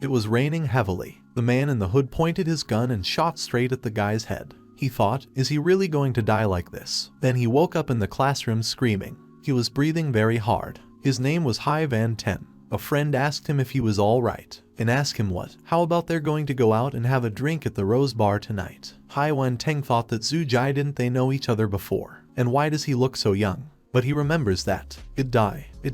It was raining heavily. The man in the hood pointed his gun and shot straight at the guy's head. He thought, is he really going to die like this? Then he woke up in the classroom screaming. He was breathing very hard. His name was Hai Van Ten. A friend asked him if he was alright, and asked him what. How about they're going to go out and have a drink at the Rose Bar tonight? Hai Wan Teng thought that Zhu Jai didn't they know each other before, and why does he look so young? But he remembers that. It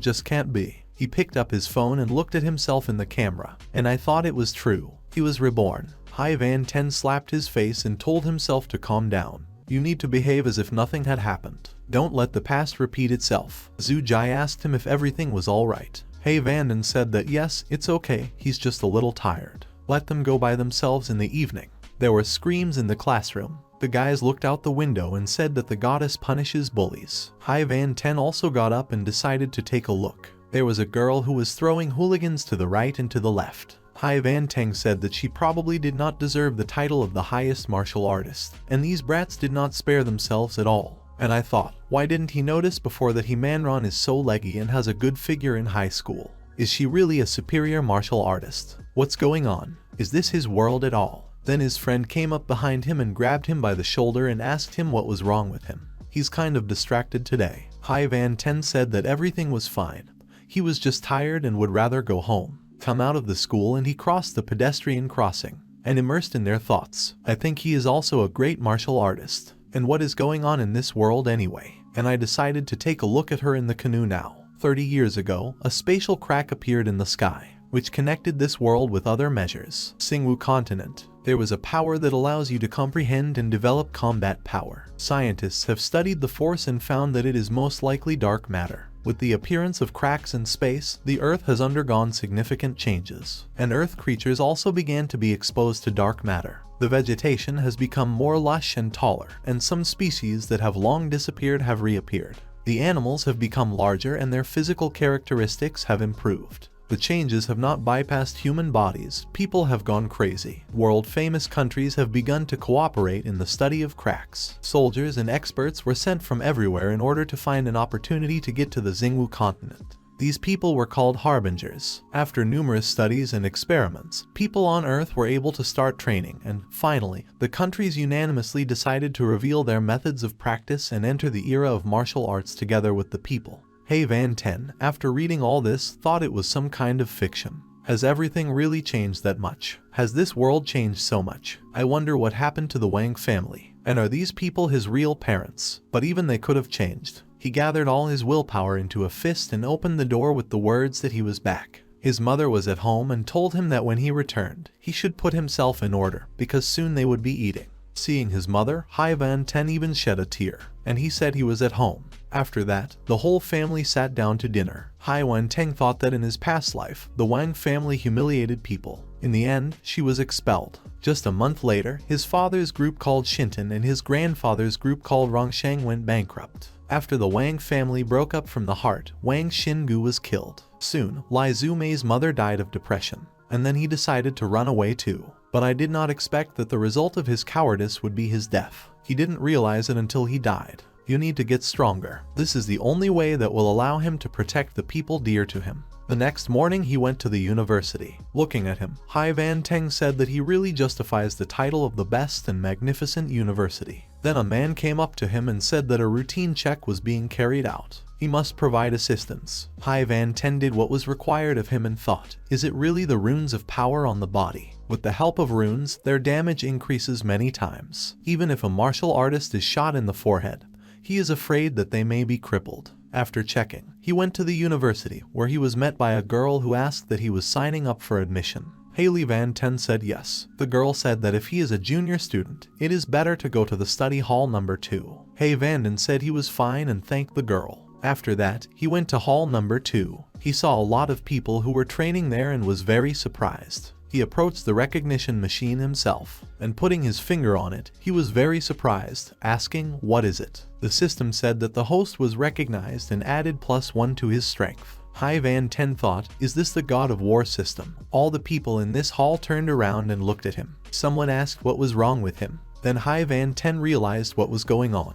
just can't be. He picked up his phone and looked at himself in the camera, and I thought it was true. He was reborn. Hai Van Ten slapped his face and told himself to calm down. You need to behave as if nothing had happened. Don't let the past repeat itself. Zhu Jai asked him if everything was alright. Hai Vanden said that yes, it's okay, he's just a little tired. Let them go by themselves in the evening. There were screams in the classroom. The guys looked out the window and said that the goddess punishes bullies. Hai Van Ten also got up and decided to take a look. There was a girl who was throwing hooligans to the right and to the left. Hai Van Teng said that she probably did not deserve the title of the highest martial artist, and these brats did not spare themselves at all. And I thought, why didn't he notice before that Manhwa is so leggy and has a good figure in high school? Is she really a superior martial artist? What's going on? Is this his world at all? Then his friend came up behind him and grabbed him by the shoulder and asked him what was wrong with him. He's kind of distracted today. Hai Van Ten said that everything was fine. He was just tired and would rather go home. Come out of the school and he crossed the pedestrian crossing, and immersed in their thoughts. I think he is also a great martial artist. And what is going on in this world anyway? And I decided to take a look at her in the canoe now. 30 years ago, a spatial crack appeared in the sky, which connected this world with other measures. Singwu continent. There was a power that allows you to comprehend and develop combat power. Scientists have studied the force and found that it is most likely dark matter. With the appearance of cracks in space, the Earth has undergone significant changes, and Earth creatures also began to be exposed to dark matter. The vegetation has become more lush and taller, and some species that have long disappeared have reappeared. The animals have become larger and their physical characteristics have improved. The changes have not bypassed human bodies. People have gone crazy. World-famous countries have begun to cooperate in the study of cracks. Soldiers and experts were sent from everywhere in order to find an opportunity to get to the Xingwu continent. These people were called harbingers. After numerous studies and experiments, people on Earth were able to start training, and finally, the countries unanimously decided to reveal their methods of practice and enter the era of martial arts together with the people. Hai Van Ten, after reading all this, thought it was some kind of fiction. Has everything really changed that much? Has this world changed so much? I wonder what happened to the Wang family. And are these people his real parents? But even they could have changed. He gathered all his willpower into a fist and opened the door with the words that he was back. His mother was at home and told him that when he returned, he should put himself in order, because soon they would be eating. Seeing his mother, Hai Van Ten even shed a tear, and he said he was at home. After that, the whole family sat down to dinner. Hai Wan Teng thought that in his past life, the Wang family humiliated people. In the end, she was expelled. Just a month later, his father's group called Shinton and his grandfather's group called Rongsheng went bankrupt. After the Wang family broke up from the heart, Wang Xingu was killed. Soon, Lai Zumei's mother died of depression, and then he decided to run away too. But I did not expect that the result of his cowardice would be his death. He didn't realize it until he died. You need to get stronger. This is the only way that will allow him to protect the people dear to him. The next morning he went to the university. Looking at him, Hai Van Teng said that he really justifies the title of the best and magnificent university. Then a man came up to him and said that a routine check was being carried out. He must provide assistance. Hai Van Ten did what was required of him and thought, is it really the runes of power on the body? With the help of runes, their damage increases many times. Even if a martial artist is shot in the forehead, he is afraid that they may be crippled. After checking, he went to the university, where he was met by a girl who asked that he was signing up for admission. Haley Van Ten said yes. The girl said that if he is a junior student, it is better to go to the study hall number 2. Hai Vanden said he was fine and thanked the girl. After that, he went to hall number 2. He saw a lot of people who were training there and was very surprised. He approached the recognition machine himself, and putting his finger on it, he was very surprised, asking, "What is it?" The system said that the host was recognized and added +1 to his strength. Hai Van Ten thought, is this the God of War system? All the people in this hall turned around and looked at him. Someone asked what was wrong with him. Then Hai Van Ten realized what was going on.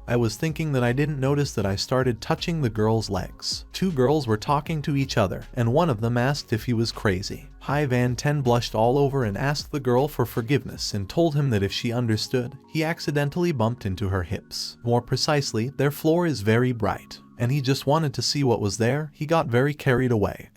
I was thinking that I didn't notice that I started touching the girl's legs. Two girls were talking to each other, and one of them asked if he was crazy. Hai Van Ten blushed all over and asked the girl for forgiveness and told him that if she understood, he accidentally bumped into her hips. More precisely, their floor is very bright, and he just wanted to see what was there. He got very carried away,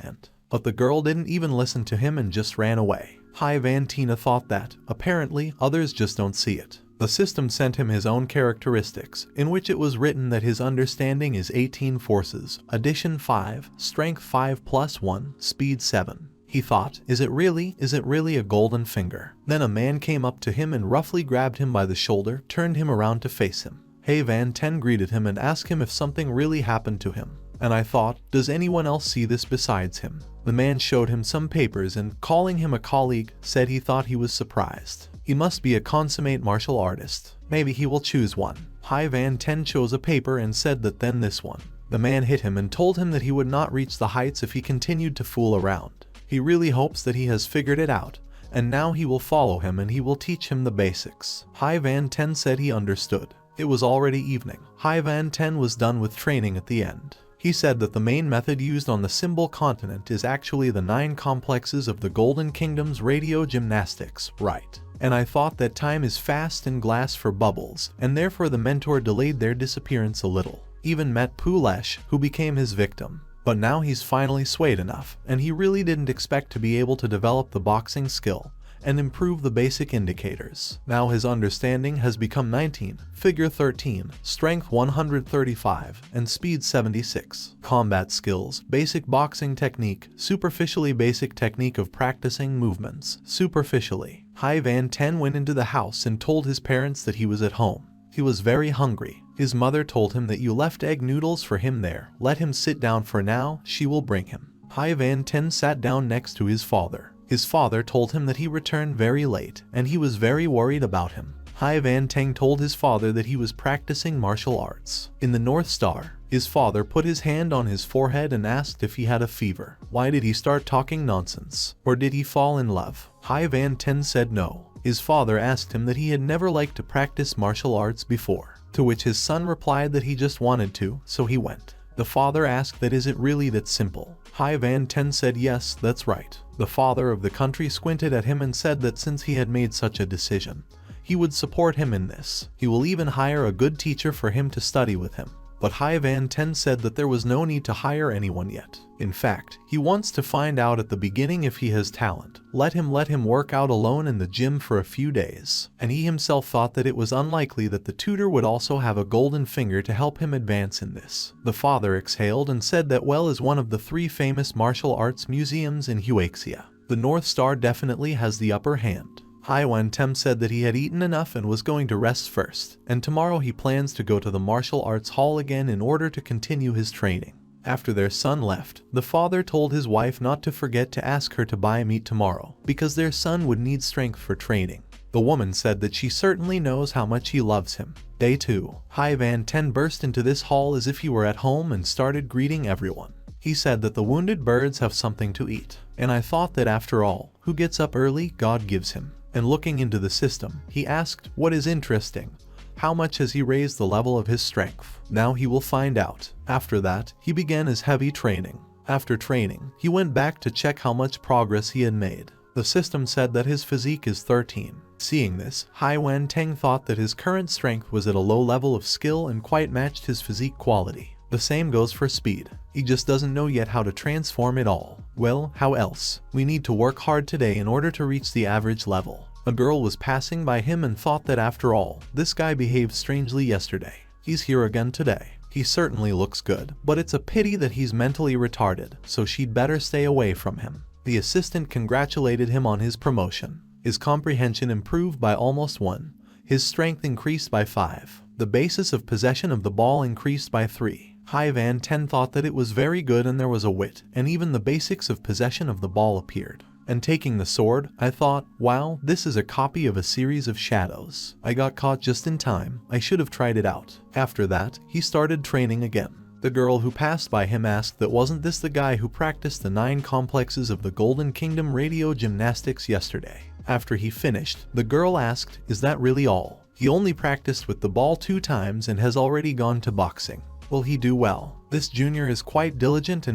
but the girl didn't even listen to him and just ran away. Hai Van Tina thought that, apparently, others just don't see it. The system sent him his own characteristics, in which it was written that his understanding is 18 forces, addition 5, strength 5 plus 1, speed 7. He thought, is it really a golden finger? Then a man came up to him and roughly grabbed him by the shoulder, turned him around to face him. Hai Van Ten greeted him and asked him if something really happened to him. And I thought, does anyone else see this besides him? The man showed him some papers and, calling him a colleague, said he thought he was surprised. He must be a consummate martial artist. Maybe he will choose one. Hai Van Ten chose a paper and said that then this one. The man hit him and told him that he would not reach the heights if he continued to fool around. He really hopes that he has figured it out, and now he will follow him and he will teach him the basics. Hai Van Ten said he understood. It was already evening. Hai Van Ten was done with training at the end. He said that the main method used on the symbol continent is actually the 9 complexes of the Golden Kingdom's radio gymnastics, right? And I thought that time is fast and glass for bubbles, and therefore the mentor delayed their disappearance a little. Even met Pulesh, who became his victim. But now he's finally swayed enough, and he really didn't expect to be able to develop the boxing skill and improve the basic indicators. Now his understanding has become 19, figure 13, strength 135, and speed 76. Combat skills, basic boxing technique, superficially basic technique of practicing movements. Superficially, Hai Van Ten went into the house and told his parents that he was at home. He was very hungry. His mother told him that you left egg noodles for him there. Let him sit down for now, she will bring him. Hai Van Ten sat down next to his father. His father told him that he returned very late, and he was very worried about him. Hai Van Ten told his father that he was practicing martial arts. In the North Star, his father put his hand on his forehead and asked if he had a fever. Why did he start talking nonsense? Or did he fall in love? Hai Van Ten said no. His father asked him that he had never liked to practice martial arts before, to which his son replied that he just wanted to, so he went. The father asked that is it really that simple? Hai Van Ten said yes, that's right. The father of the country squinted at him and said that since he had made such a decision, he would support him in this. He will even hire a good teacher for him to study with him. But Hai Van Ten said that there was no need to hire anyone yet. In fact, he wants to find out at the beginning if he has talent. Let him work out alone in the gym for a few days. And he himself thought that it was unlikely that the tutor would also have a golden finger to help him advance in this. The father exhaled and said that well is one of the 3 famous martial arts museums in Huaxia. The North Star definitely has the upper hand. Hai Van Ten said that he had eaten enough and was going to rest first, and tomorrow he plans to go to the martial arts hall again in order to continue his training. After their son left, the father told his wife not to forget to ask her to buy meat tomorrow, because their son would need strength for training. The woman said that she certainly knows how much he loves him. Day 2. Hai Van Ten burst into this hall as if he were at home and started greeting everyone. He said that the wounded birds have something to eat, and I thought that after all, who gets up early, God gives him. And looking into the system, he asked, what is interesting? How much has he raised the level of his strength? Now he will find out. After that, he began his heavy training. After training, he went back to check how much progress he had made. The system said that his physique is 13. Seeing this, Hai Van Ten thought that his current strength was at a low level of skill and quite matched his physique quality. The same goes for speed. He just doesn't know yet how to transform it all. Well, how else? We need to work hard today in order to reach the average level. A girl was passing by him and thought that after all, this guy behaved strangely yesterday. He's here again today. He certainly looks good, but it's a pity that he's mentally retarded, so she'd better stay away from him. The assistant congratulated him on his promotion. His comprehension improved by almost 1. His strength increased by 5. The basis of possession of the ball increased by 3. Hai Van Ten thought that it was very good and there was a wit, and even the basics of possession of the ball appeared. And taking the sword, I thought, wow, this is a copy of a series of shadows. I got caught just in time. I should have tried it out. After that, he started training again. The girl who passed by him asked that wasn't this the guy who practiced the 9 complexes of the Golden Kingdom radio gymnastics yesterday. After he finished, the girl asked, is that really all? He only practiced with the ball 2 times and has already gone to boxing. Will he do well? This junior is quite diligent,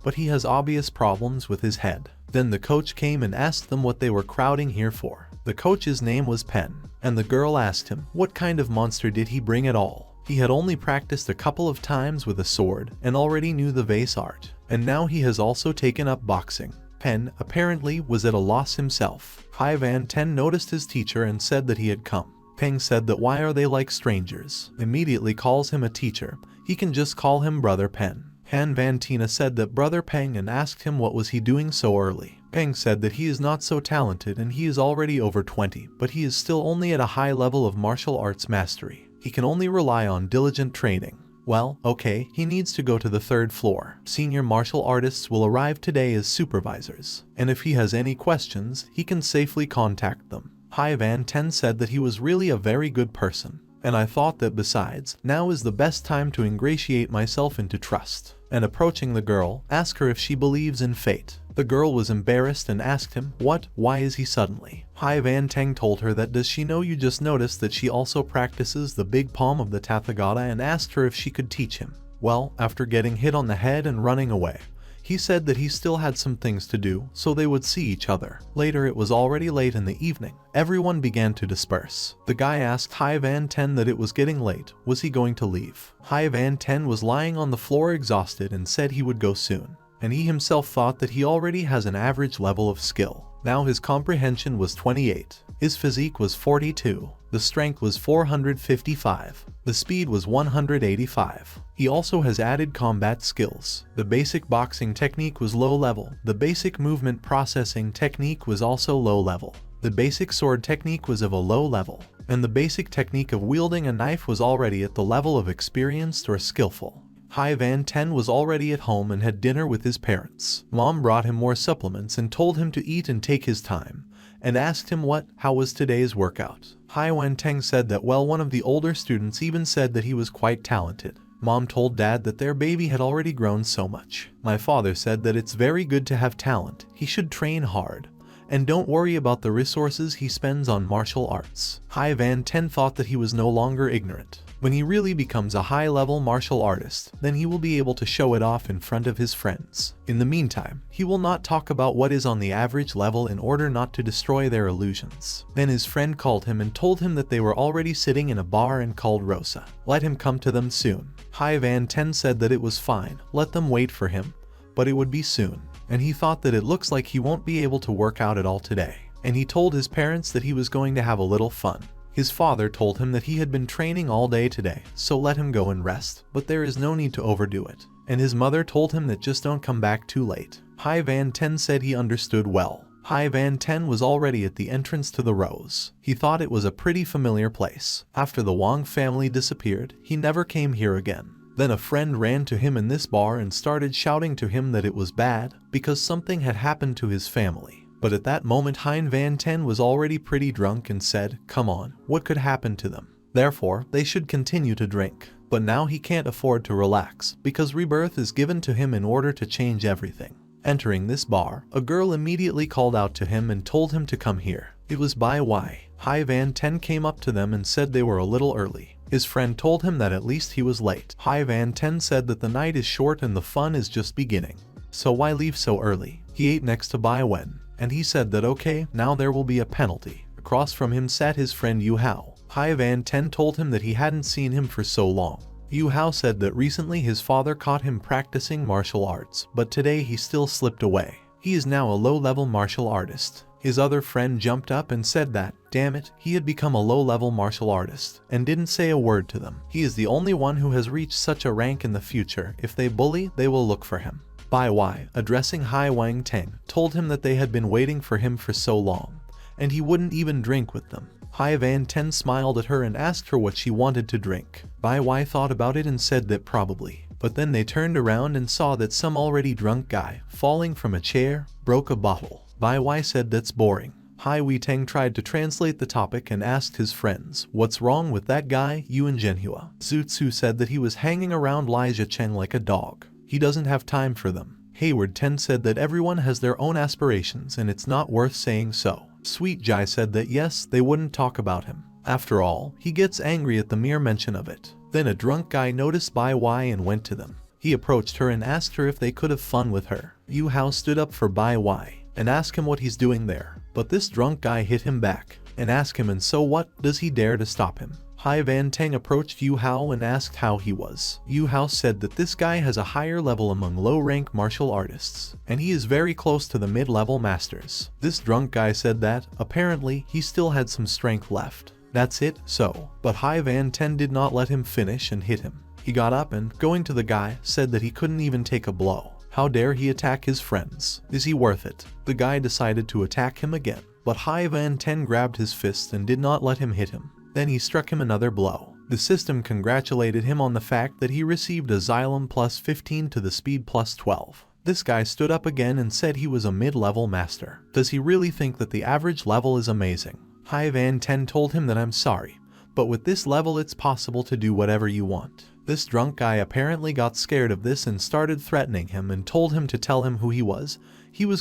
but he has obvious problems with his head. Then the coach came and asked them what they were crowding here for. The coach's name was Pen, and the girl asked him what kind of monster did he bring at all. He had only practiced a couple of times with a sword and already knew the vase art, and now he has also taken up boxing. Pen apparently was at a loss himself. Hai Van Ten noticed his teacher and said that he had come. Peng said that why are they like strangers? Immediately calls him a teacher. He can just call him Brother Pen. Han Van Tina said that Brother Peng and asked him what was he doing so early. Peng said that he is not so talented and he is already over 20, but he is still only at a high level of martial arts mastery. He can only rely on diligent training. Well, okay, he needs to go to the 3rd floor. Senior martial artists will arrive today as supervisors, and if he has any questions, he can safely contact them. Hai Van Ten said that he was really a very good person, and I thought that besides, now is the best time to ingratiate myself into trust. And approaching the girl, ask her if she believes in fate. The girl was embarrassed and asked him, what, why is he suddenly? Hai Van Teng told her that does she know you just noticed that she also practices the big palm of the Tathagata and asked her if she could teach him. Well, after getting hit on the head and running away, he said that he still had some things to do, so they would see each other. Later it was already late in the evening. Everyone began to disperse. The guy asked Hai Van Ten that it was getting late. Was he going to leave? Hai Van Ten was lying on the floor exhausted and said he would go soon. And he himself thought that he already has an average level of skill. Now his comprehension was 28. His physique was 42. The strength was 455. The speed was 185. He also has added combat skills. The basic boxing technique was low level. The basic movement processing technique was also low level. The basic sword technique was of a low level. And the basic technique of wielding a knife was already at the level of experienced or skillful. Hai Van Ten was already at home and had dinner with his parents. Mom brought him more supplements and told him to eat and take his time, and asked him how was today's workout. Hai Van Teng said that well, one of the older students even said that he was quite talented. Mom told Dad that their baby had already grown so much. My father said that it's very good to have talent. He should train hard, and don't worry about the resources he spends on martial arts. Hai Van Ten thought that he was no longer ignorant. When he really becomes a high-level martial artist, then he will be able to show it off in front of his friends. In the meantime, he will not talk about what is on the average level in order not to destroy their illusions. Then his friend called him and told him that they were already sitting in a bar and called Rosa. Let him come to them soon. Hai Van Ten said that it was fine, let them wait for him, but it would be soon. And he thought that it looks like he won't be able to work out at all today. And he told his parents that he was going to have a little fun. His father told him that he had been training all day today, so let him go and rest, but there is no need to overdo it. And his mother told him that just don't come back too late. Hai Van Ten said he understood well. Hai Van Ten was already at the entrance to the Rose. He thought it was a pretty familiar place. After the Wang family disappeared, he never came here again. Then a friend ran to him in this bar and started shouting to him that it was bad, because something had happened to his family. But at that moment Hein Van Ten was already pretty drunk and said, come on, what could happen to them? Therefore, they should continue to drink. But now he can't afford to relax, because rebirth is given to him in order to change everything. Entering this bar, a girl immediately called out to him and told him to come here. It was Bai Wai. Hai Van Ten came up to them and said they were a little early. His friend told him that at least he was late. Hai Van Ten said that the night is short and the fun is just beginning. So why leave so early? He ate next to Bai Wen, and he said that okay, now there will be a penalty. Across from him sat his friend Yu Hao. Hai Van Ten told him that he hadn't seen him for so long. Yu Hao said that recently his father caught him practicing martial arts, but today he still slipped away. He is now a low-level martial artist. His other friend jumped up and said that, damn it, he had become a low-level martial artist, and didn't say a word to them. He is the only one who has reached such a rank in the future. If they bully, they will look for him. Bai Wai, addressing Hai Wang Teng, told him that they had been waiting for him for so long, and he wouldn't even drink with them. Hai Van Ten smiled at her and asked her what she wanted to drink. Bai Wai thought about it and said that probably. But then they turned around and saw that some already drunk guy, falling from a chair, broke a bottle. Bai Wai said that's boring. Hai Wei Teng tried to translate the topic and asked his friends, what's wrong with that guy, Yuan Zhenhua? Zhu Tzu said that he was hanging around Lai Zhicheng like a dog. He doesn't have time for them. Hayward Ten said that everyone has their own aspirations and it's not worth saying so. Sweet Jai said that yes, they wouldn't talk about him. After all, he gets angry at the mere mention of it. Then a drunk guy noticed Bai Wai and went to them. He approached her and asked her if they could have fun with her. Yu Hao stood up for Bai Wai and asked him what he's doing there. But this drunk guy hit him back and asked him, and so what, does he dare to stop him? Hai Van Teng approached Yu Hao and asked how he was. Yu Hao said that this guy has a higher level among low-rank martial artists, and he is very close to the mid-level masters. This drunk guy said that, apparently, he still had some strength left. That's it, so. But Hai Van Teng did not let him finish and hit him. He got up and, going to the guy, said that he couldn't even take a blow. How dare he attack his friends? Is he worth it? The guy decided to attack him again, but Hai Van Teng grabbed his fist and did not let him hit him. Then he struck him another blow. The system congratulated him on the fact that he received a Xylem plus 15 to the speed plus 12. This guy stood up again and said he was a mid-level master. Does he really think that the average level is amazing? Hai Van Teng told him that I'm sorry, but with this level it's possible to do whatever you want. This drunk guy apparently got scared of this and started threatening him and told him to tell him who he was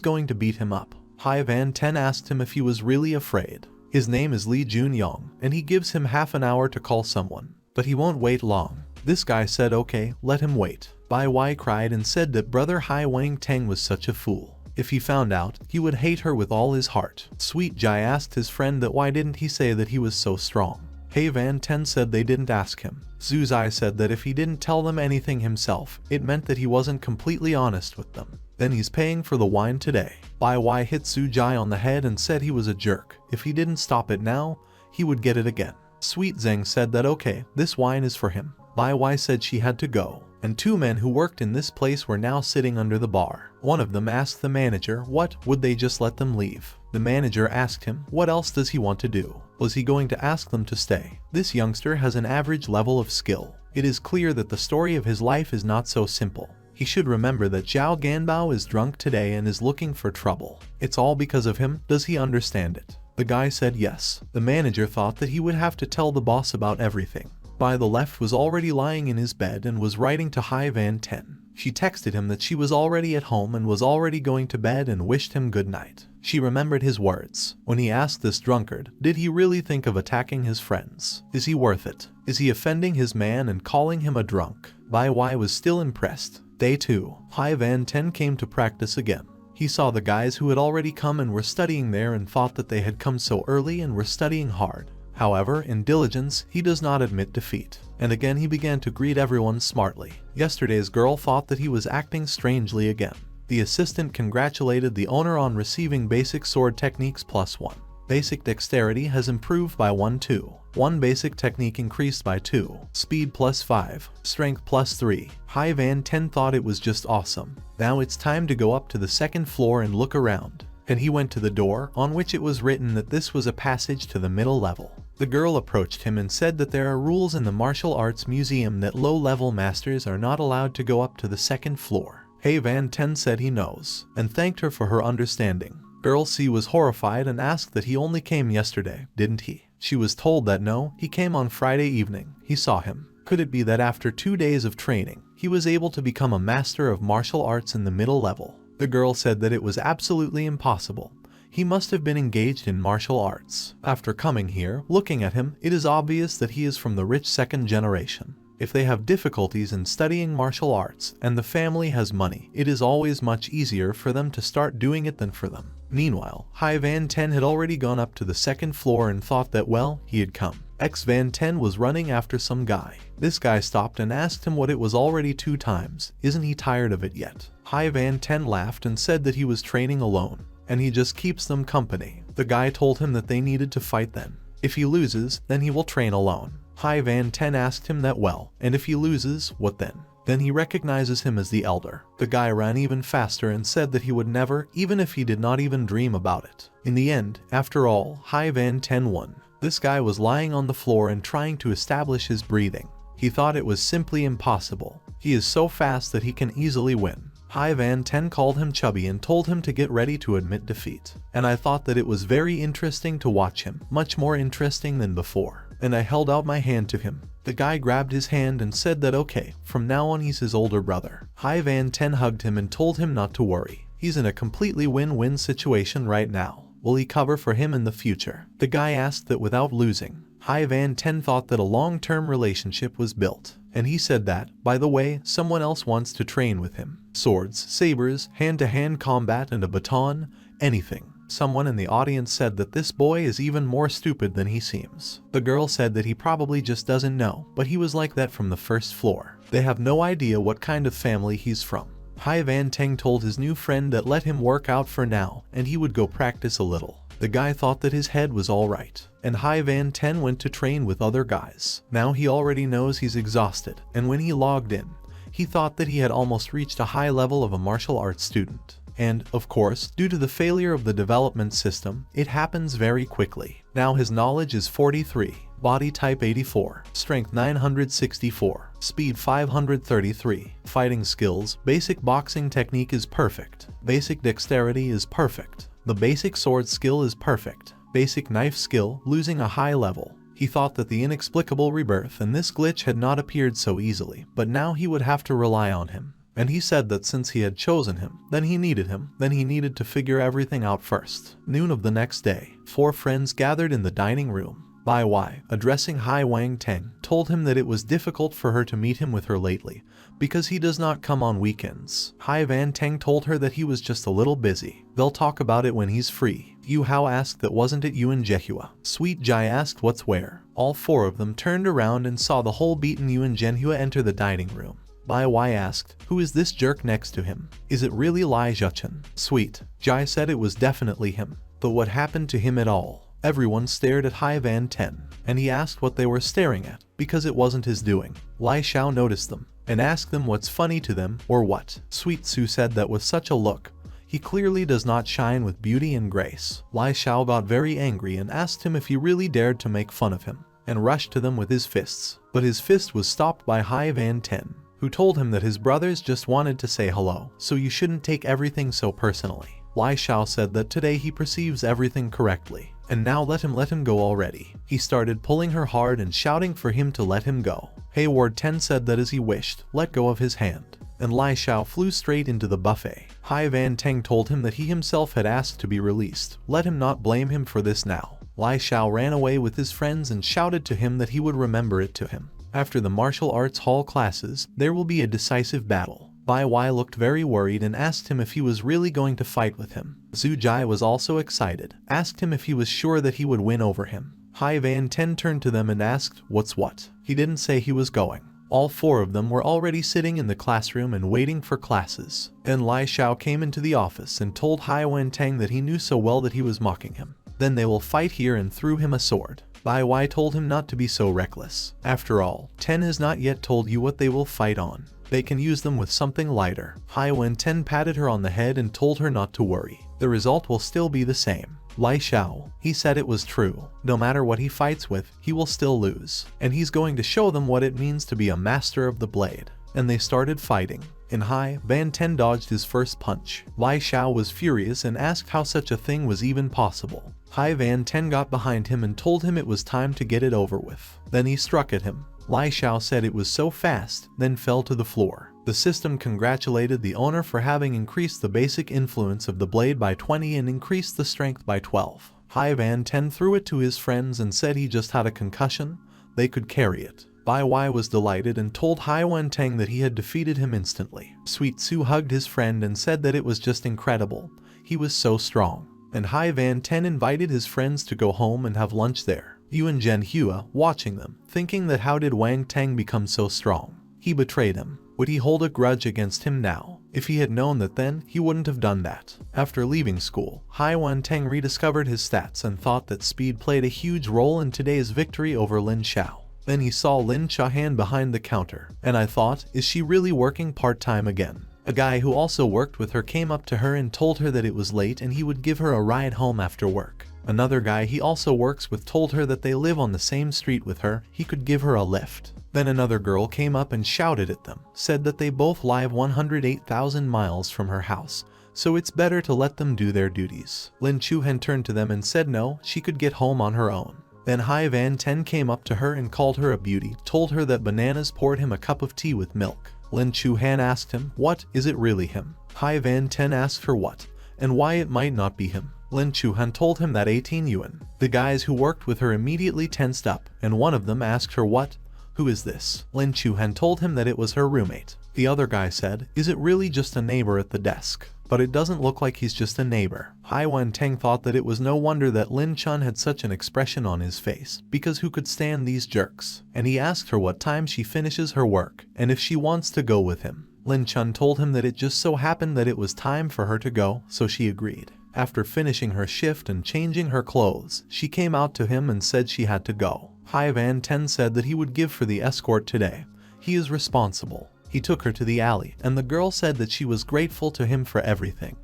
going to beat him up. Hai Van Teng asked him if he was really afraid. His name is Li Junyong, and he gives him half an hour to call someone. But he won't wait long. This guy said okay, let him wait. Bai Wai cried and said that brother Hai Wang Teng was such a fool. If he found out, he would hate her with all his heart. Sweet Jai asked his friend that why didn't he say that he was so strong. Hai Van Teng said they didn't ask him. Zhu Zai said that if he didn't tell them anything himself, it meant that he wasn't completely honest with them. Then he's paying for the wine today. Bai Wai hit Zhu Zai on the head and said he was a jerk. If he didn't stop it now, he would get it again. Sweet Zheng said that okay, this wine is for him. Bai Wai said she had to go, and two men who worked in this place were now sitting under the bar. One of them asked the manager what, would they just let them leave? The manager asked him, what else does he want to do? Was he going to ask them to stay? This youngster has an average level of skill. It is clear that the story of his life is not so simple. He should remember that Zhao Ganbao is drunk today and is looking for trouble. It's all because of him. Does he understand it? The guy said yes. The manager thought that he would have to tell the boss about everything. Bai the left was already lying in his bed and was writing to Hai Van Teng. She texted him that she was already at home and was already going to bed and wished him good night. She remembered his words. When he asked this drunkard, did he really think of attacking his friends? Is he worth it? Is he offending his man and calling him a drunk? Bai Wai was still impressed. Day 2. Hai Van Teng came to practice again. He saw the guys who had already come and were studying there and thought that they had come so early and were studying hard. However, in diligence, he does not admit defeat. And again he began to greet everyone smartly. Yesterday's girl thought that he was acting strangely again. The assistant congratulated the owner on receiving basic sword techniques +1. Basic dexterity has improved by 1-2. 1 basic technique increased by 2. Speed +5. Strength +3. Hai Van Teng thought it was just awesome. Now it's time to go up to the second floor and look around. And he went to the door, on which it was written that this was a passage to the middle level. The girl approached him and said that there are rules in the martial arts museum that low-level masters are not allowed to go up to the second floor. Hai Van Teng said he knows, and thanked her for her understanding. Girl C was horrified and asked that he only came yesterday, didn't he? She was told that no, he came on Friday evening. He saw him. Could it be that after 2 days of training, he was able to become a master of martial arts in the middle level? The girl said that it was absolutely impossible. He must have been engaged in martial arts. After coming here, looking at him, it is obvious that he is from the rich second generation. If they have difficulties in studying martial arts and the family has money, it is always much easier for them to start doing it than for them. Meanwhile, Hai Van Teng had already gone up to the second floor and thought that well, he had come. X Van Teng was running after some guy. This guy stopped and asked him what it was already 2 times. Isn't he tired of it yet? Hai Van Teng laughed and said that he was training alone, and he just keeps them company. The guy told him that they needed to fight then. If he loses, then he will train alone. Hai Van Teng asked him that well, and if he loses, what then? Then he recognizes him as the elder. The guy ran even faster and said that he would never, even if he did not even dream about it. In the end, after all, Hai Van Teng won. This guy was lying on the floor and trying to establish his breathing. He thought it was simply impossible. He is so fast that he can easily win. Hai Van Teng called him chubby and told him to get ready to admit defeat. And I thought that it was very interesting to watch him, much more interesting than before. And I held out my hand to him. The guy grabbed his hand and said that okay, from now on he's his older brother. Hai Van Teng hugged him and told him not to worry. He's in a completely win-win situation right now. Will he cover for him in the future? The guy asked that without losing. Hai Van Ten thought that a long-term relationship was built, and he said that, by the way, someone else wants to train with him. Swords, sabers, hand-to-hand combat and a baton, anything. Someone in the audience said that this boy is even more stupid than he seems. The girl said that he probably just doesn't know, but he was like that from the first floor. They have no idea what kind of family he's from. Hai Van Teng told his new friend that let him work out for now, and he would go practice a little. The guy thought that his head was alright, and Hai Van Ten went to train with other guys. Now he already knows he's exhausted, and when he logged in, he thought that he had almost reached a high level of a martial arts student. And, of course, due to the failure of the development system, it happens very quickly. Now his knowledge is 43, body type 84, strength 964, speed 533, fighting skills, basic boxing technique is perfect, basic dexterity is perfect, the basic sword skill is perfect, basic knife skill, losing a high level. He thought that the inexplicable rebirth and this glitch had not appeared so easily, but now he would have to rely on him. And he said that since he had chosen him, then he needed to figure everything out first. Noon of the next day, 4 friends gathered in the dining room. Bai Wai, addressing Hai Wang Teng, told him that it was difficult for her to meet him with her lately, because he does not come on weekends. Hai Van Teng told her that he was just a little busy. They'll talk about it when he's free. Yu Hao asked that wasn't it Yuan Jehua. Sweet Jai asked what's where. All 4 of them turned around and saw the whole beaten Yuan Zhenhua enter the dining room. Bai Wai asked, who is this jerk next to him? Is it really Lai Zhechen? Sweet Jai said it was definitely him. But what happened to him at all? Everyone stared at Hai Van Ten, and he asked what they were staring at, because it wasn't his doing. Lai Xiao noticed them, and asked them what's funny to them, or what. Sweet Su said that with such a look, he clearly does not shine with beauty and grace. Lai Xiao got very angry and asked him if he really dared to make fun of him, and rushed to them with his fists. But his fist was stopped by Hai Van Ten, who told him that his brothers just wanted to say hello, so you shouldn't take everything so personally. Lai Xiao said that today he perceives everything correctly, and now let him go already. He started pulling her hard and shouting for him to let him go. Hayward Ten said that as he wished, let go of his hand, and Lai Xiao flew straight into the buffet. Hai Van Teng told him that he himself had asked to be released. Let him not blame him for this now. Lai Xiao ran away with his friends and shouted to him that he would remember it to him. After the martial arts hall classes, there will be a decisive battle. Bai Wai looked very worried and asked him if he was really going to fight with him. Zhu Jai was also excited, asked him if he was sure that he would win over him. Hai Van Ten turned to them and asked, what's what? He didn't say he was going. All 4 of them were already sitting in the classroom and waiting for classes. Then Lai Xiao came into the office and told Hai Wen Tang that he knew so well that he was mocking him. Then they will fight here, and threw him a sword. Bai Wai told him not to be so reckless. After all, Ten has not yet told you what they will fight on. They can use them with something lighter. Hai Wen Ten patted her on the head and told her not to worry. The result will still be the same. Lai Xiao, he said it was true. No matter what he fights with, he will still lose. And he's going to show them what it means to be a master of the blade. And they started fighting. And Hai Van Ten dodged his first punch. Lai Xiao was furious and asked how such a thing was even possible. Hai Van Ten got behind him and told him it was time to get it over with. Then he struck at him. Lai Xiao said it was so fast, then fell to the floor. The system congratulated the owner for having increased the basic influence of the blade by 20 and increased the strength by 12. Hai Van Ten threw it to his friends and said he just had a concussion, they could carry it. Bai Wai was delighted and told Hai Wen Tang that he had defeated him instantly. Sweet Su hugged his friend and said that it was just incredible. He was so strong. And Hai Van Ten invited his friends to go home and have lunch there. Yuan Zhenhua, watching them, thinking that how did Wang Tang become so strong? He betrayed him. Would he hold a grudge against him now? If he had known that then, he wouldn't have done that. After leaving school, Hai Wen Tang rediscovered his stats and thought that speed played a huge role in today's victory over Lin Xiao. Then he saw Lin Chahan behind the counter, and I thought, is she really working part-time again? A guy who also worked with her came up to her and told her that it was late and he would give her a ride home after work. Another guy he also works with told her that they live on the same street with her, he could give her a lift. Then another girl came up and shouted at them, said that they both live 108,000 miles from her house, so it's better to let them do their duties. Lin Chuhan turned to them and said no, she could get home on her own. Then Hai Van Ten came up to her and called her a beauty, told her that Bananas poured him a cup of tea with milk. Lin Chuhan asked him, what, is it really him? Hai Van Ten asked her what, and why it might not be him. Lin Chuhan told him that 18 yuan. The guys who worked with her immediately tensed up, and one of them asked her what? Who is this? Lin Chuhan told him that it was her roommate. The other guy said, is it really just a neighbor at the desk? But it doesn't look like he's just a neighbor. Hai Wen-teng thought that it was no wonder that Lin Chun had such an expression on his face, because who could stand these jerks? And he asked her what time she finishes her work, and if she wants to go with him. Lin Chun told him that it just so happened that it was time for her to go, so she agreed. After finishing her shift and changing her clothes, she came out to him and said she had to go. Hai Van-ten said that he would give for the escort today. He is responsible. He took her to the alley, and the girl said that she was grateful to him for everything,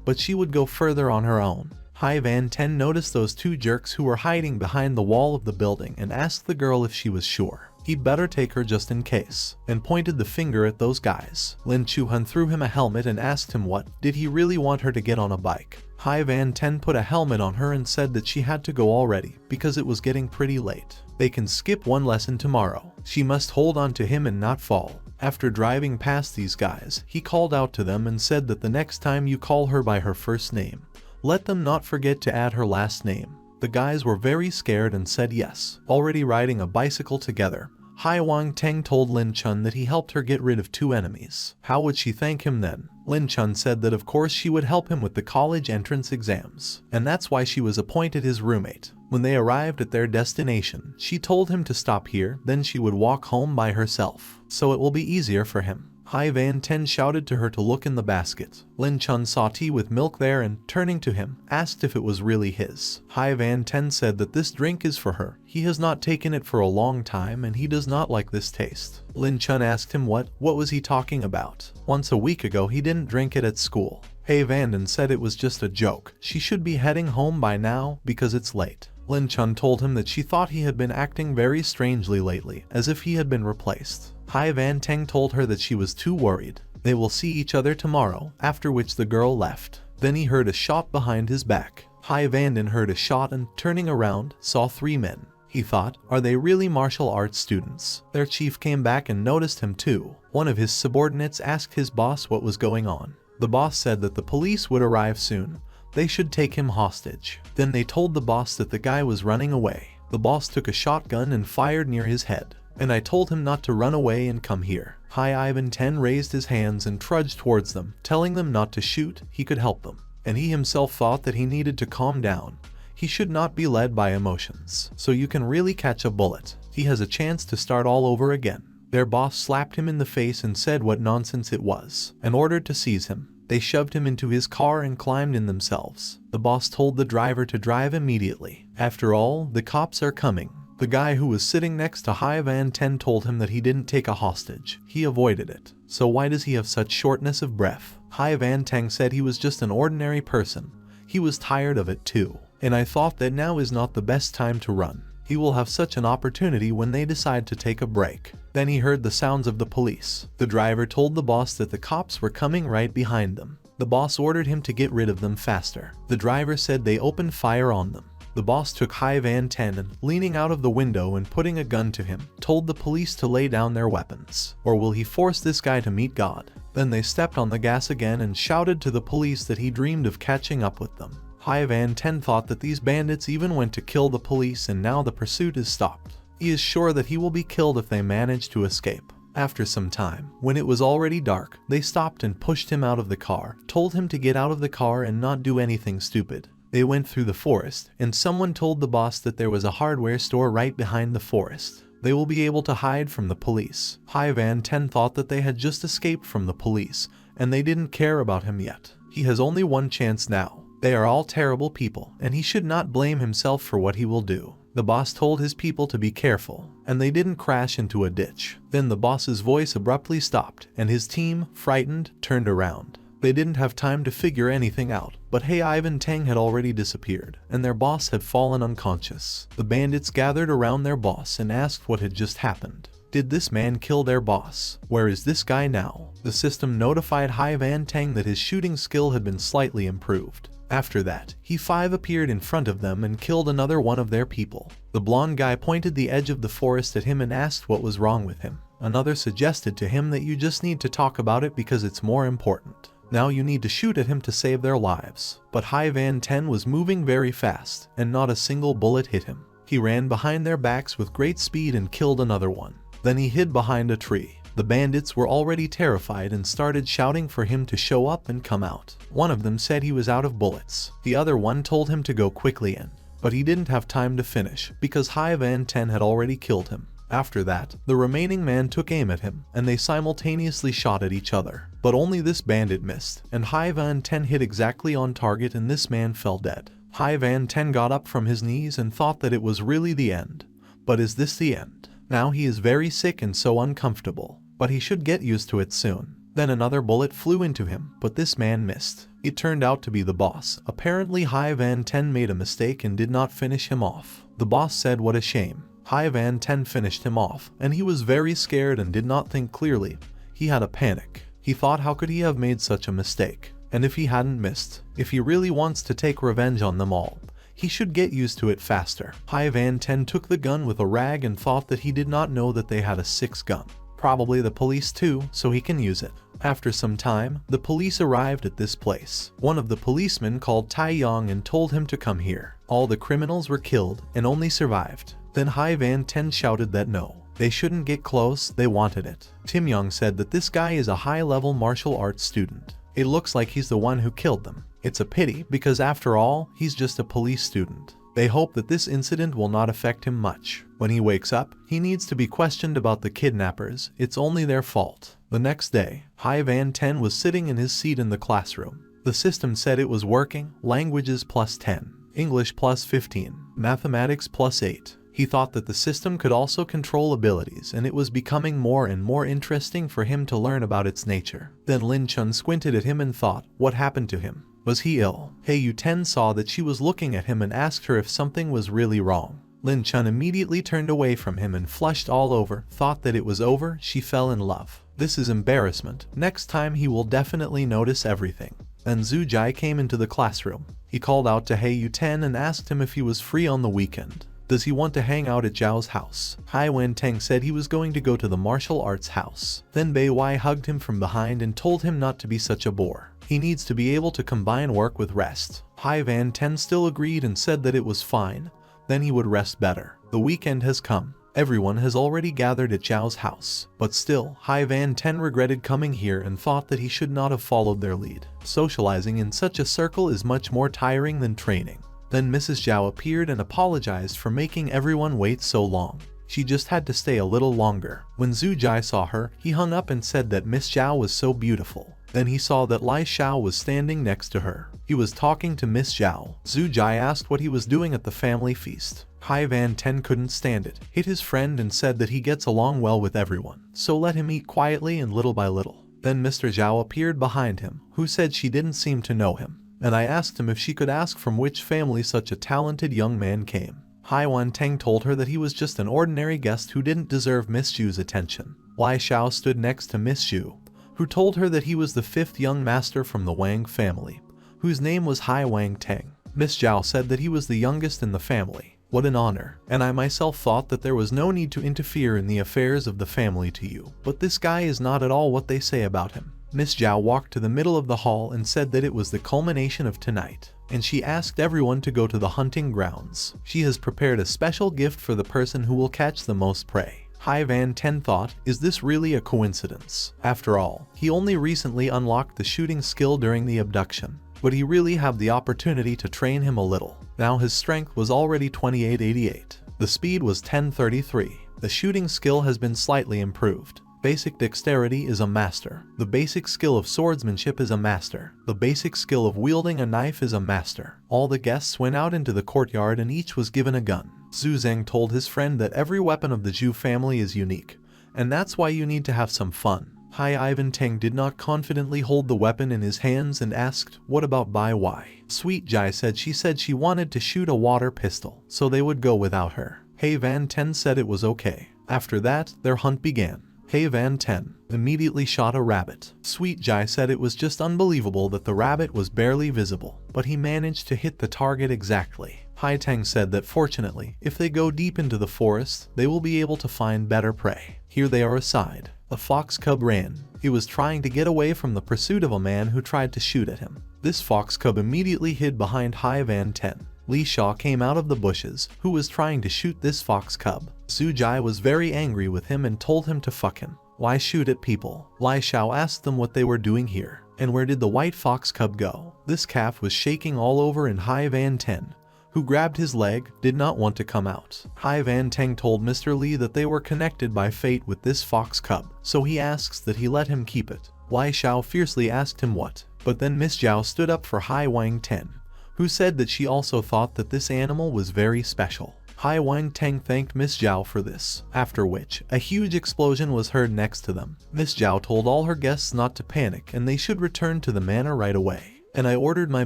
but she would go further on her own. Hai Van-ten noticed those two jerks who were hiding behind the wall of the building and asked the girl if she was sure. He'd better take her just in case, and pointed the finger at those guys. Lin Chuhan threw him a helmet and asked him what, did he really want her to get on a bike? Hai Van-ten put a helmet on her and said that she had to go already, because it was getting pretty late. They can skip one lesson tomorrow. She must hold on to him and not fall. After driving past these guys, he called out to them and said that the next time you call her by her first name, let them not forget to add her last name. The guys were very scared and said yes. Already riding a bicycle together, Hai Wang-teng told Lin Chun that he helped her get rid of 2 enemies. How would she thank him then? Lin Chun said that of course she would help him with the college entrance exams, and that's why she was appointed his roommate. When they arrived at their destination, she told him to stop here, then she would walk home by herself, so it will be easier for him. Hai Van-ten shouted to her to look in the basket. Lin Chun saw tea with milk there and, turning to him, asked if it was really his. Hai Van-ten said that this drink is for her. He has not taken it for a long time and he does not like this taste. Lin Chun asked him what was he talking about. Once a week ago he didn't drink it at school. Hai Van-den said it was just a joke. She should be heading home by now because it's late. Lin Chun told him that she thought he had been acting very strangely lately, as if he had been replaced. Hai Van-teng told her that she was too worried. They will see each other tomorrow, after which the girl left. Then he heard a shot behind his back. Hai Van-den heard a shot and, turning around, saw 3 men. He thought, are they really martial arts students? Their chief came back and noticed him too. One of his subordinates asked his boss what was going on. The boss said that the police would arrive soon. They should take him hostage. Then they told the boss that the guy was running away. The boss took a shotgun and fired near his head. And I told him not to run away and come here. Hai Van-ten raised his hands and trudged towards them, telling them not to shoot, he could help them. And he himself thought that he needed to calm down. He should not be led by emotions. So you can really catch a bullet. He has a chance to start all over again. Their boss slapped him in the face and said what nonsense it was, and ordered to seize him. They shoved him into his car and climbed in themselves. The boss told the driver to drive immediately. After all, the cops are coming. The guy who was sitting next to Hai Van-ten told him that he didn't take a hostage. He avoided it. So why does he have such shortness of breath? Hai Van-teng said he was just an ordinary person. He was tired of it too. And I thought that now is not the best time to run. He will have such an opportunity when they decide to take a break. Then he heard the sounds of the police. The driver told the boss that the cops were coming right behind them. The boss ordered him to get rid of them faster. The driver said they opened fire on them. The boss took Hai Van-ten and, leaning out of the window and putting a gun to him, told the police to lay down their weapons. Or will he force this guy to meet God? Then they stepped on the gas again and shouted to the police that he dreamed of catching up with them. Hai Van-ten thought that these bandits even went to kill the police and now the pursuit is stopped. He is sure that he will be killed if they manage to escape. After some time, when it was already dark, they stopped and pushed him out of the car, told him to get out of the car and not do anything stupid. They went through the forest, and someone told the boss that there was a hardware store right behind the forest. They will be able to hide from the police. Hai Van-ten thought that they had just escaped from the police, and they didn't care about him yet. He has only one chance now. They are all terrible people, and he should not blame himself for what he will do. The boss told his people to be careful, and they didn't crash into a ditch. Then the boss's voice abruptly stopped, and his team, frightened, turned around. They didn't have time to figure anything out, but Hai Van-teng had already disappeared, and their boss had fallen unconscious. The bandits gathered around their boss and asked what had just happened. Did this man kill their boss? Where is this guy now? The system notified Hai Van-teng that his shooting skill had been slightly improved. After that, he appeared in front of them and killed another one of their people. The blonde guy pointed the edge of the forest at him and asked what was wrong with him. Another suggested to him that you just need to talk about it because it's more important. Now you need to shoot at him to save their lives. But Hai Van Ten was moving very fast, and not a single bullet hit him. He ran behind their backs with great speed and killed another one. Then he hid behind a tree. The bandits were already terrified and started shouting for him to show up and come out. One of them said he was out of bullets. The other one told him to go quickly in. But he didn't have time to finish, because Hai Van Ten had already killed him. After that, the remaining man took aim at him, and they simultaneously shot at each other. But only this bandit missed, and Hai Van Ten hit exactly on target and this man fell dead. Hai Van Ten got up from his knees and thought that it was really the end. But is this the end? Now he is very sick and so uncomfortable. But he should get used to it soon. Then another bullet flew into him, but this man missed. It turned out to be the boss. Apparently Hai Van Ten made a mistake and did not finish him off. The boss said what a shame. Hai Van Ten finished him off, and he was very scared and did not think clearly. He had a panic. He thought how could he have made such a mistake? And if he hadn't missed, if he really wants to take revenge on them all, he should get used to it faster. Hai Van Ten took the gun with a rag and thought that he did not know that they had a 6th gun. Probably the police too, so he can use it. After some time, the police arrived at this place. One of the policemen called Tai Yong and told him to come here. All the criminals were killed and only survived. Then Hai Van Ten shouted that no, they shouldn't get close, they wanted it. Tim Yong said that this guy is a high-level martial arts student. It looks like he's the one who killed them. It's a pity because after all, he's just a police student. They hope that this incident will not affect him much. When he wakes up, he needs to be questioned about the kidnappers. It's only their fault. The next day, Hai Van Ten was sitting in his seat in the classroom. The system said it was working, languages plus 10, English plus 15, mathematics plus 8. He thought that the system could also control abilities and it was becoming more and more interesting for him to learn about its nature. Then Lin Chun squinted at him and thought, what happened to him? Was he ill? Hei Yu-ten saw that she was looking at him and asked her if something was really wrong. Lin Chun immediately turned away from him and flushed all over, thought that it was over, she fell in love. This is embarrassment. Next time he will definitely notice everything. Then Zhu Jai came into the classroom. He called out to Hei Yu-ten and asked him if he was free on the weekend. Does he want to hang out at Zhao's house? Hai Wen-teng said he was going to go to the martial arts house. Then Bei Wai hugged him from behind and told him not to be such a bore. He needs to be able to combine work with rest. Hai Van Ten still agreed and said that it was fine. Then he would rest better. The weekend has come. Everyone has already gathered at Zhao's house. But still, Hai Van Ten regretted coming here and thought that he should not have followed their lead. Socializing in such a circle is much more tiring than training. Then Mrs. Zhao appeared and apologized for making everyone wait so long. She just had to stay a little longer. When Zhu Jai saw her, he hung up and said that Miss Zhao was so beautiful. Then he saw that Lai Xiao was standing next to her. He was talking to Miss Zhao. Zhu Jai asked what he was doing at the family feast. Hai Van Ten couldn't stand it, hit his friend and said that he gets along well with everyone, so let him eat quietly and little by little. Then Mr. Zhao appeared behind him, who said she didn't seem to know him. And I asked him if she could ask from which family such a talented young man came. Hai Wan-teng told her that he was just an ordinary guest who didn't deserve Miss Zhu's attention. Lai Xiao stood next to Miss Zhu, who told her that he was the 5th young master from the Wang family, whose name was Hai Wang-teng. Miss Zhao said that he was the youngest in the family. What an honor. And I myself thought that there was no need to interfere in the affairs of the family to you. But this guy is not at all what they say about him. Miss Zhao walked to the middle of the hall and said that it was the culmination of tonight, and she asked everyone to go to the hunting grounds. She has prepared a special gift for the person who will catch the most prey. Hai Van Ten thought, is this really a coincidence? After all, he only recently unlocked the shooting skill during the abduction. Would he really have the opportunity to train him a little? Now his strength was already 2888. The speed was 1033. The shooting skill has been slightly improved. Basic dexterity is a master. The basic skill of swordsmanship is a master. The basic skill of wielding a knife is a master. All the guests went out into the courtyard and each was given a gun. Zhu Zeng told his friend that every weapon of the Zhu family is unique, and that's why you need to have some fun. Hai Ivan Teng did not confidently hold the weapon in his hands and asked, what about Bai Wai? Sweet Jai said she wanted to shoot a water pistol, so they would go without her. Hei Van Ten said it was okay. After that, their hunt began. Hei Van Ten immediately shot a rabbit. Sweet Jai said it was just unbelievable that the rabbit was barely visible, but he managed to hit the target exactly. Hai Teng said that fortunately, if they go deep into the forest, they will be able to find better prey. Here they are aside. A fox cub ran. He was trying to get away from the pursuit of a man who tried to shoot at him. This fox cub immediately hid behind Hai Van Ten. Li Sha came out of the bushes, who was trying to shoot this fox cub. Zhu Jai was very angry with him and told him to fuck him. Why shoot at people? Li Shao asked them what they were doing here, and where did the white fox cub go? This calf was shaking all over, and Hai Van Ten, who grabbed his leg, did not want to come out. Hai Van Teng told Mr. Li that they were connected by fate with this fox cub, so he asks that he let him keep it. Li Shao fiercely asked him what, but then Miss Zhao stood up for Hai Wang Ten, who said that she also thought that this animal was very special. Hai Wang Teng thanked Miss Zhao for this, after which a huge explosion was heard next to them. Miss Zhao told all her guests not to panic and they should return to the manor right away. And I ordered my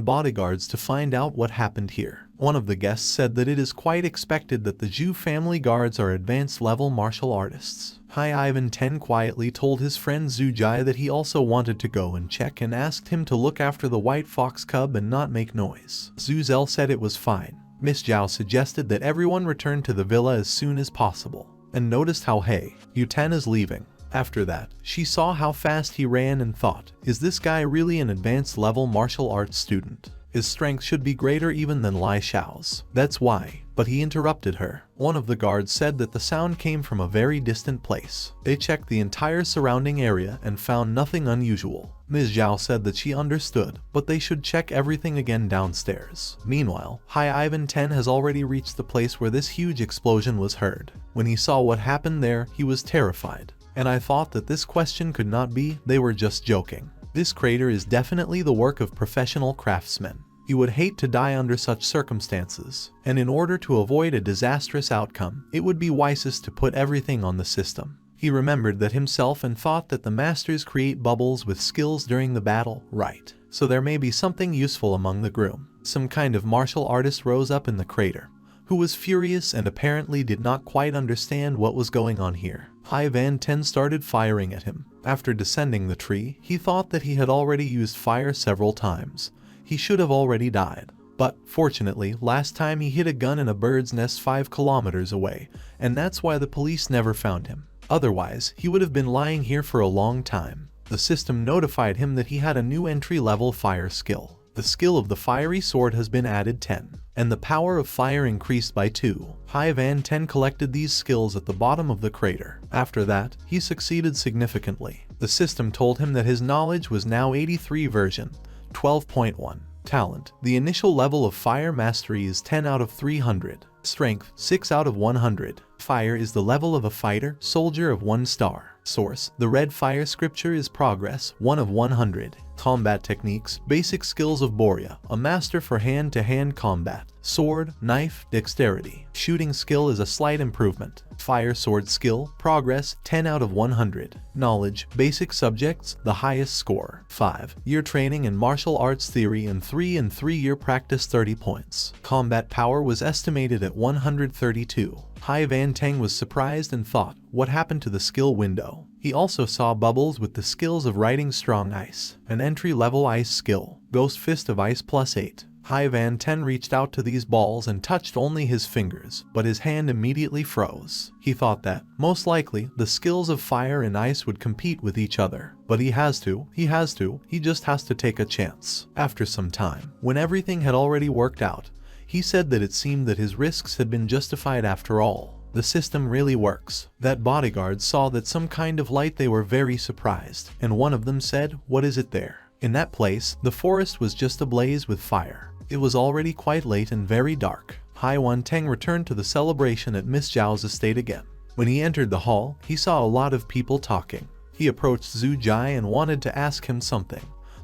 bodyguards to find out what happened here. One of the guests said that it is quite expected that the Zhu family guards are advanced level martial artists. Hai Ivan Ten quietly told his friend Zhu Jai that he also wanted to go and check and asked him to look after the white fox cub and not make noise. Zhu Zel said it was fine. Miss Zhao suggested that everyone return to the villa as soon as possible, and noticed how He Yutan is leaving. After that, she saw how fast he ran and thought, is this guy really an advanced level martial arts student? His strength should be greater even than Li Shao's. That's why. But he interrupted her. One of the guards said that the sound came from a very distant place. They checked the entire surrounding area and found nothing unusual. Ms. Zhao said that she understood, but they should check everything again downstairs. Meanwhile, Hai Ivan Ten has already reached the place where this huge explosion was heard. When he saw what happened there, he was terrified. And I thought that this question could not be, they were just joking. This crater is definitely the work of professional craftsmen. You would hate to die under such circumstances, and in order to avoid a disastrous outcome, it would be wisest to put everything on the system. He remembered that himself and thought that the masters create bubbles with skills during the battle, right? So there may be something useful among the groom. Some kind of martial artist rose up in the crater, who was furious and apparently did not quite understand what was going on here. Hai Van Ten started firing at him. After descending the tree, he thought that he had already used fire several times. He should have already died. But, fortunately, last time he hit a gun in a bird's nest 5 kilometers away, and that's why the police never found him. Otherwise, he would have been lying here for a long time. The system notified him that he had a new entry-level fire skill. The skill of the fiery sword has been added 10, and the power of fire increased by 2. Hai Van Ten collected these skills at the bottom of the crater. After that, he succeeded significantly. The system told him that his knowledge was now 83 version, 12.1. Talent. The initial level of fire mastery is 10 out of 300. Strength, 6 out of 100. Fire is the level of a fighter, soldier of 1 star. Source. The red fire scripture is progress, 1 of 100. Combat techniques. Basic skills of Boria, a master for hand-to-hand combat. Sword, knife, dexterity. Shooting skill is a slight improvement. Fire sword skill, progress, 10 out of 100. Knowledge, basic subjects, the highest score, 5. Year training in martial arts theory and 3-year practice 30 points. Combat power was estimated at 132. Hai Van Teng was surprised and thought, what happened to the skill window? He also saw bubbles with the skills of riding strong ice, an entry-level ice skill, Ghost Fist of Ice +8. Hai Van Ten reached out to these balls and touched only his fingers, but his hand immediately froze. He thought that, most likely, the skills of fire and ice would compete with each other. But he just has to take a chance. After some time, when everything had already worked out, he said that it seemed that his risks had been justified after all. The system really works. That bodyguard saw that some kind of light. They were very surprised, and one of them said, what is it there? In that place, the forest was just ablaze with fire. It was already quite late and very dark. Hai Wan Teng returned to the celebration at Miss Zhao's estate again. When he entered the hall, he saw a lot of people talking. He approached Zhu Jai and wanted to ask him something,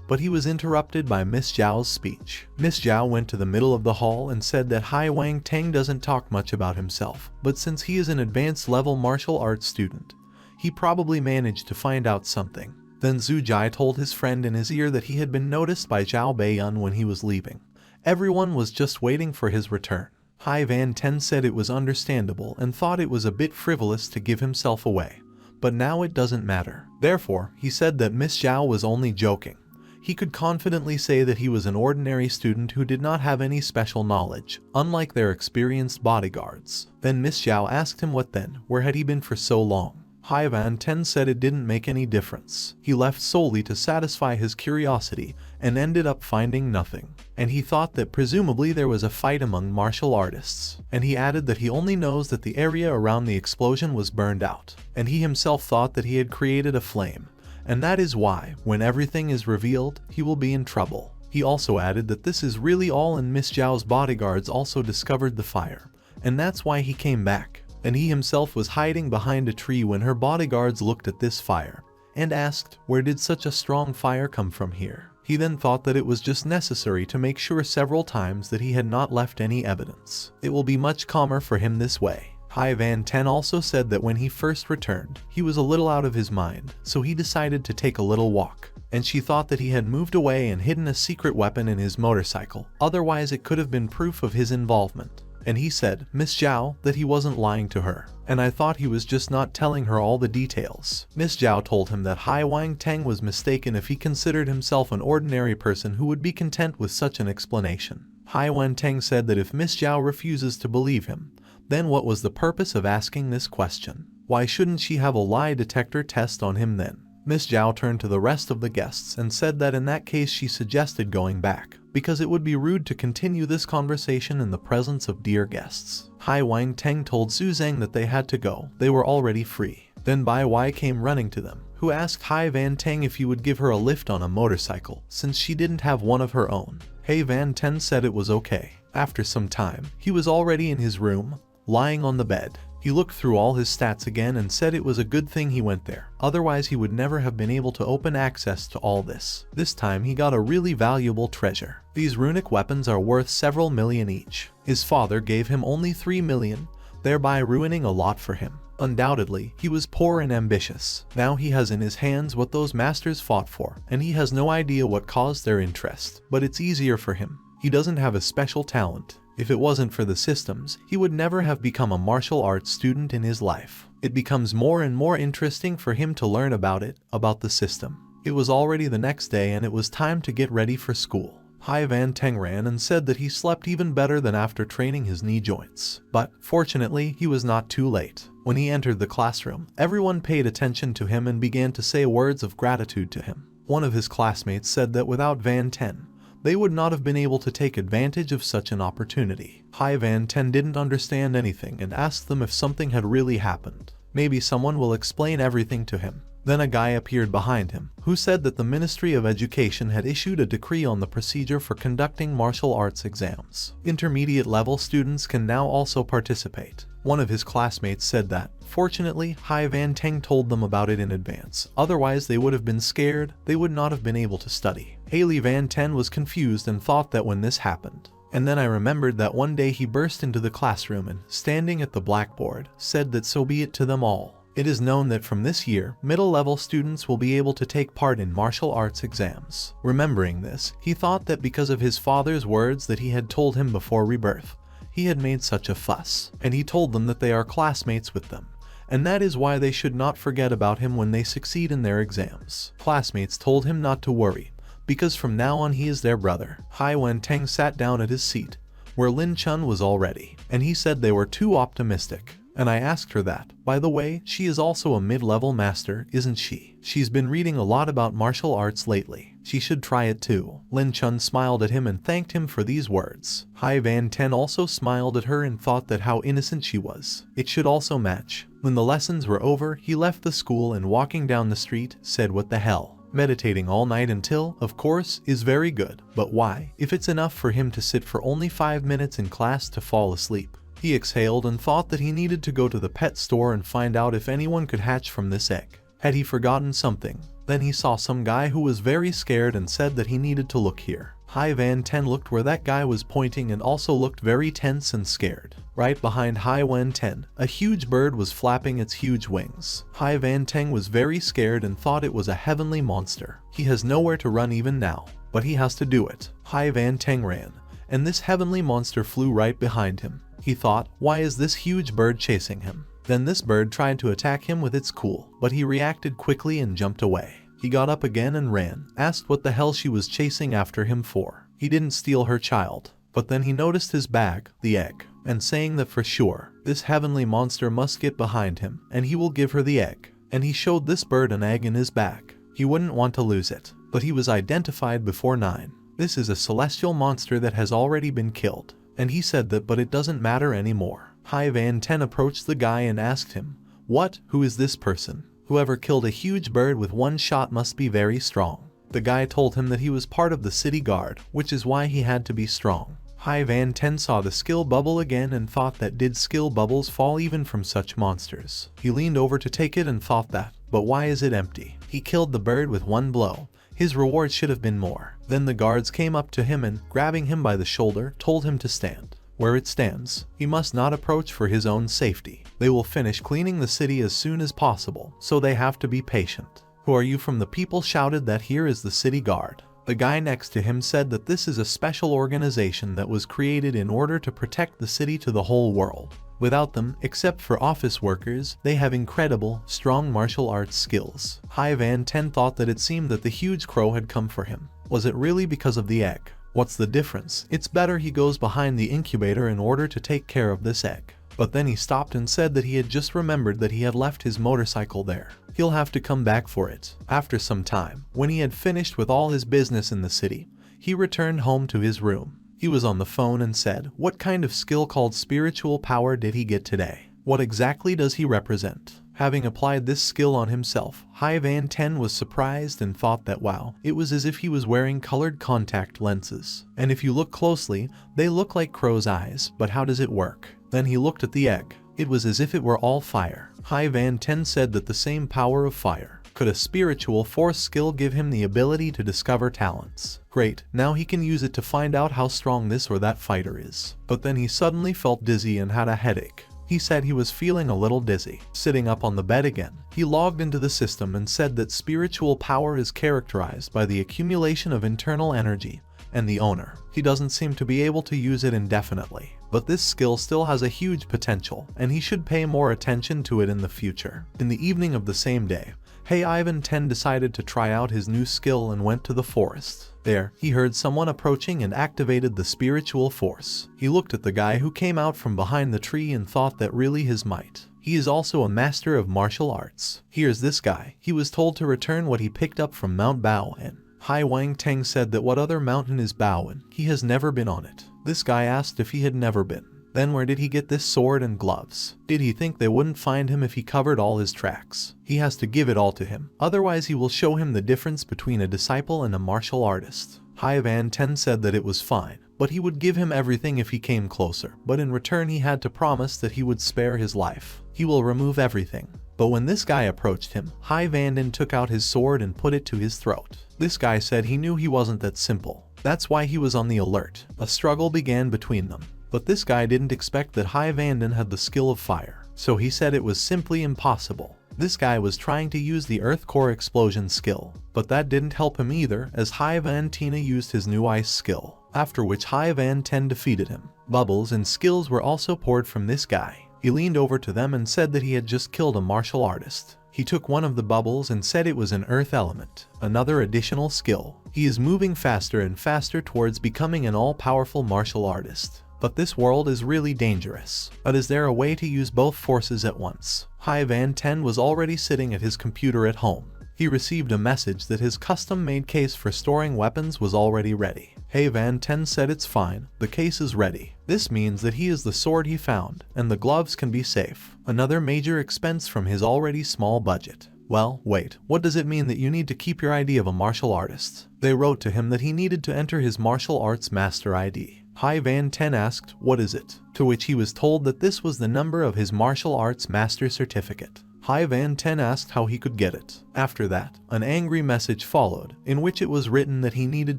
but he was interrupted by Miss Zhao's speech. Miss Zhao went to the middle of the hall and said that Hai Wang Teng doesn't talk much about himself, but since he is an advanced level martial arts student, he probably managed to find out something. Then Zhu Jai told his friend in his ear that he had been noticed by Zhao Beiyun when he was leaving. Everyone was just waiting for his return. Hai Van Ten said it was understandable and thought it was a bit frivolous to give himself away, but now it doesn't matter. Therefore, he said that Miss Zhao was only joking. He could confidently say that he was an ordinary student who did not have any special knowledge, unlike their experienced bodyguards. Then Miss Zhao asked him what then, where had he been for so long? Hai Van Ten said it didn't make any difference. He left solely to satisfy his curiosity and ended up finding nothing. And he thought that presumably there was a fight among martial artists. And he added that he only knows that the area around the explosion was burned out. And he himself thought that he had created a flame. And that is why, when everything is revealed, he will be in trouble. He also added that this is really all, and Miss Zhao's bodyguards also discovered the fire. And that's why he came back. And he himself was hiding behind a tree when her bodyguards looked at this fire and asked, where did such a strong fire come from here? He then thought that it was just necessary to make sure several times that he had not left any evidence. It will be much calmer for him this way. Hai Van Ten also said that when he first returned, he was a little out of his mind, so he decided to take a little walk. And she thought that he had moved away and hidden a secret weapon in his motorcycle, otherwise it could have been proof of his involvement. And he said, Miss Zhao, that he wasn't lying to her. And I thought he was just not telling her all the details. Miss Zhao told him that Hai Wang Teng was mistaken if he considered himself an ordinary person who would be content with such an explanation. Hai Wang Teng said that if Miss Zhao refuses to believe him, then what was the purpose of asking this question? Why shouldn't she have a lie detector test on him then? Miss Zhao turned to the rest of the guests and said that in that case she suggested going back, because it would be rude to continue this conversation in the presence of dear guests. Hai Wang Teng told Su Zheng that they had to go, they were already free. Then Bai Wai came running to them, who asked Hai Van Teng if he would give her a lift on a motorcycle, since she didn't have one of her own. Hai Van Ten said it was okay. After some time, he was already in his room, lying on the bed. He looked through all his stats again and said it was a good thing he went there, otherwise he would never have been able to open access to all this. This time he got a really valuable treasure. These runic weapons are worth several million each. His father gave him only 3 million, thereby ruining a lot for him. Undoubtedly, he was poor and ambitious. Now he has in his hands what those masters fought for, and he has no idea what caused their interest, but it's easier for him. He doesn't have a special talent. If it wasn't for the systems, he would never have become a martial arts student in his life. It becomes more and more interesting for him to learn about the system. It was already the next day and it was time to get ready for school. Hai Van Teng ran and said that he slept even better than after training his knee joints. But, fortunately, he was not too late. When he entered the classroom, everyone paid attention to him and began to say words of gratitude to him. One of his classmates said that without Van Ten, they would not have been able to take advantage of such an opportunity. Hai Van Ten didn't understand anything and asked them if something had really happened. Maybe someone will explain everything to him. Then a guy appeared behind him, who said that the Ministry of Education had issued a decree on the procedure for conducting martial arts exams. Intermediate level students can now also participate. One of his classmates said that, fortunately, Hai Van Teng told them about it in advance, otherwise they would have been scared, they would not have been able to study. Haley Van Ten was confused and thought that when this happened. And then I remembered that one day he burst into the classroom and, standing at the blackboard, said that so be it to them all. It is known that from this year, middle-level students will be able to take part in martial arts exams. Remembering this, he thought that because of his father's words that he had told him before rebirth, he had made such a fuss, and he told them that they are classmates with them, and that is why they should not forget about him when they succeed in their exams. Classmates told him not to worry, because from now on he is their brother. Hai Wen Teng sat down at his seat, where Lin Chun was already, and he said they were too optimistic. And I asked her that. By the way, she is also a mid-level master, isn't she? She's been reading a lot about martial arts lately. She should try it too. Lin Chun smiled at him and thanked him for these words. Hai Van Ten also smiled at her and thought that how innocent she was. It should also match. When the lessons were over, he left the school and walking down the street, said what the hell. Meditating all night until, of course, is very good. But why? If it's enough for him to sit for only 5 minutes in class to fall asleep. He exhaled and thought that he needed to go to the pet store and find out if anyone could hatch from this egg. Had he forgotten something? Then he saw some guy who was very scared and said that he needed to look here. Hai Van Ten looked where that guy was pointing and also looked very tense and scared. Right behind Hai Wen Ten, a huge bird was flapping its huge wings. Hai Van Teng was very scared and thought it was a heavenly monster. He has nowhere to run even now, but he has to do it. Hai Van Teng ran, and this heavenly monster flew right behind him. He thought, why is this huge bird chasing him? Then this bird tried to attack him with its cool, but he reacted quickly and jumped away. He got up again and ran, asked what the hell she was chasing after him for. He didn't steal her child. But then he noticed his bag, the egg, and saying that for sure, this heavenly monster must get behind him, and he will give her the egg. and he showed this bird an egg in his bag. He wouldn't want to lose it, but he was identified before 9. This is a celestial monster that has already been killed, and he said that but it doesn't matter anymore. Hai Van Ten approached the guy and asked him, "What? Who is this person? Whoever killed a huge bird with one shot must be very strong." The guy told him that he was part of the city guard, which is why he had to be strong. Hai Van Ten saw the skill bubble again and thought that did skill bubbles fall even from such monsters? He leaned over to take it and thought that, but why is it empty? He killed the bird with one blow. His reward should have been more. Then the guards came up to him and, grabbing him by the shoulder, told him to stand where it stands. He must not approach for his own safety. They will finish cleaning the city as soon as possible, so they have to be patient. "Who are you from?" the people shouted that here is the city guard. The guy next to him said that this is a special organization that was created in order to protect the city to the whole world. Without them, except for office workers, they have incredible, strong martial arts skills. Hai Van Ten thought that it seemed that the huge crow had come for him. Was it really because of the egg? What's the difference? It's better he goes behind the incubator in order to take care of this egg. But then he stopped and said that he had just remembered that he had left his motorcycle there. He'll have to come back for it. After some time, when he had finished with all his business in the city, he returned home to his room. He was on the phone and said, what kind of skill called spiritual power did he get today? What exactly does he represent? Having applied this skill on himself, Hai Van Ten was surprised and thought that wow, it was as if he was wearing colored contact lenses. And if you look closely, they look like crow's eyes, but how does it work? Then he looked at the egg. It was as if it were all fire. Hai Van Ten said that the same power of fire. Could a spiritual force skill give him the ability to discover talents? Great, now he can use it to find out how strong this or that fighter is. But then he suddenly felt dizzy and had a headache. He said he was feeling a little dizzy. Sitting up on the bed again, he logged into the system and said that spiritual power is characterized by the accumulation of internal energy, and the owner, he doesn't seem to be able to use it indefinitely. But this skill still has a huge potential, and he should pay more attention to it in the future. In the evening of the same day, Hai Van Ten decided to try out his new skill and went to the forest. There, he heard someone approaching and activated the spiritual force. He looked at the guy who came out from behind the tree and thought that really his might. He is also a master of martial arts. Here's this guy. He was told to return what he picked up from Mount Baoan. Hai Wang Teng said that what other mountain is Baoan? He has never been on it. This guy asked if he had never been. Then where did he get this sword and gloves? Did he think they wouldn't find him if he covered all his tracks? He has to give it all to him. Otherwise he will show him the difference between a disciple and a martial artist. Hai Van Ten said that it was fine, but he would give him everything if he came closer. But in return he had to promise that he would spare his life. He will remove everything. But when this guy approached him, Hai Van Ten took out his sword and put it to his throat. This guy said he knew he wasn't that simple. That's why he was on the alert. A struggle began between them. But this guy didn't expect that Hai Van Ten had the skill of fire, so he said it was simply impossible. This guy was trying to use the earth core explosion skill, but that didn't help him either as Hai Van Ten used his new ice skill, after which Hai Van Ten defeated him. Bubbles and skills were also poured from this guy. He leaned over to them and said that he had just killed a martial artist. He took one of the bubbles and said it was an earth element, another additional skill. He is moving faster and faster towards becoming an all-powerful martial artist. But this world is really dangerous. But is there a way to use both forces at once? Hai Van Ten was already sitting at his computer at home. He received a message that his custom-made case for storing weapons was already ready. Hai Van Ten said it's fine, the case is ready. This means that he is the sword he found, and the gloves can be safe. Another major expense from his already small budget. Well, wait, what does it mean that you need to keep your ID of a martial artist? They wrote to him that he needed to enter his martial arts master ID. Hai Van Ten asked, what is it? To which he was told that this was the number of his martial arts master certificate. Hai Van Ten asked how he could get it. After that, an angry message followed, in which it was written that he needed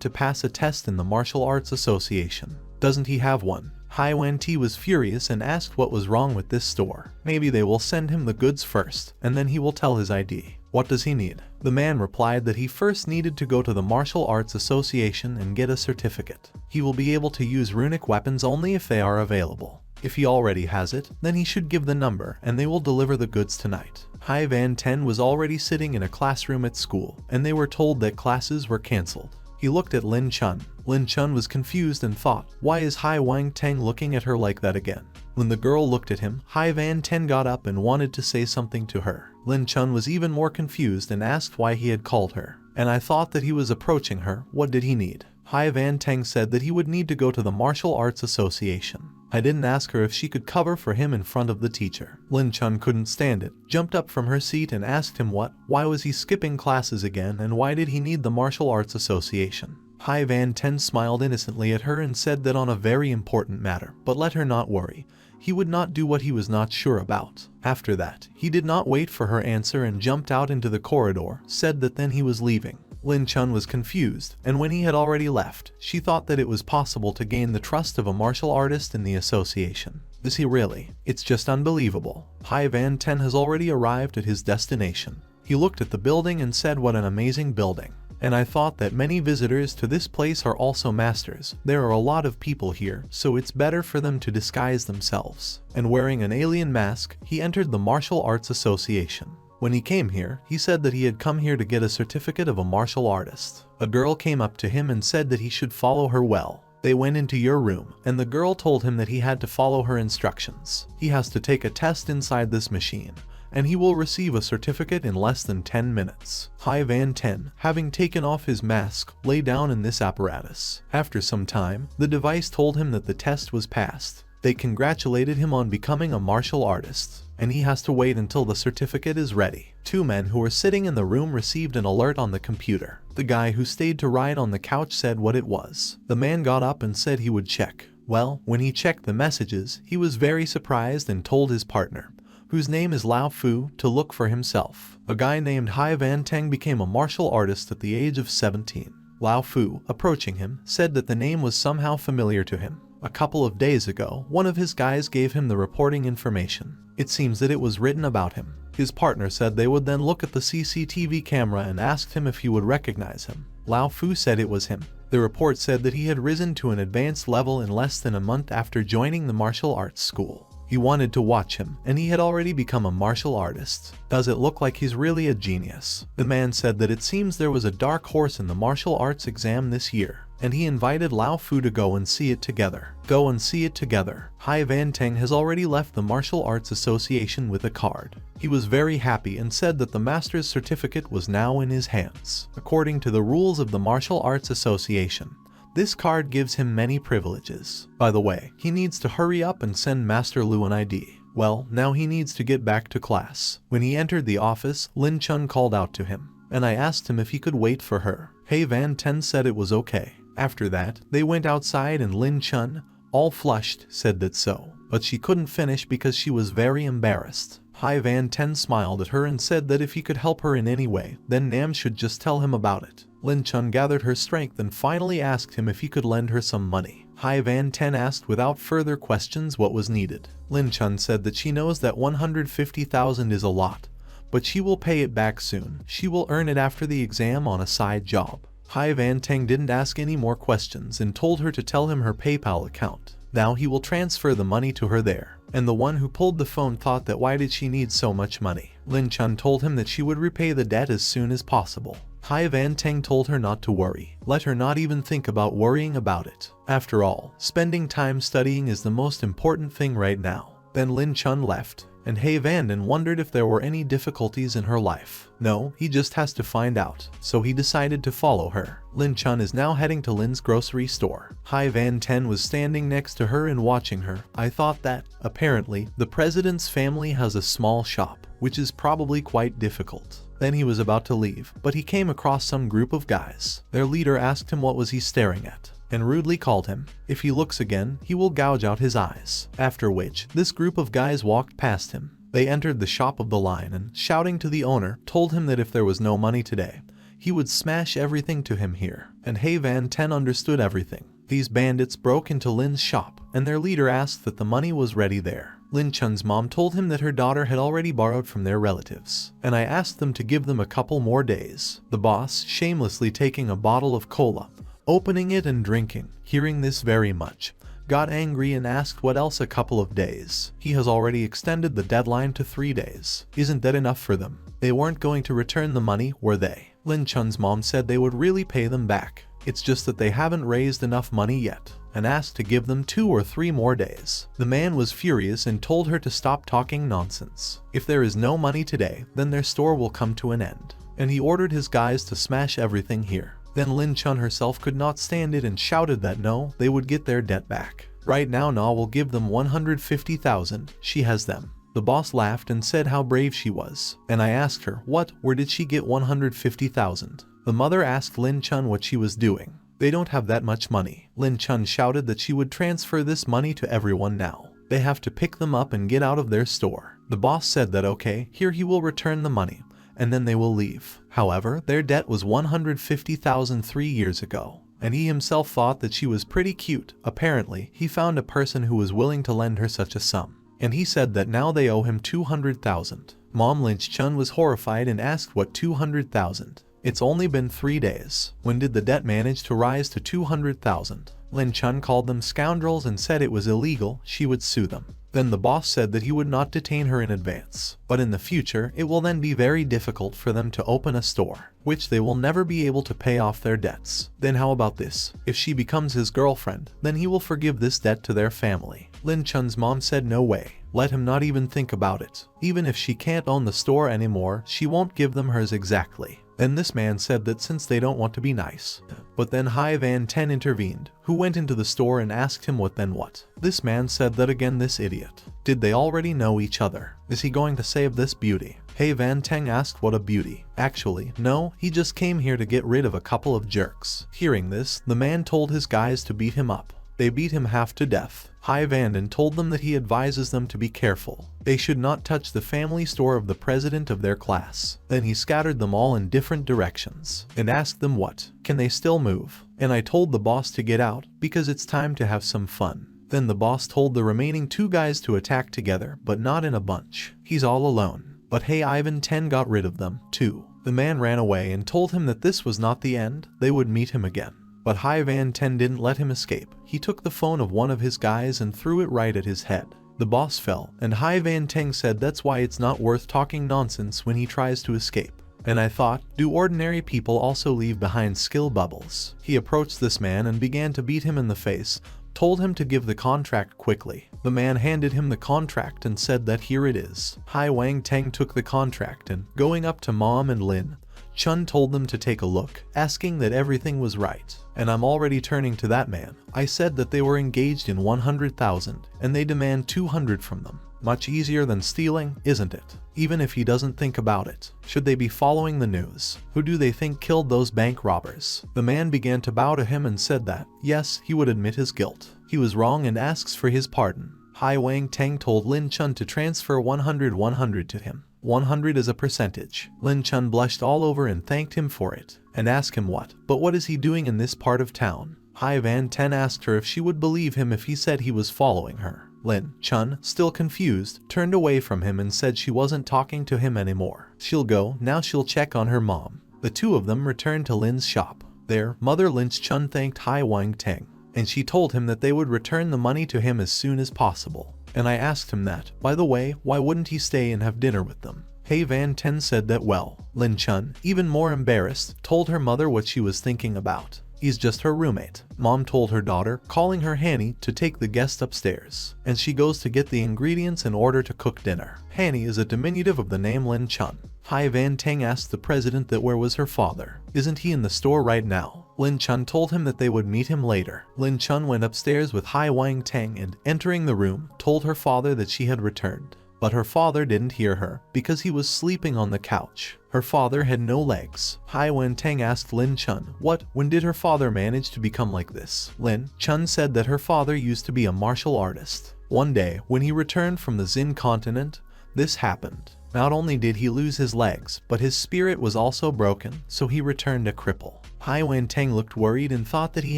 to pass a test in the Martial Arts Association. Doesn't he have one? Hai Wan Ti was furious and asked what was wrong with this store. Maybe they will send him the goods first, and then he will tell his ID. What does he need? The man replied that he first needed to go to the Martial Arts Association and get a certificate. He will be able to use runic weapons only if they are available. If he already has it, then he should give the number and they will deliver the goods tonight. Hai Van Ten was already sitting in a classroom at school, and they were told that classes were cancelled. He looked at Lin Chun. Lin Chun was confused and thought, why is Hai Wang Teng looking at her like that again? When the girl looked at him, Hai Van Ten got up and wanted to say something to her. Lin Chun was even more confused and asked why he had called her. And I thought that he was approaching her. What did he need? Hai Van Teng said that he would need to go to the Martial Arts Association. I didn't ask her if she could cover for him in front of the teacher. Lin Chun couldn't stand it, jumped up from her seat and asked him why was he skipping classes again and why did he need the Martial Arts Association? Hai Van Ten smiled innocently at her and said that on a very important matter, but let her not worry. He would not do what he was not sure about. After that, he did not wait for her answer and jumped out into the corridor, said that then he was leaving. Lin Chun was confused, and when he had already left, she thought that it was possible to gain the trust of a martial artist in the association. Is he really? It's just unbelievable. Hai Van Ten has already arrived at his destination. He looked at the building and said what an amazing building. And I thought that many visitors to this place are also masters. There are a lot of people here, so it's better for them to disguise themselves. And wearing an alien mask, he entered the Martial Arts Association. When he came here, he said that he had come here to get a certificate of a martial artist. A girl came up to him and said that he should follow her well. They went into your room, and the girl told him that he had to follow her instructions. He has to take a test inside this machine, and he will receive a certificate in less than 10 minutes. Hai Van Ten, having taken off his mask, lay down in this apparatus. After some time, the device told him that the test was passed. They congratulated him on becoming a martial artist, and he has to wait until the certificate is ready. Two men who were sitting in the room received an alert on the computer. The guy who stayed to ride on the couch said what it was. The man got up and said he would check. Well, when he checked the messages, he was very surprised and told his partner, whose name is Lao Fu, to look for himself. A guy named Hai Van Teng became a martial artist at the age of 17. Lao Fu, approaching him, said that the name was somehow familiar to him. A couple of days ago, one of his guys gave him the reporting information. It seems that it was written about him. His partner said they would then look at the CCTV camera and asked him if he would recognize him. Lao Fu said it was him. The report said that he had risen to an advanced level in less than a month after joining the martial arts school. He wanted to watch him, and he had already become a martial artist. Does it look like he's really a genius? The man said that it seems there was a dark horse in the martial arts exam this year, and he invited Lao Fu to go and see it together. Go and see it together. Hai Van Teng has already left the Martial Arts Association with a card. He was very happy and said that the master's certificate was now in his hands. According to the rules of the Martial Arts Association, this card gives him many privileges. By the way, he needs to hurry up and send Master Lu an ID. Well, now he needs to get back to class. When he entered the office, Lin Chun called out to him, and I asked him if he could wait for her. Hai Van Ten said it was okay. After that, they went outside and Lin Chun, all flushed, said that so. But she couldn't finish because she was very embarrassed. Hai Van Ten smiled at her and said that if he could help her in any way, then Nam should just tell him about it. Lin Chun gathered her strength and finally asked him if he could lend her some money. Hai Van Ten asked without further questions what was needed. Lin Chun said that she knows that 150,000 is a lot, but she will pay it back soon. She will earn it after the exam on a side job. Hai Van Teng didn't ask any more questions and told her to tell him her PayPal account. Now he will transfer the money to her there. And the one who pulled the phone thought that why did she need so much money? Lin Chun told him that she would repay the debt as soon as possible. Hai Van Teng told her not to worry. Let her not even think about worrying about it. After all, spending time studying is the most important thing right now. Then Lin Chun left, and Hai Van Ten wondered if there were any difficulties in her life. No, he just has to find out, so he decided to follow her. Lin Chun is now heading to Lin's grocery store. Hai Van Ten was standing next to her and watching her. I thought that, apparently, the president's family has a small shop, which is probably quite difficult. Then he was about to leave, but he came across some group of guys. Their leader asked him what was he staring at, and rudely called him. If he looks again, he will gouge out his eyes. After which, this group of guys walked past him. They entered the shop of the line and, shouting to the owner, told him that if there was no money today, he would smash everything to him here. And Hai Van Ten understood everything. These bandits broke into Lin's shop, and their leader asked that the money was ready there. Lin Chun's mom told him that her daughter had already borrowed from their relatives, and I asked them to give them a couple more days. The boss, shamelessly taking a bottle of cola, opening it and drinking, hearing this very much, got angry and asked what else a couple of days. He has already extended the deadline to 3 days. Isn't that enough for them? They weren't going to return the money, were they? Lin Chun's mom said they would really pay them back. It's just that they haven't raised enough money yet. and asked to give them 2 or 3 more days. The man was furious and told her to stop talking nonsense. If there is no money today, then their store will come to an end. And he ordered his guys to smash everything here. Then Lin Chun herself could not stand it and shouted that no, they would get their debt back. Right now Na will give them 150,000, she has them. The boss laughed and said how brave she was. And I asked her, where did she get 150,000? The mother asked Lin Chun what she was doing. They don't have that much money. Lin Chun shouted that she would transfer this money to everyone now. They have to pick them up and get out of their store. The boss said that okay, here he will return the money, and then they will leave. However, their debt was 150,000 3 years ago. And he himself thought that she was pretty cute. Apparently, he found a person who was willing to lend her such a sum. And he said that now they owe him 200,000. Mom Lin Chun was horrified and asked what 200,000? It's only been 3 days. When did the debt manage to rise to 200,000? Lin Chun called them scoundrels and said it was illegal, she would sue them. Then the boss said that he would not detain her in advance. But in the future, it will then be very difficult for them to open a store, which they will never be able to pay off their debts. Then how about this? If she becomes his girlfriend, then he will forgive this debt to their family. Lin Chun's mom said no way. Let him not even think about it. Even if she can't own the store anymore, she won't give them hers exactly. Then this man said that since they don't want to be nice. But then Hai Van Ten intervened, who went into the store and asked him what then what. This man said that again this idiot. Did they already know each other? Is he going to save this beauty? Hai Van Teng asked what a beauty. Actually, no, he just came here to get rid of a couple of jerks. Hearing this, the man told his guys to beat him up. They beat him half to death. Hai Vanden told them that he advises them to be careful. They should not touch the family store of the president of their class. Then he scattered them all in different directions and asked them what, can they still move? And I told the boss to get out because it's time to have some fun. Then the boss told the remaining 2 guys to attack together, but not in a bunch. He's all alone. But hey, Ivan 10 got rid of them, too. The man ran away and told him that this was not the end, they would meet him again. But Hai Van Ten didn't let him escape. He took the phone of one of his guys and threw it right at his head. The boss fell, and Hai Van Teng said that's why it's not worth talking nonsense when he tries to escape. And I thought, do ordinary people also leave behind skill bubbles? He approached this man and began to beat him in the face, told him to give the contract quickly. The man handed him the contract and said that here it is. Hai Wang Teng took the contract and, going up to Mom and Lin Chun, told them to take a look, asking that everything was right. And I'm already turning to that man. I said that they were engaged in 100,000 and they demand 200 from them. Much easier than stealing, isn't it? Even if he doesn't think about it. Should they be following the news? Who do they think killed those bank robbers? The man began to bow to him and said that, yes, he would admit his guilt. He was wrong and asks for his pardon. Hai Wang Teng told Lin Chun to transfer 100 to him. 100 as a percentage. Lin Chun blushed all over and thanked him for it, and asked him but what is he doing in this part of town? Hai Van Ten asked her if she would believe him if he said he was following her. Lin Chun, still confused, turned away from him and said she wasn't talking to him anymore. She'll go, now she'll check on her mom. The 2 of them returned to Lin's shop. There, Mother Lin Chun thanked Hai Wang Teng, and she told him that they would return the money to him as soon as possible. And I asked him that, by the way, why wouldn't he stay and have dinner with them? Hai Van Ten said that well. Lin Chun, even more embarrassed, told her mother what she was thinking about. He's just her roommate. Mom told her daughter, calling her Hanny, to take the guest upstairs, and she goes to get the ingredients in order to cook dinner. Hanny is a diminutive of the name Lin Chun. Hai Van Teng asked the president that where was her father. Isn't he in the store right now? Lin Chun told him that they would meet him later. Lin Chun went upstairs with Hai Wang Teng and, entering the room, told her father that she had returned. But her father didn't hear her, because he was sleeping on the couch. Her father had no legs. Hai Wen Teng asked Lin Chun, when did her father manage to become like this? Lin Chun said that her father used to be a martial artist. One day, when he returned from the Xin continent, this happened. Not only did he lose his legs, but his spirit was also broken, so he returned a cripple. Hai Wen Teng looked worried and thought that he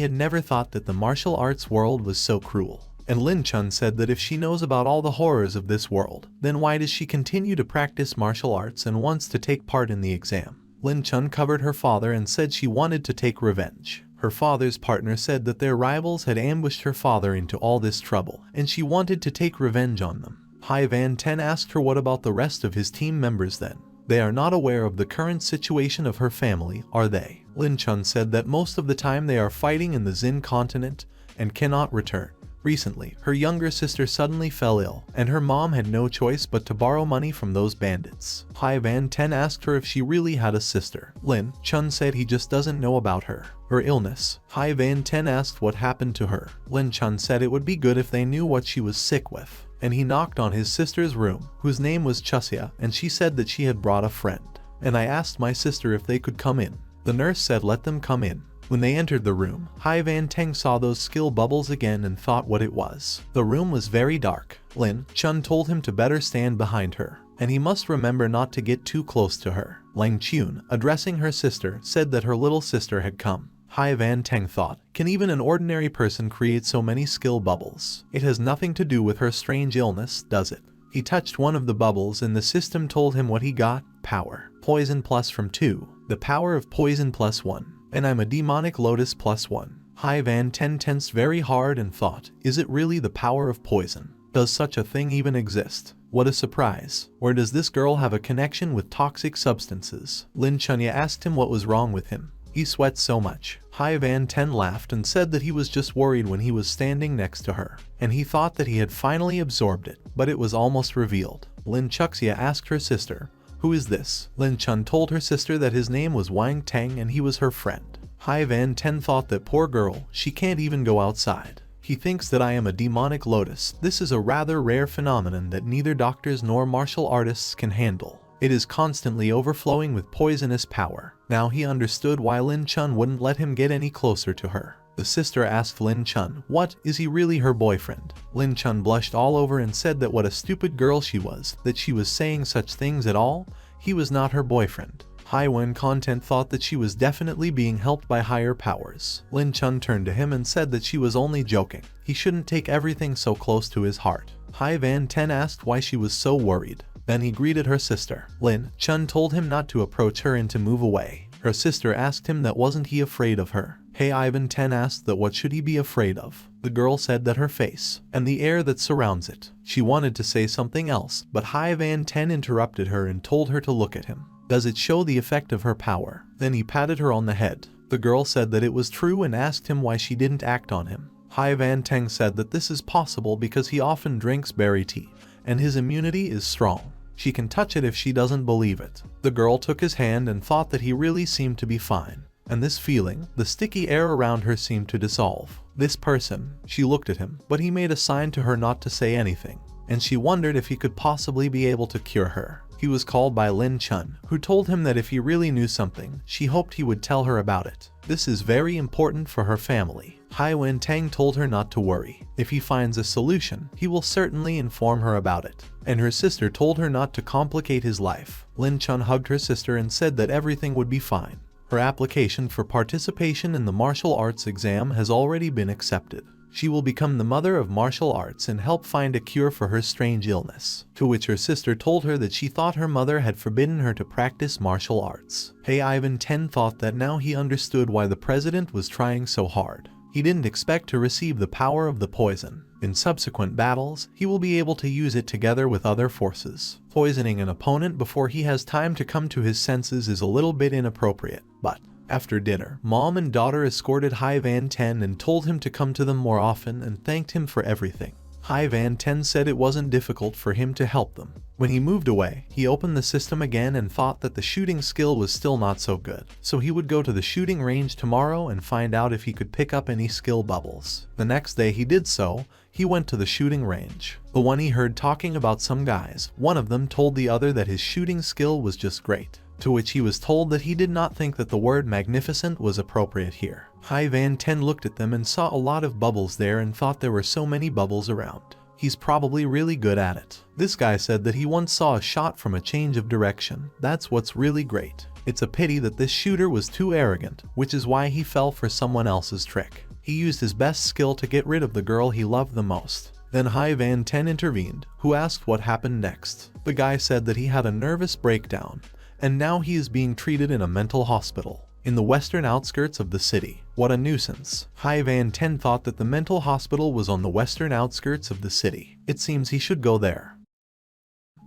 had never thought that the martial arts world was so cruel. And Lin Chun said that if she knows about all the horrors of this world, then why does she continue to practice martial arts and wants to take part in the exam? Lin Chun covered her father and said she wanted to take revenge. Her father's partner said that their rivals had ambushed her father into all this trouble, and she wanted to take revenge on them. Hai Van Ten asked her what about the rest of his team members then? They are not aware of the current situation of her family, are they? Lin Chun said that most of the time they are fighting in the Xin continent, and cannot return. Recently, her younger sister suddenly fell ill, and her mom had no choice but to borrow money from those bandits. Hai Van Ten asked her if she really had a sister. Lin Chun said he just doesn't know about her illness. Hai Van Ten asked what happened to her. Lin Chun said it would be good if they knew what she was sick with, and he knocked on his sister's room, whose name was Chusia, and she said that she had brought a friend. And I asked my sister if they could come in. The nurse said let them come in. When they entered the room, Hai Van Teng saw those skill bubbles again and thought what it was. The room was very dark. Lin Chun told him to better stand behind her, and he must remember not to get too close to her. Lang Chun, addressing her sister, said that her little sister had come. Hai Van Teng thought, can even an ordinary person create so many skill bubbles? It has nothing to do with her strange illness, does it? He touched one of the bubbles and the system told him what he got: power. Poison plus from 2. The power of poison plus 1. And I'm a demonic lotus plus 1. Hai Van Ten tensed very hard and thought, is it really the power of poison? Does such a thing even exist? What a surprise. Or does this girl have a connection with toxic substances? Lin Chunya asked him what was wrong with him. He sweats so much. Hai Van Ten laughed and said that he was just worried when he was standing next to her, and he thought that he had finally absorbed it, but it was almost revealed. Lin Chuxia asked her sister, who is this? Lin Chun told her sister that his name was Wang Tang and he was her friend. Hai Van Ten thought that poor girl, she can't even go outside. He thinks that I am a demonic lotus. This is a rather rare phenomenon that neither doctors nor martial artists can handle. It is constantly overflowing with poisonous power. Now he understood why Lin Chun wouldn't let him get any closer to her. The sister asked Lin Chun, what, is he really her boyfriend? Lin Chun blushed all over and said that what a stupid girl she was, that she was saying such things at all. He was not her boyfriend. Hai Wen Content thought that she was definitely being helped by higher powers. Lin Chun turned to him and said that she was only joking. He shouldn't take everything so close to his heart. Hai Van Ten asked why she was so worried. Then he greeted her sister. Lin Chun told him not to approach her and to move away. Her sister asked him that wasn't he afraid of her. Hey Ivan Ten asked that what should he be afraid of. The girl said that her face, and the air that surrounds it. She wanted to say something else, but Hai Van Ten interrupted her and told her to look at him. Does it show the effect of her power? Then he patted her on the head. The girl said that it was true and asked him why she didn't act on him. Hai Van Teng said that this is possible because he often drinks berry tea, and his immunity is strong. She can touch it if she doesn't believe it. The girl took his hand and thought that he really seemed to be fine. And this feeling, the sticky air around her seemed to dissolve. This person, she looked at him, but he made a sign to her not to say anything, and she wondered if he could possibly be able to cure her. He was called by Lin Chun, who told him that if he really knew something, she hoped he would tell her about it. This is very important for her family. Hai Wen Tang told her not to worry. If he finds a solution, he will certainly inform her about it. And her sister told her not to complicate his life. Lin Chun hugged her sister and said that everything would be fine. Her application for participation in the martial arts exam has already been accepted. She will become the mother of martial arts and help find a cure for her strange illness. To which her sister told her that she thought her mother had forbidden her to practice martial arts. Hey Ivan Ten thought that now he understood why the president was trying so hard. He didn't expect to receive the power of the poison. In subsequent battles, he will be able to use it together with other forces. Poisoning an opponent before he has time to come to his senses is a little bit inappropriate, but after dinner, mom and daughter escorted Hai Van Ten and told him to come to them more often and thanked him for everything. Hai Van Ten said it wasn't difficult for him to help them. When he moved away, he opened the system again and thought that the shooting skill was still not so good, so he would go to the shooting range tomorrow and find out if he could pick up any skill bubbles. The next day he did so. He went to the shooting range. The one he heard talking about some guys, one of them told the other that his shooting skill was just great. To which he was told that he did not think that the word magnificent was appropriate here. Hai Van Ten looked at them and saw a lot of bubbles there and thought there were so many bubbles around. He's probably really good at it. This guy said that he once saw a shot from a change of direction. That's what's really great. It's a pity that this shooter was too arrogant, which is why he fell for someone else's trick. He used his best skill to get rid of the girl he loved the most. Then Hai Van Ten intervened, who asked what happened next. The guy said that he had a nervous breakdown, and now he is being treated in a mental hospital in the western outskirts of the city. What a nuisance. Hai Van Ten thought that the mental hospital was on the western outskirts of the city. It seems he should go there.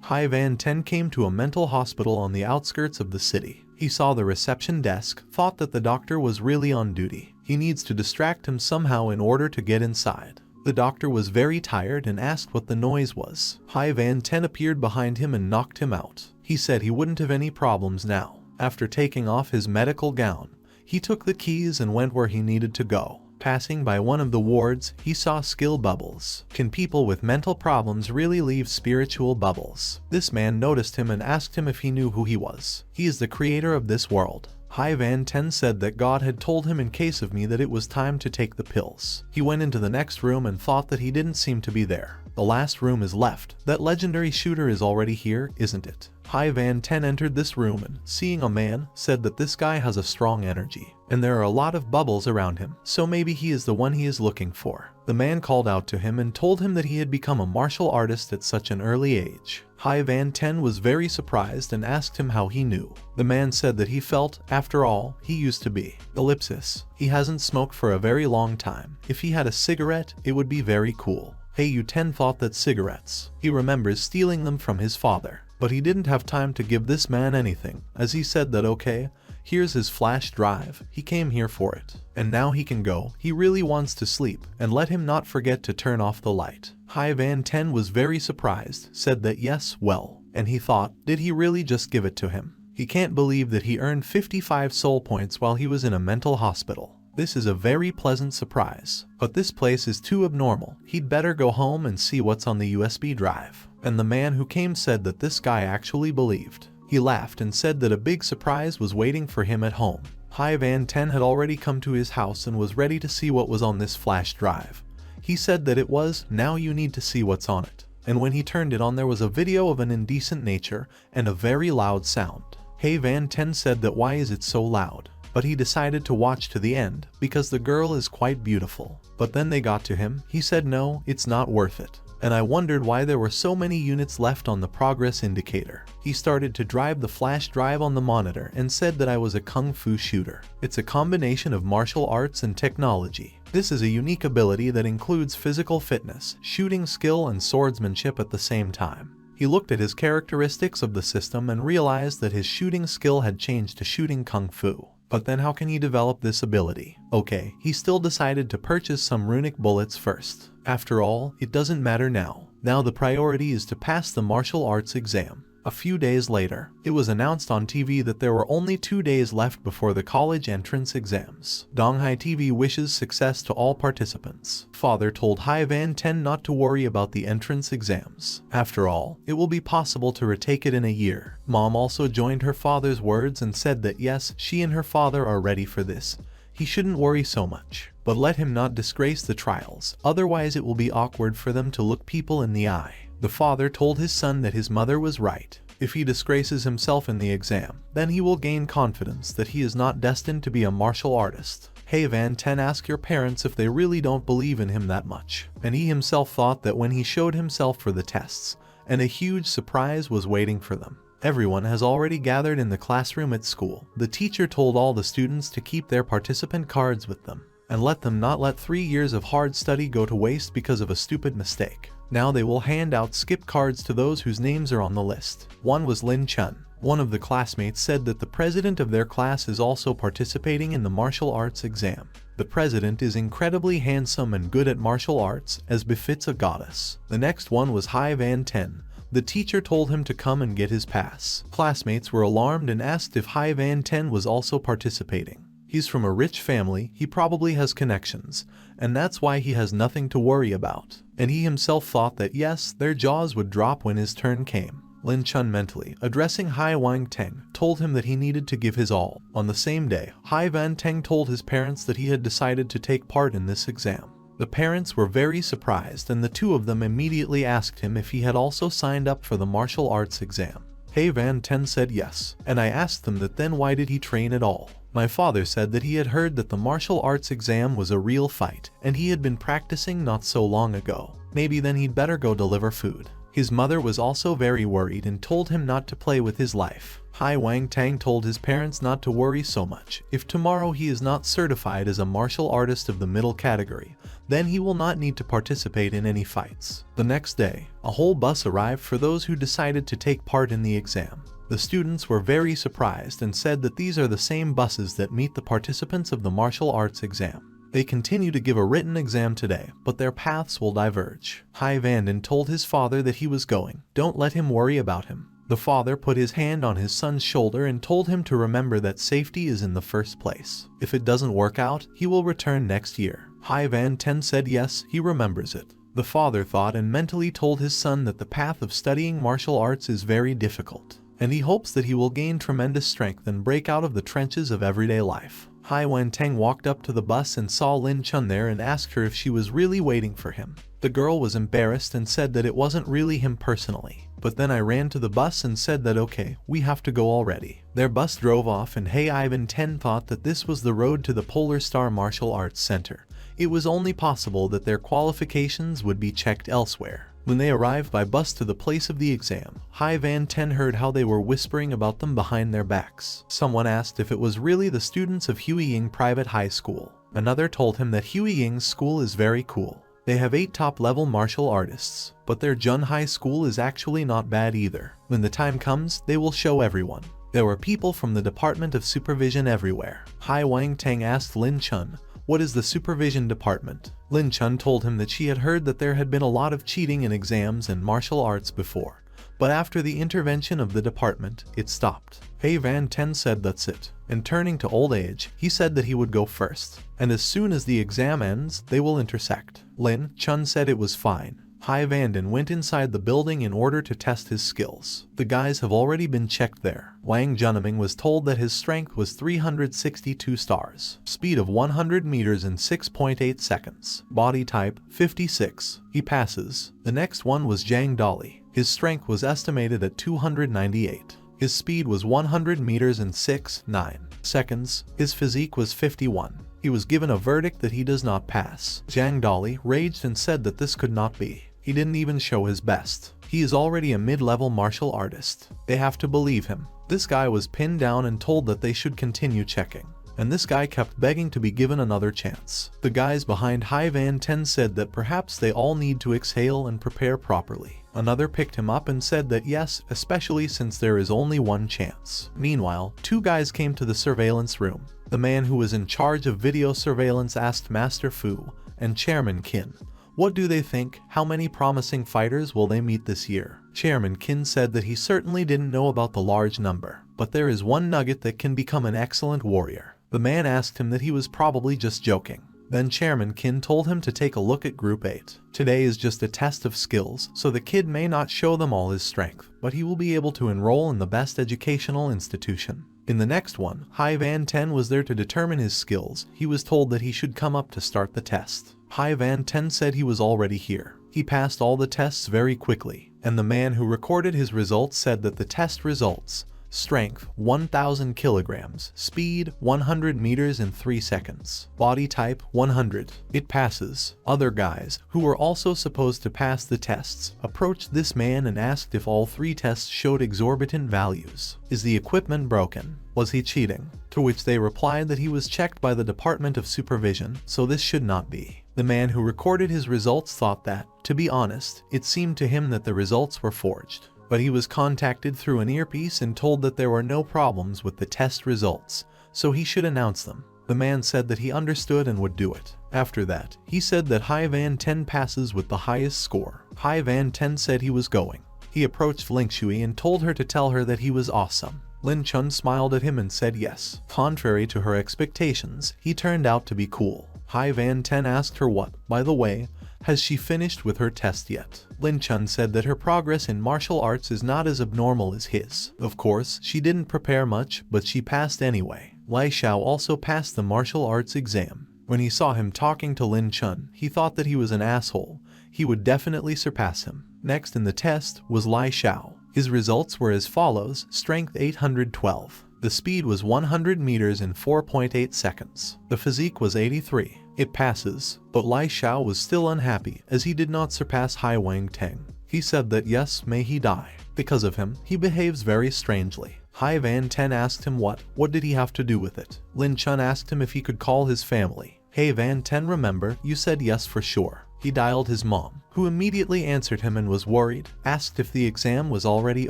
Hai Van Ten came to a mental hospital on the outskirts of the city. He saw the reception desk, thought that the doctor was really on duty. He He needs to distract him somehow in order to get inside. The doctor was very tired and asked what the noise was. Hai Van Ten appeared behind him and knocked him out. He said he wouldn't have any problems now. After taking off his medical gown, he took the keys and went where he needed to go. Passing by one of the wards, he saw skill bubbles. Can people with mental problems really leave spiritual bubbles? This man noticed him and asked him if he knew who he was. He is the creator of this world. Hai Van Ten said that God had told him in case of me that it was time to take the pills. He went into the next room and thought that he didn't seem to be there. The last room is left. That legendary shooter is already here, isn't it? Hai Van Ten entered this room and, seeing a man, said that this guy has a strong energy, and there are a lot of bubbles around him, so maybe he is the one he is looking for. The man called out to him and told him that he had become a martial artist at such an early age. Hai Van Ten was very surprised and asked him how he knew. The man said that he felt, after all, he used to be. Ellipsis. He hasn't smoked for a very long time. If he had a cigarette, it would be very cool. Hey U10 thought that cigarettes. He remembers stealing them from his father. But he didn't have time to give this man anything, as he said that okay, here's his flash drive, he came here for it. And now he can go, he really wants to sleep, and let him not forget to turn off the light. Hai Van Ten was very surprised, said that yes, well, and he thought, did he really just give it to him? He can't believe that he earned 55 soul points while he was in a mental hospital. This is a very pleasant surprise, but this place is too abnormal. He'd better go home and see what's on the USB drive. And the man who came said that this guy actually believed. He laughed and said that a big surprise was waiting for him at home. Hai Van Ten had already come to his house and was ready to see what was on this flash drive. He said that it was, now you need to see what's on it. And when he turned it on, there was a video of an indecent nature and a very loud sound. Hai Van Ten said that why is it so loud? But he decided to watch to the end, because the girl is quite beautiful. But then they got to him, he said no, it's not worth it. And I wondered why there were so many units left on the progress indicator. He started to drive the flash drive on the monitor and said that I was a kung fu shooter. It's a combination of martial arts and technology. This is a unique ability that includes physical fitness, shooting skill and swordsmanship at the same time. He looked at his characteristics of the system and realized that his shooting skill had changed to shooting kung fu. But then how can he develop this ability? Okay, he still decided to purchase some runic bullets first. After all, it doesn't matter now. Now the priority is to pass the martial arts exam. A few days later, it was announced on TV that there were only 2 days left before the college entrance exams. Donghai TV wishes success to all participants. Father told Hai Van Ten not to worry about the entrance exams. After all, it will be possible to retake it in a year. Mom also joined her father's words and said that yes, she and her father are ready for this. He shouldn't worry so much, but let him not disgrace the trials, otherwise it will be awkward for them to look people in the eye. The father told his son that his mother was right. If he disgraces himself in the exam, then he will gain confidence that he is not destined to be a martial artist. Hai Van Ten asked your parents if they really don't believe in him that much. And he himself thought that when he showed himself for the tests, and a huge surprise was waiting for them. Everyone has already gathered in the classroom at school. The teacher told all the students to keep their participant cards with them, and let them not let 3 years of hard study go to waste because of a stupid mistake. Now they will hand out skip cards to those whose names are on the list. One was Lin Chun. One of the classmates said that the president of their class is also participating in the martial arts exam. The president is incredibly handsome and good at martial arts, as befits a goddess. The next one was Hai Van Ten. The teacher told him to come and get his pass. Classmates were alarmed and asked if Hai Van Ten was also participating. He's from a rich family, he probably has connections, and that's why he has nothing to worry about. And he himself thought that yes, their jaws would drop when his turn came. Lin Chun mentally, addressing Hai Wang Teng, told him that he needed to give his all. On the same day, Hai Van Teng told his parents that he had decided to take part in this exam. The parents were very surprised and the two of them immediately asked him if he had also signed up for the martial arts exam. Hai Van Ten said yes, and I asked them that then why did he train at all? My father said that he had heard that the martial arts exam was a real fight, and he had been practicing not so long ago. Maybe then he'd better go deliver food. His mother was also very worried and told him not to play with his life. Hai Wang Tang told his parents not to worry so much. If tomorrow he is not certified as a martial artist of the middle category, then he will not need to participate in any fights. The next day, a whole bus arrived for those who decided to take part in the exam. The students were very surprised and said that these are the same buses that meet the participants of the martial arts exam. They continue to give a written exam today, but their paths will diverge. Hai Vanden told his father that he was going. Don't let him worry about him. The father put his hand on his son's shoulder and told him to remember that safety is in the first place. If it doesn't work out, he will return next year. Hai Vanden said yes, he remembers it. The father thought and mentally told his son that the path of studying martial arts is very difficult, and he hopes that he will gain tremendous strength and break out of the trenches of everyday life. Hai Wanteng walked up to the bus and saw Lin Chun there and asked her if she was really waiting for him. The girl was embarrassed and said that it wasn't really him personally. But then I ran to the bus and said that okay, we have to go already. Their bus drove off and Hai Vanden thought that this was the road to the Polar Star Martial Arts Center. It was only possible that their qualifications would be checked elsewhere. When they arrived by bus to the place of the exam, Hai Vanden heard how they were whispering about them behind their backs. Someone asked if it was really the students of Huiying Private High School. Another told him that Huiying's school is very cool. They have 8 top-level martial artists, but their Jun High School is actually not bad either. When the time comes, they will show everyone. There were people from the Department of Supervision everywhere. Hai Wanteng asked Lin Chun, "What is the supervision department?" Lin Chun told him that she had heard that there had been a lot of cheating in exams and martial arts before, but after the intervention of the department, it stopped. Hai Vanden said that's it, and turning to old age, he said that he would go first, and as soon as the exam ends, they will intersect. Lin Chun said it was fine. Hai Vanden went inside the building in order to test his skills. The guys have already been checked there. Wang Junming was told that his strength was 362 stars, speed of 100 meters in 6.8 seconds, body type 56. He passes. The next one was Zhang Dali. His strength was estimated at 298. His speed was 100 meters in 6.9 seconds. His physique was 51. He was given a verdict that he does not pass. Zhang Dali raged and said that this could not be. He didn't even show his best. He is already a mid-level martial artist. They have to believe him. This guy was pinned down and told that they should continue checking. And this guy kept begging to be given another chance. The guys behind Hai Vanden said that perhaps they all need to exhale and prepare properly. Another picked him up and said that yes, especially since there is only one chance. Meanwhile, 2 guys came to the surveillance room. The man who was in charge of video surveillance asked Master Fu and Chairman Qin, "What do they think? How many promising fighters will they meet this year?" Chairman Qin said that he certainly didn't know about the large number, but there is one nugget that can become an excellent warrior. The man asked him that he was probably just joking. Then Chairman Qin told him to take a look at Group 8. Today is just a test of skills, so the kid may not show them all his strength, but he will be able to enroll in the best educational institution. In the next one, Hai Vanden was there to determine his skills. He was told that he should come up to start the test. Hai Vanden said he was already here. He passed all the tests very quickly, and the man who recorded his results said that the test results: strength 1000 kilograms, speed 100 meters in 3 seconds, body type 100. It passes. Other guys, who were also supposed to pass the tests, approached this man and asked if all 3 tests showed exorbitant values. Is the equipment broken? Was he cheating? To which they replied that he was checked by the Department of Supervision, so this should not be. The man who recorded his results thought that, to be honest, it seemed to him that the results were forged. But he was contacted through an earpiece and told that there were no problems with the test results, so he should announce them. The man said that he understood and would do it. After that, he said that Hai Vanden passes with the highest score. Hai Vanden said he was going. He approached Ling Shui and told her to tell her that he was awesome. Lin Chun smiled at him and said yes. Contrary to her expectations, he turned out to be cool. Hai Vanden asked her what, by the way, has she finished with her test yet? Lin Chun said that her progress in martial arts is not as abnormal as his. Of course, she didn't prepare much, but she passed anyway. Lai Xiao also passed the martial arts exam. When he saw him talking to Lin Chun, he thought that he was an asshole. He would definitely surpass him. Next in the test was Lai Xiao. His results were as follows: strength 812. The speed was 100 meters in 4.8 seconds. The physique was 83. It passes, but Lai Xiao was still unhappy as he did not surpass Hai Wanteng. He said that yes, may he die. Because of him, he behaves very strangely. Hai Vanden asked him what did he have to do with it. Lin Chun asked him if he could call his family. Hai Vanden, remember, you said yes for sure. He dialed his mom, who immediately answered him and was worried, asked if the exam was already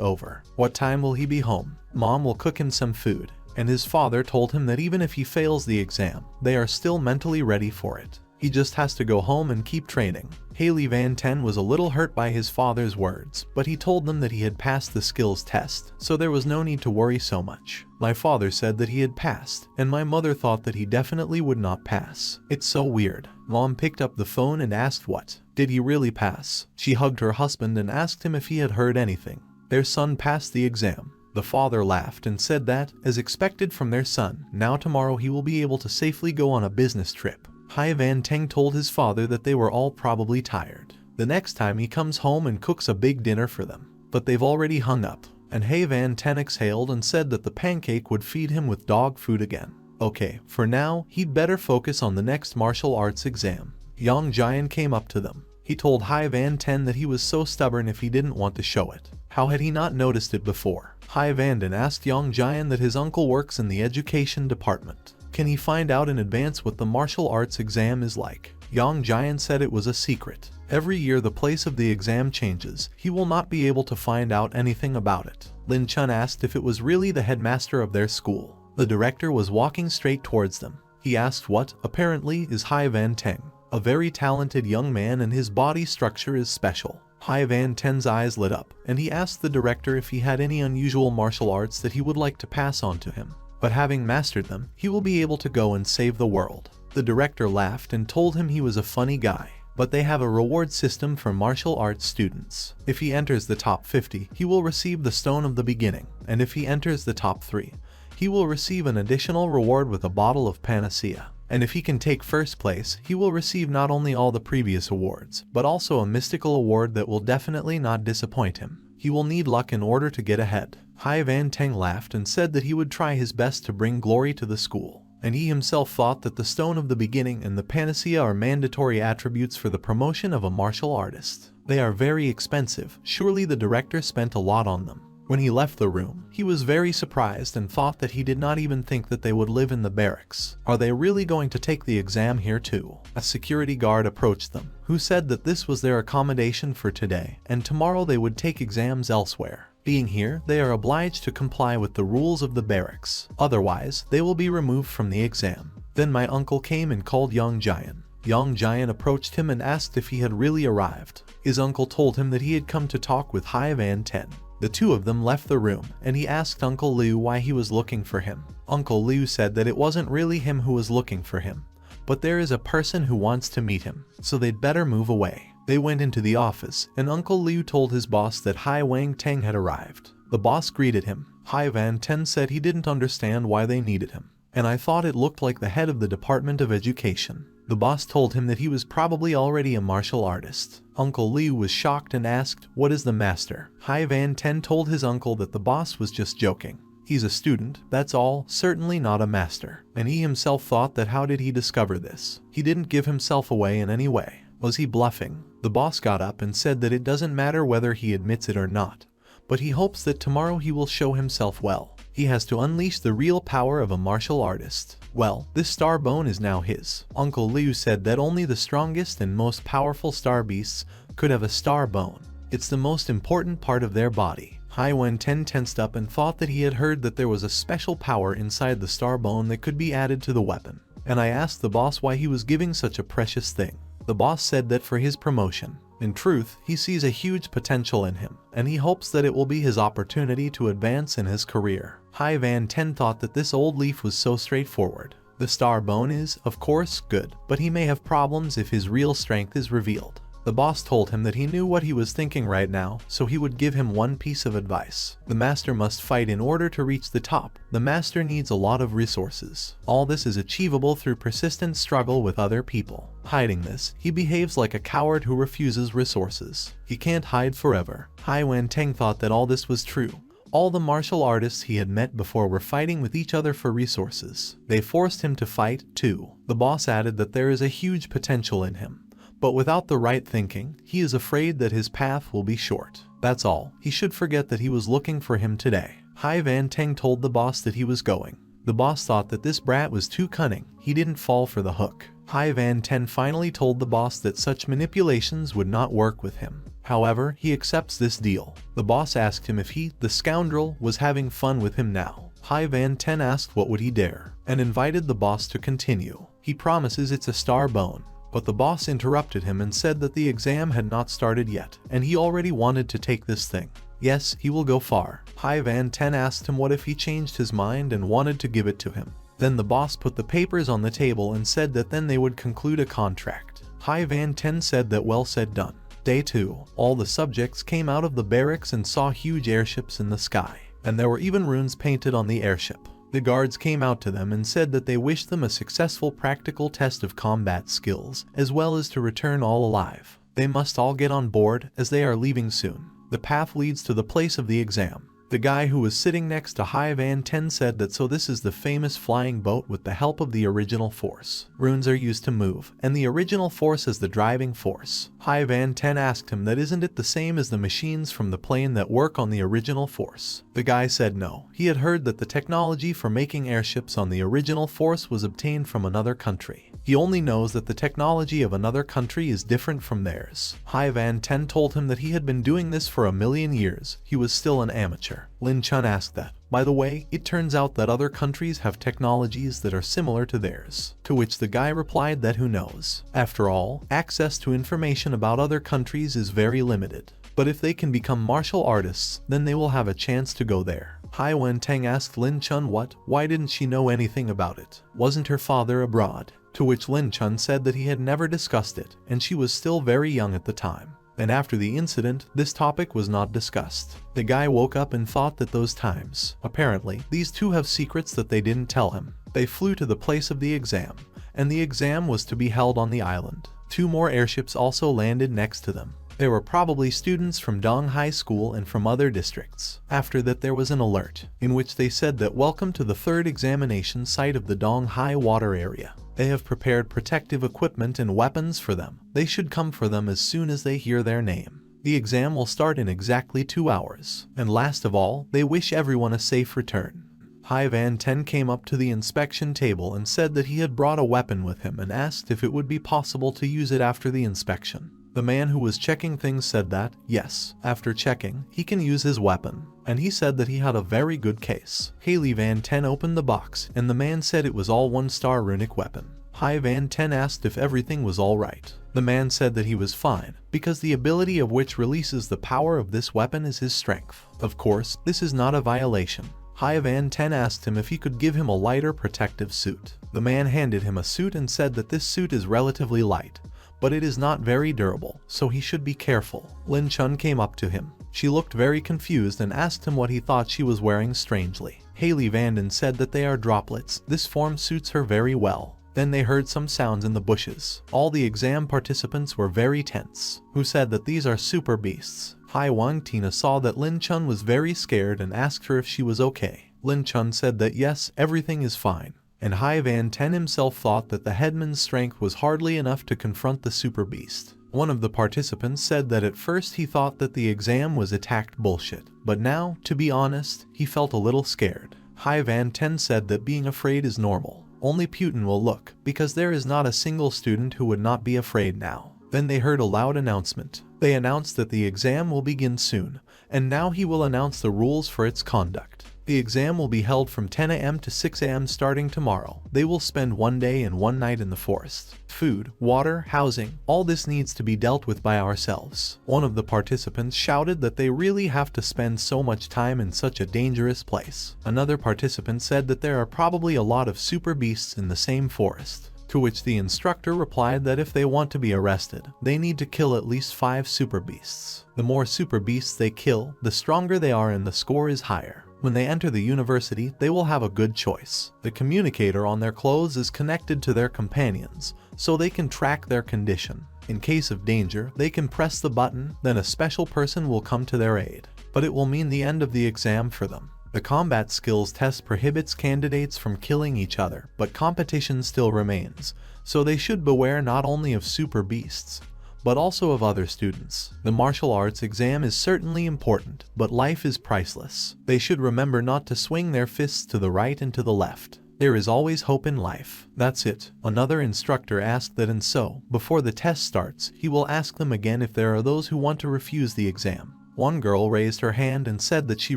over. What time will he be home? Mom will cook him some food. And his father told him that even if he fails the exam, they are still mentally ready for it. He just has to go home and keep training. Haley Van Ten was a little hurt by his father's words, but he told them that he had passed the skills test, so there was no need to worry so much. My father said that he had passed, and my mother thought that he definitely would not pass. It's so weird. Mom picked up the phone and asked what? Did he really pass? She hugged her husband and asked him if he had heard anything. Their son passed the exam. The father laughed and said that, as expected from their son, now tomorrow he will be able to safely go on a business trip. Hai Van Teng told his father that they were all probably tired. The next time he comes home and cooks a big dinner for them. But they've already hung up, and Hai Van Ten exhaled and said that the pancake would feed him with dog food again. Okay, for now, he'd better focus on the next martial arts exam. Yang Jian came up to them. He told Hai Van Ten that he was so stubborn if he didn't want to show it. How had he not noticed it before? Hai Van Den asked Yang Jian that his uncle works in the education department. Can he find out in advance what the martial arts exam is like? Yang Jian said it was a secret. Every year the place of the exam changes. He will not be able to find out anything about it. Lin Chun asked if it was really the headmaster of their school. The director was walking straight towards them. He asked what, apparently, is Hai Van Teng. A very talented young man and his body structure is special. Hai Van Ten's eyes lit up, and he asked the director if he had any unusual martial arts that he would like to pass on to him. But having mastered them, he will be able to go and save the world. The director laughed and told him he was a funny guy, but they have a reward system for martial arts students. If he enters the top 50, he will receive the Stone of the Beginning, and if he enters the top 3, he will receive an additional reward with a bottle of Panacea. And if he can take first place, he will receive not only all the previous awards, but also a mystical award that will definitely not disappoint him. He will need luck in order to get ahead. Hai Van Teng laughed and said that he would try his best to bring glory to the school. And he himself thought that the Stone of the Beginning and the Panacea are mandatory attributes for the promotion of a martial artist. They are very expensive. Surely the director spent a lot on them. When he left the room, he was very surprised and thought that he did not even think that they would live in the barracks. Are they really going to take the exam here too? A security guard approached them, who said that this was their accommodation for today, and tomorrow they would take exams elsewhere. Being here, they are obliged to comply with the rules of the barracks. Otherwise, they will be removed from the exam. Then my uncle came and called Yang Jian. Yang Jian approached him and asked if he had really arrived. His uncle told him that he had come to talk with Hai Van Ten. The two of them left the room, and he asked Uncle Liu why he was looking for him. Uncle Liu said that it wasn't really him who was looking for him, but there is a person who wants to meet him, so they'd better move away. They went into the office, and Uncle Liu told his boss that Hai Wang Teng had arrived. The boss greeted him. Hai Van Ten said he didn't understand why they needed him, and I thought it looked like the head of the Department of Education. The boss told him that he was probably already a martial artist. Uncle Liu was shocked and asked, "What is the master?" Hai Van Ten told his uncle that the boss was just joking. He's a student, that's all, certainly not a master. And he himself thought that how did he discover this? He didn't give himself away in any way. Was he bluffing? The boss got up and said that it doesn't matter whether he admits it or not, but he hopes that tomorrow he will show himself well. He has to unleash the real power of a martial artist. Well, this star bone is now his. Uncle Liu said that only the strongest and most powerful star beasts could have a star bone. It's the most important part of their body. Hai Wen Ten tensed up and thought that he had heard that there was a special power inside the star bone that could be added to the weapon. And I asked the boss why he was giving such a precious thing. The boss said that for his promotion. In truth, he sees a huge potential in him, and he hopes that it will be his opportunity to advance in his career. Hai Van Ten thought that this old leaf was so straightforward. The star bone is, of course, good, but he may have problems if his real strength is revealed. The boss told him that he knew what he was thinking right now, so he would give him one piece of advice. The master must fight in order to reach the top. The master needs a lot of resources. All this is achievable through persistent struggle with other people. Hiding this, he behaves like a coward who refuses resources. He can't hide forever. Hai Wen Teng thought that all this was true. All the martial artists he had met before were fighting with each other for resources. They forced him to fight, too. The boss added that there is a huge potential in him. But without the right thinking, he is afraid that his path will be short. That's all. He should forget that he was looking for him today. Hai Van Teng told the boss that he was going. The boss thought that this brat was too cunning. He didn't fall for the hook. Hai Van Ten finally told the boss that such manipulations would not work with him. However, he accepts this deal. The boss asked him if he, the scoundrel, was having fun with him now. Hai Van Ten asked what would he dare, and invited the boss to continue. He promises it's a star bone. But the boss interrupted him and said that the exam had not started yet, and he already wanted to take this thing. Yes, he will go far. Hai Van Ten asked him what if he changed his mind and wanted to give it to him. Then the boss put the papers on the table and said that then they would conclude a contract. Hai Van Ten said that well said done. Day 2, all the subjects came out of the barracks and saw huge airships in the sky, and there were even runes painted on the airship. The guards came out to them and said that they wished them a successful practical test of combat skills, as well as to return all alive. They must all get on board, as they are leaving soon. The path leads to the place of the exam. The guy who was sitting next to Hai Van Ten said that so this is the famous flying boat with the help of the original force. Runes are used to move, and the original force is the driving force. Hai Van Ten asked him that isn't it the same as the machines from the plane that work on the original force. The guy said no. He had heard that the technology for making airships on the original force was obtained from another country. He only knows that the technology of another country is different from theirs. Hai Van Ten told him that he had been doing this for 1,000,000 years. He was still an amateur. Lin Chun asked that. By the way, it turns out that other countries have technologies that are similar to theirs. To which the guy replied that who knows. After all, access to information about other countries is very limited. But if they can become martial artists, then they will have a chance to go there. Hai Wen Teng asked Lin Chun why didn't she know anything about it? Wasn't her father abroad? To which Lin Chun said that he had never discussed it, and she was still very young at the time. And after the incident, this topic was not discussed. The guy woke up and thought that those times. Apparently, these two have secrets that they didn't tell him. They flew to the place of the exam, and the exam was to be held on the island. 2 more airships also landed next to them. They were probably students from Dong High School and from other districts. After that there was an alert, in which they said that welcome to the 3rd examination site of the Dong High water area. They have prepared protective equipment and weapons for them. They should come for them as soon as they hear their name. The exam will start in exactly 2 hours. And last of all, they wish everyone a safe return. Hai Van Ten came up to the inspection table and said that he had brought a weapon with him and asked if it would be possible to use it after the inspection. The man who was checking things said that, yes, after checking, he can use his weapon. And he said that he had a very good case. Haley Van Ten opened the box, and the man said it was all 1-star runic weapon. Hai Van Ten asked if everything was alright. The man said that he was fine, because the ability of which releases the power of this weapon is his strength. Of course, this is not a violation. Hai Van Ten asked him if he could give him a lighter protective suit. The man handed him a suit and said that this suit is relatively light, but it is not very durable, so he should be careful. Lin Chun came up to him. She looked very confused and asked him what he thought she was wearing strangely. Haley Vanden said that they are droplets. This form suits her very well. Then they heard some sounds in the bushes. All the exam participants were very tense, who said that these are super beasts. Hai Wang Tina saw that Lin Chun was very scared and asked her if she was okay. Lin Chun said that yes, everything is fine. And Hai Van Ten himself thought that the headman's strength was hardly enough to confront the super beast. One of the participants said that at first he thought that the exam was attacked bullshit, but now, to be honest, he felt a little scared. Hai Van Ten said that being afraid is normal. Only Putin will look, because there is not a single student who would not be afraid now. Then they heard a loud announcement. They announced that the exam will begin soon, and now he will announce the rules for its conduct. The exam will be held from 10 a.m. to 6 a.m. starting tomorrow. They will spend 1 day and 1 night in the forest. Food, water, housing, all this needs to be dealt with by ourselves. One of the participants shouted that they really have to spend so much time in such a dangerous place. Another participant said that there are probably a lot of super beasts in the same forest. To which the instructor replied that if they want to be arrested, they need to kill at least 5 super beasts. The more super beasts they kill, the stronger they are and the score is higher. When they enter the university, they will have a good choice. The communicator on their clothes is connected to their companions, so they can track their condition. In case of danger, they can press the button, then a special person will come to their aid. But it will mean the end of the exam for them. The combat skills test prohibits candidates from killing each other, but competition still remains, so they should beware not only of super beasts, but also of other students. The martial arts exam is certainly important, but life is priceless. They should remember not to swing their fists to the right and to the left. There is always hope in life. That's it. Another instructor asked that, and so, before the test starts, he will ask them again if there are those who want to refuse the exam. One girl raised her hand and said that she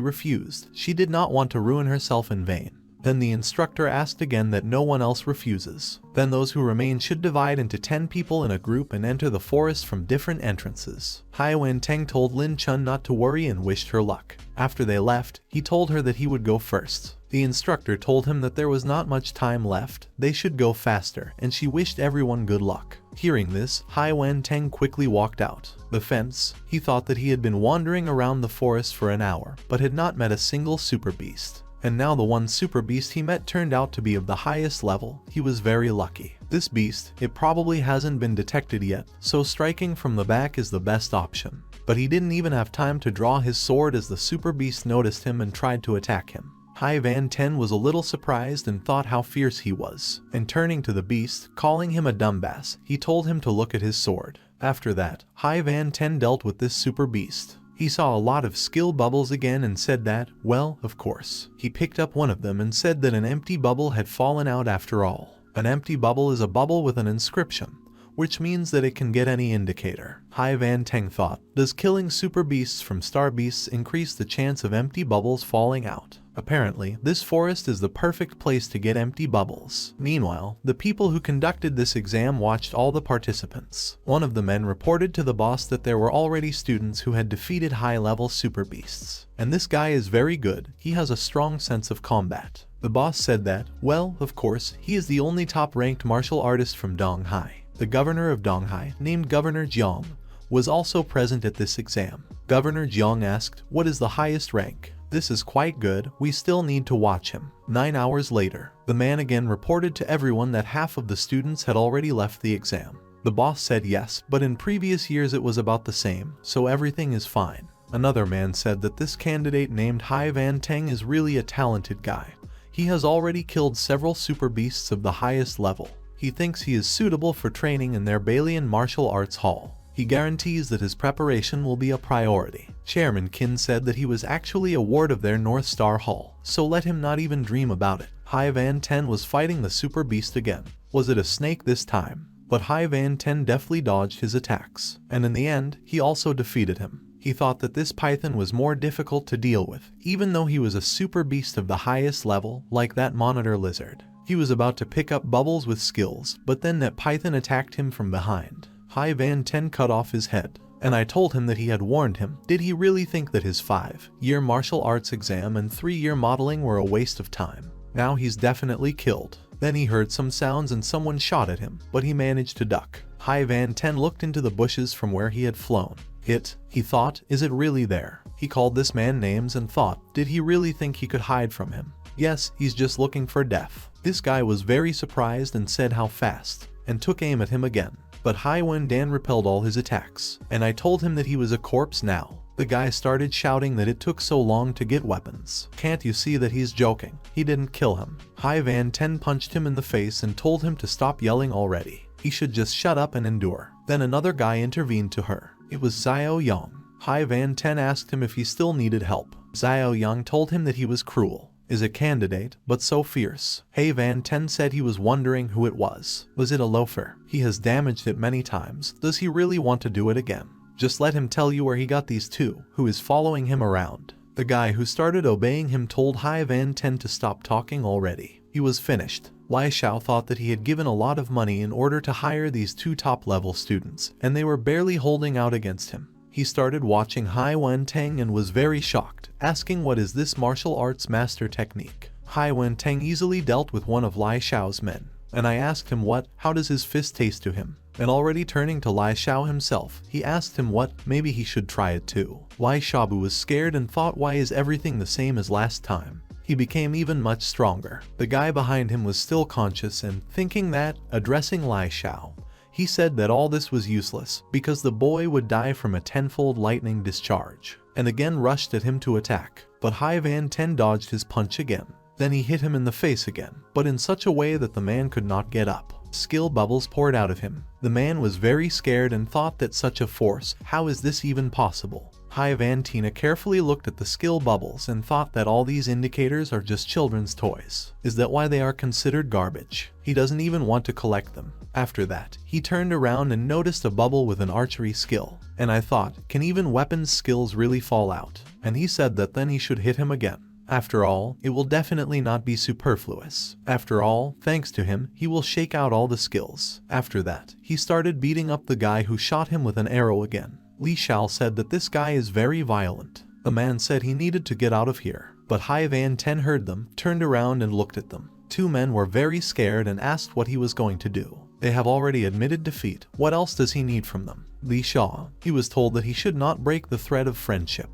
refused. She did not want to ruin herself in vain. Then the instructor asked again that no one else refuses. Then those who remain should divide into 10 people in a group and enter the forest from different entrances. Hai Wen-teng told Lin Chun not to worry and wished her luck. After they left, he told her that he would go first. The instructor told him that there was not much time left, they should go faster, and she wished everyone good luck. Hearing this, Hai Wen-teng quickly walked out. The fence, he thought that he had been wandering around the forest for an hour, but had not met a single super beast. And now the one super beast he met turned out to be of the highest level. He was very lucky. This beast, it probably hasn't been detected yet, so striking from the back is the best option. But he didn't even have time to draw his sword as the super beast noticed him and tried to attack him. Hai Van-ten was a little surprised and thought how fierce he was, and turning to the beast, calling him a dumbass, he told him to look at his sword. After that, Hai Van-ten dealt with this super beast. He saw a lot of skill bubbles again and said that, well, of course. He picked up one of them and said that an empty bubble had fallen out after all. An empty bubble is a bubble with an inscription, which means that it can get any indicator. Hai Van-teng thought, does killing super beasts from star beasts increase the chance of empty bubbles falling out? Apparently, this forest is the perfect place to get empty bubbles. Meanwhile, the people who conducted this exam watched all the participants. One of the men reported to the boss that there were already students who had defeated high-level super beasts. And this guy is very good, he has a strong sense of combat. The boss said that, well, of course, he is the only top-ranked martial artist from Donghai. The governor of Donghai, named Governor Jiang, was also present at this exam. Governor Jiang asked, what is the highest rank? This is quite good, we still need to watch him. 9 hours later, the man again reported to everyone that half of the students had already left the exam. The boss said yes, but in previous years it was about the same, so everything is fine. Another man said that this candidate named Hai Van-teng is really a talented guy. He has already killed several super beasts of the highest level. He thinks he is suitable for training in their Balian Martial Arts Hall. He guarantees that his preparation will be a priority. Chairman Qin said that he was actually a ward of their North Star Hall, so let him not even dream about it. Hai Van-ten was fighting the super beast again. Was it a snake this time? But Hai Van-ten deftly dodged his attacks, and in the end, he also defeated him. He thought that this python was more difficult to deal with, even though he was a super beast of the highest level, like that monitor lizard. He was about to pick up bubbles with skills, but then that python attacked him from behind. Hai Van-ten cut off his head, and I told him that he had warned him. Did he really think that his 5-year martial arts exam and 3-year modeling were a waste of time? Now he's definitely killed. Then he heard some sounds and someone shot at him, but he managed to duck. Hai Van-ten looked into the bushes from where he had flown. He thought, is it really there? He called this man names and thought, did he really think he could hide from him? Yes, he's just looking for death. This guy was very surprised and said how fast, and took aim at him again. But Hai Wen-dan repelled all his attacks, and I told him that he was a corpse now. The guy started shouting that it took so long to get weapons. Can't you see that he's joking? He didn't kill him. Hai Van-ten punched him in the face and told him to stop yelling already. He should just shut up and endure. Then another guy intervened to her. It was Xiao Yang. Hai Van-ten asked him if he still needed help. Xiao Yang told him that he was cruel. Is a candidate, but so fierce. Hai Van-ten said he was wondering who it was. Was it a loafer? He has damaged it many times. Does he really want to do it again? Just let him tell you where he got these two, who is following him around. The guy who started obeying him told Hai Van-ten to stop talking already. He was finished. Lai Xiao thought that he had given a lot of money in order to hire these 2 top-level students, and they were barely holding out against him. He started watching Hai Wen-teng and was very shocked, asking what is this martial arts master technique. Hai Wen-teng easily dealt with one of Lai Xiao's men, and I asked him how does his fist taste to him? And already turning to Lai Xiao himself, he asked him maybe he should try it too. Lai Xiaobu was scared and thought, why is everything the same as last time? He became even much stronger. The guy behind him was still conscious and, thinking that, addressing Lai Xiao, he said that all this was useless, because the boy would die from a 10-fold lightning discharge, and again rushed at him to attack. But Hai Van-ten dodged his punch again. Then he hit him in the face again, but in such a way that the man could not get up. Skill bubbles poured out of him. The man was very scared and thought that such a force, how is this even possible? Hai Van Tina carefully looked at the skill bubbles and thought that all these indicators are just children's toys. Is that why they are considered garbage? He doesn't even want to collect them. After that, he turned around and noticed a bubble with an archery skill. And I thought, can even weapons skills really fall out? And he said that then he should hit him again. After all, it will definitely not be superfluous. After all, thanks to him, he will shake out all the skills. After that, he started beating up the guy who shot him with an arrow again. Li Xiao said that this guy is very violent. The man said he needed to get out of here. But Hai Van Ten heard them, turned around and looked at them. Two men were very scared and asked what he was going to do. They have already admitted defeat. What else does he need from them? Li Xiao, he was told that he should not break the thread of friendship,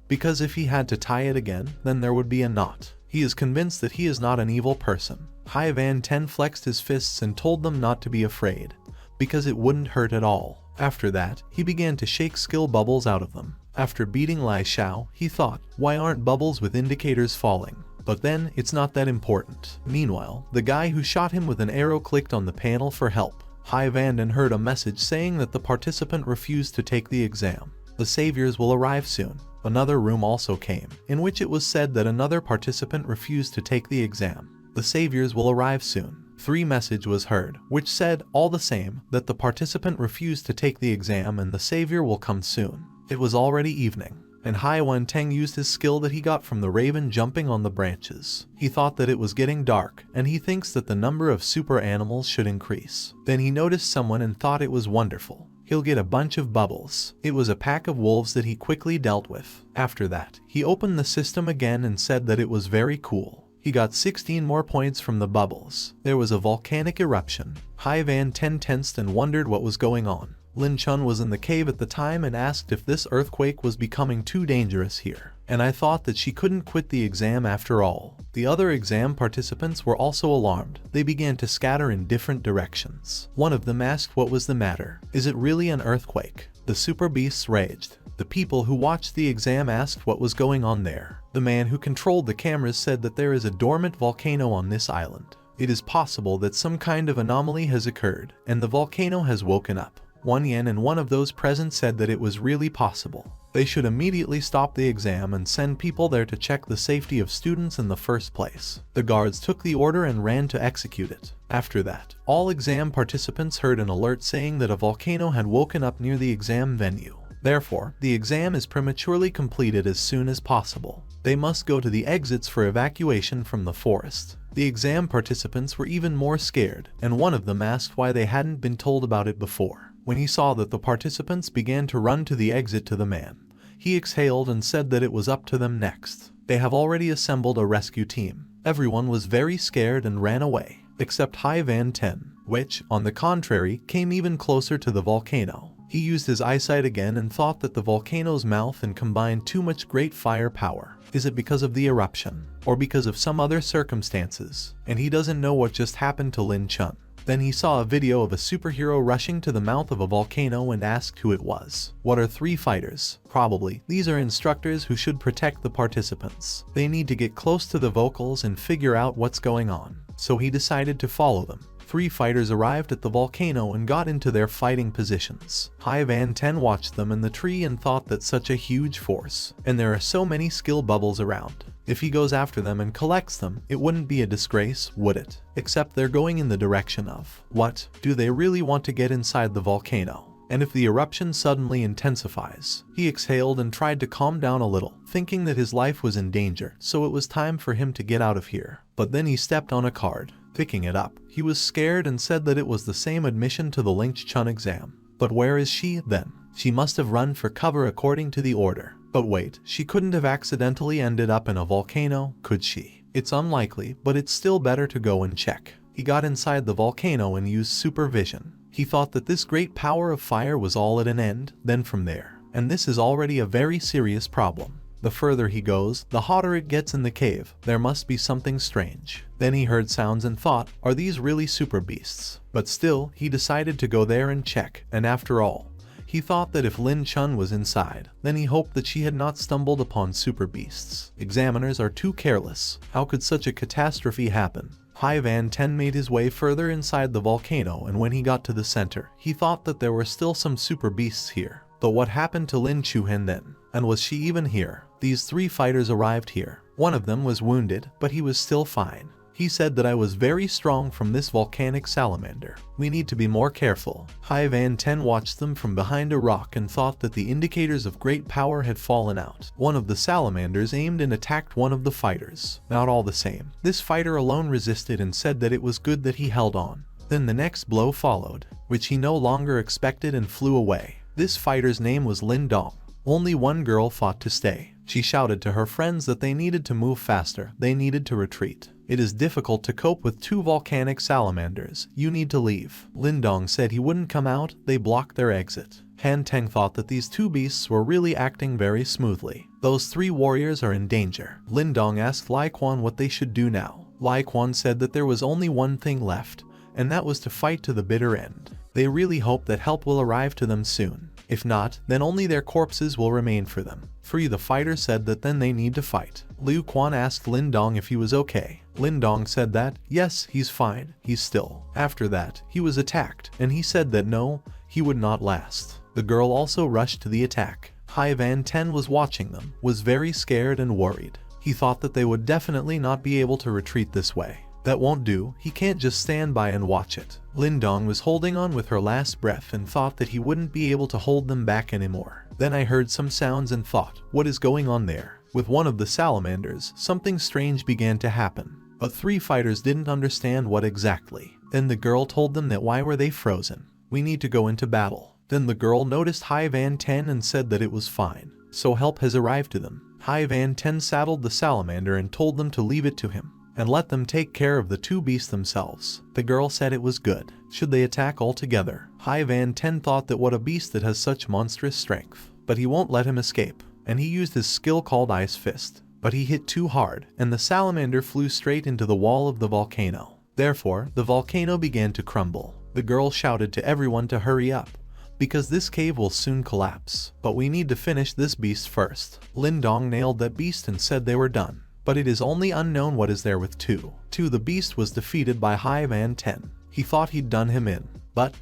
because if he had to tie it again, then there would be a knot. He is convinced that he is not an evil person. Hai Van Ten flexed his fists and told them not to be afraid, because it wouldn't hurt at all. After that, he began to shake skill bubbles out of them. After beating Li Xiao, he thought, why aren't bubbles with indicators falling? But then, it's not that important. Meanwhile, the guy who shot him with an arrow clicked on the panel for help. Hai Van Den heard a message saying that the participant refused to take the exam. The saviors will arrive soon. Another room also came, in which it was said that another participant refused to take the exam. The saviors will arrive soon. 3 message was heard, which said, all the same, that the participant refused to take the exam and the savior will come soon. It was already evening, and Hai Wen Teng used his skill that he got from the raven jumping on the branches. He thought that it was getting dark, and he thinks that the number of super animals should increase. Then he noticed someone and thought it was wonderful. He'll get a bunch of bubbles. It was a pack of wolves that he quickly dealt with. After that, he opened the system again and said that it was very cool. He got 16 more points from the bubbles. There was a volcanic eruption. Hai Van Ten tensed and wondered what was going on. Lin Chun was in the cave at the time and asked if this earthquake was becoming too dangerous here. And I thought that she couldn't quit the exam after all. The other exam participants were also alarmed. They began to scatter in different directions. One of them asked what was the matter. Is it really an earthquake? The super beasts raged. The people who watched the exam asked what was going on there. The man who controlled the cameras said that there is a dormant volcano on this island. It is possible that some kind of anomaly has occurred, and the volcano has woken up. One Yen and one of those present said that it was really possible. They should immediately stop the exam and send people there to check the safety of students in the first place. The guards took the order and ran to execute it. After that, all exam participants heard an alert saying that a volcano had woken up near the exam venue. Therefore, the exam is prematurely completed as soon as possible. They must go to the exits for evacuation from the forest. The exam participants were even more scared, and one of them asked why they hadn't been told about it before. When he saw that the participants began to run to the exit to the man, he exhaled and said that it was up to them next. They have already assembled a rescue team. Everyone was very scared and ran away, except Hai Van Ten, which, on the contrary, came even closer to the volcano. He used his eyesight again and thought that the volcano's mouth and combined too much great fire power. Is it because of the eruption, or because of some other circumstances? And he doesn't know what just happened to Lin Chun. Then he saw a video of a superhero rushing to the mouth of a volcano and asked who it was. What are 3 fighters? Probably, these are instructors who should protect the participants. They need to get close to the vocals and figure out what's going on. So he decided to follow them. 3 fighters arrived at the volcano and got into their fighting positions. Hai Van Ten watched them in the tree and thought that such a huge force, and there are so many skill bubbles around. If he goes after them and collects them, it wouldn't be a disgrace, would it? Except they're going in the direction of, what? Do they really want to get inside the volcano? And if the eruption suddenly intensifies? He exhaled and tried to calm down a little, thinking that his life was in danger, so it was time for him to get out of here. But then he stepped on a card. Picking it up, he was scared and said that it was the same admission to the Ling Chun exam. But where is she, then? She must have run for cover according to the order. But wait, she couldn't have accidentally ended up in a volcano, could she? It's unlikely, but it's still better to go and check. He got inside the volcano and used supervision. He thought that this great power of fire was all at an end, then from there. And this is already a very serious problem. The further he goes, the hotter it gets in the cave. There must be something strange. Then he heard sounds and thought, are these really super beasts? But still, he decided to go there and check, and after all, he thought that if Lin Chun was inside, then he hoped that she had not stumbled upon super beasts. Examiners are too careless. How could such a catastrophe happen? Hai Van Ten made his way further inside the volcano, and when he got to the center, he thought that there were still some super beasts here. But what happened to Lin Chuhen then? And was she even here? These 3 fighters arrived here. One of them was wounded, but he was still fine. He said that I was very strong from this volcanic salamander. We need to be more careful. Hai Van Ten watched them from behind a rock and thought that the indicators of great power had fallen out. One of the salamanders aimed and attacked one of the fighters. Not all the same. This fighter alone resisted and said that it was good that he held on. Then the next blow followed, which he no longer expected, and flew away. This fighter's name was Lin Dong. Only one girl fought to stay. She shouted to her friends that they needed to move faster. They needed to retreat. It is difficult to cope with 2 volcanic salamanders. You need to leave. Lin Dong said he wouldn't come out. They blocked their exit. Han Teng thought that these 2 beasts were really acting very smoothly. Those 3 warriors are in danger. Lin Dong asked Lai Quan what they should do now. Lai Quan said that there was only one thing left, and that was to fight to the bitter end. They really hope that help will arrive to them soon. If not, then only their corpses will remain for them. 3 the fighter said that then they need to fight. Liu Quan asked Lin Dong if he was okay. Lin Dong said that, yes, he's fine, he's still. After that, he was attacked, and he said that no, he would not last. The girl also rushed to the attack. Hai Van Ten was watching them, was very scared and worried. He thought that they would definitely not be able to retreat this way. That won't do, he can't just stand by and watch it. Lin Dong was holding on with her last breath and thought that he wouldn't be able to hold them back anymore. Then I heard some sounds and thought, what is going on there? With one of the salamanders, something strange began to happen. But 3 fighters didn't understand what exactly. Then the girl told them that why were they frozen? We need to go into battle. Then the girl noticed Hai Van Ten and said that it was fine. So help has arrived to them. Hai Van Ten saddled the salamander and told them to leave it to him and let them take care of the 2 beasts themselves. The girl said it was good. Should they attack all together? Hai Van Ten thought that what a beast that has such monstrous strength. But he won't let him escape, and he used his skill called Ice Fist. But he hit too hard, and the salamander flew straight into the wall of the volcano. Therefore, the volcano began to crumble. The girl shouted to everyone to hurry up, because this cave will soon collapse. But we need to finish this beast first. Lin Dong nailed that beast and said they were done. But it is only unknown what is there with 2. The beast was defeated by Hai Van Ten. He thought he'd done him in.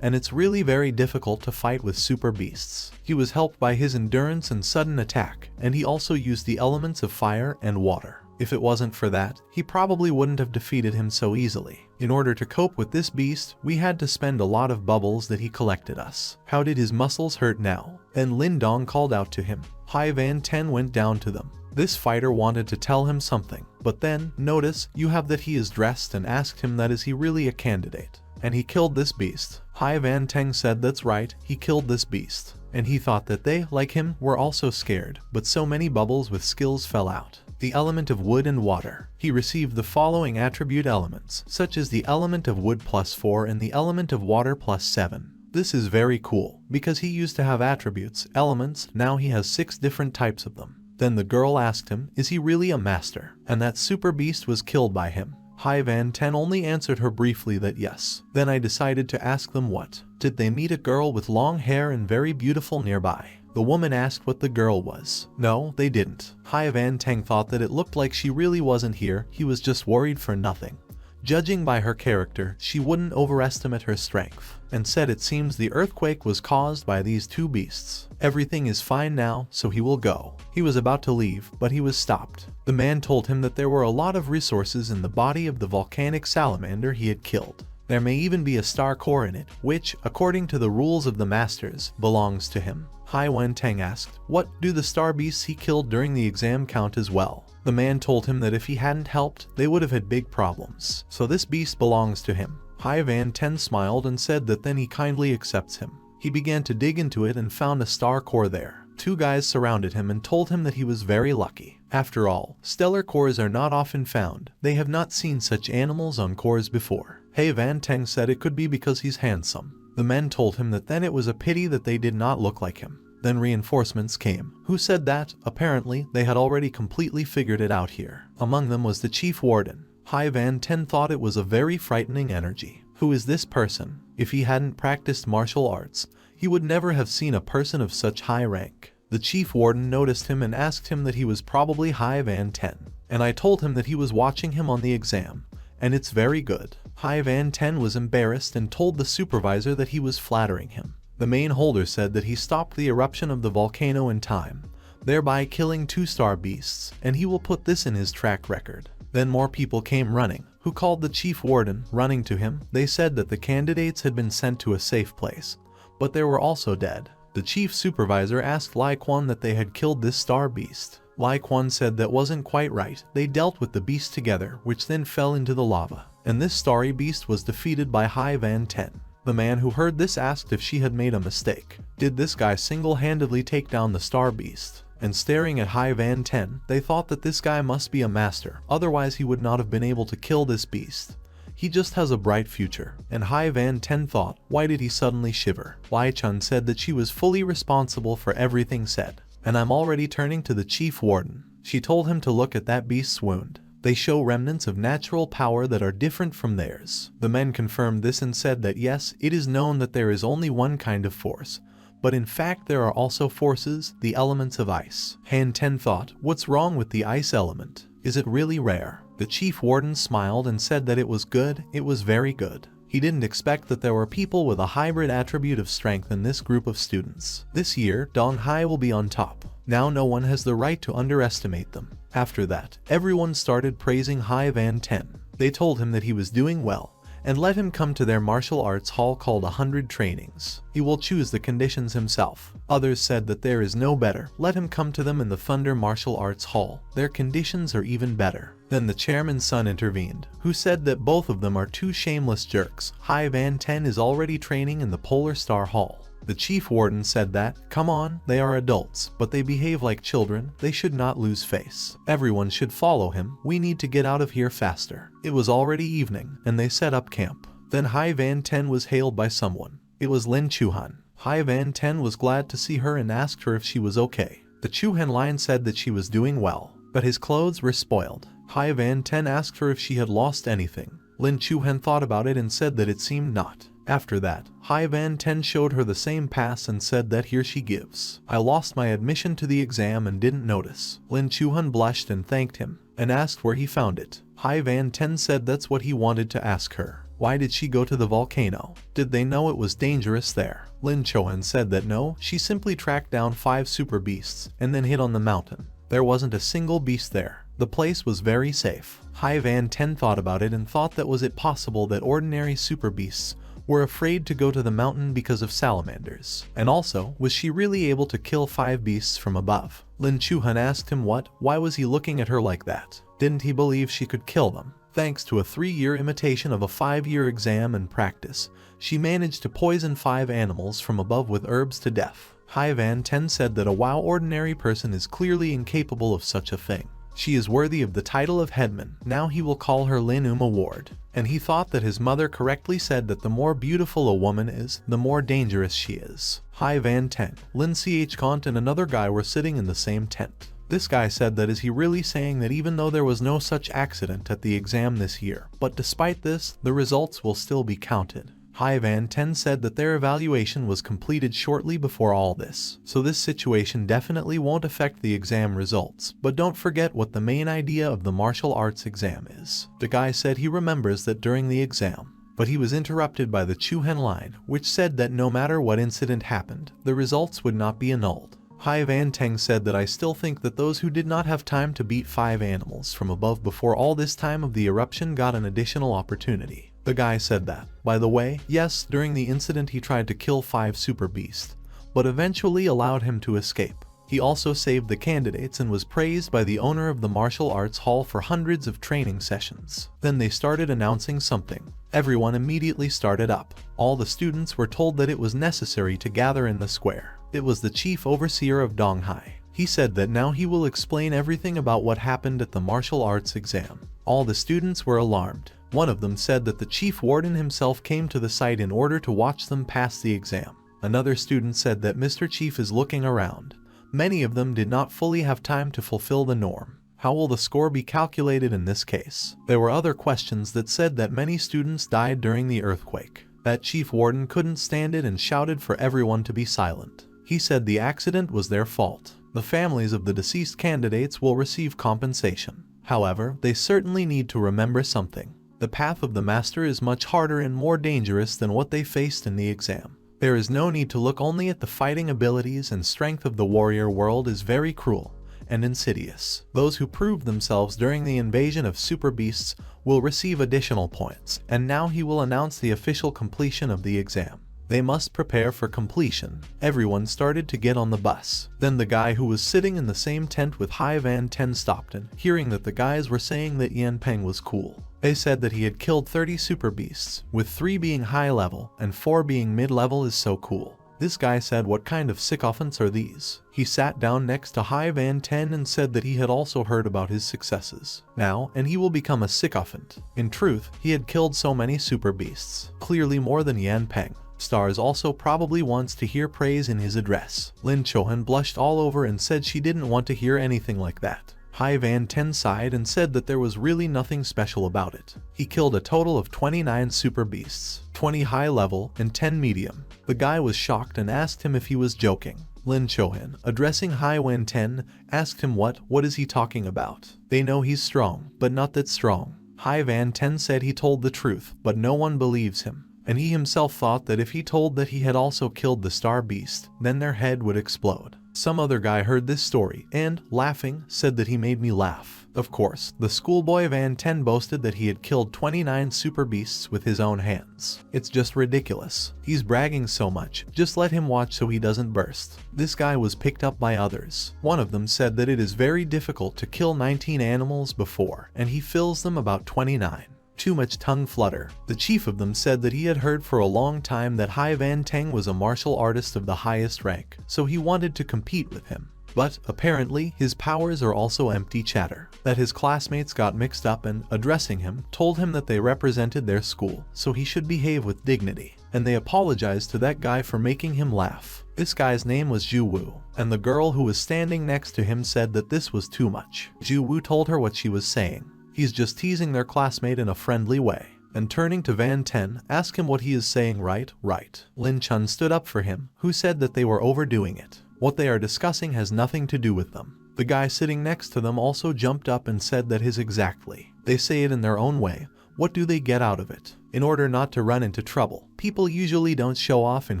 And it's really very difficult to fight with super beasts. He was helped by his endurance and sudden attack, and he also used the elements of fire and water. If it wasn't for that, he probably wouldn't have defeated him so easily. In order to cope with this beast, we had to spend a lot of bubbles that he collected us. How did his muscles hurt now? Then Lin Dong called out to him. Hai Van Ten went down to them. This fighter wanted to tell him something, but then, notice, you have that he is dressed and asked him that is he really a candidate. And he killed this beast. Hai Van Teng said that's right, he killed this beast. And he thought that they, like him, were also scared, but so many bubbles with skills fell out. The element of wood and water. He received the following attribute elements, such as the element of wood +4 and the element of water +7. This is very cool, because he used to have attributes, elements, now he has 6 different types of them. Then the girl asked him, is he really a master? And that super beast was killed by him. Hai Van Ten only answered her briefly that yes. Then I decided to ask them what. Did they meet a girl with long hair and very beautiful nearby? The woman asked what the girl was. No, they didn't. Hai Van Teng thought that it looked like she really wasn't here, he was just worried for nothing. Judging by her character, she wouldn't overestimate her strength, and said it seems the earthquake was caused by these 2 beasts. Everything is fine now, so he will go. He was about to leave, but he was stopped. The man told him that there were a lot of resources in the body of the volcanic salamander he had killed. There may even be a star core in it, which, according to the rules of the masters, belongs to him. Hai Wen Teng asked, what do the star beasts he killed during the exam count as well? The man told him that if he hadn't helped, they would have had big problems. So this beast belongs to him. Hai Van Ten smiled and said that then he kindly accepts him. He began to dig into it and found a star core there. 2 guys surrounded him and told him that he was very lucky. After all, stellar cores are not often found. They have not seen such animals on cores before. Hai Van Teng said it could be because he's handsome. The men told him that then it was a pity that they did not look like him. Then reinforcements came. Who said that? Apparently, they had already completely figured it out here. Among them was the chief warden. Hai Van Ten thought it was a very frightening energy. Who is this person? If he hadn't practiced martial arts, he would never have seen a person of such high rank. The chief warden noticed him and asked him that he was probably Hai Van Ten. And I told him that he was watching him on the exam. And it's very good. Hai Van Ten was embarrassed and told the supervisor that he was flattering him. The main holder said that he stopped the eruption of the volcano in time, thereby killing 2-star beasts, and he will put this in his track record. Then more people came running, who called the chief warden. Running to him, they said that the candidates had been sent to a safe place, but they were also dead. The chief supervisor asked Lai Quan that they had killed this star beast. Lai Quan said that wasn't quite right. They dealt with the beast together, which then fell into the lava, and this starry beast was defeated by Hai Van Ten. The man who heard this asked if she had made a mistake. Did this guy single-handedly take down the star beast? And staring at Hai Van Ten, they thought that this guy must be a master, otherwise he would not have been able to kill this beast. He just has a bright future. And Hai Van Ten thought, why did he suddenly shiver? Lai Chun said that she was fully responsible for everything said. And I'm already turning to the chief warden. She told him to look at that beast's wound. They show remnants of natural power that are different from theirs. The men confirmed this and said that yes, it is known that there is only one kind of force, but in fact there are also forces, the elements of ice. Han Ten thought, what's wrong with the ice element? Is it really rare? The chief warden smiled and said that it was good, it was very good. He didn't expect that there were people with a hybrid attribute of strength in this group of students. This year, Dong Hai will be on top. Now no one has the right to underestimate them. After that, everyone started praising Hai Van Ten. They told him that he was doing well, and let him come to their martial arts hall called 100 Trainings. He will choose the conditions himself. Others said that there is no better. Let him come to them in the Thunder Martial Arts Hall. Their conditions are even better. Then the chairman's son intervened, who said that both of them are two shameless jerks. Hai Van Ten is already training in the Polar Star Hall. The chief warden said that, come on, they are adults, but they behave like children, they should not lose face. Everyone should follow him, we need to get out of here faster. It was already evening, and they set up camp. Then Hai Van Ten was hailed by someone. It was Lin Chuhan. Hai Van Ten was glad to see her and asked her if she was okay. The Chuhan lion said that she was doing well, but his clothes were spoiled. Hai Van Ten asked her if she had lost anything. Lin Chuhan thought about it and said that it seemed not. After that, Hai Van Ten showed her the same pass and said that here she gives. I lost my admission to the exam and didn't notice. Lin Chuhan blushed and thanked him, and asked where he found it. Hai Van Ten said that's what he wanted to ask her. Why did she go to the volcano? Did they know it was dangerous there? Lin Chuhan said that no, she simply tracked down 5 super beasts, and then hid on the mountain. There wasn't a single beast there. The place was very safe. Hai Van Ten thought about it and thought that was it possible that ordinary super beasts were afraid to go to the mountain because of salamanders. And also, was she really able to kill 5 beasts from above? Lin Chuhan asked him why was he looking at her like that? Didn't he believe she could kill them? Thanks to a 3-year imitation of a 5-year exam and practice, she managed to poison 5 animals from above with herbs to death. Hai Van Ten said that a wow ordinary person is clearly incapable of such a thing. She is worthy of the title of headman. Now he will call her Lin Award. And he thought that his mother correctly said that the more beautiful a woman is, the more dangerous she is. Hai Van Ten, Lin Ch Kant and another guy were sitting in the same tent. This guy said that is he really saying that even though there was no such accident at the exam this year, but despite this, the results will still be counted. Hai Van Ten said that their evaluation was completed shortly before all this, so this situation definitely won't affect the exam results, but don't forget what the main idea of the martial arts exam is. The guy said he remembers that during the exam, but he was interrupted by the Chuhan line, which said that no matter what incident happened, the results would not be annulled. Hai Van Teng said that I still think that those who did not have time to beat 5 animals from above before all this time of the eruption got an additional opportunity. The guy said that, by the way, yes, during the incident he tried to kill 5 super beasts, but eventually allowed him to escape. He also saved the candidates and was praised by the owner of the martial arts hall for hundreds of training sessions. Then they started announcing something. Everyone immediately started up. All the students were told that it was necessary to gather in the square. It was the chief overseer of Donghai. He said that now he will explain everything about what happened at the martial arts exam. All the students were alarmed. One of them said that the chief warden himself came to the site in order to watch them pass the exam. Another student said that Mr. Chief is looking around. Many of them did not fully have time to fulfill the norm. How will the score be calculated in this case? There were other questions that said that many students died during the earthquake. That chief warden couldn't stand it and shouted for everyone to be silent. He said the accident was their fault. The families of the deceased candidates will receive compensation. However, they certainly need to remember something. The path of the master is much harder and more dangerous than what they faced in the exam. There is no need to look only at the fighting abilities and strength of the warrior world is very cruel and insidious. Those who prove themselves during the invasion of super beasts will receive additional points, and now he will announce the official completion of the exam. They must prepare for completion. Everyone started to get on the bus. Then the guy who was sitting in the same tent with Hai Van Ten stopped and, hearing that the guys were saying that Yan Peng was cool. They said that he had killed 30 super beasts, with 3 being high level and 4 being mid level is so cool. This guy said, what kind of sycophants are these? He sat down next to Hai Van Ten and said that he had also heard about his successes. Now, and he will become a sycophant. In truth, he had killed so many super beasts, clearly more than Yan Peng. Stars also probably wants to hear praise in his address. Lin Chohan blushed all over and said she didn't want to hear anything like that. Hai Van Ten sighed and said that there was really nothing special about it. He killed a total of 29 super beasts, 20 high level and 10 medium. The guy was shocked and asked him if he was joking. Lin Chohan, addressing Hai Van Ten, asked him what is he talking about. They know he's strong, but not that strong. Hai Van Ten said he told the truth, but no one believes him. And he himself thought that if he told that he had also killed the star beast, then their head would explode. Some other guy heard this story and, laughing, said that he made me laugh. Of course, the schoolboy Van Ten boasted that he had killed 29 super beasts with his own hands. It's just ridiculous. He's bragging so much, just let him watch so he doesn't burst. This guy was picked up by others. One of them said that it is very difficult to kill 19 animals before, and he fills them about 29. Too much tongue flutter. The chief of them said that he had heard for a long time that Hai Van Teng was a martial artist of the highest rank, so he wanted to compete with him. But, apparently, his powers are also empty chatter. That his classmates got mixed up and, addressing him, told him that they represented their school, so he should behave with dignity. And they apologized to that guy for making him laugh. This guy's name was Ju Wu, and the girl who was standing next to him said that this was too much. Ju Wu told her what she was saying. He's just teasing their classmate in a friendly way. And turning to Van Ten, asked him what he is saying. Right. Lin Chun stood up for him, who said that they were overdoing it. What they are discussing has nothing to do with them. The guy sitting next to them also jumped up and said that his exactly. They say it in their own way. What do they get out of it? In order not to run into trouble, people usually don't show off in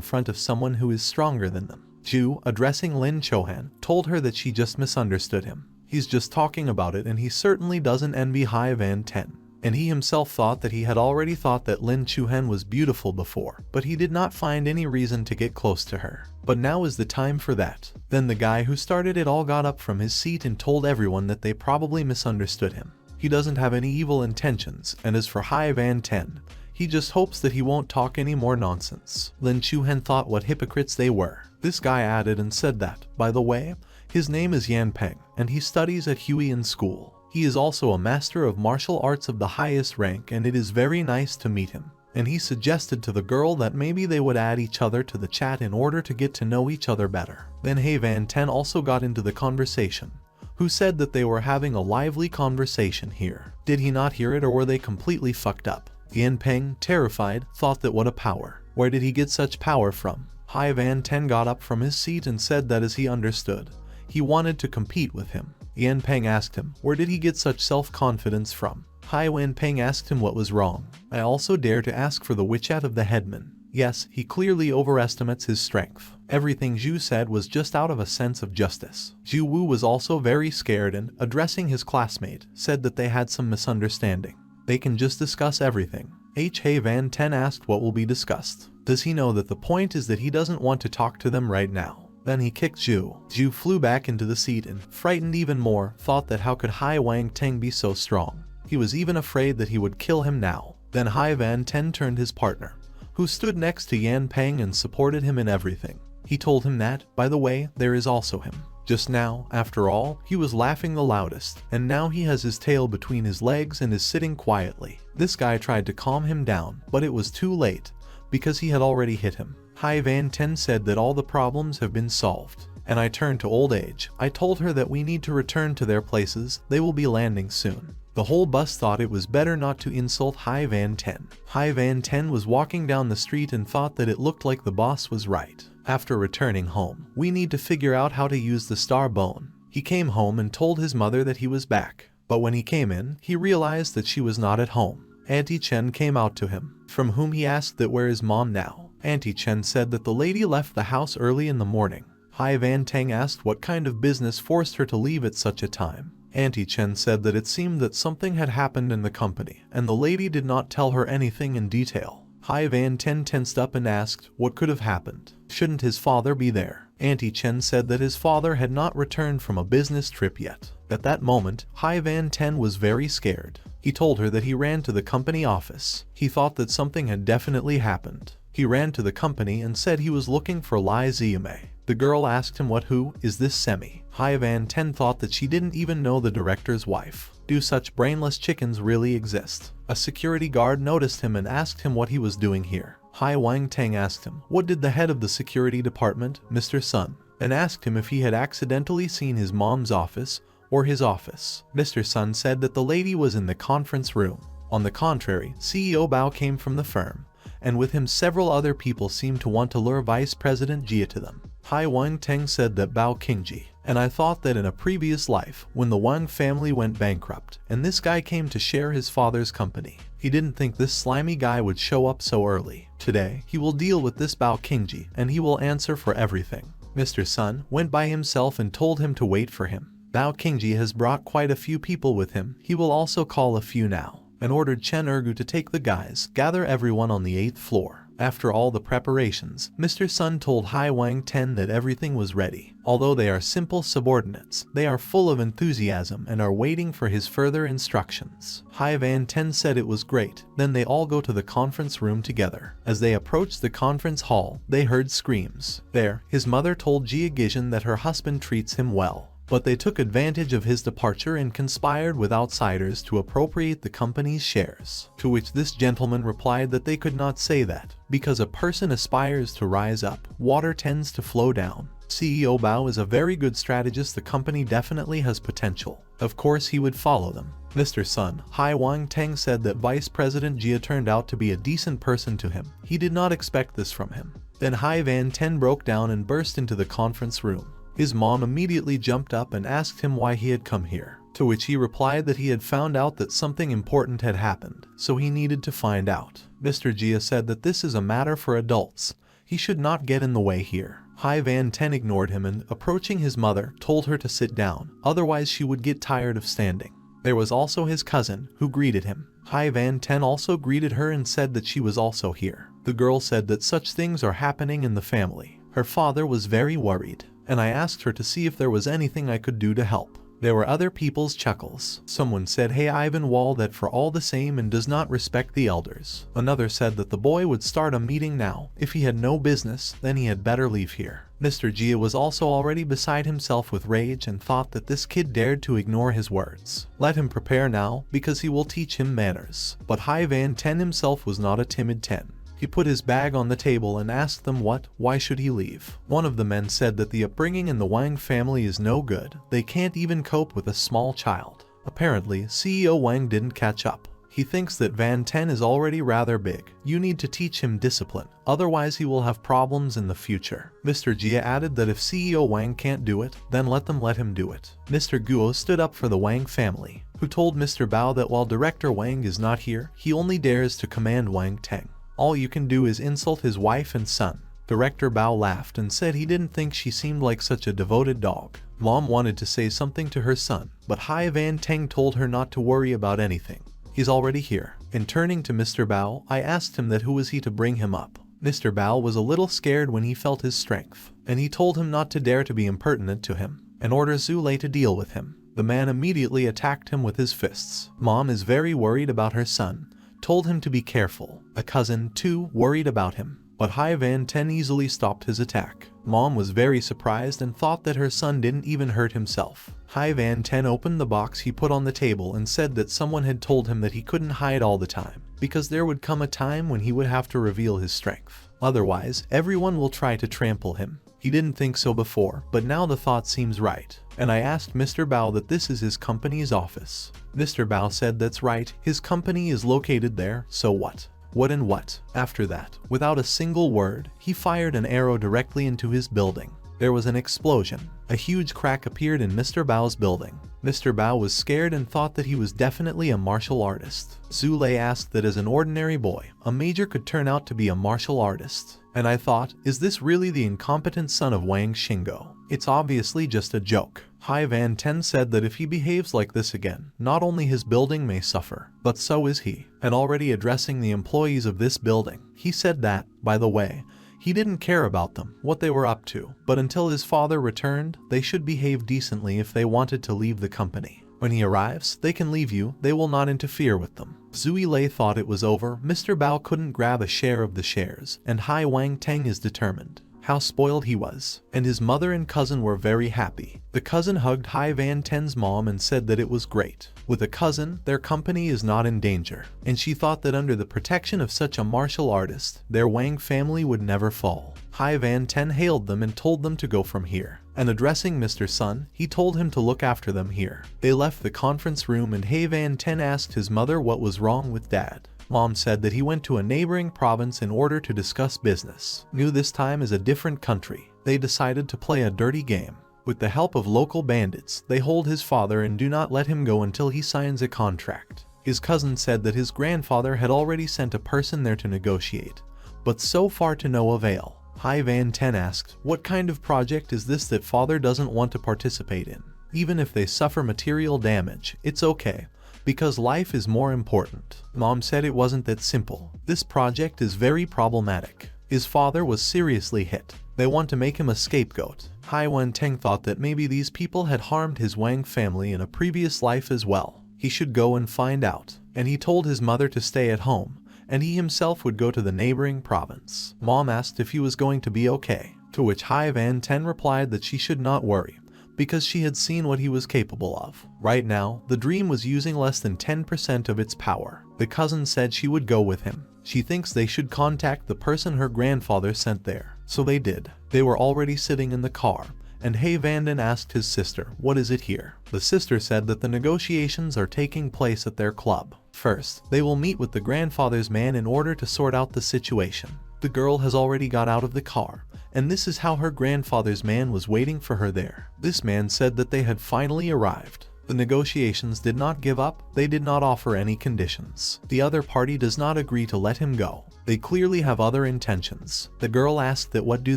front of someone who is stronger than them. Ju, addressing Lin Chohan, told her that she just misunderstood him. He's just talking about it and he certainly doesn't envy Hai Van Ten. And he himself thought that he had already thought that Lin Chuhen was beautiful before, but he did not find any reason to get close to her. But now is the time for that. Then the guy who started it all got up from his seat and told everyone that they probably misunderstood him. He doesn't have any evil intentions, and as for Hai Van Ten, he just hopes that he won't talk any more nonsense. Lin Chuhen thought what hypocrites they were. This guy added and said that, by the way, his name is Yan Peng, and he studies at Huiyan School. He is also a master of martial arts of the highest rank, and it is very nice to meet him. And he suggested to the girl that maybe they would add each other to the chat in order to get to know each other better. Then Hai Van Ten also got into the conversation, who said that they were having a lively conversation here. Did he not hear it, or were they completely fucked up? Yan Peng, terrified, thought that what a power. Where did he get such power from? Hai Van Ten got up from his seat and said that as he understood, he wanted to compete with him. Yan Peng asked him, where did he get such self-confidence from? Hai Van Peng asked him what was wrong. I also dare to ask for the WeChat of the headman. Yes, he clearly overestimates his strength. Everything Zhu said was just out of a sense of justice. Zhu Wu was also very scared and, addressing his classmate, said that they had some misunderstanding. They can just discuss everything. Hai Van Ten asked what will be discussed. Does he know that the point is that he doesn't want to talk to them right now? Then he kicked Zhu. Zhu flew back into the seat and, frightened even more, thought that how could Hai Wang Teng be so strong? He was even afraid that he would kill him now. Then Hai Van Ten turned his partner, who stood next to Yan Peng and supported him in everything. He told him that, by the way, there is also him. Just now, after all, he was laughing the loudest, and now he has his tail between his legs and is sitting quietly. This guy tried to calm him down, but it was too late, because he had already hit him. Hai Van Ten said that all the problems have been solved. And I turned to old age. I told her that we need to return to their places, they will be landing soon. The whole bus thought it was better not to insult Hai Van Ten. Hai Van Ten was walking down the street and thought that it looked like the boss was right. After returning home, we need to figure out how to use the star bone. He came home and told his mother that he was back. But when he came in, he realized that she was not at home. Auntie Chen came out to him, from whom he asked that where is mom now. Auntie Chen said that the lady left the house early in the morning. Hai Van Teng asked what kind of business forced her to leave at such a time. Auntie Chen said that it seemed that something had happened in the company, and the lady did not tell her anything in detail. Hai Van Teng tensed up and asked what could have happened. Shouldn't his father be there? Auntie Chen said that his father had not returned from a business trip yet. At that moment, Hai Van Teng was very scared. He told her that he ran to the company office. He thought that something had definitely happened. He ran to the company and said he was looking for Lai Ziyume. The girl asked him who is this Semi. Hai Van Teng thought that she didn't even know the director's wife. Do such brainless chickens really exist? A security guard noticed him and asked him what he was doing here. Hai Wang Teng asked him, what did the head of the security department, Mr. Sun, and asked him if he had accidentally seen his mom's office or his office. Mr. Sun said that the lady was in the conference room. On the contrary, CEO Bao came from the firm, and with him several other people seemed to want to lure Vice President Jia to them. Hai Wang Teng said that Bao Qingji, and I thought that in a previous life, when the Wang family went bankrupt, and this guy came to share his father's company, he didn't think this slimy guy would show up so early. Today, he will deal with this Bao Qingji, and he will answer for everything. Mr. Sun went by himself and told him to wait for him. Bao Qingji has brought quite a few people with him. He will also call a few now, and ordered Chen Ergu to take the guys, gather everyone on the 8th floor. After all the preparations, Mr. Sun told Hai Wang Ten that everything was ready. Although they are simple subordinates, they are full of enthusiasm and are waiting for his further instructions. Hai Van Ten said it was great. Then they all go to the conference room together. As they approached the conference hall, they heard screams. There, his mother told Jia Gijin that her husband treats him well. But they took advantage of his departure and conspired with outsiders to appropriate the company's shares. To which this gentleman replied that they could not say that, because a person aspires to rise up, water tends to flow down. CEO Bao is a very good strategist. The company definitely has potential. Of course he would follow them. Mr. Sun, Hai Wang Teng said that Vice President Jia turned out to be a decent person to him. He did not expect this from him. Then Hai Van Ten broke down and burst into the conference room. His mom immediately jumped up and asked him why he had come here, to which he replied that he had found out that something important had happened, so he needed to find out. Mr. Jia said that this is a matter for adults. He should not get in the way here. Hai Van Ten ignored him and, approaching his mother, told her to sit down, otherwise she would get tired of standing. There was also his cousin, who greeted him. Hai Van Ten also greeted her and said that she was also here. The girl said that such things are happening in the family. Her father was very worried, and I asked her to see if there was anything I could do to help. There were other people's chuckles. Someone said, hey Ivan Wall, that for all the same and does not respect the elders. Another said that the boy would start a meeting now. If he had no business, then he had better leave here. Mr. Jia was also already beside himself with rage and thought that this kid dared to ignore his words. Let him prepare now, because he will teach him manners. But Hai Van Ten himself was not a timid 10. He put his bag on the table and asked them why should he leave. One of the men said that the upbringing in the Wang family is no good. They can't even cope with a small child. Apparently, CEO Wang didn't catch up. He thinks that Van Ten is already rather big. You need to teach him discipline, otherwise he will have problems in the future. Mr. Jia added that if CEO Wang can't do it, then let him do it. Mr. Guo stood up for the Wang family, who told Mr. Bao that while Director Wang is not here, he only dares to command Wang Teng. All you can do is insult his wife and son. Director Bao laughed and said he didn't think she seemed like such a devoted dog. Mom wanted to say something to her son, but Hai Van Teng told her not to worry about anything. He's already here. And turning to Mr. Bao, I asked him that who was he to bring him up. Mr. Bao was a little scared when he felt his strength, and he told him not to dare to be impertinent to him, and ordered Zhu Lei to deal with him. The man immediately attacked him with his fists. Mom is very worried about her son, told him to be careful. A cousin, too, worried about him, but Hai Van Ten easily stopped his attack. Mom was very surprised and thought that her son didn't even hurt himself. Hai Van Ten opened the box he put on the table and said that someone had told him that he couldn't hide all the time, because there would come a time when he would have to reveal his strength. Otherwise, everyone will try to trample him. He didn't think so before, but now the thought seems right. And I asked Mr. Bao that this is his company's office. Mr. Bao said that's right, his company is located there, so what? What and what? After that, without a single word, he fired an arrow directly into his building. There was an explosion. A huge crack appeared in Mr. Bao's building. Mr. Bao was scared and thought that he was definitely a martial artist. Zhu Lei asked that as an ordinary boy, a major could turn out to be a martial artist. And I thought, is this really the incompetent son of Wang Xinggo? It's obviously just a joke. Hai Van Ten said that if he behaves like this again, not only his building may suffer, but so is he. And already addressing the employees of this building, he said that, by the way, he didn't care about them, what they were up to, but until his father returned, they should behave decently if they wanted to leave the company. When he arrives, they can leave you, they will not interfere with them. Zui Lei thought it was over, Mr. Bao couldn't grab a share of the shares, and Hai Wang Teng is determined. How spoiled he was, and his mother and cousin were very happy. The cousin hugged Hai Van Ten's mom and said that it was great. With a cousin, their company is not in danger, and she thought that under the protection of such a martial artist, their Wang family would never fall. Hai Van Ten hailed them and told them to go from here. And addressing Mr. Sun, he told him to look after them here. They left the conference room and Hai Van Ten asked his mother what was wrong with Dad. Mom said that he went to a neighboring province in order to discuss business. New this time is a different country. They decided to play a dirty game. With the help of local bandits, they hold his father and do not let him go until he signs a contract. His cousin said that his grandfather had already sent a person there to negotiate, but so far to no avail. Hai Van Ten asked, what kind of project is this that father doesn't want to participate in? Even if they suffer material damage, it's okay, because life is more important. Mom said it wasn't that simple. This project is very problematic. His father was seriously hit. They want to make him a scapegoat. Hai Wen Teng thought that maybe these people had harmed his Wang family in a previous life as well. He should go and find out. And he told his mother to stay at home, and he himself would go to the neighboring province. Mom asked if he was going to be okay, to which Hai Van Ten replied that she should not worry, because she had seen what he was capable of. Right now, the dream was using less than 10% of its power. The cousin said she would go with him. She thinks they should contact the person her grandfather sent there. So they did. They were already sitting in the car, and Hai Vanden asked his sister, what is it here? The sister said that the negotiations are taking place at their club. First, they will meet with the grandfather's man in order to sort out the situation. The girl has already got out of the car, and this is how her grandfather's man was waiting for her there. This man said that they had finally arrived. The negotiations did not give up, they did not offer any conditions. The other party does not agree to let him go. They clearly have other intentions. The girl asked that what do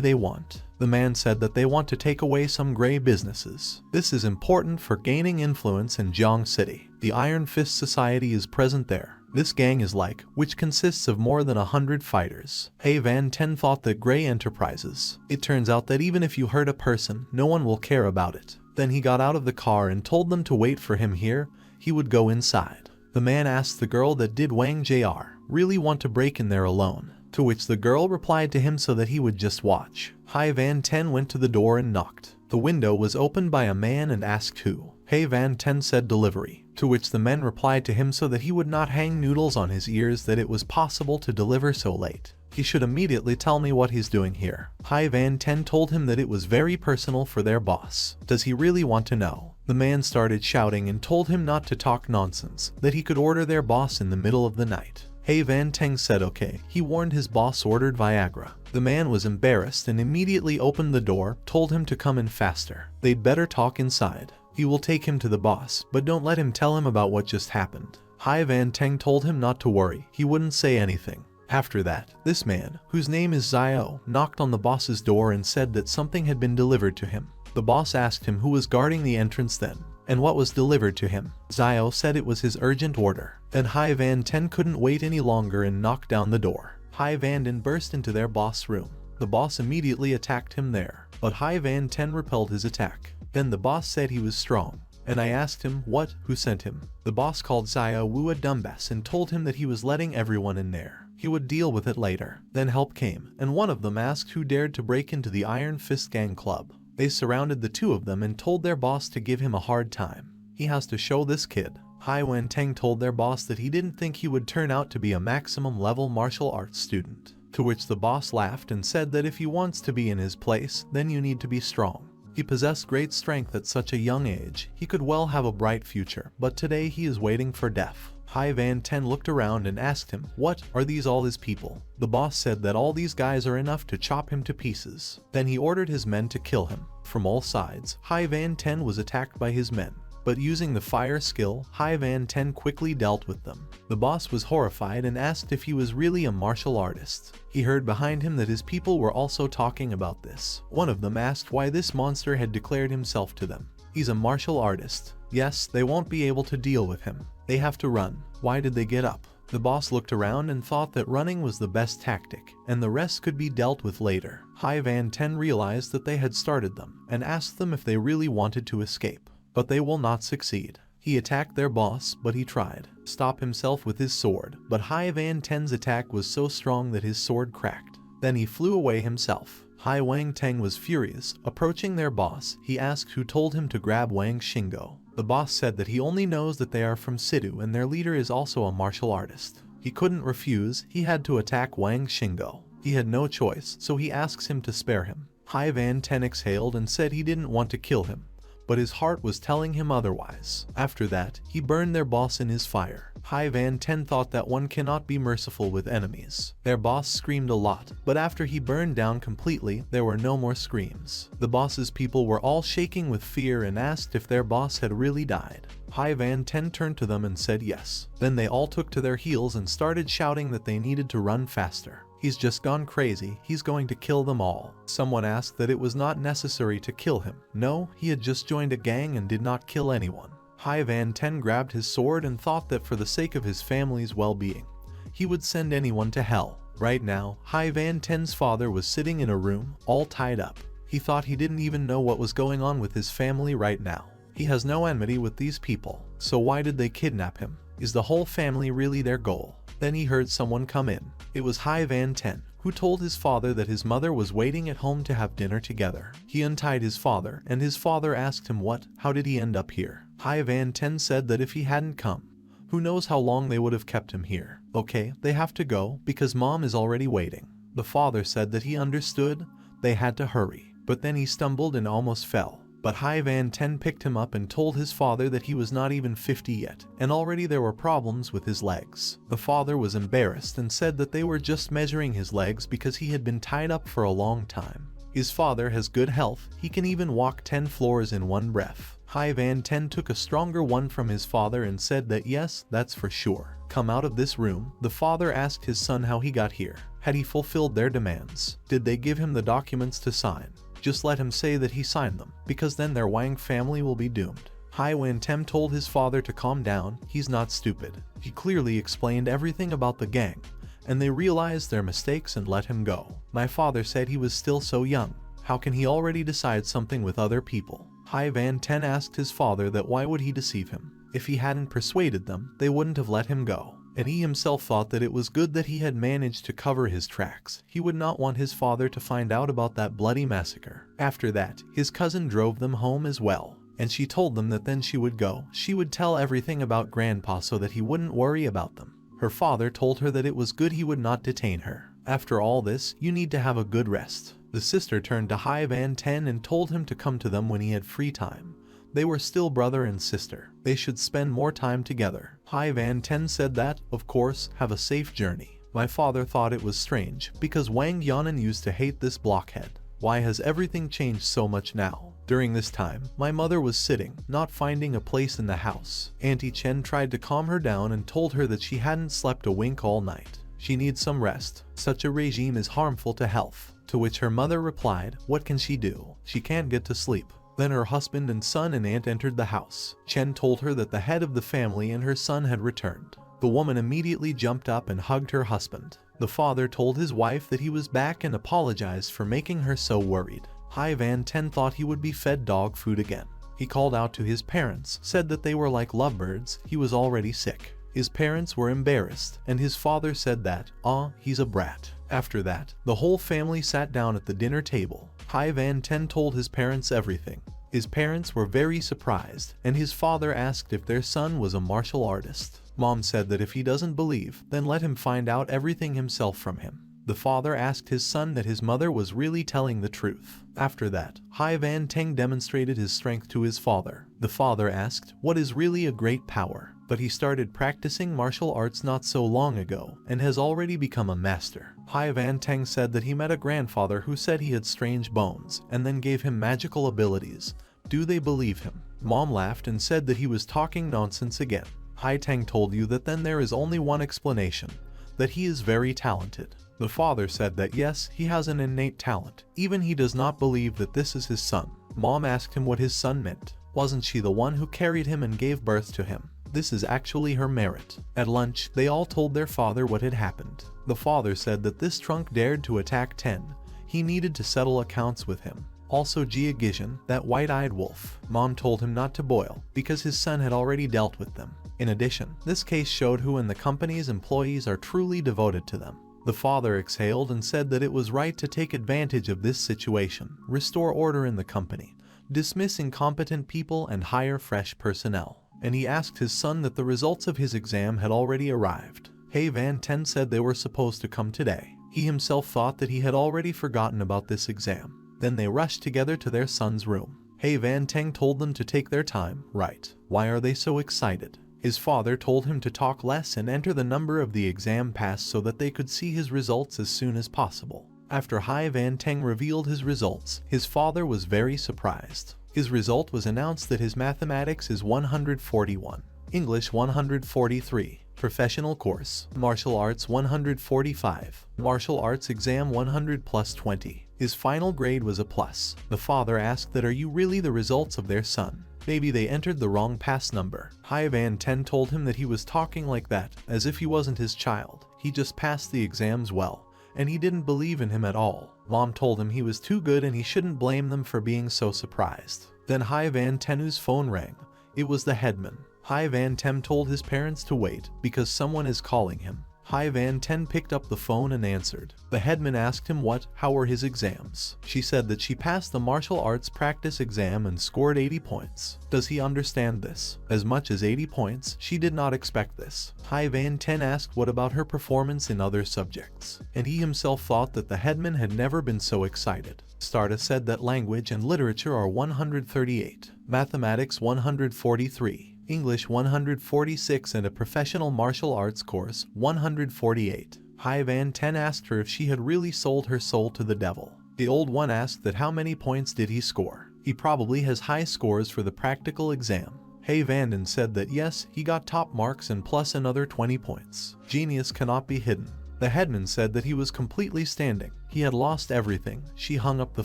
they want? The man said that they want to take away some gray businesses. This is important for gaining influence in Jiang City. The Iron Fist Society is present there. This gang is like, which consists of more than 100 fighters. Hai Van Ten thought that Gray Enterprises. It turns out that even if you hurt a person, no one will care about it. Then he got out of the car and told them to wait for him here. He would go inside. The man asked the girl that did Wang Jr. really want to break in there alone, to which the girl replied to him so that he would just watch. Hai Van Ten went to the door and knocked. The window was opened by a man and asked who. Hai Van Ten said delivery, to which the men replied to him so that he would not hang noodles on his ears that it was possible to deliver so late. He should immediately tell me what he's doing here. Hai Van Ten told him that it was very personal for their boss. Does he really want to know? The man started shouting and told him not to talk nonsense, that he could order their boss in the middle of the night. Hai Van Teng said okay. He warned his boss ordered Viagra. The man was embarrassed and immediately opened the door, told him to come in faster. They'd better talk inside. He will take him to the boss, but don't let him tell him about what just happened. Hai Van Teng told him not to worry, he wouldn't say anything. After that, this man, whose name is Zio, knocked on the boss's door and said that something had been delivered to him. The boss asked him who was guarding the entrance then, and what was delivered to him. Zio said it was his urgent order. Then Hai Van Ten couldn't wait any longer and knocked down the door. Hai Vanden burst into their boss' room. The boss immediately attacked him there, but Hai Van Ten repelled his attack. Then the boss said he was strong, and I asked him, what, who sent him? The boss called Zio Wu a dumbass and told him that he was letting everyone in there. He would deal with it later. Then help came, and one of them asked who dared to break into the Iron Fist Gang Club. They surrounded the two of them and told their boss to give him a hard time. He has to show this kid. Hai Wen Teng told their boss that he didn't think he would turn out to be a maximum level martial arts student. To which the boss laughed and said that if he wants to be in his place, then you need to be strong. He possessed great strength at such a young age. He could well have a bright future, but today he is waiting for death. Hai Van Ten looked around and asked him, what, are these all his people? The boss said that all these guys are enough to chop him to pieces. Then he ordered his men to kill him. From all sides, Hai Van Ten was attacked by his men. but using the fire skill, Hai Van Ten quickly dealt with them. The boss was horrified and asked if he was really a martial artist. He heard behind him that his people were also talking about this. One of them asked why this monster had declared himself to them. He's a martial artist. Yes, they won't be able to deal with him. They have to run. Why did they get up? The boss looked around and thought that running was the best tactic, and the rest could be dealt with later. Hai Van Ten realized that they had started them, and asked them if they really wanted to escape. But they will not succeed. He attacked their boss, but he tried to stop himself with his sword, but Hai Van Ten's attack was so strong that his sword cracked. Then he flew away himself. Hai Wang Teng was furious. Approaching their boss, he asked who told him to grab Wang Xinggo. The boss said that he only knows that they are from Sidu and their leader is also a martial artist. He couldn't refuse, he had to attack Wang Xinggo. He had no choice, so he asks him to spare him. Hai Van Ten exhaled and said he didn't want to kill him, but his heart was telling him otherwise. After that, he burned their boss in his fire. Hai Van Ten thought that one cannot be merciful with enemies. Their boss screamed a lot, but after he burned down completely, there were no more screams. The boss's people were all shaking with fear and asked if their boss had really died. Hai Van Ten turned to them and said yes. Then they all took to their heels and started shouting that they needed to run faster. He's just gone crazy, he's going to kill them all. Someone asked that it was not necessary to kill him. No, he had just joined a gang and did not kill anyone. Hai Van Ten grabbed his sword and thought that for the sake of his family's well-being, he would send anyone to hell. Right now, Hai Van Ten's father was sitting in a room, all tied up. He thought he didn't even know what was going on with his family right now. He has no enmity with these people, so why did they kidnap him? Is the whole family really their goal? Then he heard someone come in. It was Hai Van Ten, who told his father that his mother was waiting at home to have dinner together. He untied his father, and his father asked him how did he end up here? Hai Van Ten said that if he hadn't come, who knows how long they would have kept him here. Okay, they have to go, because mom is already waiting. The father said that he understood, they had to hurry, but then he stumbled and almost fell. But Hai Van Ten picked him up and told his father that he was not even 50 yet, and already there were problems with his legs. The father was embarrassed and said that they were just measuring his legs because he had been tied up for a long time. His father has good health, he can even walk 10 floors in one breath. Hai Van Ten took a stronger one from his father and said that yes, that's for sure. Come out of this room. The father asked his son how he got here. Had he fulfilled their demands? Did they give him the documents to sign? Just let him say that he signed them, because then their Wang family will be doomed. Hai Van Ten told his father to calm down, he's not stupid. He clearly explained everything about the gang, and they realized their mistakes and let him go. My father said he was still so young. How can he already decide something with other people? Hai Van Ten asked his father that why would he deceive him? If he hadn't persuaded them, they wouldn't have let him go. And he himself thought that it was good that he had managed to cover his tracks. He would not want his father to find out about that bloody massacre. After that, his cousin drove them home as well, and she told them that then she would go. She would tell everything about Grandpa so that he wouldn't worry about them. Her father told her that it was good he would not detain her. After all this, you need to have a good rest. The sister turned to Hai Van Ten and told him to come to them when he had free time. They were still brother and sister. They should spend more time together. Hai Van Ten said that, of course, have a safe journey. My father thought it was strange, because Wang Yanan used to hate this blockhead. Why has everything changed so much now? During this time, my mother was sitting, not finding a place in the house. Auntie Chen tried to calm her down and told her that she hadn't slept a wink all night. She needs some rest. Such a regime is harmful to health. To which her mother replied, what can she do? She can't get to sleep. Then her husband and son and aunt entered the house. Chen told her that the head of the family and her son had returned. The woman immediately jumped up and hugged her husband. The father told his wife that he was back and apologized for making her so worried. Hai Van Ten thought he would be fed dog food again. He called out to his parents, said that they were like lovebirds, he was already sick. His parents were embarrassed, and his father said that, he's a brat. After that, the whole family sat down at the dinner table. Hai Van Ten told his parents everything. His parents were very surprised, and his father asked if their son was a martial artist. Mom said that if he doesn't believe, then let him find out everything himself from him. The father asked his son that his mother was really telling the truth. After that, Hai Van Ten demonstrated his strength to his father. The father asked, what is really a great power? But he started practicing martial arts not so long ago, and has already become a master. Hai Van Ten said that he met a grandfather who said he had strange bones, and then gave him magical abilities. Do they believe him? Mom laughed and said that he was talking nonsense again. Hai Tang told you that then there is only one explanation, that he is very talented. The father said that yes, he has an innate talent, even he does not believe that this is his son. Mom asked him what his son meant. Wasn't she the one who carried him and gave birth to him? This is actually her merit. At lunch, they all told their father what had happened. The father said that this trunk dared to attack Ten. He needed to settle accounts with him. Also Jia Gijin, that white-eyed wolf. Mom told him not to boil, because his son had already dealt with them. In addition, this case showed who in the company's employees are truly devoted to them. The father exhaled and said that it was right to take advantage of this situation, restore order in the company, dismiss incompetent people and hire fresh personnel. And he asked his son that the results of his exam had already arrived. Hai Van Ten said they were supposed to come today. He himself thought that he had already forgotten about this exam. Then they rushed together to their son's room. Hai Van Teng told them to take their time, right? Why are they so excited? His father told him to talk less and enter the number of the exam passed so that they could see his results as soon as possible. After Hai Van Teng revealed his results, his father was very surprised. His result was announced that his mathematics is 141, English 143, professional course, martial arts 145, martial arts exam 100 plus 20. His final grade was a plus. The father asked that are you really the results of their son? Maybe they entered the wrong pass number. Hai Van Ten told him that he was talking like that, as if he wasn't his child. He just passed the exams well, and he didn't believe in him at all. Mom told him he was too good and he shouldn't blame them for being so surprised. Then Hai Van Tenu's phone rang. It was the headman. Hai Van Tem told his parents to wait, because someone is calling him. Hai Van Ten picked up the phone and answered. The headman asked him how were his exams. She said that she passed the martial arts practice exam and scored 80 points. Does he understand this? As much as 80 points, she did not expect this. Hai Van Ten asked what about her performance in other subjects, and he himself thought that the headman had never been so excited. Starta said that language and literature are 138, mathematics 143. English 146 and a professional martial arts course 148. Hai Van Ten asked her if she had really sold her soul to the devil. The old one asked that how many points did he score. He probably has high scores for the practical exam. Hai Vanden said that yes, he got top marks and plus another 20 points. Genius cannot be hidden. The headman said that he was completely standing. He had lost everything. She hung up the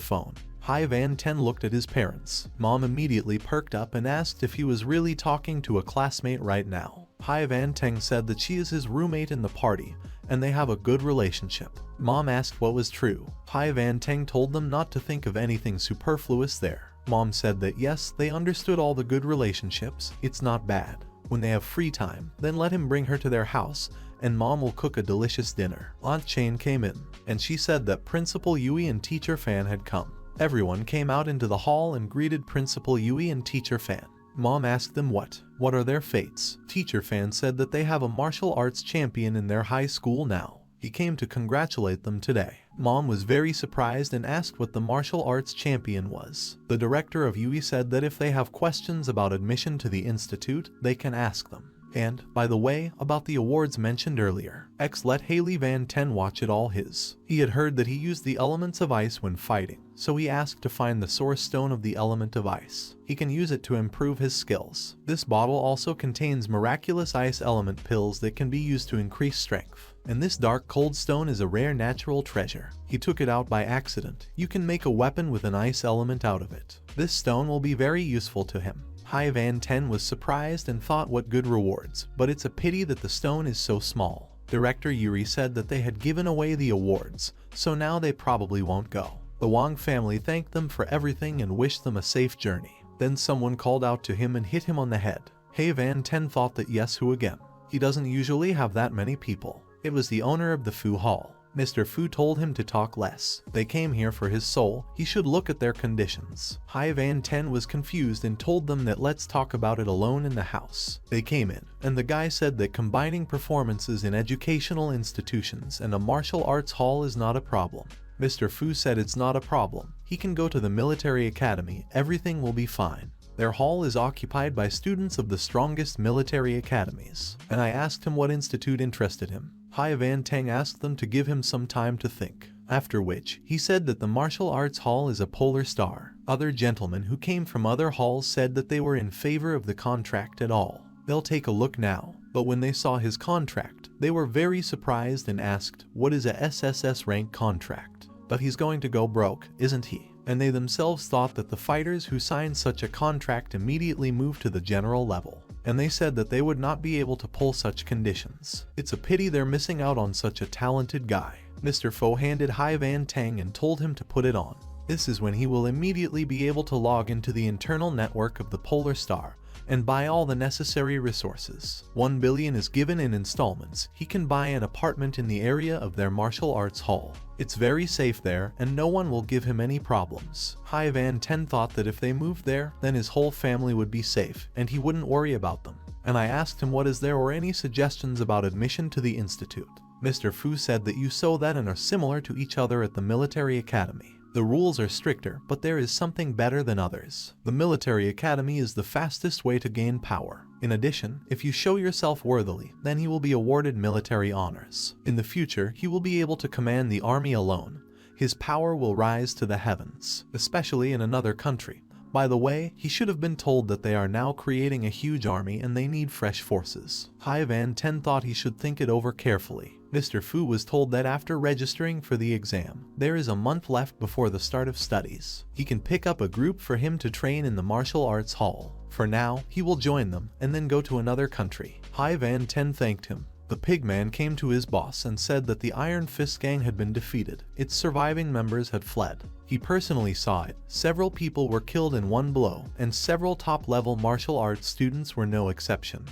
phone. Hai Van Ten looked at his parents. Mom immediately perked up and asked if he was really talking to a classmate right now. Hai Van Teng said that she is his roommate in the party, and they have a good relationship. Mom asked what was true. Hai Van Teng told them not to think of anything superfluous there. Mom said that yes, they understood all the good relationships, it's not bad. When they have free time, then let him bring her to their house, and Mom will cook a delicious dinner. Aunt Chain came in, and she said that Principal Yui and Teacher Fan had come. Everyone came out into the hall and greeted Principal Yui and Teacher Fan. Mom asked them what are their fates. Teacher Fan said that they have a martial arts champion in their high school now. He came to congratulate them today. Mom was very surprised and asked what the martial arts champion was. The director of Yui said that if they have questions about admission to the institute, they can ask them. And, by the way, about the awards mentioned earlier, X let Haley Van Ten watch it all his. He had heard that he used the elements of ice when fighting, so he asked to find the source stone of the element of ice. He can use it to improve his skills. This bottle also contains miraculous ice element pills that can be used to increase strength. And this dark cold stone is a rare natural treasure. He took it out by accident. You can make a weapon with an ice element out of it. This stone will be very useful to him. Hai Van Ten was surprised and thought what good rewards, but it's a pity that the stone is so small. Director Yuri said that they had given away the awards, so now they probably won't go. The Wang family thanked them for everything and wished them a safe journey. Then someone called out to him and hit him on the head. Hai Van Ten thought that yes, who again? He doesn't usually have that many people. It was the owner of the Fu Hall. Mr. Fu told him to talk less. They came here for his soul, he should look at their conditions. Hai Van Ten was confused and told them that let's talk about it alone in the house. They came in, and the guy said that combining performances in educational institutions and a martial arts hall is not a problem. Mr. Fu said it's not a problem. He can go to the military academy, everything will be fine. Their hall is occupied by students of the strongest military academies. And I asked him what institute interested him. Hai Van Teng asked them to give him some time to think. after which he said that the martial arts hall is a polar star. Other gentlemen who came from other halls said that they were in favor of the contract at all. They'll take a look now. But when they saw his contract, they were very surprised and asked, what is a SSS rank contract? But he's going to go broke, isn't he? And they themselves thought that the fighters who signed such a contract immediately moved to the general level. And they said that they would not be able to pull such conditions. It's a pity they're missing out on such a talented guy. Mr. Fo handed Hai Van Tang and told him to put it on. This is when he will immediately be able to log into the internal network of the Polar Star and buy all the necessary resources. 1 billion is given in installments. He can buy an apartment in the area of their martial arts hall. It's very safe there and no one will give him any problems. Hai Van Ten thought that if they moved there, then his whole family would be safe and he wouldn't worry about them. And I asked him what is there or any suggestions about admission to the institute. Mr. Fu said that you saw that and are similar to each other at the military academy. The rules are stricter, but there is something better than others. The military academy is the fastest way to gain power. In addition, if you show yourself worthily, then he will be awarded military honors. In the future, he will be able to command the army alone. His power will rise to the heavens, especially in another country. By the way, he should have been told that they are now creating a huge army and they need fresh forces. Hai Van Ten thought he should think it over carefully. Mr. Fu was told that after registering for the exam, there is a month left before the start of studies. He can pick up a group for him to train in the martial arts hall. For now, he will join them and then go to another country. Hai Van Ten thanked him. The pigman came to his boss and said that the Iron Fist gang had been defeated. Its surviving members had fled. He personally saw it. Several people were killed in one blow, and several top-level martial arts students were no exception.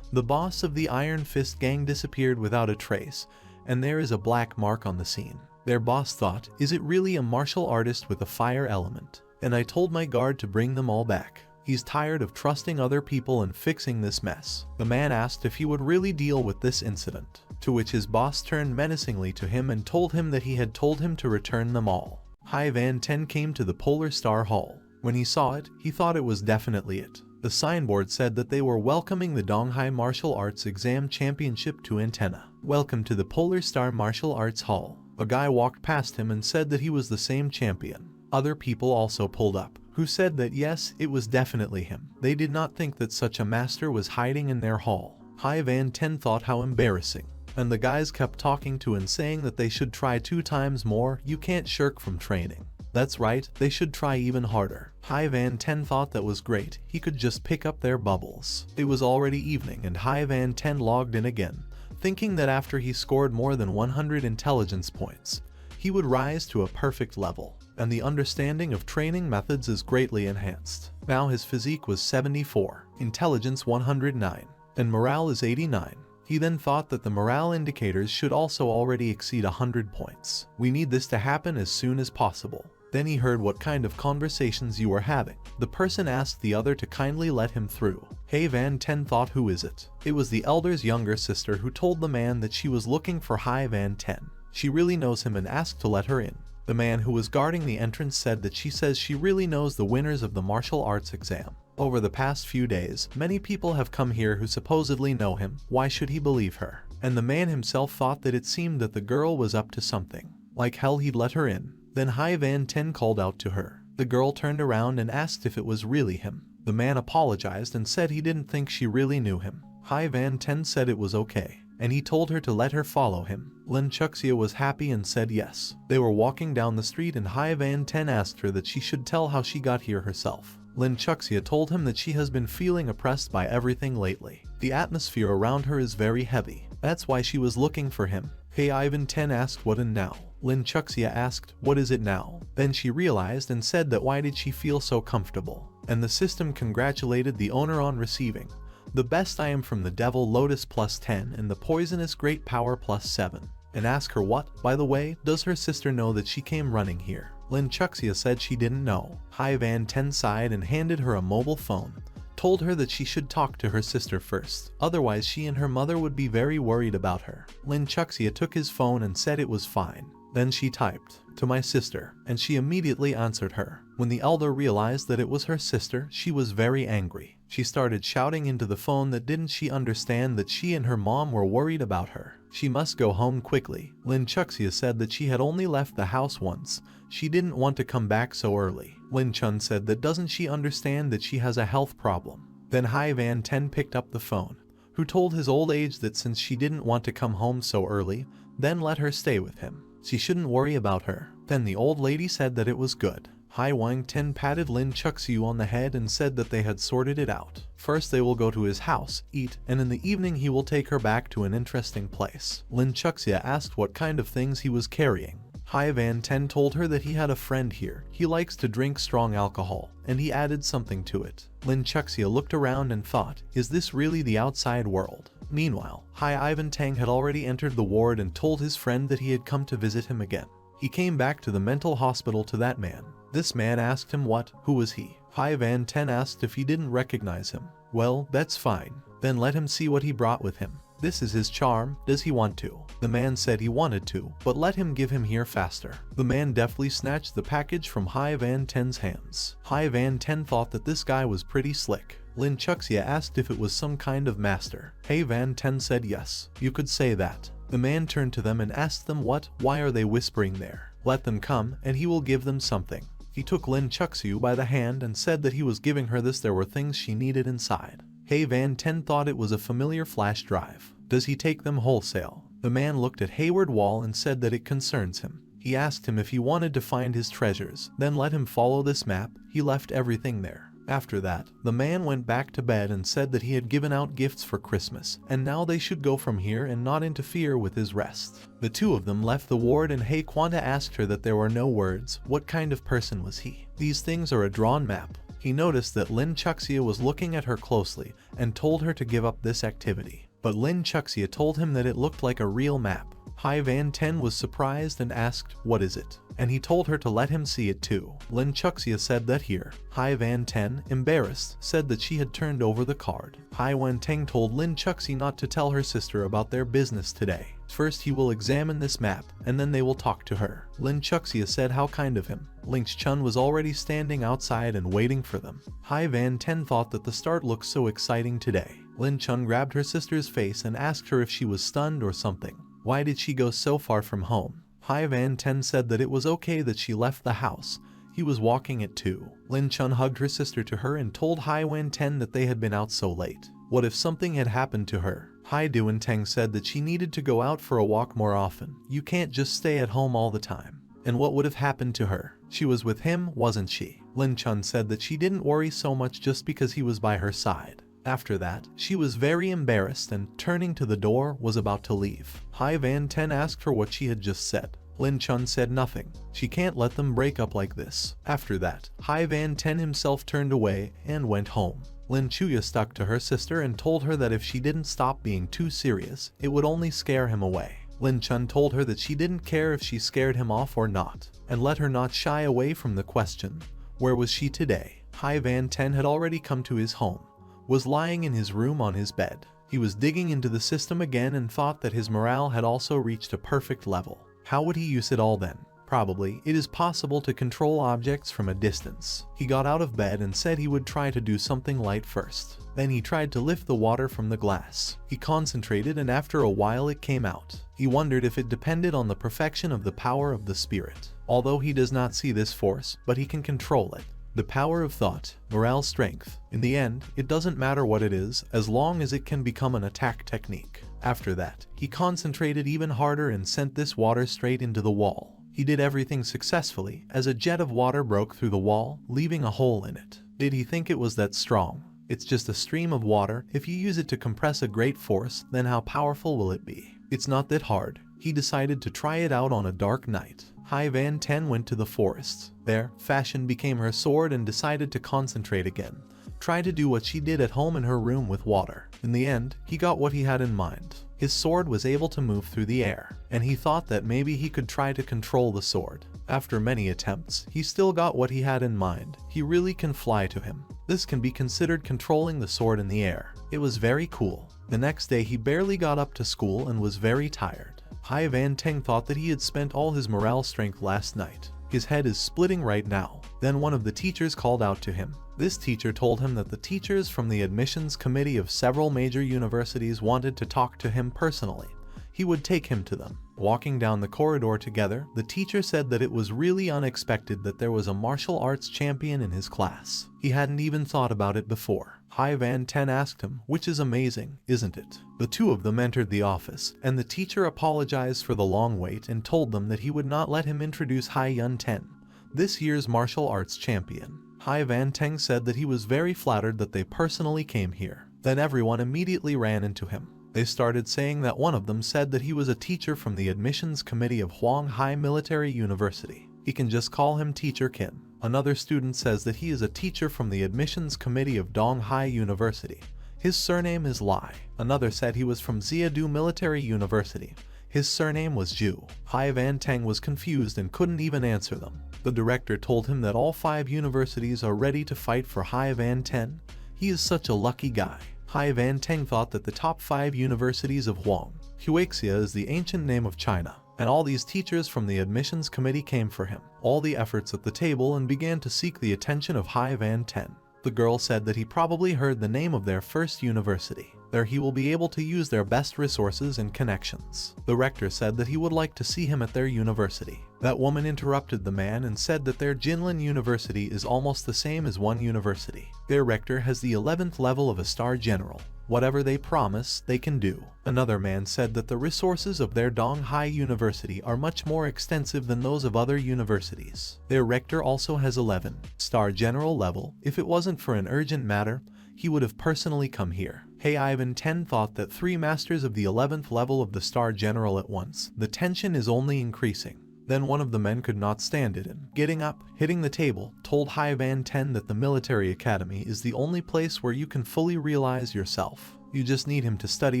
The boss of the Iron Fist gang disappeared without a trace, and there is a black mark on the scene. Their boss thought, is it really a martial artist with a fire element? And I told my guard to bring them all back. He's tired of trusting other people and fixing this mess. The man asked if he would really deal with this incident, to which his boss turned menacingly to him and told him that he had told him to return them all. Hai Van Ten came to the Polar Star Hall. When he saw it, he thought it was definitely it. The signboard said that they were welcoming the Donghai Martial Arts Exam Championship to Antenna. Welcome to the Polar Star Martial Arts Hall. A guy walked past him and said that he was the same champion. Other people also pulled up, who said that yes, it was definitely him. They did not think that such a master was hiding in their hall. Hai Van Ten thought how embarrassing. And the guys kept talking to and saying that they should try 2 times more. You can't shirk from training. That's right, they should try even harder. Hai Van Ten thought that was great. He could just pick up their bubbles. It was already evening and Hai Van Ten logged in again, thinking that after he scored more than 100 intelligence points, he would rise to a perfect level, and the understanding of training methods is greatly enhanced. Now his physique was 74, intelligence 109, and morale is 89. He then thought that the morale indicators should also already exceed 100 points. We need this to happen as soon as possible. Then he heard what kind of conversations you were having. The person asked the other to kindly let him through. Hai Van Ten thought, who is it? It was the elder's younger sister who told the man that she was looking for Hai Van Ten. She really knows him and asked to let her in. The man who was guarding the entrance said that she says she really knows the winners of the martial arts exam. Over the past few days, many people have come here who supposedly know him. Why should he believe her? And the man himself thought that it seemed that the girl was up to something. Like hell he'd let her in. Then Hai Van Ten called out to her. The girl turned around and asked if it was really him. The man apologized and said he didn't think she really knew him. Hai Van Ten said it was okay, and he told her to let her follow him. Lin Chuxia was happy and said yes. They were walking down the street and Hai Van Ten asked her that she should tell how she got here herself. Lin Chuxia told him that she has been feeling oppressed by everything lately. The atmosphere around her is very heavy. That's why she was looking for him. Hey Ivan Ten asked what and now. Lin Chuxia asked, what is it now? Then she realized and said that why did she feel so comfortable? And the system congratulated the owner on receiving the best I am from the Devil Lotus plus 10 and the Poisonous Great Power plus 7. And ask her what, by the way, does her sister know that she came running here? Lin Chuxia said she didn't know. Hai Van Ten sighed and handed her a mobile phone. Told her that she should talk to her sister first, otherwise she and her mother would be very worried about her. Lin Chuxia took his phone and said it was fine. Then she typed, "To my sister," and she immediately answered her. When the elder realized that it was her sister, she was very angry. She started shouting into the phone that didn't she understand that she and her mom were worried about her. She must go home quickly. Lin Chuxia said that she had only left the house once. She didn't want to come back so early. Lin Chun said that doesn't she understand that she has a health problem. Then Hai Van Ten picked up the phone, who told his old age that since she didn't want to come home so early, then let her stay with him. She shouldn't worry about her. Then the old lady said that it was good. Hai Wang Ten patted Lin Chuxiu on the head and said that they had sorted it out. First they will go to his house, eat, and in the evening he will take her back to an interesting place. Lin Chuxia asked what kind of things he was carrying. Hai Van Ten told her that he had a friend here. He likes to drink strong alcohol, and he added something to it. Lin Chuxia looked around and thought, is this really the outside world? Meanwhile, Hai Ivan Tang had already entered the ward and told his friend that he had come to visit him again. He came back to the mental hospital to that man. This man asked him who was he? Hai Van Ten asked if he didn't recognize him. Well, that's fine. Then let him see what he brought with him. This is his charm, does he want to? The man said he wanted to, but let him give him here faster. The man deftly snatched the package from Hai Van Ten's hands. Hai Van Ten thought that this guy was pretty slick. Lin Chuxia asked if it was some kind of master. Hai Van Ten said yes, you could say that. The man turned to them and asked them why are they whispering there? Let them come and he will give them something. He took Lin Chuxiu by the hand and said that he was giving her this. There were things she needed inside. Hai Van Ten thought it was a familiar flash drive. Does he take them wholesale? The man looked at Hayward Wall and said that it concerns him. He asked him if he wanted to find his treasures, then let him follow this map. He left everything there. After that, the man went back to bed and said that he had given out gifts for Christmas, and now they should go from here and not interfere with his rest. The two of them left the ward and Hei Kwanda asked her that there were no words. What kind of person was he? These things are a drawn map. He noticed that Lin Chuxia was looking at her closely and told her to give up this activity. But Lin Chuxia told him that it looked like a real map. Hai Van Ten was surprised and asked, what is it? And he told her to let him see it too. Lin Chuxia said that here. Hai Van Ten, embarrassed, said that she had turned over the card. Hai Wen Teng told Lin Chuxia not to tell her sister about their business today. First he will examine this map, and then they will talk to her. Lin Chuxia said how kind of him. Lynx Chun was already standing outside and waiting for them. Hai Van Ten thought that the start looked so exciting today. Lin Chun grabbed her sister's face and asked her if she was stunned or something. Why did she go so far from home? Hai Van Ten said that it was okay that she left the house. He was walking it too. Lin Chun hugged her sister to her and told Hai Wen Ten that they had been out so late. What if something had happened to her? Hai Duan Teng said that she needed to go out for a walk more often. You can't just stay at home all the time. And what would have happened to her? She was with him, wasn't she? Lin Chun said that she didn't worry so much just because he was by her side. After that, she was very embarrassed and, turning to the door, was about to leave. Hai Van Ten asked her what she had just said. Lin Chun said nothing. She can't let them break up like this. After that, Hai Van Ten himself turned away and went home. Lin Chuya stuck to her sister and told her that if she didn't stop being too serious, it would only scare him away. Lin Chun told her that she didn't care if she scared him off or not, and let her not shy away from the question. Where was she today? Hai Van Ten had already come to his home, was lying in his room on his bed. He was digging into the system again and thought that his morale had also reached a perfect level. How would he use it all then? Probably, it is possible to control objects from a distance. He got out of bed and said he would try to do something light first. Then he tried to lift the water from the glass. He concentrated and after a while it came out. He wondered if it depended on the perfection of the power of the spirit. Although he does not see this force, but he can control it. The power of thought, morale, strength. In the end, it doesn't matter what it is, as long as it can become an attack technique. After that, he concentrated even harder and sent this water straight into the wall. He did everything successfully, as a jet of water broke through the wall, leaving a hole in it. Did he think it was that strong? It's just a stream of water. If you use it to compress a great force, then how powerful will it be? It's not that hard. He decided to try it out on a dark night. Hai Van Ten went to the forests. There, fashion became her sword and decided to concentrate again. Try to do what she did at home in her room with water. In the end, he got what he had in mind. His sword was able to move through the air, and he thought that maybe he could try to control the sword. After many attempts, he still got what he had in mind. He really can fly to him. This can be considered controlling the sword in the air. It was very cool. The next day he barely got up to school and was very tired. Hai Van Teng thought that he had spent all his morale strength last night. His head is splitting right now. Then one of the teachers called out to him. This teacher told him that the teachers from the admissions committee of several major universities wanted to talk to him personally. He would take him to them. Walking down the corridor together, the teacher said that it was really unexpected that there was a martial arts champion in his class. He hadn't even thought about it before. Hai Van Ten asked him, which is amazing, isn't it? The two of them entered the office, and the teacher apologized for the long wait and told them that he would not let him introduce Hai Yun Ten, this year's martial arts champion. Hai Van Teng said that he was very flattered that they personally came here. Then everyone immediately ran into him. They started saying that one of them said that he was a teacher from the admissions committee of Huang Hai Military University. He can just call him Teacher Qin. Another student says that he is a teacher from the admissions committee of Dong Hai University. His surname is Lai. Another said he was from Xiadu Military University. His surname was Zhu. Hai Van Teng was confused and couldn't even answer them. The director told him that all 5 universities are ready to fight for Hai Van Ten. He is such a lucky guy. Hai Van Teng thought that the top 5 universities of Huang, Huaxia is the ancient name of China, and all these teachers from the admissions committee came for him. All the efforts at the table and began to seek the attention of Hai Van Ten. The girl said that he probably heard the name of their first university. There he will be able to use their best resources and connections. The rector said that he would like to see him at their university. That woman interrupted the man and said that their Jinlin University is almost the same as one university. Their rector has the 11th level of a star general. Whatever they promise, they can do. Another man said that the resources of their Dong Hai University are much more extensive than those of other universities. Their rector also has 11 star general level. If it wasn't for an urgent matter, he would have personally come here. Hey Ivan 10 thought that 3 masters of the 11th level of the star general at once. The tension is only increasing. Then one of the men could not stand it and, getting up, hitting the table, told Hai Van Ten that the military academy is the only place where you can fully realize yourself. You just need him to study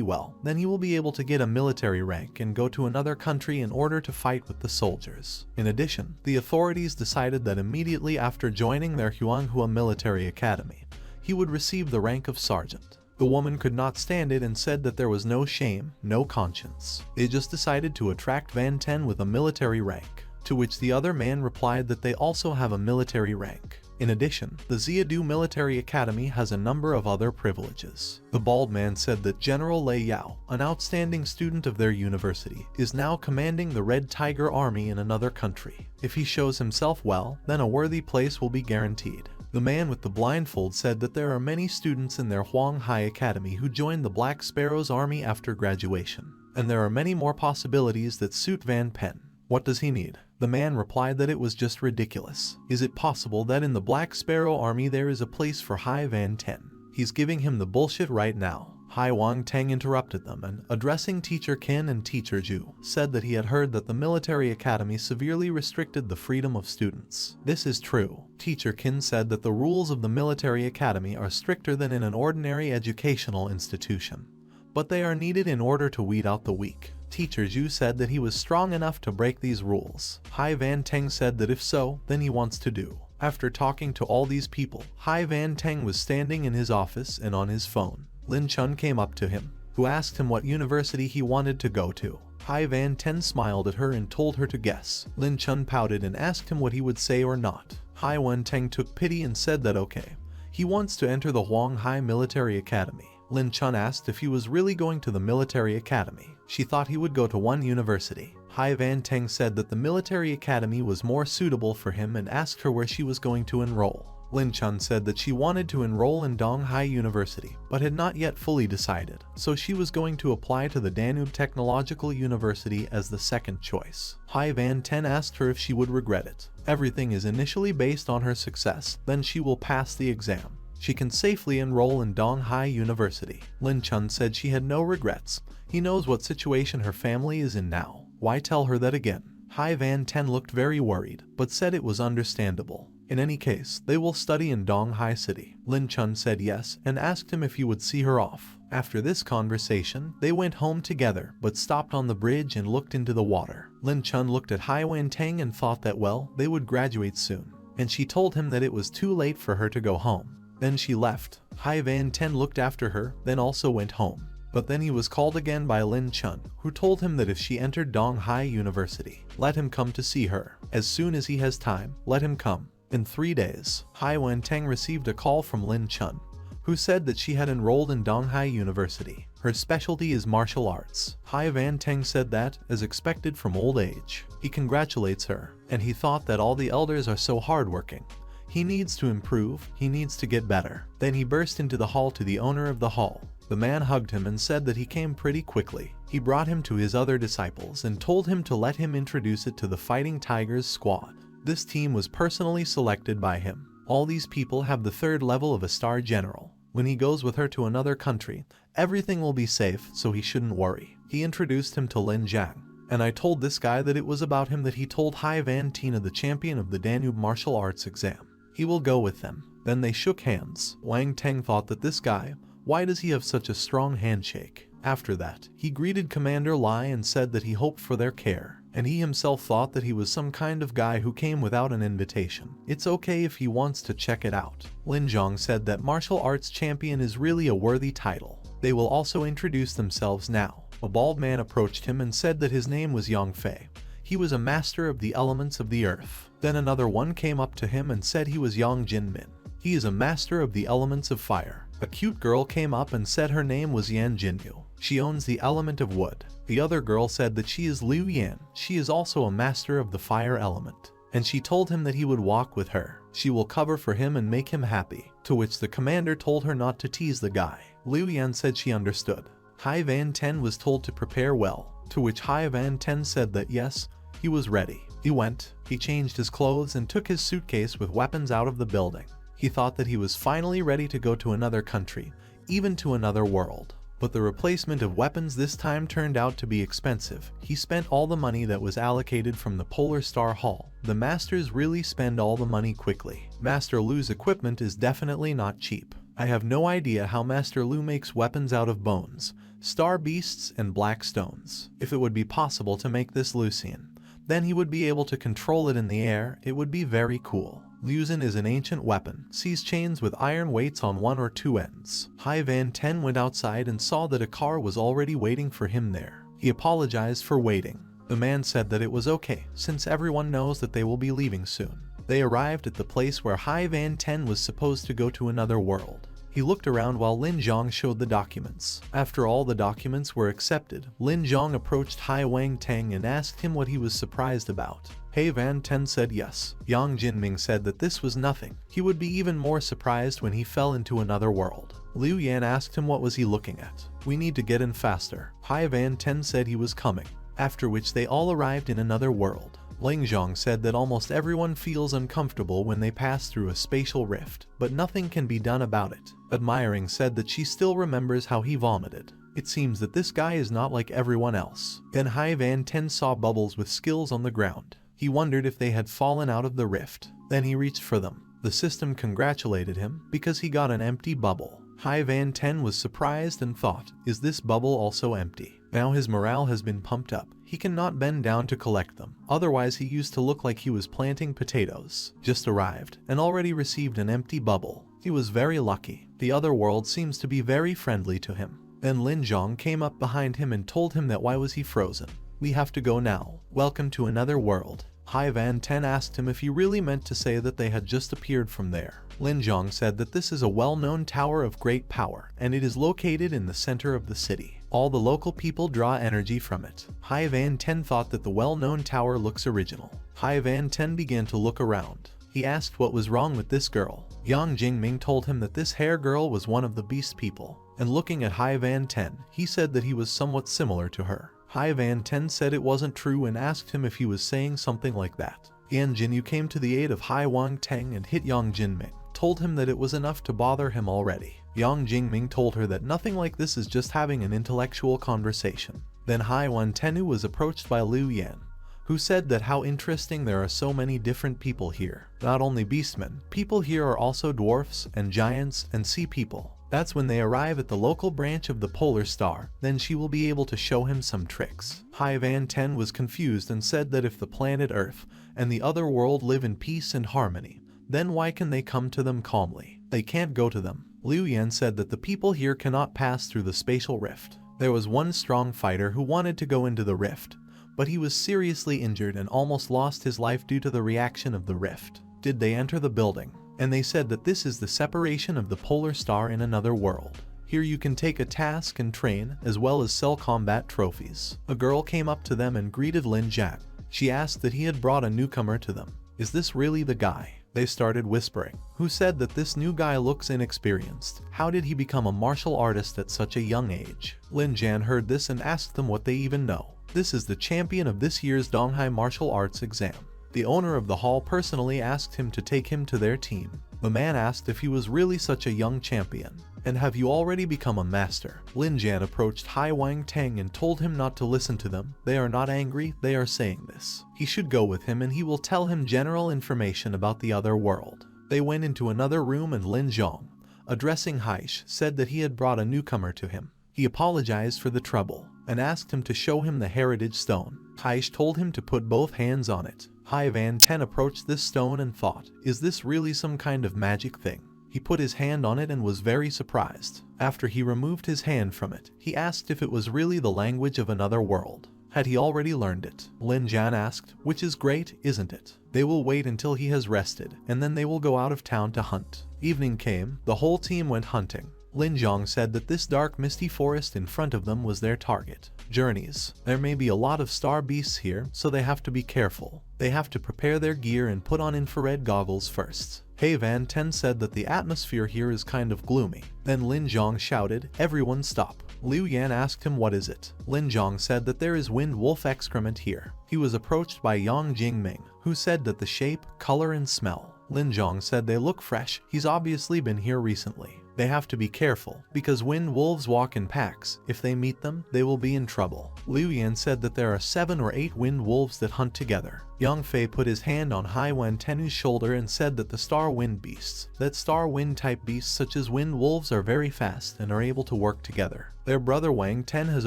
well, then you will be able to get a military rank and go to another country in order to fight with the soldiers. In addition, the authorities decided that immediately after joining their Huanghua military academy, he would receive the rank of sergeant. The woman could not stand it and said that there was no shame, no conscience. They just decided to attract Van Ten with a military rank, to which the other man replied that they also have a military rank. In addition, the Xiadu Military Academy has a number of other privileges. The bald man said that General Lei Yao, an outstanding student of their university, is now commanding the Red Tiger Army in another country. If he shows himself well, then a worthy place will be guaranteed. The man with the blindfold said that there are many students in their Huang Hai Academy who joined the Black Sparrow's army after graduation, and there are many more possibilities that suit Van Pen. What does he need? The man replied that it was just ridiculous. Is it possible that in the Black Sparrow army there is a place for Hai Van Ten? He's giving him the bullshit right now. Hai Wang Teng interrupted them and, addressing Teacher Qin and Teacher Zhu, said that he had heard that the military academy severely restricted the freedom of students. This is true. Teacher Qin said that the rules of the military academy are stricter than in an ordinary educational institution, but they are needed in order to weed out the weak. Teacher Zhu said that he was strong enough to break these rules. Hai Van Teng said that if so, then he wants to do. After talking to all these people, Hai Van Teng was standing in his office and on his phone. Lin Chun came up to him, who asked him what university he wanted to go to. Hai Van Ten smiled at her and told her to guess. Lin Chun pouted and asked him what he would say or not. Hai Wen Teng took pity and said that okay, he wants to enter the Huang Hai Military Academy. Lin Chun asked if he was really going to the military academy. She thought he would go to one university. Hai Van Teng said that the military academy was more suitable for him and asked her where she was going to enroll. Lin Chun said that she wanted to enroll in Dong Hai University, but had not yet fully decided, so she was going to apply to the Danube Technological University as the second choice. Hai Van Ten asked her if she would regret it. Everything is initially based on her success, then she will pass the exam. She can safely enroll in Dong Hai University. Lin Chun said she had no regrets. He knows what situation her family is in now. Why tell her that again? Hai Van Ten looked very worried, but said it was understandable. In any case, they will study in Dong Hai City. Lin Chun said yes and asked him if he would see her off. After this conversation, they went home together but stopped on the bridge and looked into the water. Lin Chun looked at Hai Wen Teng and thought that well, they would graduate soon, and she told him that it was too late for her to go home. Then she left. Hai Van Ten looked after her, then also went home. But then he was called again by Lin Chun, who told him that if she entered Donghai University, let him come to see her. As soon as he has time, let him come. In 3 days, Hai Wen-teng received a call from Lin Chun, who said that she had enrolled in Donghai University. Her specialty is martial arts. Hai Wen-teng said that, as expected from old age, he congratulates her, and he thought that all the elders are so hardworking. He needs to improve, he needs to get better. Then he burst into the hall to the owner of the hall. The man hugged him and said that he came pretty quickly. He brought him to his other disciples and told him to let him introduce it to the Fighting Tigers squad. This team was personally selected by him. All these people have the 3rd level of a star general. When he goes with her to another country, everything will be safe, so he shouldn't worry. He introduced him to Lin Jiang. And I told this guy that it was about him that he told Hai Van Tina, the champion of the Danube martial arts exam. He will go with them. Then they shook hands. Wang Teng thought that this guy, why does he have such a strong handshake? After that, he greeted Commander Lai and said that he hoped for their care, and he himself thought that he was some kind of guy who came without an invitation. It's okay if he wants to check it out. Lin Zhong said that martial arts champion is really a worthy title. They will also introduce themselves now. A bald man approached him and said that his name was Yang Fei. He was a master of the elements of the earth. Then another one came up to him and said he was Yang Jinmin. He is a master of the elements of fire. A cute girl came up and said her name was Yan Jinyu. She owns the element of wood. The other girl said that she is Liu Yan. She is also a master of the fire element. And she told him that he would walk with her. She will cover for him and make him happy. To which the commander told her not to tease the guy. Liu Yan said she understood. Hai Van Ten was told to prepare well. To which Hai Van Ten said that yes, he was ready. He went, he changed his clothes and took his suitcase with weapons out of the building. He thought that he was finally ready to go to another country, even to another world. But the replacement of weapons this time turned out to be expensive. He spent all the money that was allocated from the Polar Star Hall. The masters really spend all the money quickly. Master Lu's equipment is definitely not cheap. I have no idea how Master Lu makes weapons out of bones, star beasts, and black stones. If it would be possible to make this Lucian, then he would be able to control it in the air. It would be very cool. Liuzin is an ancient weapon, sees chains with iron weights on 1 or 2 ends. Hai Van Ten went outside and saw that a car was already waiting for him there. He apologized for waiting. The man said that it was okay, since everyone knows that they will be leaving soon. They arrived at the place where Hai Van Ten was supposed to go to another world. He looked around while Lin Zhong showed the documents. After all the documents were accepted, Lin Zhong approached Hai Wang Teng and asked him what he was surprised about. Hai Van Ten said yes. Yang Jinming said that this was nothing. He would be even more surprised when he fell into another world. Liu Yan asked him what was he looking at. We need to get in faster. Hai Van Ten said he was coming. After which they all arrived in another world. Ling Zhong said that almost everyone feels uncomfortable when they pass through a spatial rift, but nothing can be done about it. Admiring said that she still remembers how he vomited. It seems that this guy is not like everyone else. Then Hai Van Ten saw bubbles with skills on the ground. He wondered if they had fallen out of the rift. Then he reached for them. The system congratulated him because he got an empty bubble. Hai Van Ten was surprised and thought, is this bubble also empty? Now his morale has been pumped up. He cannot bend down to collect them. Otherwise he used to look like he was planting potatoes. Just arrived and already received an empty bubble. He was very lucky. The other world seems to be very friendly to him. Then Lin Zhong came up behind him and told him that why was he frozen. We have to go now. Welcome to another world. Hai Van Ten asked him if he really meant to say that they had just appeared from there. Lin Zhong said that this is a well-known tower of great power, and it is located in the center of the city. All the local people draw energy from it. Hai Van Ten thought that the well-known tower looks original. Hai Van Ten began to look around. He asked what was wrong with this girl. Yang Jingming told him that this hair girl was one of the beast people, and looking at Hai Van Ten, he said that he was somewhat similar to her. Hai Van Ten said it wasn't true and asked him if he was saying something like that. Yan Jinyu came to the aid of Hai Wang Teng and hit Yang Jinming, told him that it was enough to bother him already. Yang Jingming told her that nothing like this is just having an intellectual conversation. Then Hai Wan Tenu was approached by Liu Yan, who said that how interesting there are so many different people here. Not only beastmen, people here are also dwarfs and giants and sea people. That's when they arrive at the local branch of the Polar Star, then she will be able to show him some tricks. Hai Van Ten was confused and said that if the planet Earth and the other world live in peace and harmony, then why can they come to them calmly? They can't go to them. Liu Yan said that the people here cannot pass through the spatial rift. There was one strong fighter who wanted to go into the rift, but he was seriously injured and almost lost his life due to the reaction of the rift. Did they enter the building? And they said that this is the separation of the polar star in another world. Here you can take a task and train, as well as sell combat trophies. A girl came up to them and greeted Lin Jiang. She asked that he had brought a newcomer to them. Is this really the guy? They started whispering. Who said that this new guy looks inexperienced? How did he become a martial artist at such a young age? Lin Jiang heard this and asked them what they even know. This is the champion of this year's Donghai martial arts exam. The owner of the hall personally asked him to take him to their team. The man asked if he was really such a young champion. And have you already become a master? Lin Jiang approached Hai Wang Teng and told him not to listen to them. They are not angry, they are saying this. He should go with him and he will tell him general information about the other world. They went into another room and Lin Zhong, addressing Haish, said that he had brought a newcomer to him. He apologized for the trouble and asked him to show him the heritage stone. Haish told him to put both hands on it. Hai Van Ten approached this stone and thought, is this really some kind of magic thing? He put his hand on it and was very surprised. After he removed his hand from it, he asked if it was really the language of another world. Had he already learned it? Lin Jiang asked, which is great, isn't it? They will wait until he has rested, and then they will go out of town to hunt. Evening came, the whole team went hunting. Lin Zhong said that this dark misty forest in front of them was their target. Journeys. There may be a lot of star beasts here, so they have to be careful. They have to prepare their gear and put on infrared goggles first. Hai Van Ten said that the atmosphere here is kind of gloomy. Then Lin Zhong shouted, everyone stop. Liu Yan asked him what is it. Lin Zhong said that there is wind wolf excrement here. He was approached by Yang Jingming, who said that the shape, color and smell. Lin Zhong said they look fresh, he's obviously been here recently. They have to be careful, because wind wolves walk in packs. If they meet them, they will be in trouble. Liu Yan said that there are 7 or 8 wind wolves that hunt together. Yang Fei put his hand on Hai Wen Tenu's shoulder and said that the star wind beasts, that star wind type beasts such as wind wolves are very fast and are able to work together. Their brother Wang Ten has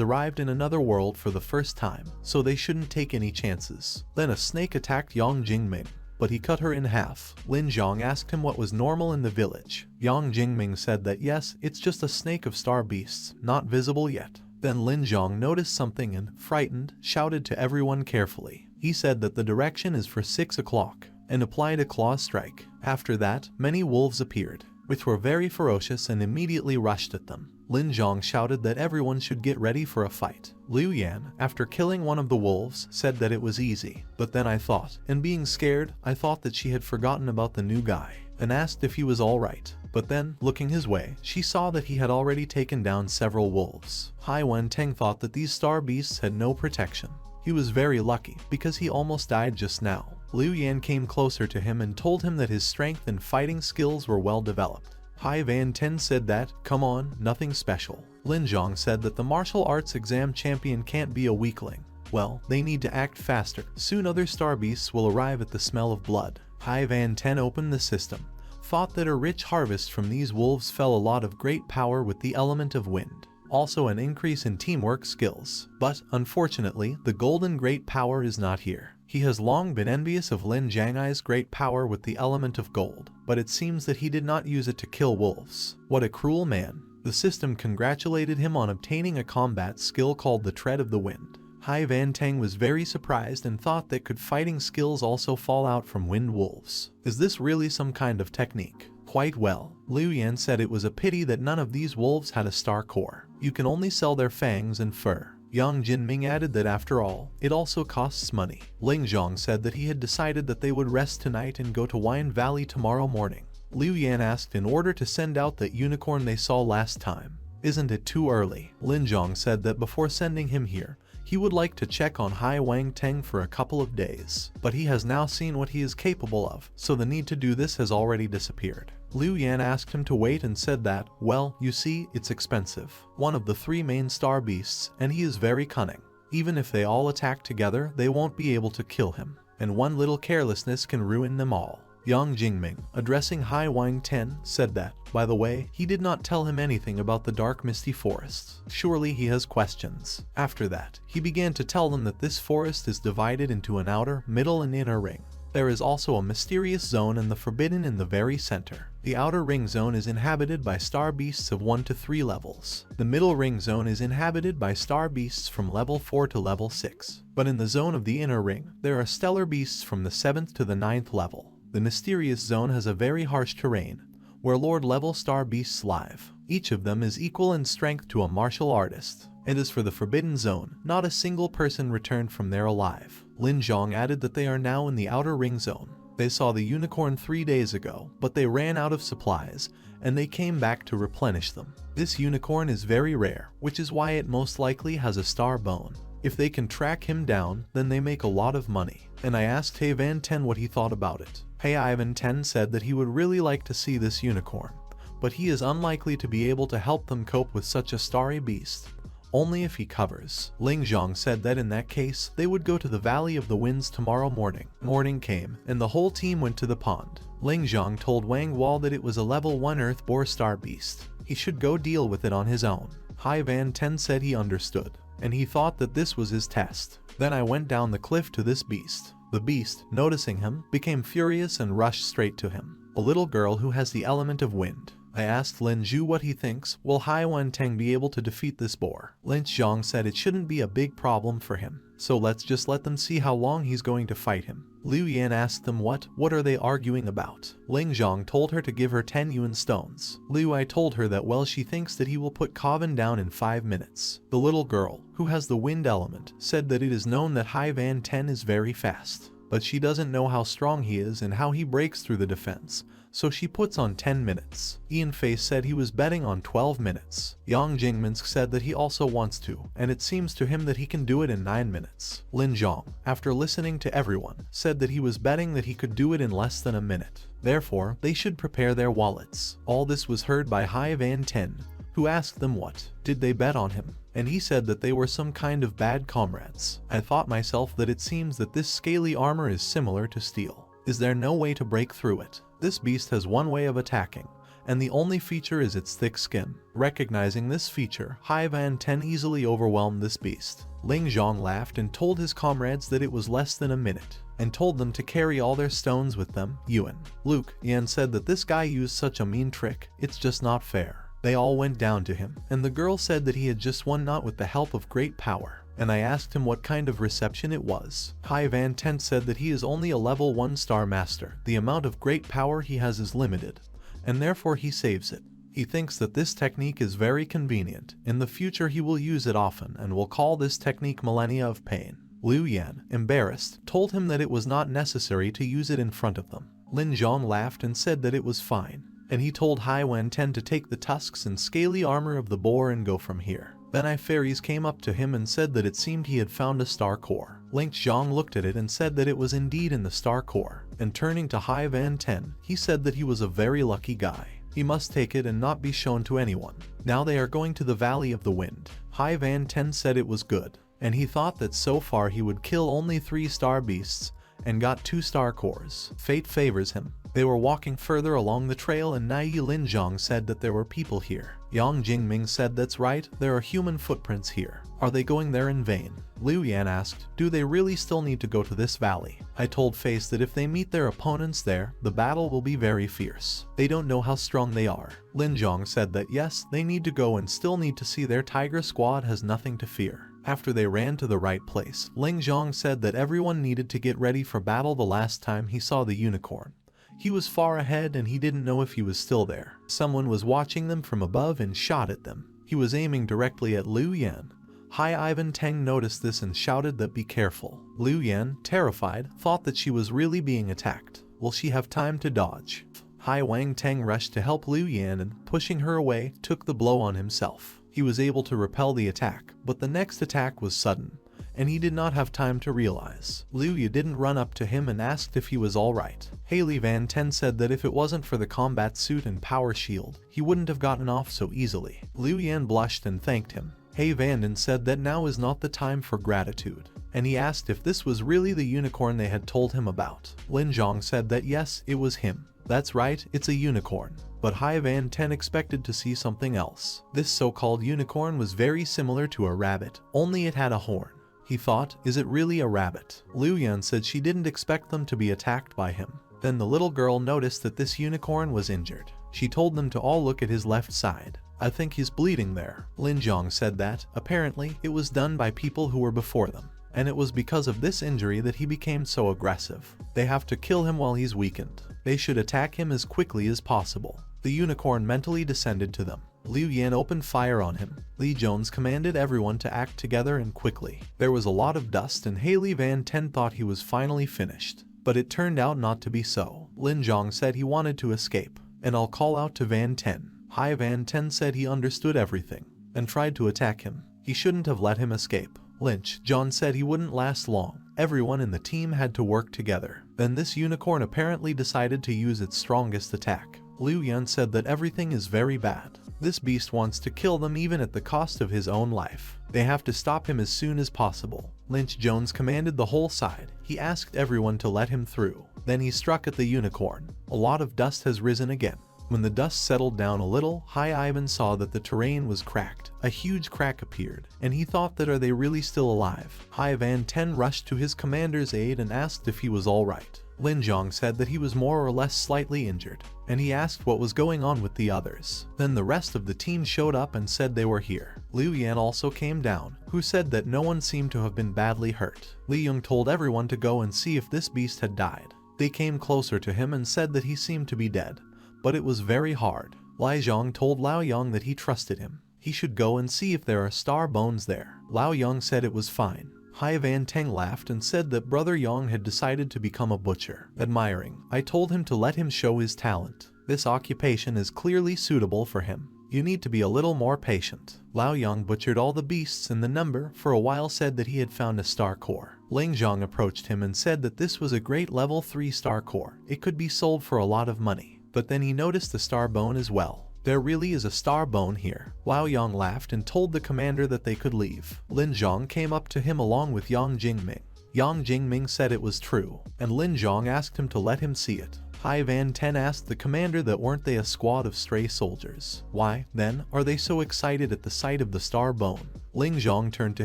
arrived in another world for the first time, so they shouldn't take any chances. Then a snake attacked Yang Jingming, but he cut her in half. Lin Zhong asked him what was normal in the village. Yang Jingming said that yes, it's just a snake of star beasts, not visible yet. Then Lin Zhong noticed something and, frightened, shouted to everyone carefully. He said that the direction is for 6 o'clock, and applied a claw strike. After that, many wolves appeared, which were very ferocious and immediately rushed at them. Lin Zhong shouted that everyone should get ready for a fight. Liu Yan, after killing one of the wolves, said that it was easy. But then I thought, and being scared, I thought that she had forgotten about the new guy, and asked if he was alright. But then, looking his way, she saw that he had already taken down several wolves. Hai Wen Teng thought that these star beasts had no protection. He was very lucky, because he almost died just now. Liu Yan came closer to him and told him that his strength and fighting skills were well developed. Hai Van Ten said that, come on, nothing special. Lin Zhong said that the martial arts exam champion can't be a weakling. Well, they need to act faster. Soon other star beasts will arrive at the smell of blood. Hai Van Ten opened the system, thought that a rich harvest from these wolves fell a lot of great power with the element of wind. Also an increase in teamwork skills. But, unfortunately, the golden great power is not here. He has long been envious of Lin Jiangai's great power with the element of gold, but it seems that he did not use it to kill wolves. What a cruel man. The system congratulated him on obtaining a combat skill called the Tread of the Wind. Hai Van Teng was very surprised and thought that could fighting skills also fall out from wind wolves. Is this really some kind of technique? Quite well. Liu Yan said it was a pity that none of these wolves had a star core. You can only sell their fangs and fur. Yang Jinming added that after all, it also costs money. Ling Zhong said that he had decided that they would rest tonight and go to Wine Valley tomorrow morning. Liu Yan asked in order to send out that unicorn they saw last time. Isn't it too early? Lin Zhong said that before sending him here, he would like to check on Hai Wang Teng for a couple of days, but he has now seen what he is capable of, so the need to do this has already disappeared. Liu Yan asked him to wait and said that, well, you see, it's expensive. One of the 3 main star beasts, and he is very cunning. Even if they all attack together, they won't be able to kill him, and one little carelessness can ruin them all. Yang Jingming, addressing Hai Wang Ten, said that, by the way, he did not tell him anything about the dark misty forests. Surely he has questions. After that, he began to tell them that this forest is divided into an outer, middle and inner ring. There is also a mysterious zone and the forbidden in the very center. The outer ring zone is inhabited by star beasts of 1 to 3 levels. The middle ring zone is inhabited by star beasts from level 4 to level 6. But in the zone of the inner ring, there are stellar beasts from the 7th to the 9th level. The mysterious zone has a very harsh terrain, where Lord level star beasts live. Each of them is equal in strength to a martial artist. And as for the forbidden zone, not a single person returned from there alive. Lin Zhong added that they are now in the outer ring zone. They saw the unicorn 3 days ago, but they ran out of supplies, and they came back to replenish them. This unicorn is very rare, which is why it most likely has a star bone. If they can track him down, then they make a lot of money. And I asked Hey Van Ten what he thought about it. Hey Ivan 10 said that he would really like to see this unicorn, but he is unlikely to be able to help them cope with such a starry beast. Only if he covers. Ling Zhong said that in that case, they would go to the Valley of the Winds tomorrow morning. Morning came, and the whole team went to the pond. Ling Zhong told Wang Wall that it was a level 1 Earth Boar star beast. He should go deal with it on his own. Hai Van Ten said he understood, and he thought that this was his test. Then I went down the cliff to this beast. The beast, noticing him, became furious and rushed straight to him. A little girl who has the element of wind. I asked Lin Zhu what he thinks. Will Hai Wen-Teng be able to defeat this boar? Lin Zhong said it shouldn't be a big problem for him, so let's just let them see how long he's going to fight him. Liu Yan asked them what are they arguing about? Ling Zhong told her to give her 10 yuan stones. Liu I told her that well she thinks that he will put Coven down in 5 minutes. The little girl, who has the wind element, said that it is known that Hai Van Ten is very fast, but she doesn't know how strong he is and how he breaks through the defense. So she puts on 10 minutes. Ian Face said he was betting on 12 minutes. Yang Jingminsk said that he also wants to, and it seems to him that he can do it in 9 minutes. Lin Zhong, after listening to everyone, said that he was betting that he could do it in less than a minute. Therefore, they should prepare their wallets. All this was heard by Hai Van Ten, who asked them what did they bet on him, and he said that they were some kind of bad comrades. I thought myself that it seems that this scaly armor is similar to steel. Is there no way to break through it? This beast has one way of attacking, and the only feature is its thick skin. Recognizing this feature, Hai Van Ten easily overwhelmed this beast. Ling Zhong laughed and told his comrades that it was less than a minute, and told them to carry all their stones with them. Yuan, Luke, Yan said that this guy used such a mean trick, it's just not fair. They all went down to him, and the girl said that he had just won not with the help of great power. And I asked him what kind of reception it was. Hai Van Ten said that he is only a level 1 star master. The amount of great power he has is limited, and therefore he saves it. He thinks that this technique is very convenient. In the future he will use it often and will call this technique Millennia of Pain. Liu Yan, embarrassed, told him that it was not necessary to use it in front of them. Lin Zhong laughed and said that it was fine, and he told Hai Wen Ten to take the tusks and scaly armor of the boar and go from here. Then fairies came up to him and said that it seemed he had found a star core. Ling Zhong looked at it and said that it was indeed in the star core, and turning to Hai Van Ten, he said that he was a very lucky guy. He must take it and not be shown to anyone. Now they are going to the Valley of the Wind. Hai Van Ten said it was good, and he thought that so far he would kill only 3 star beasts and got 2 star cores. Fate favors him. They were walking further along the trail and Nai Lin Zhong said that there were people here. Yang Jingming said that's right, there are human footprints here. Are they going there in vain? Liu Yan asked, do they really still need to go to this valley? I told Face that if they meet their opponents there, the battle will be very fierce. They don't know how strong they are. Lin Zhong said that yes, they need to go and still need to see their tiger squad has nothing to fear. After they ran to the right place, Ling Zhong said that everyone needed to get ready for battle the last time he saw the unicorn. He was far ahead and he didn't know if he was still there. Someone was watching them from above and shot at them. He was aiming directly at Liu Yan. Hai Ivan Teng noticed this and shouted that be careful. Liu Yan, terrified, thought that she was really being attacked. Will she have time to dodge? Hai Wang Teng rushed to help Liu Yan and, pushing her away, took the blow on himself. He was able to repel the attack, but the next attack was sudden, and he did not have time to realize. Liu Yu didn't run up to him and asked if he was alright. Haley Van Ten said that if it wasn't for the combat suit and power shield, he wouldn't have gotten off so easily. Liu Yan blushed and thanked him. Hey Vanden said that now is not the time for gratitude, and he asked if this was really the unicorn they had told him about. Lin Zhong said that yes, it was him. That's right, it's a unicorn. But Hai Van Ten expected to see something else. This so-called unicorn was very similar to a rabbit, only it had a horn. He thought, is it really a rabbit? Liu Yan said she didn't expect them to be attacked by him. Then the little girl noticed that this unicorn was injured. She told them to all look at his left side. I think he's bleeding there. Lin Zhong said that, apparently, it was done by people who were before them. And it was because of this injury that he became so aggressive. They have to kill him while he's weakened. They should attack him as quickly as possible. The unicorn mentally descended to them. Liu Yan opened fire on him. Li Jones commanded everyone to act together and quickly. There was a lot of dust and Haley Van Ten thought he was finally finished. But it turned out not to be so. Lin Zhong said he wanted to escape. And I'll call out to Van Ten. Hai Van Ten said he understood everything. And tried to attack him. He shouldn't have let him escape. Lynch John said he wouldn't last long. Everyone in the team had to work together. Then this unicorn apparently decided to use its strongest attack. Liu Yan said that everything is very bad. This beast wants to kill them even at the cost of his own life. They have to stop him as soon as possible. Lynch Jones commanded the whole side. He asked everyone to let him through. Then he struck at the unicorn. A lot of dust has risen again. When the dust settled down a little, Hai Ivan saw that the terrain was cracked. A huge crack appeared, and he thought that are they really still alive? Hai Van Ten rushed to his commander's aid and asked if he was alright. Lin Zhong said that he was more or less slightly injured, and he asked what was going on with the others. Then the rest of the team showed up and said they were here. Liu Yan also came down, who said that no one seemed to have been badly hurt. Li Yong told everyone to go and see if this beast had died. They came closer to him and said that he seemed to be dead, but it was very hard. Lai Zhong told Lao Yang that he trusted him. He should go and see if there are star bones there. Lao Yang said it was fine. Hai Van Teng laughed and said that Brother Yang had decided to become a butcher. Admiring, I told him to let him show his talent. This occupation is clearly suitable for him. You need to be a little more patient. Lao Yang butchered all the beasts in the number for a while, said that he had found a star core. Ling Zhong approached him and said that this was a great level 3 star core. It could be sold for a lot of money. But then he noticed the star bone as well. There really is a star bone here. Lao Yang laughed and told the commander that they could leave. Lin Zhong came up to him along with Yang Jingming. Yang Jingming said it was true, and Lin Zhong asked him to let him see it. Hai Van Ten asked the commander that weren't they a squad of stray soldiers? Why, then, are they so excited at the sight of the star bone? Ling Zhong turned to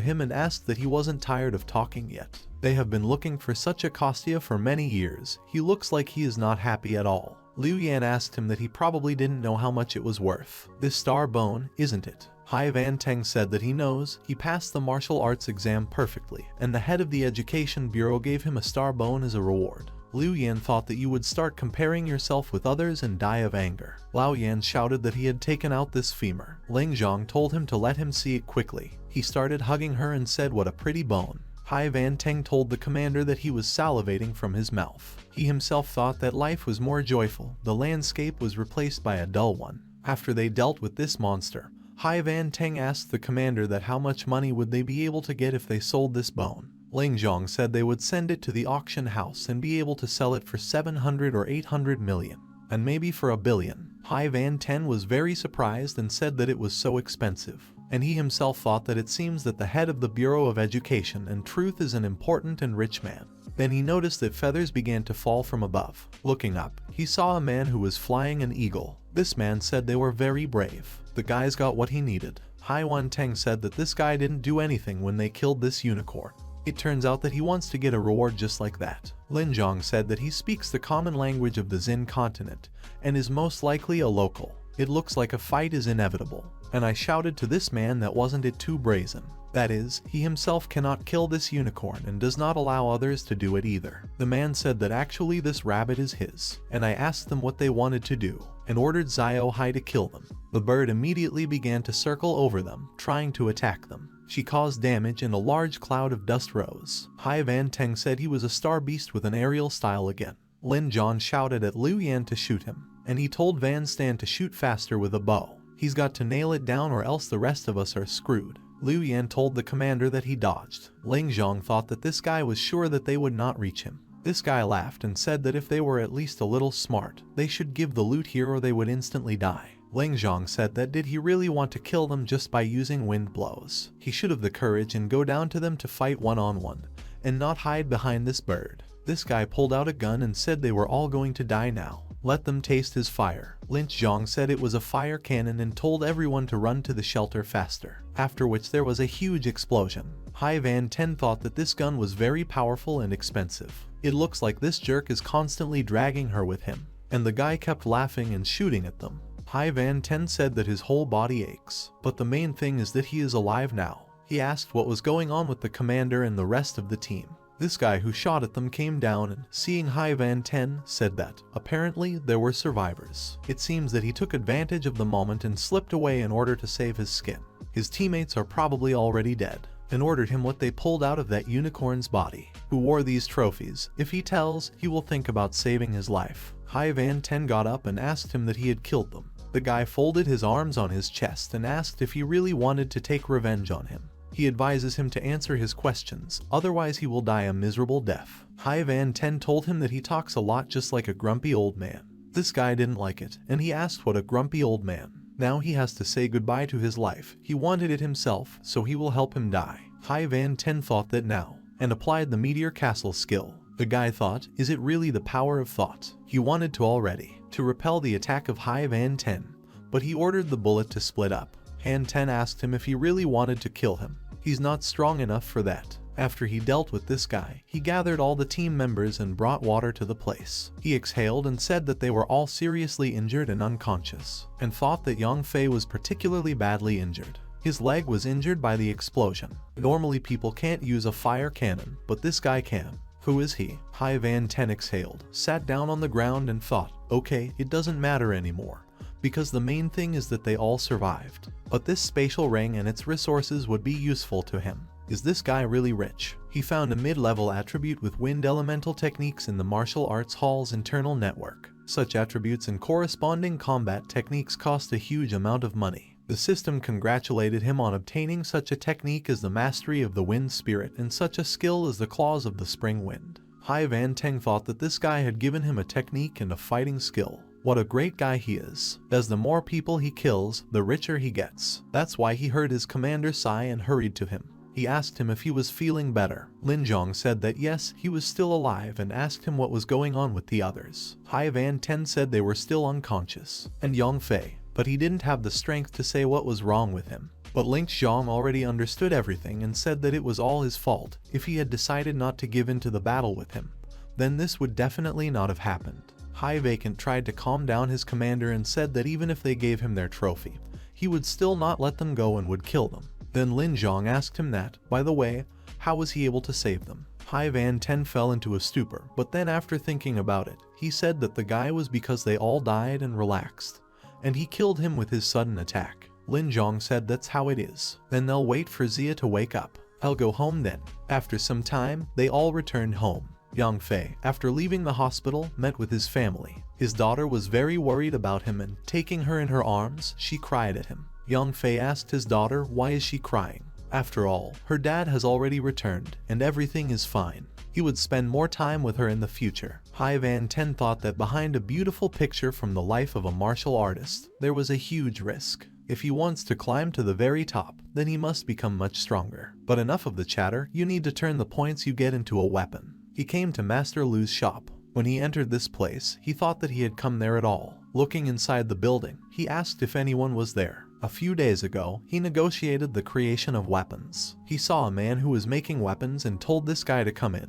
him and asked that he wasn't tired of talking yet. They have been looking for such a Kostya for many years. He looks like he is not happy at all. Liu Yan asked him that he probably didn't know how much it was worth. This star bone, isn't it? Hai Van Teng said that he knows. He passed the martial arts exam perfectly, and the head of the education bureau gave him a star bone as a reward. Liu Yan thought that you would start comparing yourself with others and die of anger. Lao Yan shouted that he had taken out this femur. Ling Zhong told him to let him see it quickly. He started hugging her and said what a pretty bone. Hai Van Teng told the commander that he was salivating from his mouth. He himself thought that life was more joyful. The landscape was replaced by a dull one. After they dealt with this monster, Hai Van Teng asked the commander that how much money would they be able to get if they sold this bone. Ling Zhong said they would send it to the auction house and be able to sell it for 700 or 800 million, and maybe for $1 billion. Hai Van Ten was very surprised and said that it was so expensive. And he himself thought that it seems that the head of the Bureau of Education and Truth is an important and rich man. Then he noticed that feathers began to fall from above. Looking up, he saw a man who was flying an eagle. This man said they were very brave. The guys got what he needed. Hai Wan Teng said that this guy didn't do anything when they killed this unicorn. It turns out that he wants to get a reward just like that. Lin Zhong said that he speaks the common language of the Xin continent and is most likely a local. It looks like a fight is inevitable. And I shouted to this man that wasn't it too brazen. That is, he himself cannot kill this unicorn and does not allow others to do it either. The man said that actually this rabbit is his, and I asked them what they wanted to do, and ordered Xiao Hai to kill them. The bird immediately began to circle over them, trying to attack them. She caused damage and a large cloud of dust rose. Hai Van Teng said he was a star beast with an aerial style again. Lin Zhong shouted at Liu Yan to shoot him, and he told Van Stan to shoot faster with a bow. He's got to nail it down or else the rest of us are screwed. Liu Yan told the commander that he dodged. Ling Zhong thought that this guy was sure that they would not reach him. This guy laughed and said that if they were at least a little smart, they should give the loot here or they would instantly die. Ling Zhong said that did he really want to kill them just by using wind blows? He should have the courage and go down to them to fight one-on-one, and not hide behind this bird. This guy pulled out a gun and said they were all going to die now. Let them taste his fire. Lynch Zhong said it was a fire cannon and told everyone to run to the shelter faster, after which there was a huge explosion. Hai Van Ten thought that this gun was very powerful and expensive. It looks like this jerk is constantly dragging her with him. And the guy kept laughing and shooting at them. Hai Van Ten said that his whole body aches, but the main thing is that he is alive now. He asked what was going on with the commander and the rest of the team. This guy who shot at them came down and, seeing Hai Van Ten, said that, apparently, there were survivors. It seems that he took advantage of the moment and slipped away in order to save his skin. His teammates are probably already dead, and ordered him what they pulled out of that unicorn's body, who wore these trophies. If he tells, he will think about saving his life. Hai Van Ten got up and asked him that he had killed them. The guy folded his arms on his chest and asked if he really wanted to take revenge on him. He advises him to answer his questions, otherwise he will die a miserable death. Hai Van Ten told him that he talks a lot just like a grumpy old man. This guy didn't like it, and he asked what a grumpy old man. Now he has to say goodbye to his life. He wanted it himself, so he will help him die. Hai Van Ten thought that now, and applied the Meteor Castle skill. The guy thought, is it really the power of thought? He wanted to repel the attack of Hai Van Ten, but he ordered the bullet to split up. Han Ten asked him if he really wanted to kill him. He's not strong enough for that. After he dealt with this guy, he gathered all the team members and brought water to the place. He exhaled and said that they were all seriously injured and unconscious, and thought that Yang Fei was particularly badly injured. His leg was injured by the explosion. Normally people can't use a fire cannon, but this guy can. Who is he? Hai Van Ten exhaled, sat down on the ground and thought, okay, it doesn't matter anymore, because the main thing is that they all survived. But this spatial ring and its resources would be useful to him. Is this guy really rich? He found a mid-level attribute with wind elemental techniques in the martial arts hall's internal network. Such attributes and corresponding combat techniques cost a huge amount of money. The system congratulated him on obtaining such a technique as the mastery of the wind spirit and such a skill as the claws of the spring wind. Hai Van Ten thought that this guy had given him a technique and a fighting skill. What a great guy he is. As the more people he kills, the richer he gets. That's why he heard his commander sigh and hurried to him. He asked him if he was feeling better. Lin Zhong said that yes, he was still alive and asked him what was going on with the others. Hai Van Ten said they were still unconscious. And Yang Fei, but he didn't have the strength to say what was wrong with him. But Ling Zhong already understood everything and said that it was all his fault. If he had decided not to give in to the battle with him, then this would definitely not have happened. Hai Vacant tried to calm down his commander and said that even if they gave him their trophy, he would still not let them go and would kill them. Then Lin Zhong asked him that, by the way, how was he able to save them? Hai Van Ten fell into a stupor, but then after thinking about it, he said that the guy was because they all died and relaxed, and he killed him with his sudden attack. Lin Zhong said that's how it is. Then they'll wait for Zia to wake up. I'll go home then. After some time, they all returned home. Yang Fei, after leaving the hospital, met with his family. His daughter was very worried about him and, taking her in her arms, she cried at him. Yang Fei asked his daughter why is she crying. After all, her dad has already returned, and everything is fine. He would spend more time with her in the future. Hai Van Ten thought that behind a beautiful picture from the life of a martial artist, there was a huge risk. If he wants to climb to the very top, then he must become much stronger. But enough of the chatter, you need to turn the points you get into a weapon. He came to Master Lu's shop. When he entered this place, he thought that he had come there at all. Looking inside the building, he asked if anyone was there. A few days ago, he negotiated the creation of weapons. He saw a man who was making weapons and told this guy to come in,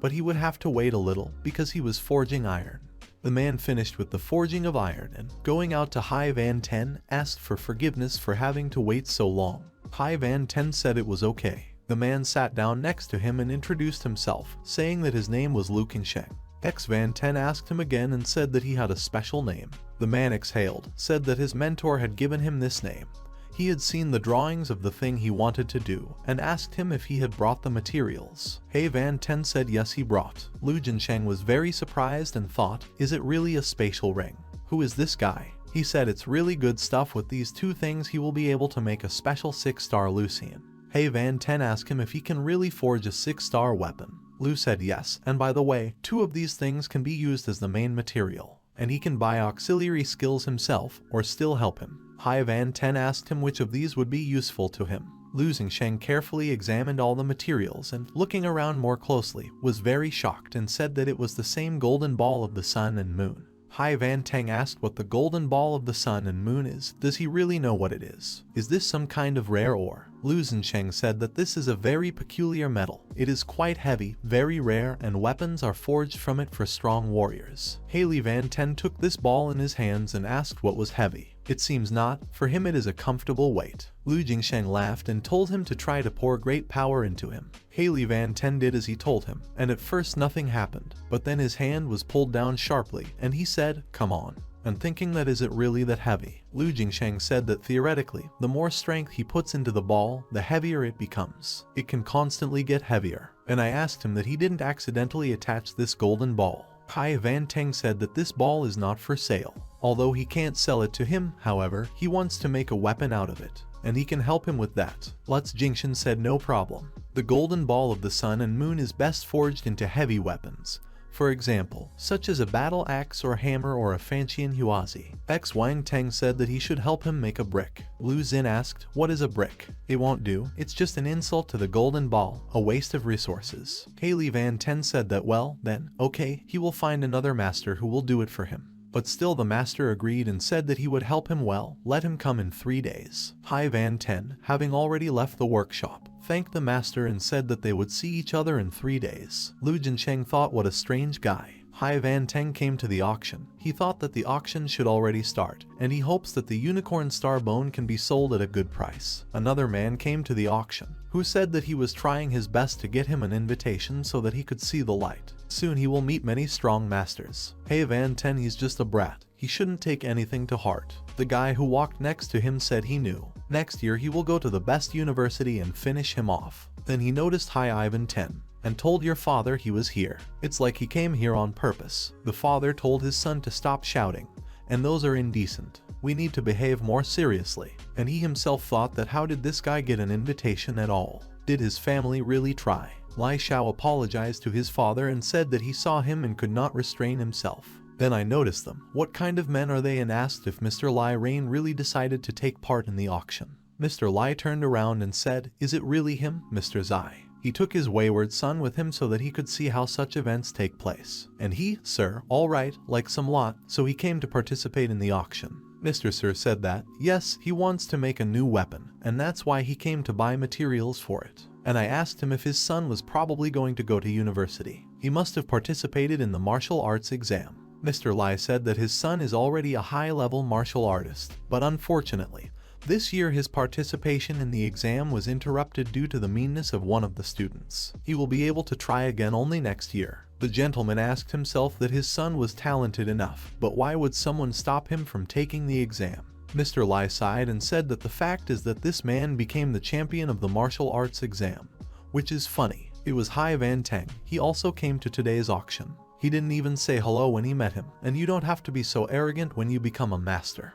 but he would have to wait a little because he was forging iron. The man finished with the forging of iron and, going out to Hai Van Ten, asked for forgiveness for having to wait so long. Hai Van Ten said it was okay. The man sat down next to him and introduced himself, saying that his name was Lu Qingsheng. X Van Ten asked him again and said that he had a special name. The man exhaled, said that his mentor had given him this name. He had seen the drawings of the thing he wanted to do, and asked him if he had brought the materials. Hai Van Ten said yes he brought. Lu Jinsheng was very surprised and thought, is it really a spatial ring? Who is this guy? He said it's really good stuff. With these two things he will be able to make a special 6-star Lucian. Hai Van Ten asked him if he can really forge a 6-star weapon. Lu said yes, and by the way, 2 of these things can be used as the main material, and he can buy auxiliary skills himself or still help him. Hai Van Ten asked him which of these would be useful to him. Lu Zingsheng carefully examined all the materials and, looking around more closely, was very shocked and said that it was the same golden ball of the sun and moon. Hai Van Teng asked what the golden ball of the sun and moon is. Does he really know what it is? Is this some kind of rare ore? Lu Zhensheng said that this is a very peculiar metal. It is quite heavy, very rare, and weapons are forged from it for strong warriors. Haley Van Ten took this ball in his hands and asked what was heavy. It seems not. For him it is a comfortable weight. Lu Jingsheng laughed and told him to try to pour great power into him. Haley Van Ten did as he told him, and at first nothing happened, but then his hand was pulled down sharply, and he said, "Come on." And thinking that is it really that heavy? Lu Jingsheng said that theoretically, the more strength he puts into the ball, the heavier it becomes. It can constantly get heavier. And I asked him that he didn't accidentally attach this golden ball. Hai Van Teng said that this ball is not for sale. Although he can't sell it to him, however, he wants to make a weapon out of it, and he can help him with that. Lutz Jingshan said no problem. The golden ball of the sun and moon is best forged into heavy weapons. For example, such as a battle axe or hammer or a Fanxian Huazi. X Wang Teng said that he should help him make a brick. Lu Xin asked, what is a brick? It won't do, it's just an insult to the golden ball, a waste of resources. Haley Van Ten said that well, then, okay, he will find another master who will do it for him. But still the master agreed and said that he would help him well, let him come in 3 days. Hai Van Ten, having already left the workshop, thanked the master and said that they would see each other in 3 days. Lu Jinsheng thought what a strange guy. Hai Van Teng came to the auction. He thought that the auction should already start, and he hopes that the unicorn star bone can be sold at a good price. Another man came to the auction, who said that he was trying his best to get him an invitation so that he could see the light. Soon he will meet many strong masters. Hai Van Ten, he's just a brat. He shouldn't take anything to heart. The guy who walked next to him said he knew. Next year he will go to the best university and finish him off. Then he noticed Hai Ivan Ten and told your father he was here. It's like he came here on purpose. The father told his son to stop shouting, and those are indecent. We need to behave more seriously. And he himself thought that how did this guy get an invitation at all? Did his family really try? Lai Shao apologized to his father and said that he saw him and could not restrain himself. Then I noticed them. What kind of men are they? And asked if Mr. Lai Rain really decided to take part in the auction. Mr. Lai turned around and said, is it really him, Mr. Zai? He took his wayward son with him so that he could see how such events take place. And he, sir, all right, like some lot, so he came to participate in the auction. Mr. Sir said that, yes, he wants to make a new weapon, and that's why he came to buy materials for it. And I asked him if his son was probably going to go to university. He must have participated in the martial arts exam. Mr. Lai said that his son is already a high-level martial artist, but unfortunately, this year his participation in the exam was interrupted due to the meanness of one of the students. He will be able to try again only next year. The gentleman asked himself that his son was talented enough, but why would someone stop him from taking the exam? Mr. Lai sighed and said that the fact is that this man became the champion of the martial arts exam, which is funny. It was Hai Van Teng. He also came to today's auction. He didn't even say hello when he met him, and you don't have to be so arrogant when you become a master.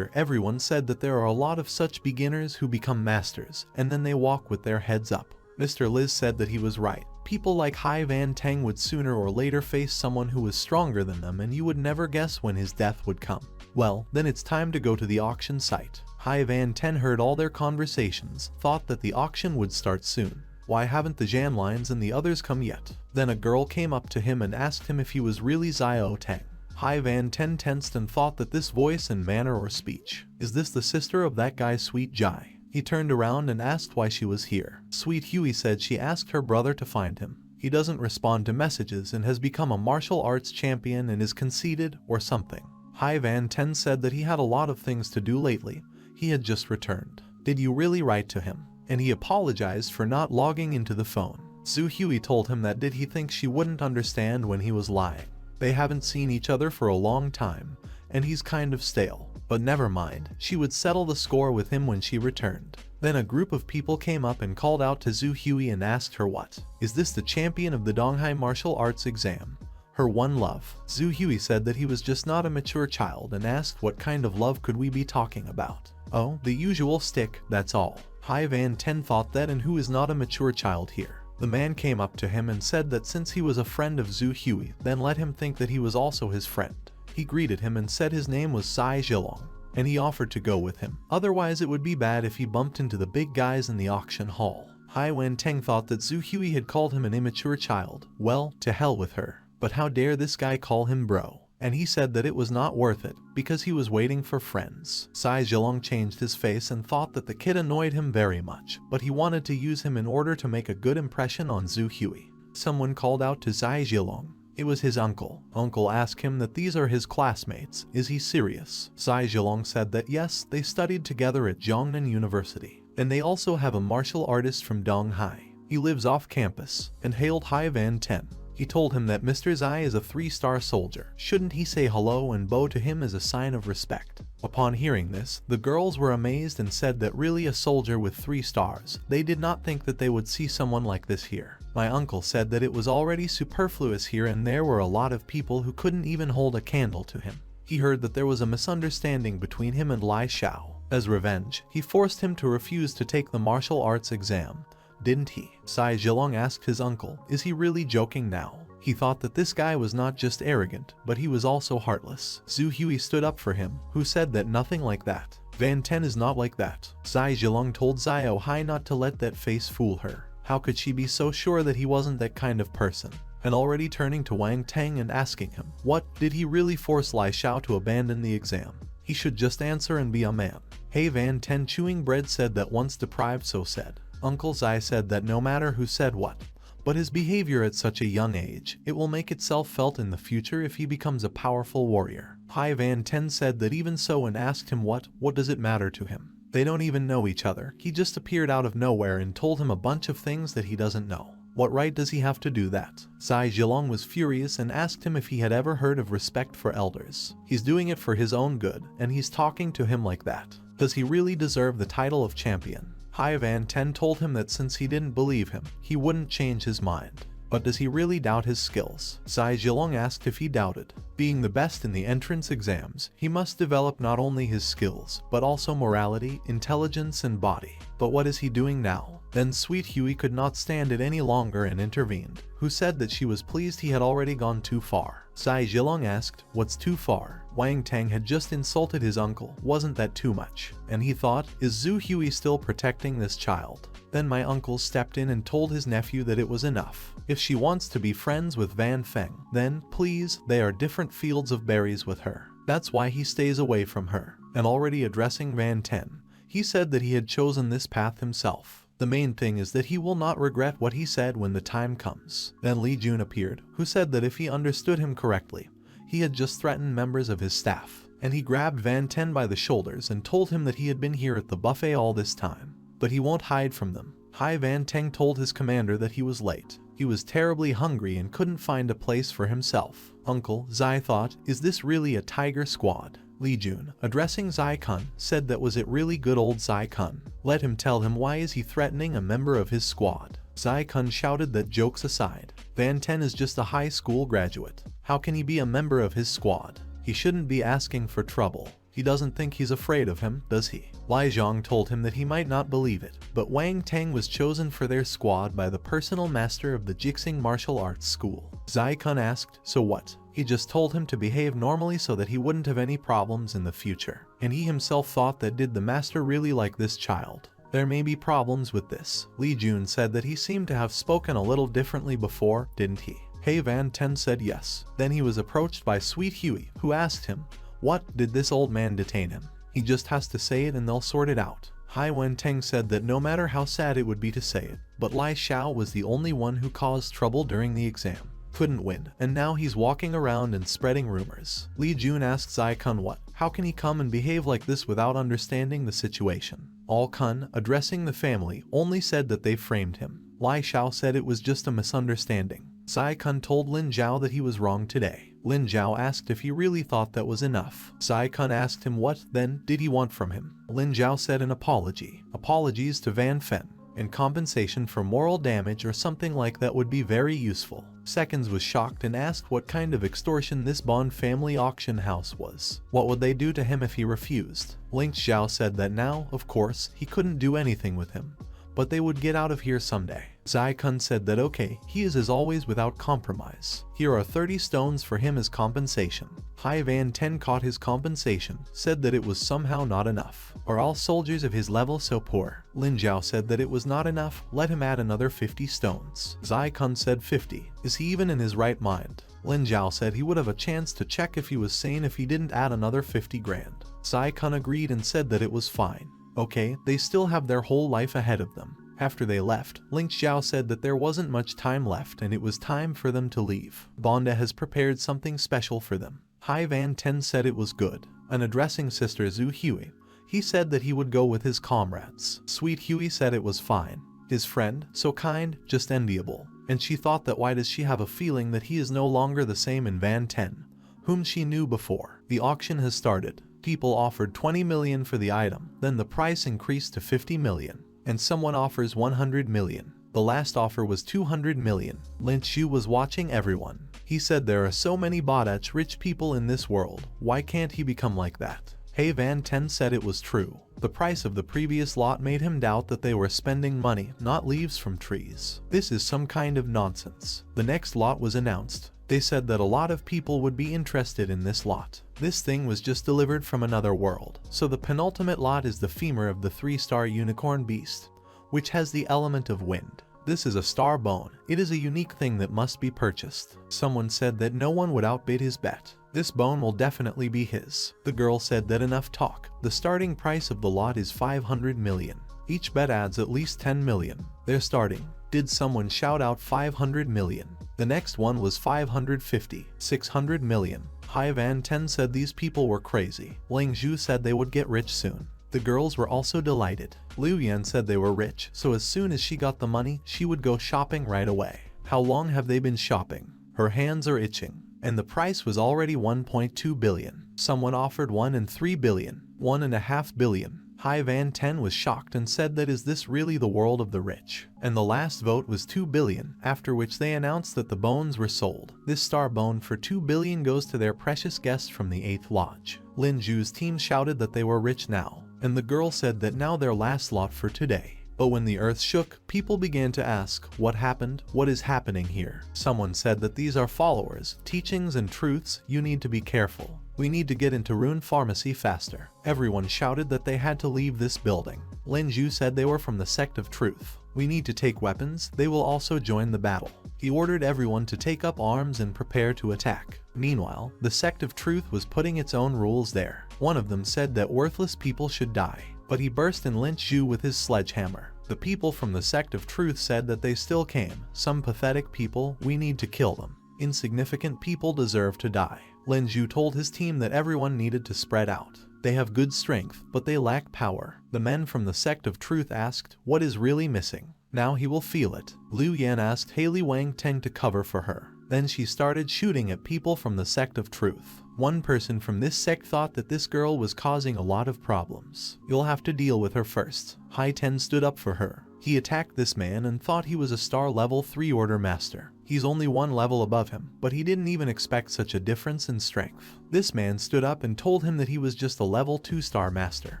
Everyone said that there are a lot of such beginners who become masters, and then they walk with their heads up. Mr. Liz said that he was right. People like Hai Van Teng would sooner or later face someone who was stronger than them, and you would never guess when his death would come. Well, then it's time to go to the auction site. Hai Van Ten heard all their conversations, thought that the auction would start soon. Why haven't the Janlines and the others come yet? Then a girl came up to him and asked him if he was really Xiao Teng. Hai Van Ten tensed and thought that this voice and manner or speech. Is this the sister of that guy Sweet Jai? He turned around and asked why she was here. Sweet Huey said she asked her brother to find him. He doesn't respond to messages and has become a martial arts champion and is conceited or something. Hai Van Ten said that he had a lot of things to do lately. He had just returned. Did you really write to him? And he apologized for not logging into the phone. Zhu Huey told him that did he think she wouldn't understand when he was lying. They haven't seen each other for a long time, and he's kind of stale. But never mind, she would settle the score with him when she returned. Then a group of people came up and called out to Zhu Huey and asked her what? Is this the champion of the Donghai martial arts exam? Her one love. Zhu Huey said that he was just not a mature child and asked what kind of love could we be talking about. Oh, the usual stick, that's all. Hai Van Ten thought that, and who is not a mature child here? The man came up to him and said that since he was a friend of Zhu Huey, then let him think that he was also his friend. He greeted him and said his name was Sai Zhilong, and he offered to go with him. Otherwise it would be bad if he bumped into the big guys in the auction hall. Hai Wen Teng thought that Zhu Huey had called him an immature child. Well, to hell with her. But how dare this guy call him bro? and he said that it was not worth it because he was waiting for friends. Sai Zhilong changed his face and thought that the kid annoyed him very much, but he wanted to use him in order to make a good impression on Zhu Hui. Someone called out to Sai Zhilong. It was his uncle. Uncle asked him that these are his classmates. Is he serious? Sai Zhilong said that yes, they studied together at Zhongnan University. And they also have a martial artist from Donghai. He lives off campus and hailed Hai Van Ten. He told him that Mr. Zai is a 3-star soldier. Shouldn't he say hello and bow to him as a sign of respect? Upon hearing this, the girls were amazed and said that really a soldier with 3 stars. They did not think that they would see someone like this here. My uncle said that it was already superfluous here and there were a lot of people who couldn't even hold a candle to him. He heard that there was a misunderstanding between him and Lai Xiao. As revenge, he forced him to refuse to take the martial arts exam. Didn't he? Sai Zhilong asked his uncle, is he really joking now? He thought that this guy was not just arrogant, but he was also heartless. Zhu Hui stood up for him, who said that nothing like that. Van Ten is not like that. Sai Zhilong told Zio Hai not to let that face fool her. How could she be so sure that he wasn't that kind of person? And already turning to Wang Tang and asking him, what, did he really force Lai Xiao to abandon the exam? He should just answer and be a man. Hey Van Ten chewing bread said that once deprived so said. Uncle Zai said that no matter who said what, but his behavior at such a young age, it will make itself felt in the future if he becomes a powerful warrior. Hai Van Ten said that even so and asked him what does it matter to him? They don't even know each other. He just appeared out of nowhere and told him a bunch of things that he doesn't know. What right does he have to do that? Sai Zhilong was furious and asked him if he had ever heard of respect for elders. He's doing it for his own good, and he's talking to him like that. Does he really deserve the title of champion? Hai Van Ten told him that since he didn't believe him, he wouldn't change his mind. But does he really doubt his skills? Sai Zhilong asked if he doubted. Being the best in the entrance exams, he must develop not only his skills, but also morality, intelligence, and body. But what is he doing now? Then Sweet Huey could not stand it any longer and intervened, who said that she was pleased he had already gone too far. Sai Zhilong asked, what's too far? Wang Tang had just insulted his uncle, wasn't that too much? And he thought, is Zhu Hui still protecting this child? Then my uncle stepped in and told his nephew that it was enough. If she wants to be friends with Van Feng, then, please, they are different fields of berries with her. That's why he stays away from her. And already addressing Van Ten, he said that he had chosen this path himself. The main thing is that he will not regret what he said when the time comes. Then Li Jun appeared, who said that if he understood him correctly, he had just threatened members of his staff. And he grabbed Van Ten by the shoulders and told him that he had been here at the buffet all this time. But he won't hide from them. Hai Van Teng told his commander that he was late. He was terribly hungry and couldn't find a place for himself. Uncle Zai thought, is this really a tiger squad? Li Jun, addressing Zai Kun, said that was it really good old Zai Kun. Let him tell him why is he threatening a member of his squad. Zai Kun shouted that jokes aside, Van Ten is just a high school graduate. How can he be a member of his squad? He shouldn't be asking for trouble. He doesn't think he's afraid of him, does he? Lai Zhang told him that he might not believe it, but Wang Tang was chosen for their squad by the personal master of the Jixing Martial Arts School. Zai Kun asked, so what? He just told him to behave normally so that he wouldn't have any problems in the future. And he himself thought that did the master really like this child? There may be problems with this. Li Jun said that he seemed to have spoken a little differently before, didn't he? Hai Van Ten said yes. Then he was approached by Sweet Huey, who asked him, what, did this old man detain him? He just has to say it and they'll sort it out. Hai Wen Teng said that no matter how sad it would be to say it, but Lai Xiao was the only one who caused trouble during the exam. Couldn't win, and now he's walking around and spreading rumors. Li Jun asked Zai Kun what? How can he come and behave like this without understanding the situation? All Kun, addressing the family, only said that they framed him. Lai Xiao said it was just a misunderstanding. Zai Kun told Lin Zhao that he was wrong today. Lin Zhao asked if he really thought that was enough. Zai Kun asked him what, then, did he want from him. Lin Zhao said an apology. Apologies to Van Fen. And compensation for moral damage or something like that would be very useful. Seconds was shocked and asked what kind of extortion this Bond family auction house was. What would they do to him if he refused? Ling Xiao said that now, of course, he couldn't do anything with him. but they would get out of here someday. Zai Kun said that okay, he is as always without compromise. Here are 30 stones for him as compensation. Hai Van Ten caught his compensation, said that it was somehow not enough. Are all soldiers of his level so poor? Lin Zhao said that it was not enough, let him add another 50 stones. Zai Kun said 50. Is he even in his right mind? Lin Zhao said he would have a chance to check if he was sane if he didn't add another 50 grand. Zai Kun agreed and said that it was fine. Okay, they still have their whole life ahead of them. After they left, Ling Xiao said that there wasn't much time left and it was time for them to leave. Bonda has prepared something special for them. Hai Van Ten said it was good. And addressing Sister Zhu Hui, he said that he would go with his comrades. Sweet Hui said it was fine. His friend, so kind, just enviable. And she thought that why does she have a feeling that he is no longer the same in Van Ten, whom she knew before. The auction has started. People offered 20 million for the item, then the price increased to 50 million. And someone offers 100 million. The last offer was 200 million. Lin Shu was watching everyone. He said there are so many badass rich people in this world, why can't he become like that? Hai Van Ten said it was true. The price of the previous lot made him doubt that they were spending money, not leaves from trees. This is some kind of nonsense. The next lot was announced. They said that a lot of people would be interested in this lot. This thing was just delivered from another world. So the penultimate lot is the femur of the 3-star unicorn beast, which has the element of wind. This is a star bone. It is a unique thing that must be purchased. Someone said that no one would outbid his bet. This bone will definitely be his. The girl said that enough talk. The starting price of the lot is 500 million. Each bet adds at least 10 million. They're starting. Did someone shout out 500 million? The next one was 550, 600 million. Hai Van Ten said these people were crazy. Ling Zhu said they would get rich soon. The girls were also delighted. Liu Yan said they were rich, so as soon as she got the money, she would go shopping right away. How long have they been shopping? Her hands are itching. And the price was already 1.2 billion. Someone offered 1.3 billion, 1.5 billion. Hai Van Ten was shocked and said that is this really the world of the rich? And the last vote was 2 billion, after which they announced that the bones were sold. This star bone for 2 billion goes to their precious guest from the 8th Lodge. Lin Zhu's team shouted that they were rich now, and the girl said that now their last lot for today. But when the earth shook, people began to ask, what happened? What is happening here? Someone said that these are followers, teachings and truths, you need to be careful. We need to get into Rune Pharmacy faster. Everyone shouted that they had to leave this building. Lin Zhu said they were from the sect of truth. We need to take weapons, they will also join the battle. He ordered everyone to take up arms and prepare to attack. Meanwhile, the sect of truth was putting its own rules there. One of them said that worthless people should die. But he burst in Lin Zhu with his sledgehammer. The people from the sect of truth said that they still came. Some pathetic people, we need to kill them. Insignificant people deserve to die. Lin Zhu told his team that everyone needed to spread out. They have good strength, but they lack power. The men from the sect of truth asked, what is really missing? Now he will feel it. Liu Yan asked Haley Wang Teng to cover for her. Then she started shooting at people from the sect of truth. One person from this sect thought that this girl was causing a lot of problems. You'll have to deal with her first. Hai Ten stood up for her. He attacked this man and thought he was a star level 3 order master. He's only one level above him, but he didn't even expect such a difference in strength. This man stood up and told him that he was just a level 2 star master.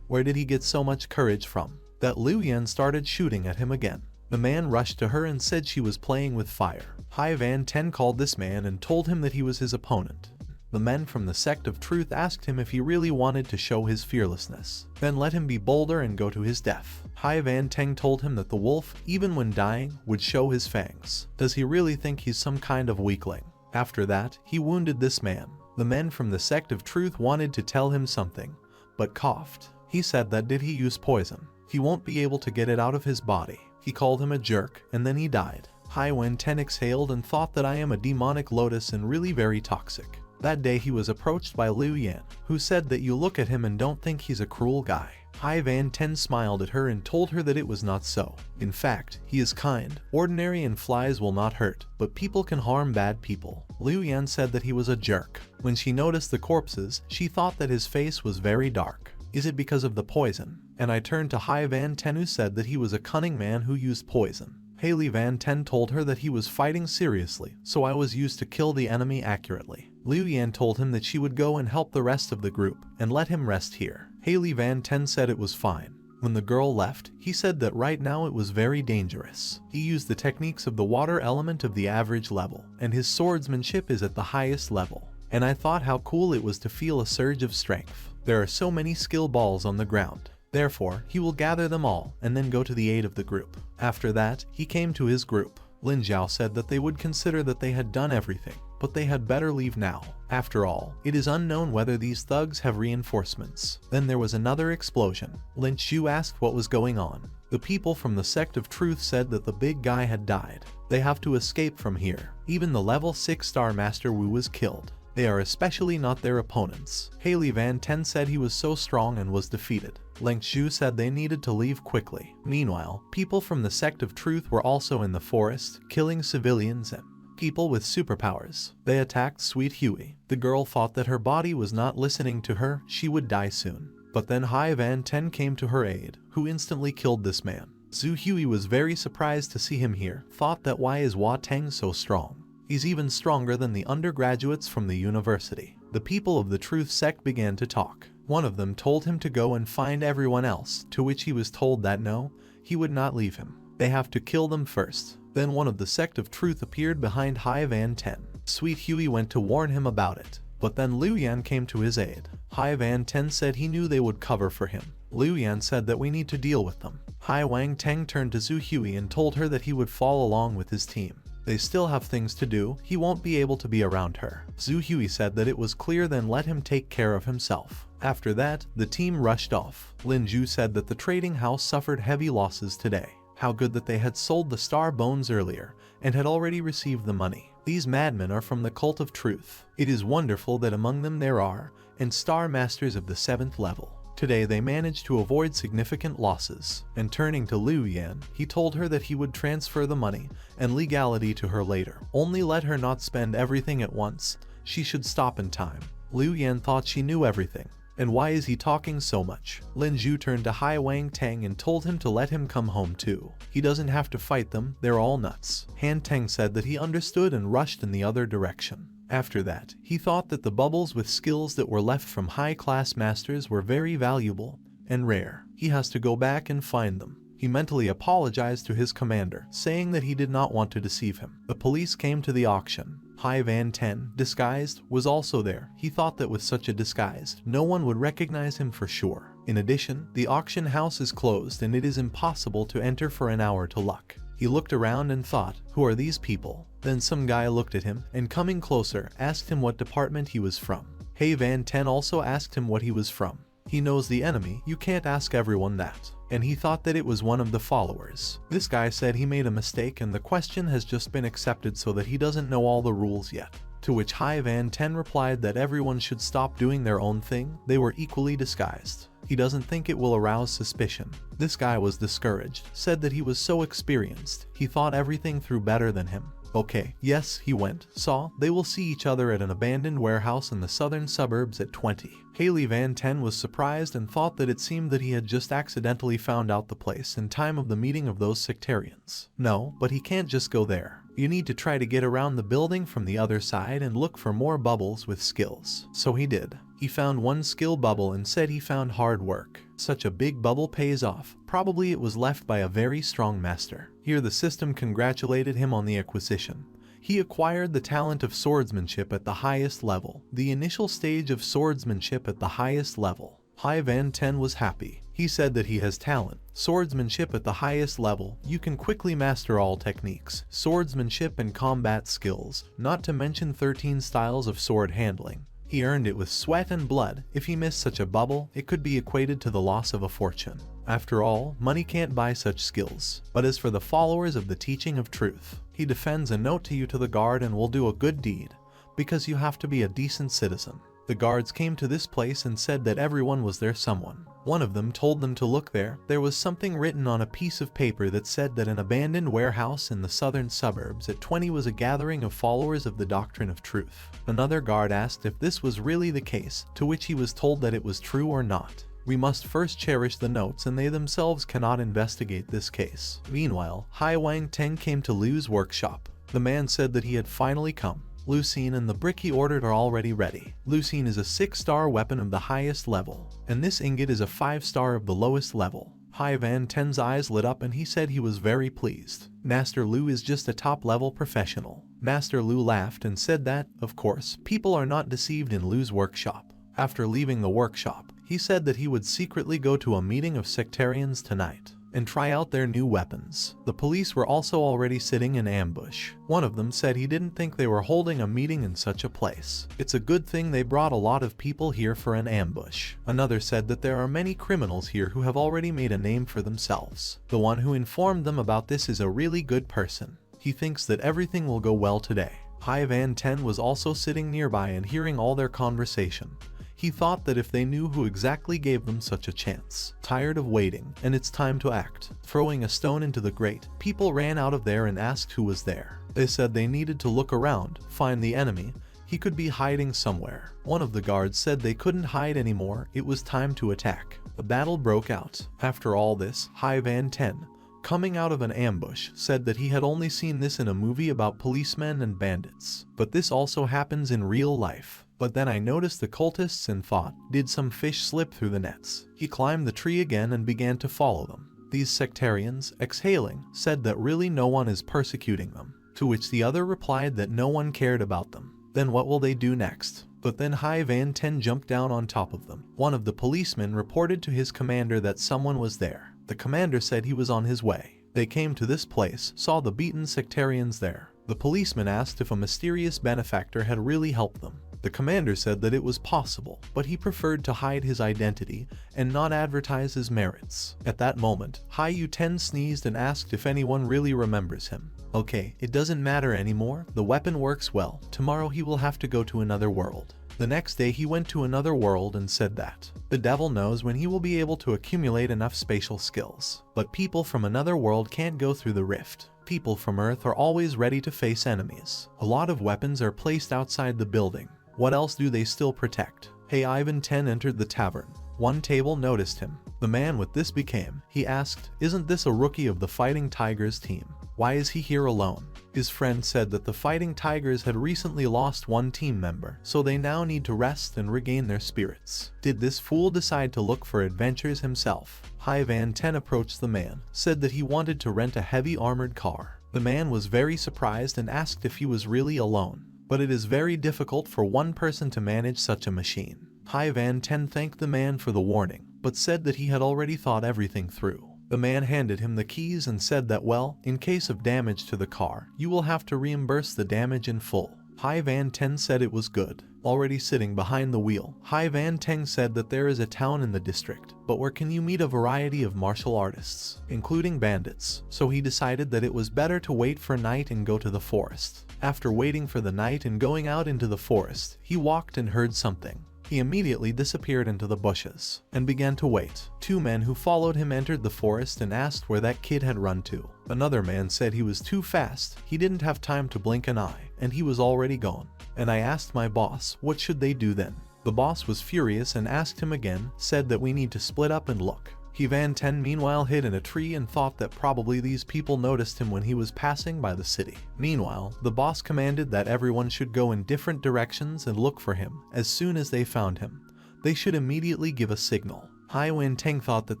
Where did he get so much courage from? That Liu Yan started shooting at him again. The man rushed to her and said she was playing with fire. Hai Van Ten called this man and told him that he was his opponent. The men from the sect of truth asked him if he really wanted to show his fearlessness. Then let him be bolder and go to his death. Hai Van Teng told him that the wolf, even when dying, would show his fangs. Does he really think he's some kind of weakling? After that, he wounded this man. The men from the sect of truth wanted to tell him something, but coughed. He said that did he use poison, he won't be able to get it out of his body. He called him a jerk, and then he died. Hai Wen Ten exhaled and thought that I am a demonic lotus and really very toxic. That day he was approached by Liu Yan, who said that you look at him and don't think he's a cruel guy. Hai Van Ten smiled at her and told her that it was not so. In fact, he is kind. Ordinary and flies will not hurt, but people can harm bad people. Liu Yan said that he was a jerk. When she noticed the corpses, she thought that his face was very dark. Is it because of the poison? And I turned to Hai Van Ten, who said that he was a cunning man who used poison. Haley Van Ten told her that he was fighting seriously, so I was used to kill the enemy accurately. Liu Yan told him that she would go and help the rest of the group, and let him rest here. Haley Van Ten said it was fine. When the girl left, he said that right now it was very dangerous. He used the techniques of the water element of the average level, and his swordsmanship is at the highest level. And I thought how cool it was to feel a surge of strength. There are so many skill balls on the ground. Therefore, he will gather them all and then go to the aid of the group. After that, he came to his group. Lin Zhao said that they would consider that they had done everything, but they had better leave now. After all, it is unknown whether these thugs have reinforcements. Then there was another explosion. Lin Shu asked what was going on. The people from the sect of truth said that the big guy had died. They have to escape from here. Even the level 6 star Master Wu was killed. They are especially not their opponents. Haley Van Ten said he was so strong and was defeated. Leng Shu said they needed to leave quickly. Meanwhile, people from the sect of truth were also in the forest, killing civilians and people with superpowers. They attacked Sweet Huey. The girl thought that her body was not listening to her, she would die soon. But then Hai Van Ten came to her aid, who instantly killed this man. Zhu Huey was very surprised to see him here, thought that why is Hua Teng so strong? He's even stronger than the undergraduates from the university. The people of the Truth sect began to talk. One of them told him to go and find everyone else, to which he was told that no, he would not leave him. They have to kill them first. Then one of the sect of Truth appeared behind Hai Van Ten. Sweet Huey went to warn him about it, but then Liu Yan came to his aid. Hai Van Ten said he knew they would cover for him. Liu Yan said that we need to deal with them. Hai Wang Teng turned to Zhu Huey and told her that he would follow along with his team. They still have things to do, he won't be able to be around her. Zhu Huey said that it was clear, then let him take care of himself. After that, the team rushed off. Lin Zhu said that the trading house suffered heavy losses today. How good that they had sold the star bones earlier, and had already received the money. These madmen are from the cult of truth. It is wonderful that among them there are, and star masters of the 7th level. Today they managed to avoid significant losses, and turning to Liu Yan, he told her that he would transfer the money and legality to her later. Only let her not spend everything at once, she should stop in time. Liu Yan thought she knew everything. And why is he talking so much? Lin Zhu turned to Hai Wang Teng and told him to let him come home too. He doesn't have to fight them, they're all nuts. Han Teng said that he understood and rushed in the other direction. After that, he thought that the bubbles with skills that were left from high-class masters were very valuable and rare. He has to go back and find them. He mentally apologized to his commander, saying that he did not want to deceive him. The police came to the auction. Hai Van Ten, disguised, was also there. He thought that with such a disguise, no one would recognize him for sure. In addition, the auction house is closed and it is impossible to enter for an hour to luck. He looked around and thought, who are these people? Then some guy looked at him and coming closer, asked him what department he was from. Hai Van Ten also asked him what he was from. He knows the enemy, you can't ask everyone that. And he thought that it was one of the followers. This guy said he made a mistake and the question has just been accepted so that he doesn't know all the rules yet. To which Hai Van Ten replied that everyone should stop doing their own thing, they were equally disguised. He doesn't think it will arouse suspicion. This guy was discouraged, said that he was so experienced, he thought everything through better than him. Okay, yes, he went, saw, they will see each other at an abandoned warehouse in the southern suburbs at 20. Haley Van Ten was surprised and thought that it seemed that he had just accidentally found out the place in time of the meeting of those sectarians. No, but he can't just go there. You need to try to get around the building from the other side and look for more bubbles with skills. So he did. He found one skill bubble and said he found hard work. Such a big bubble pays off. Probably it was left by a very strong master. Here the system congratulated him on the acquisition. He acquired the talent of swordsmanship at the highest level. The initial stage of swordsmanship at the highest level. Hai Van Ten was happy. He said that he has talent. Swordsmanship at the highest level, you can quickly master all techniques, swordsmanship and combat skills, not to mention 13 styles of sword handling. He earned it with sweat and blood. If he missed such a bubble, it could be equated to the loss of a fortune. After all, money can't buy such skills. But as for the followers of the teaching of truth, he defends a note to you to the guard and will do a good deed, because you have to be a decent citizen. The guards came to this place and said that everyone was there someone. One of them told them to look there. There was something written on a piece of paper that said that an abandoned warehouse in the southern suburbs at 20 was a gathering of followers of the doctrine of truth. Another guard asked if this was really the case, to which he was told that it was true or not. We must first cherish the notes and they themselves cannot investigate this case. Meanwhile, Hai Wang Teng came to Liu's workshop. The man said that he had finally come. Lucine and the brick he ordered are already ready. Lucine is a 6-star weapon of the highest level, and this ingot is a 5-star of the lowest level. Hai Van Ten's eyes lit up and he said he was very pleased. Master Lu is just a top-level professional. Master Lu laughed and said that, of course, people are not deceived in Lu's workshop. After leaving the workshop, he said that he would secretly go to a meeting of sectarians tonight and try out their new weapons. The police were also already sitting in ambush. One of them said he didn't think they were holding a meeting in such a place. It's a good thing they brought a lot of people here for an ambush. Another said that there are many criminals here who have already made a name for themselves. The one who informed them about this is a really good person. He thinks that everything will go well today. Hai Van Ten was also sitting nearby and hearing all their conversation. He thought that if they knew who exactly gave them such a chance. Tired of waiting, and it's time to act. Throwing a stone into the grate, people ran out of there and asked who was there. They said they needed to look around, find the enemy. He could be hiding somewhere. One of the guards said they couldn't hide anymore, it was time to attack. A battle broke out. After all this, Hai Van Ten, coming out of an ambush, said that he had only seen this in a movie about policemen and bandits. But this also happens in real life. But then I noticed the cultists and thought, did some fish slip through the nets? He climbed the tree again and began to follow them. These sectarians, exhaling, said that really no one is persecuting them. To which the other replied that no one cared about them. Then what will they do next? But then Hai Van Ten jumped down on top of them. One of the policemen reported to his commander that someone was there. The commander said he was on his way. They came to this place, saw the beaten sectarians there. The policeman asked if a mysterious benefactor had really helped them. The commander said that it was possible, but he preferred to hide his identity and not advertise his merits. At that moment, Hai Yu Ten sneezed and asked if anyone really remembers him. Okay, it doesn't matter anymore, the weapon works well, tomorrow he will have to go to another world. The next day he went to another world and said that the devil knows when he will be able to accumulate enough spatial skills. But people from another world can't go through the rift. People from Earth are always ready to face enemies. A lot of weapons are placed outside the building. What else do they still protect? Hey, Ivan Ten entered the tavern. One table noticed him. The man with this became. He asked, isn't this a rookie of the Fighting Tigers team? Why is he here alone? His friend said that the Fighting Tigers had recently lost one team member, so they now need to rest and regain their spirits. Did this fool decide to look for adventures himself? Hai Van Ten approached the man, said that he wanted to rent a heavy armored car. The man was very surprised and asked if he was really alone. But it is very difficult for one person to manage such a machine. Hai Van Ten thanked the man for the warning, but said that he had already thought everything through. The man handed him the keys and said that well, in case of damage to the car, you will have to reimburse the damage in full. Hai Van Ten said it was good. Already sitting behind the wheel, Hai Van Ten said that there is a town in the district, but where can you meet a variety of martial artists, including bandits, so he decided that it was better to wait for night and go to the forest. After waiting for the night and going out into the forest, he walked and heard something. He immediately disappeared into the bushes and began to wait. Two men who followed him entered the forest and asked where that kid had run to. Another man said he was too fast, he didn't have time to blink an eye, and he was already gone. And I asked my boss, what should they do then? The boss was furious and asked him again, said that we need to split up and look. Hai Van Ten meanwhile hid in a tree and thought that probably these people noticed him when he was passing by the city. Meanwhile, the boss commanded that everyone should go in different directions and look for him. As soon as they found him, they should immediately give a signal. Hai Wen Teng thought that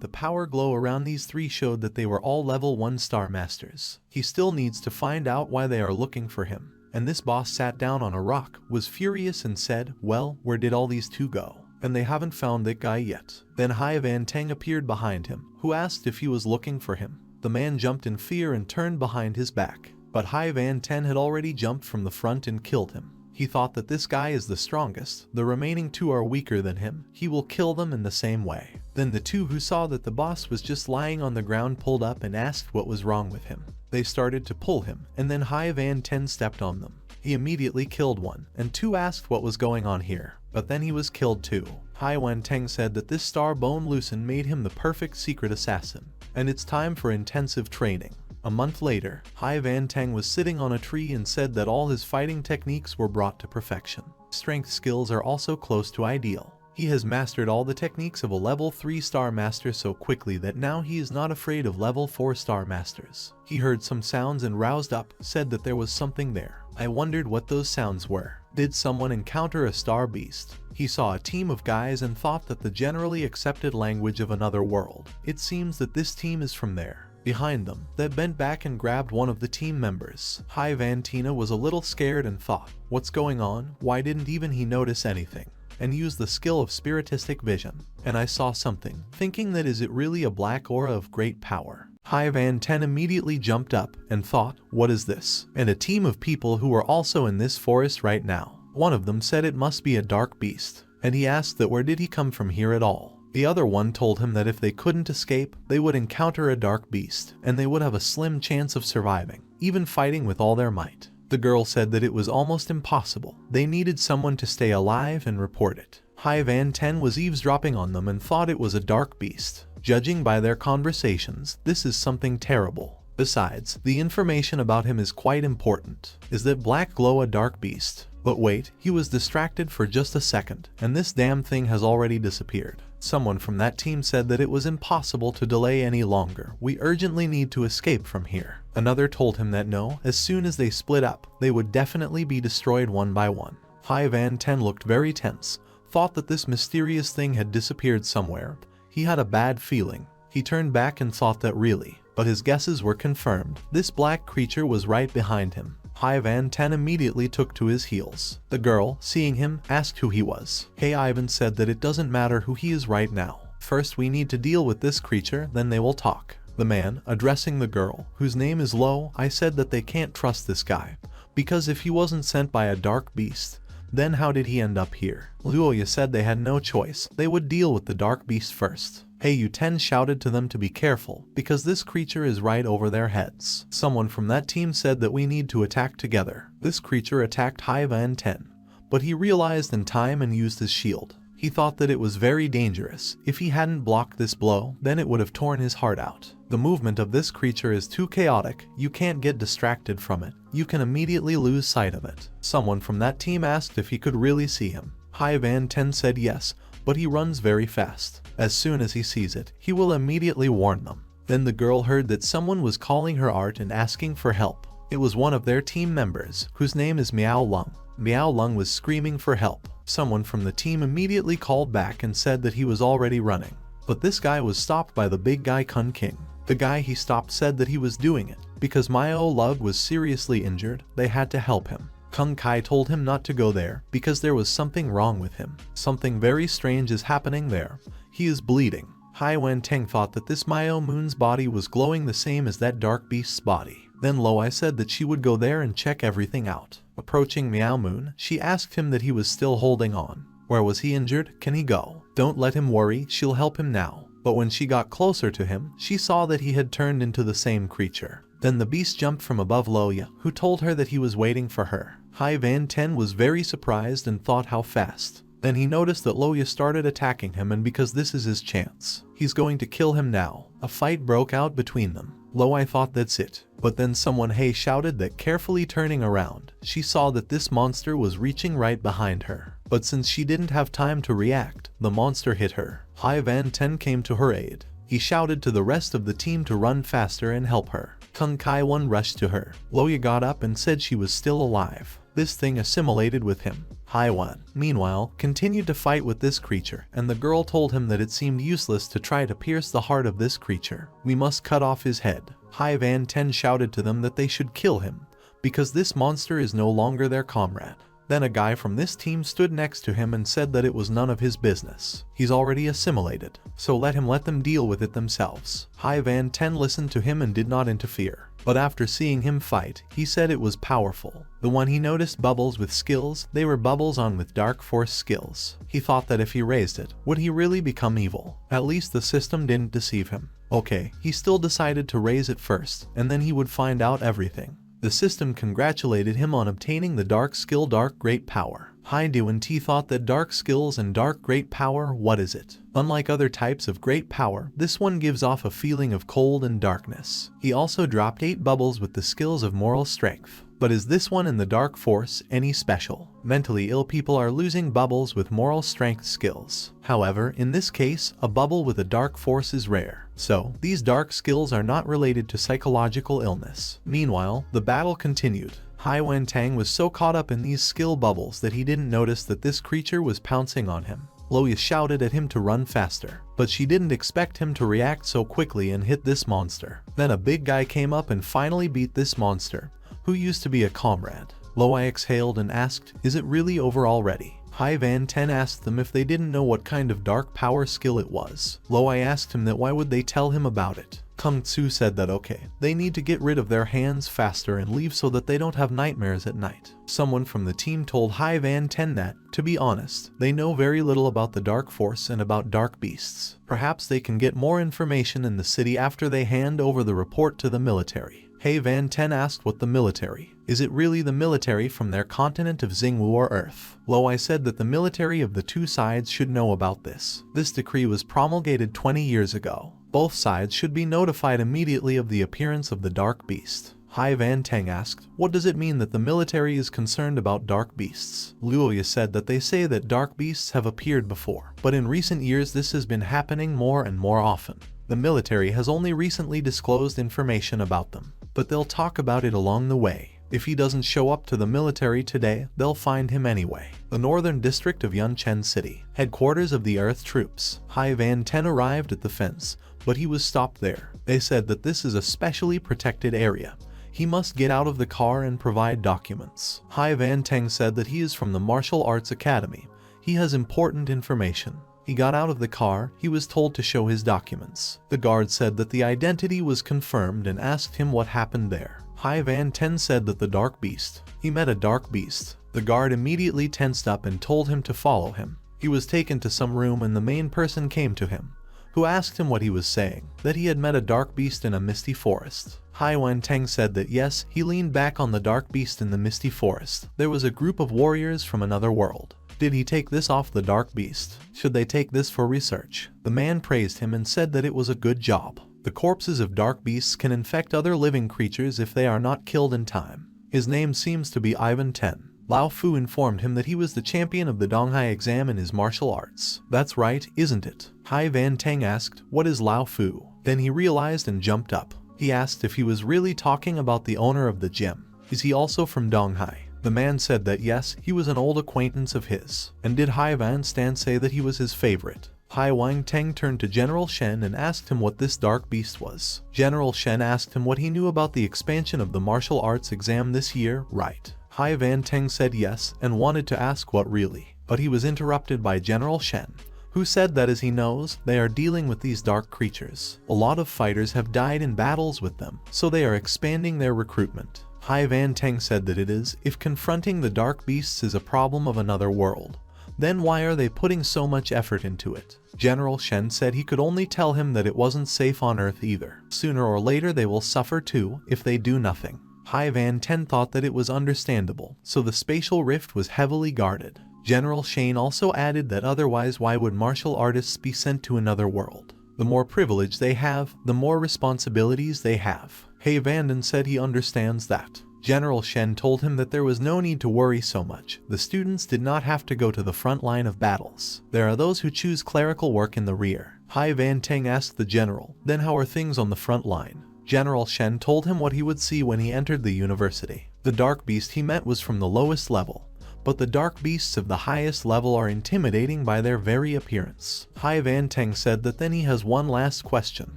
the power glow around these three showed that they were all level 1 star masters. He still needs to find out why they are looking for him. And this boss sat down on a rock, was furious and said, well, where did all these two go? And they haven't found that guy yet. Then Hai Van Teng appeared behind him, who asked if he was looking for him. The man jumped in fear and turned behind his back. But Hai Van Ten had already jumped from the front and killed him. He thought that this guy is the strongest, the remaining two are weaker than him, he will kill them in the same way. Then the two who saw that the boss was just lying on the ground pulled up and asked what was wrong with him. They started to pull him, and then Hai Van Ten stepped on them. He immediately killed one, and two asked what was going on here, but then he was killed too. Hai Wen Teng said that this star bone Lucen made him the perfect secret assassin, and it's time for intensive training. A month later, Hai Van Teng was sitting on a tree and said that all his fighting techniques were brought to perfection. Strength skills are also close to ideal. He has mastered all the techniques of a level 3 star master so quickly that now he is not afraid of level 4 star masters. He heard some sounds and roused up, said that there was something there. I wondered what those sounds were. Did someone encounter a star beast? He saw a team of guys and thought that the generally accepted language of another world. It seems that this team is from there. Behind them, that bent back and grabbed one of the team members. Hai Vantina was a little scared and thought, what's going on? Why didn't even he notice anything? And used the skill of spiritistic vision. And I saw something, thinking that is it really a black aura of great power? Hai Van Ten immediately jumped up and thought, what is this? And a team of people who were also in this forest right now. One of them said it must be a dark beast, and he asked that where did he come from here at all. The other one told him that if they couldn't escape, they would encounter a dark beast, and they would have a slim chance of surviving, even fighting with all their might. The girl said that it was almost impossible. They needed someone to stay alive and report it. Hai Van Ten was eavesdropping on them and thought it was a dark beast. Judging by their conversations, this is something terrible. Besides, the information about him is quite important. Is that black glow a dark beast? But wait, he was distracted for just a second, and this damn thing has already disappeared. Someone from that team said that it was impossible to delay any longer. We urgently need to escape from here. Another told him that no, as soon as they split up, they would definitely be destroyed one by one. Hai Van Ten looked very tense, thought that this mysterious thing had disappeared somewhere. He had a bad feeling. He turned back and thought that really, but his guesses were confirmed. This black creature was right behind him. Hai Van Ten immediately took to his heels. The girl, seeing him, asked who he was. Hey Ivan said that it doesn't matter who he is right now. First we need to deal with this creature, then they will talk. The man, addressing the girl, whose name is Lo, I said that they can't trust this guy, because if he wasn't sent by a dark beast, then how did he end up here? Luoya said they had no choice, they would deal with the dark beast first. Hey Yu-Ten shouted to them to be careful, because this creature is right over their heads. Someone from that team said that we need to attack together. This creature attacked Hai Van Ten, but he realized in time and used his shield. He thought that it was very dangerous. If he hadn't blocked this blow, then it would have torn his heart out. The movement of this creature is too chaotic, you can't get distracted from it. You can immediately lose sight of it. Someone from that team asked if he could really see him. Hai Van Ten said yes, but he runs very fast. As soon as he sees it, he will immediately warn them. Then the girl heard that someone was calling her art and asking for help. It was one of their team members, whose name is Miao Lung. Miao Lung was screaming for help. Someone from the team immediately called back and said that he was already running. But this guy was stopped by the big guy Kun King. The guy he stopped said that he was doing it because Miao Lung was seriously injured, they had to help him. Kung Kai told him not to go there because there was something wrong with him. Something very strange is happening there. He is bleeding. Hai Wen Teng thought that this Miao Moon's body was glowing the same as that dark beast's body. Then Lo I said that she would go there and check everything out. Approaching Miao Moon, she asked him that he was still holding on. Where was he injured? Can he go? Don't let him worry, she'll help him now. But when she got closer to him, she saw that he had turned into the same creature. Then the beast jumped from above Loya, who told her that he was waiting for her. Hai Van Ten was very surprised and thought how fast. Then he noticed that Loya started attacking him, and because this is his chance, he's going to kill him now. A fight broke out between them. Lo-I thought that's it. But then someone Hey shouted that carefully turning around, she saw that this monster was reaching right behind her. But since she didn't have time to react, the monster hit her. Hai Van Ten came to her aid. He shouted to the rest of the team to run faster and help her. Kung Kai Wan rushed to her. Loya got up and said she was still alive. This thing assimilated with him. Hai Wan, meanwhile, continued to fight with this creature, and the girl told him that it seemed useless to try to pierce the heart of this creature. We must cut off his head. Hai Van Ten shouted to them that they should kill him, because this monster is no longer their comrade. Then a guy from this team stood next to him and said that it was none of his business. He's already assimilated, so let them deal with it themselves. Hai Van Ten listened to him and did not interfere. But after seeing him fight, he said it was powerful. The one he noticed bubbles with skills, they were bubbles on with dark force skills. He thought that if he raised it, would he really become evil? At least the system didn't deceive him. Okay, he still decided to raise it first, and then he would find out everything. The system congratulated him on obtaining the dark skill Dark Great Power. Hai Duan T thought that dark skills and dark great power, what is it? Unlike other types of great power, this one gives off a feeling of cold and darkness. He also dropped 8 bubbles with the skills of moral strength. But is this one in the dark force any special? Mentally ill people are losing bubbles with moral strength skills. However, in this case, a bubble with a dark force is rare. So, these dark skills are not related to psychological illness. Meanwhile, the battle continued. Hai Wen Tang was so caught up in these skill bubbles that he didn't notice that this creature was pouncing on him. Loya shouted at him to run faster, but she didn't expect him to react so quickly and hit this monster. Then a big guy came up and finally beat this monster, who used to be a comrade. Loya exhaled and asked, "Is it really over already?" Hai Van Ten asked them if they didn't know what kind of dark power skill it was. Loya asked him that why would they tell him about it. Kung Tsu said that okay, they need to get rid of their hands faster and leave so that they don't have nightmares at night. Someone from the team told Hai Van Ten that, to be honest, they know very little about the dark force and about dark beasts. Perhaps they can get more information in the city after they hand over the report to the military. Hai Van Ten asked what the military. Is it really the military from their continent of Xingwu or Earth? Loai said that the military of the two sides should know about this. This decree was promulgated 20 years ago. Both sides should be notified immediately of the appearance of the dark beast. Hai Van Teng asked, what does it mean that the military is concerned about dark beasts? Luoya said that they say that dark beasts have appeared before, but in recent years this has been happening more and more often. The military has only recently disclosed information about them, but they'll talk about it along the way. If he doesn't show up to the military today, they'll find him anyway. The northern district of Yunchen City, headquarters of the Earth troops. Hai Van Ten arrived at the fence, but he was stopped there. They said that this is a specially protected area. He must get out of the car and provide documents. Hai Van Teng said that he is from the Martial Arts Academy. He has important information. He got out of the car. He was told to show his documents. The guard said that the identity was confirmed and asked him what happened there. Hai Van Ten said that the dark beast. He met a dark beast. The guard immediately tensed up and told him to follow him. He was taken to some room and the main person came to him, who asked him what he was saying, that he had met a dark beast in a misty forest. Hai Wen Teng said that yes, he leaned back on the dark beast in the misty forest. There was a group of warriors from another world. Did he take this off the dark beast? Should they take this for research? The man praised him and said that it was a good job. The corpses of dark beasts can infect other living creatures if they are not killed in time. His name seems to be Ivan Ten. Lao Fu informed him that he was the champion of the Donghai exam in his martial arts. That's right, isn't it? Hai Van Teng asked, what is Lao Fu? Then he realized and jumped up. He asked if he was really talking about the owner of the gym. Is he also from Donghai? The man said that yes, he was an old acquaintance of his. And did Hai Van Stan say that he was his favorite? Hai Wang Teng turned to General Shen and asked him what this dark beast was. General Shen asked him what he knew about the expansion of the martial arts exam this year, right? Hai Van Teng said yes and wanted to ask what really, but he was interrupted by General Shen, who said that as he knows, they are dealing with these dark creatures. A lot of fighters have died in battles with them, so they are expanding their recruitment. Hai Van Teng said that it is, if confronting the dark beasts is a problem of another world, then why are they putting so much effort into it? General Shen said he could only tell him that it wasn't safe on Earth either. Sooner or later they will suffer too, if they do nothing. Hai Van Ten thought that it was understandable, so the spatial rift was heavily guarded. General Shane also added that otherwise why would martial artists be sent to another world? The more privilege they have, the more responsibilities they have. Hai Vanden said he understands that. General Shen told him that there was no need to worry so much. The students did not have to go to the front line of battles. There are those who choose clerical work in the rear. Hai Van Teng asked the general, then how are things on the front line? General Shen told him what he would see when he entered the university. The dark beast he met was from the lowest level, but the dark beasts of the highest level are intimidating by their very appearance. Hai Van Teng said that then he has one last question.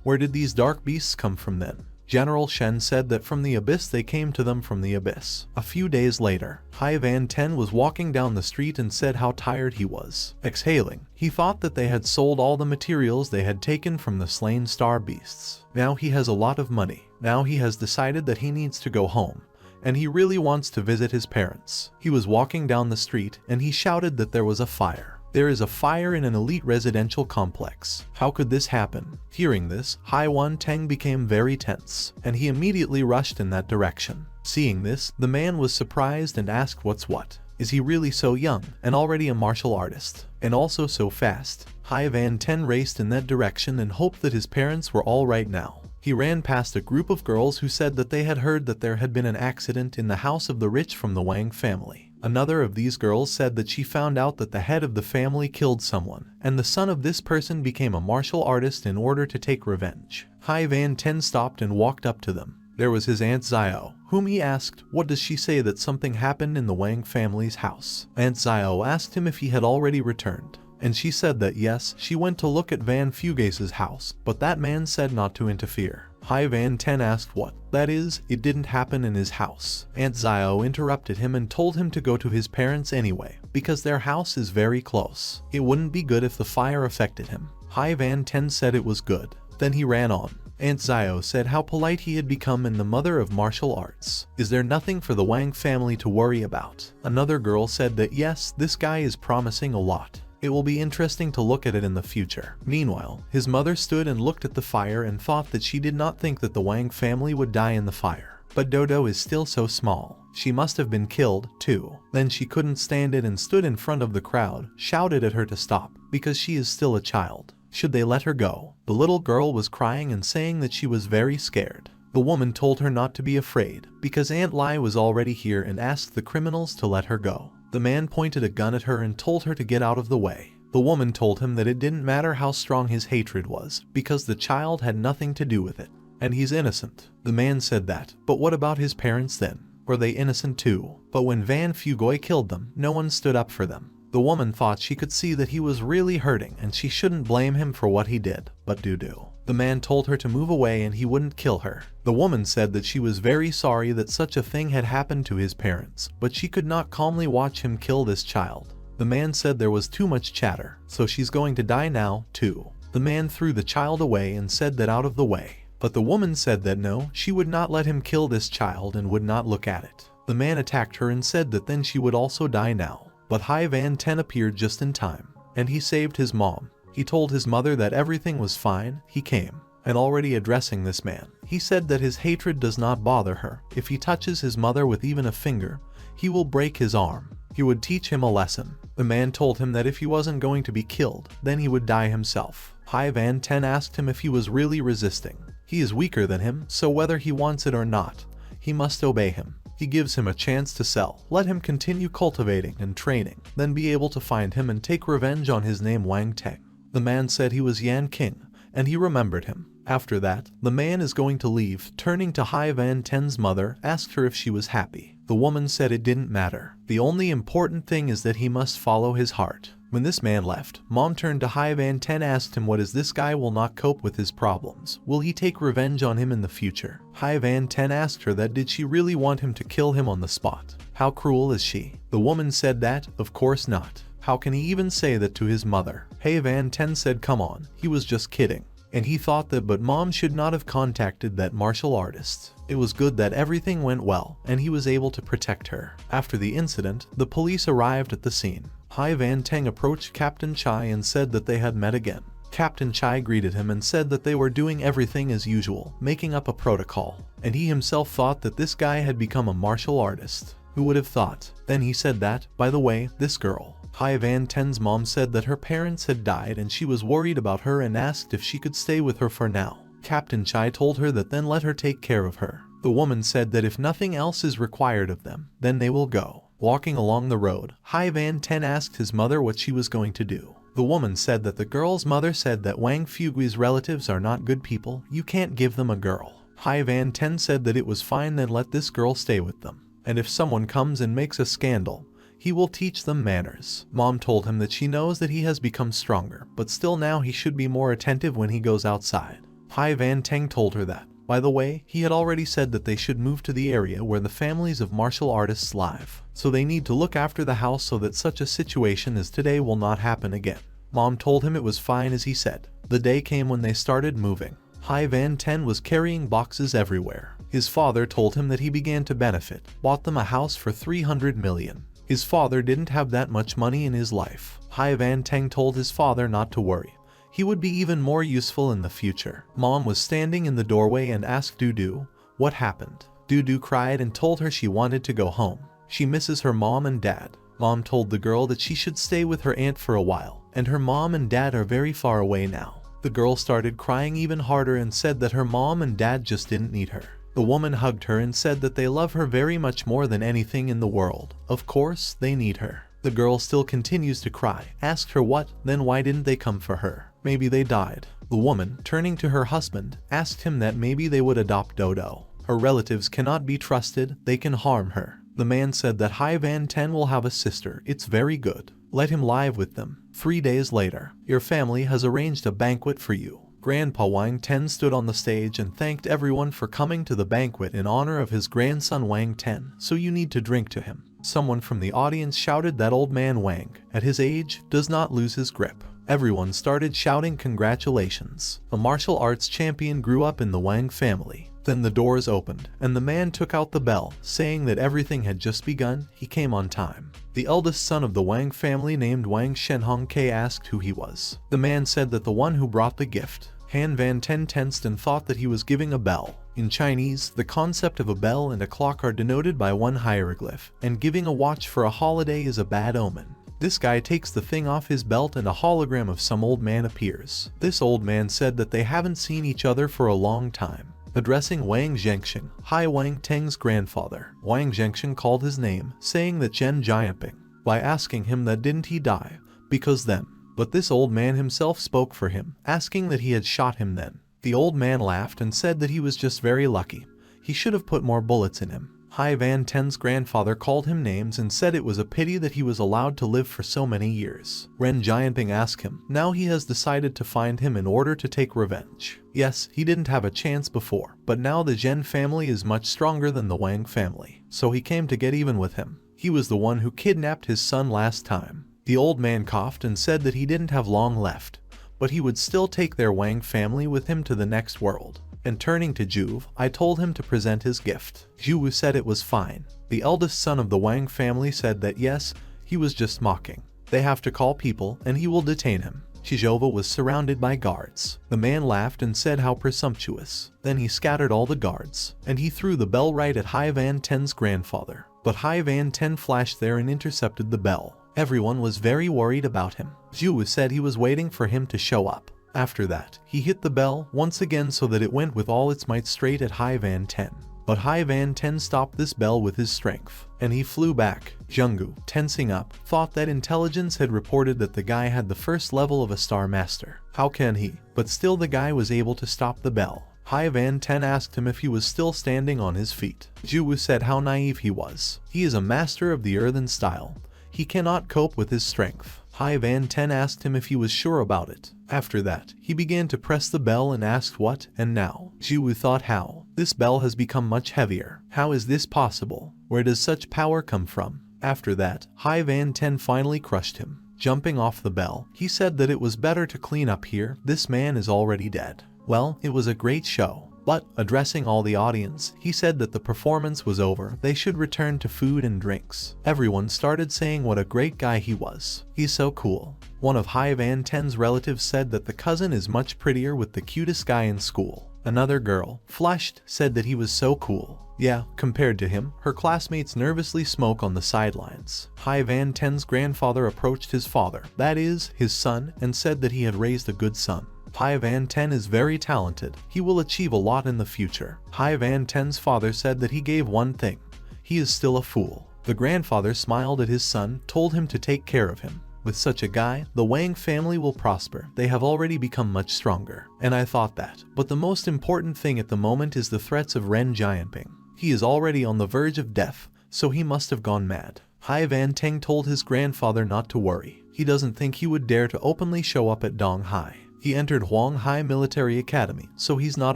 Where did these dark beasts come from then? General Shen said that from the abyss they came to them from the abyss. A few days later, Hai Van Ten was walking down the street and said how tired he was. Exhaling, he thought that they had sold all the materials they had taken from the slain star beasts. Now he has a lot of money. Now he has decided that he needs to go home, and he really wants to visit his parents. He was walking down the street and he shouted that there was a fire. There is a fire in an elite residential complex. How could this happen? Hearing this, Hai Wan Teng became very tense, and he immediately rushed in that direction. Seeing this, the man was surprised and asked what's what. Is he really so young, and already a martial artist, and also so fast? Hai Van Ten raced in that direction and hoped that his parents were all right now. He ran past a group of girls who said that they had heard that there had been an accident in the house of the rich from the Wang family. Another of these girls said that she found out that the head of the family killed someone, and the son of this person became a martial artist in order to take revenge. Hai Van Ten stopped and walked up to them. There was his Aunt Zio, whom he asked, what does she say that something happened in the Wang family's house? Aunt Zio asked him if he had already returned, and she said that yes, she went to look at Van Fugace's house, but that man said not to interfere. Hai Van Ten asked what that is, it didn't happen in his house. Aunt Zio interrupted him and told him to go to his parents anyway, because their house is very close. It wouldn't be good if the fire affected him. Hai Van Ten said it was good. Then he ran on. Aunt Zio said how polite he had become and the mother of martial arts. Is there nothing for the Wang family to worry about? Another girl said that yes, this guy is promising a lot. It will be interesting to look at it in the future. Meanwhile, his mother stood and looked at the fire and thought that she did not think that the Wang family would die in the fire. But Dodo is still so small. She must have been killed, too. Then she couldn't stand it and stood in front of the crowd, shouted at her to stop, because she is still a child. Should they let her go? The little girl was crying and saying that she was very scared. The woman told her not to be afraid, because Aunt Lai was already here and asked the criminals to let her go. The man pointed a gun at her and told her to get out of the way. The woman told him that it didn't matter how strong his hatred was, because the child had nothing to do with it, and he's innocent. The man said that, but what about his parents then? Were they innocent too? But when Van Fugoy killed them, no one stood up for them. The woman thought she could see that he was really hurting and she shouldn't blame him for what he did, but doo-doo. The man told her to move away and he wouldn't kill her. The woman said that she was very sorry that such a thing had happened to his parents, but she could not calmly watch him kill this child. The man said there was too much chatter, so she's going to die now, too. The man threw the child away and said that out of the way. But the woman said that no, she would not let him kill this child and would not look at it. The man attacked her and said that then she would also die now. But Hai Van Ten appeared just in time, and he saved his mom. He told his mother that everything was fine. He came, and already addressing this man, he said that his hatred does not bother her. If he touches his mother with even a finger, he will break his arm. He would teach him a lesson. The man told him that if he wasn't going to be killed, then he would die himself. Hai Van Ten asked him if he was really resisting. He is weaker than him, so whether he wants it or not, he must obey him. He gives him a chance to sell. Let him continue cultivating and training, then be able to find him and take revenge on his name Wang Teng. The man said he was Yan King, and he remembered him. After that, the man is going to leave. Turning to Hai Van Ten's mother, asked her if she was happy. The woman said it didn't matter. The only important thing is that he must follow his heart. When this man left, Mom turned to Hai Van Ten, asked him what is this guy will not cope with his problems. Will he take revenge on him in the future? Hai Van Ten asked her that did she really want him to kill him on the spot? How cruel is she? The woman said that, of course not. How can he even say that to his mother? Hai Van Ten said come on, he was just kidding. And he thought that but Mom should not have contacted that martial artist. It was good that everything went well, and he was able to protect her. After the incident, the police arrived at the scene. Hai Van Teng approached Captain Chai and said that they had met again. Captain Chai greeted him and said that they were doing everything as usual, making up a protocol. And he himself thought that this guy had become a martial artist. Who would have thought? Then he said that, by the way, this girl. Hai Van Ten's mom said that her parents had died and she was worried about her and asked if she could stay with her for now. Captain Chai told her that then let her take care of her. The woman said that if nothing else is required of them, then they will go. Walking along the road, Hai Van Ten asked his mother what she was going to do. The woman said that the girl's mother said that Wang Fugui's relatives are not good people, you can't give them a girl. Hai Van Ten said that it was fine, then let this girl stay with them. And if someone comes and makes a scandal, he will teach them manners. Mom told him that she knows that he has become stronger, but still now he should be more attentive when he goes outside. Hai Van Teng told her that, by the way, he had already said that they should move to the area where the families of martial artists live. So they need to look after the house so that such a situation as today will not happen again. Mom told him it was fine as he said. The day came when they started moving. Hai Van Ten was carrying boxes everywhere. His father told him that he began to benefit, bought them a house for 300 million. His father didn't have that much money in his life. Hai Van Teng told his father not to worry. He would be even more useful in the future. Mom was standing in the doorway and asked Dudu what happened. Dudu cried and told her she wanted to go home. She misses her mom and dad. Mom told the girl that she should stay with her aunt for a while, and her mom and dad are very far away now. The girl started crying even harder and said that her mom and dad just didn't need her. The woman hugged her and said that they love her very much more than anything in the world. Of course, they need her. The girl still continues to cry. Asked her what, then why didn't they come for her? Maybe they died. The woman, turning to her husband, asked him that maybe they would adopt Dodo. Her relatives cannot be trusted, they can harm her. The man said that Hai Van Ten will have a sister, it's very good. Let him live with them. 3 days later, your family has arranged a banquet for you. Grandpa Wang Ten stood on the stage and thanked everyone for coming to the banquet in honor of his grandson Wang Ten, so you need to drink to him. Someone from the audience shouted that old man Wang, at his age, does not lose his grip. Everyone started shouting congratulations. A martial arts champion grew up in the Wang family. Then the doors opened, and the man took out the bell, saying that everything had just begun. He came on time. The eldest son of the Wang family named Wang Shenhongke asked who he was. The man said that the one who brought the gift. Han Van Ten tensed and thought that he was giving a bell. In Chinese, the concept of a bell and a clock are denoted by one hieroglyph, and giving a watch for a holiday is a bad omen. This guy takes the thing off his belt and a hologram of some old man appears. This old man said that they haven't seen each other for a long time. Addressing Wang Zhengxing, Hai Wang Teng's grandfather, Wang Zhengxing called his name, saying that Zhen Jianping, by asking him that didn't he die, because then. But this old man himself spoke for him, asking that he had shot him then. The old man laughed and said that he was just very lucky. He should have put more bullets in him. Hai Van Ten's grandfather called him names and said it was a pity that he was allowed to live for so many years. Ren Jianping asked him. Now he has decided to find him in order to take revenge. Yes, he didn't have a chance before, but now the Zhen family is much stronger than the Wang family, so he came to get even with him. He was the one who kidnapped his son last time. The old man coughed and said that he didn't have long left, but he would still take their Wang family with him to the next world. And turning to Juve, I told him to present his gift. Juve said it was fine. The eldest son of the Wang family said that yes, he was just mocking. They have to call people and he will detain him. Shizhova was surrounded by guards. The man laughed and said how presumptuous. Then he scattered all the guards, and he threw the bell right at Hai Van Ten's grandfather. But Hai Van Ten flashed there and intercepted the bell. Everyone was very worried about him. Zhu said he was waiting for him to show up. After that, he hit the bell once again so that it went with all its might straight at Hai Van Ten. But Hai Van Ten stopped this bell with his strength, and he flew back. Zhenggu, tensing up, thought that intelligence had reported that the guy had the first level of a Star Master. How can he? But still the guy was able to stop the bell. Hai Van Ten asked him if he was still standing on his feet. Zhu said how naive he was. He is a master of the earthen style. He cannot cope with his strength. Hai Van Ten asked him if he was sure about it. After that, he began to press the bell and asked what, and now. Zhu thought how. This bell has become much heavier. How is this possible? Where does such power come from? After that, Hai Van Ten finally crushed him. Jumping off the bell, he said that it was better to clean up here, this man is already dead. Well, it was a great show. But, addressing all the audience, he said that the performance was over, they should return to food and drinks. Everyone started saying what a great guy he was. He's so cool. One of Hai Van Ten's relatives said that the cousin is much prettier with the cutest guy in school. Another girl, flushed, said that he was so cool. Yeah, compared to him, her classmates nervously smoke on the sidelines. Hai Van Ten's grandfather approached his father, that is, his son, and said that he had raised a good son. Hai Van Ten is very talented. He will achieve a lot in the future. Hai Van Ten's father said that he gave one thing. He is still a fool. The grandfather smiled at his son, told him to take care of him. With such a guy, the Wang family will prosper. They have already become much stronger. And I thought that. But the most important thing at the moment is the threats of Ren Jianping. He is already on the verge of death, so he must have gone mad. Hai Van Teng told his grandfather not to worry. He doesn't think he would dare to openly show up at Donghai. He entered Huang Hai Military Academy, so he's not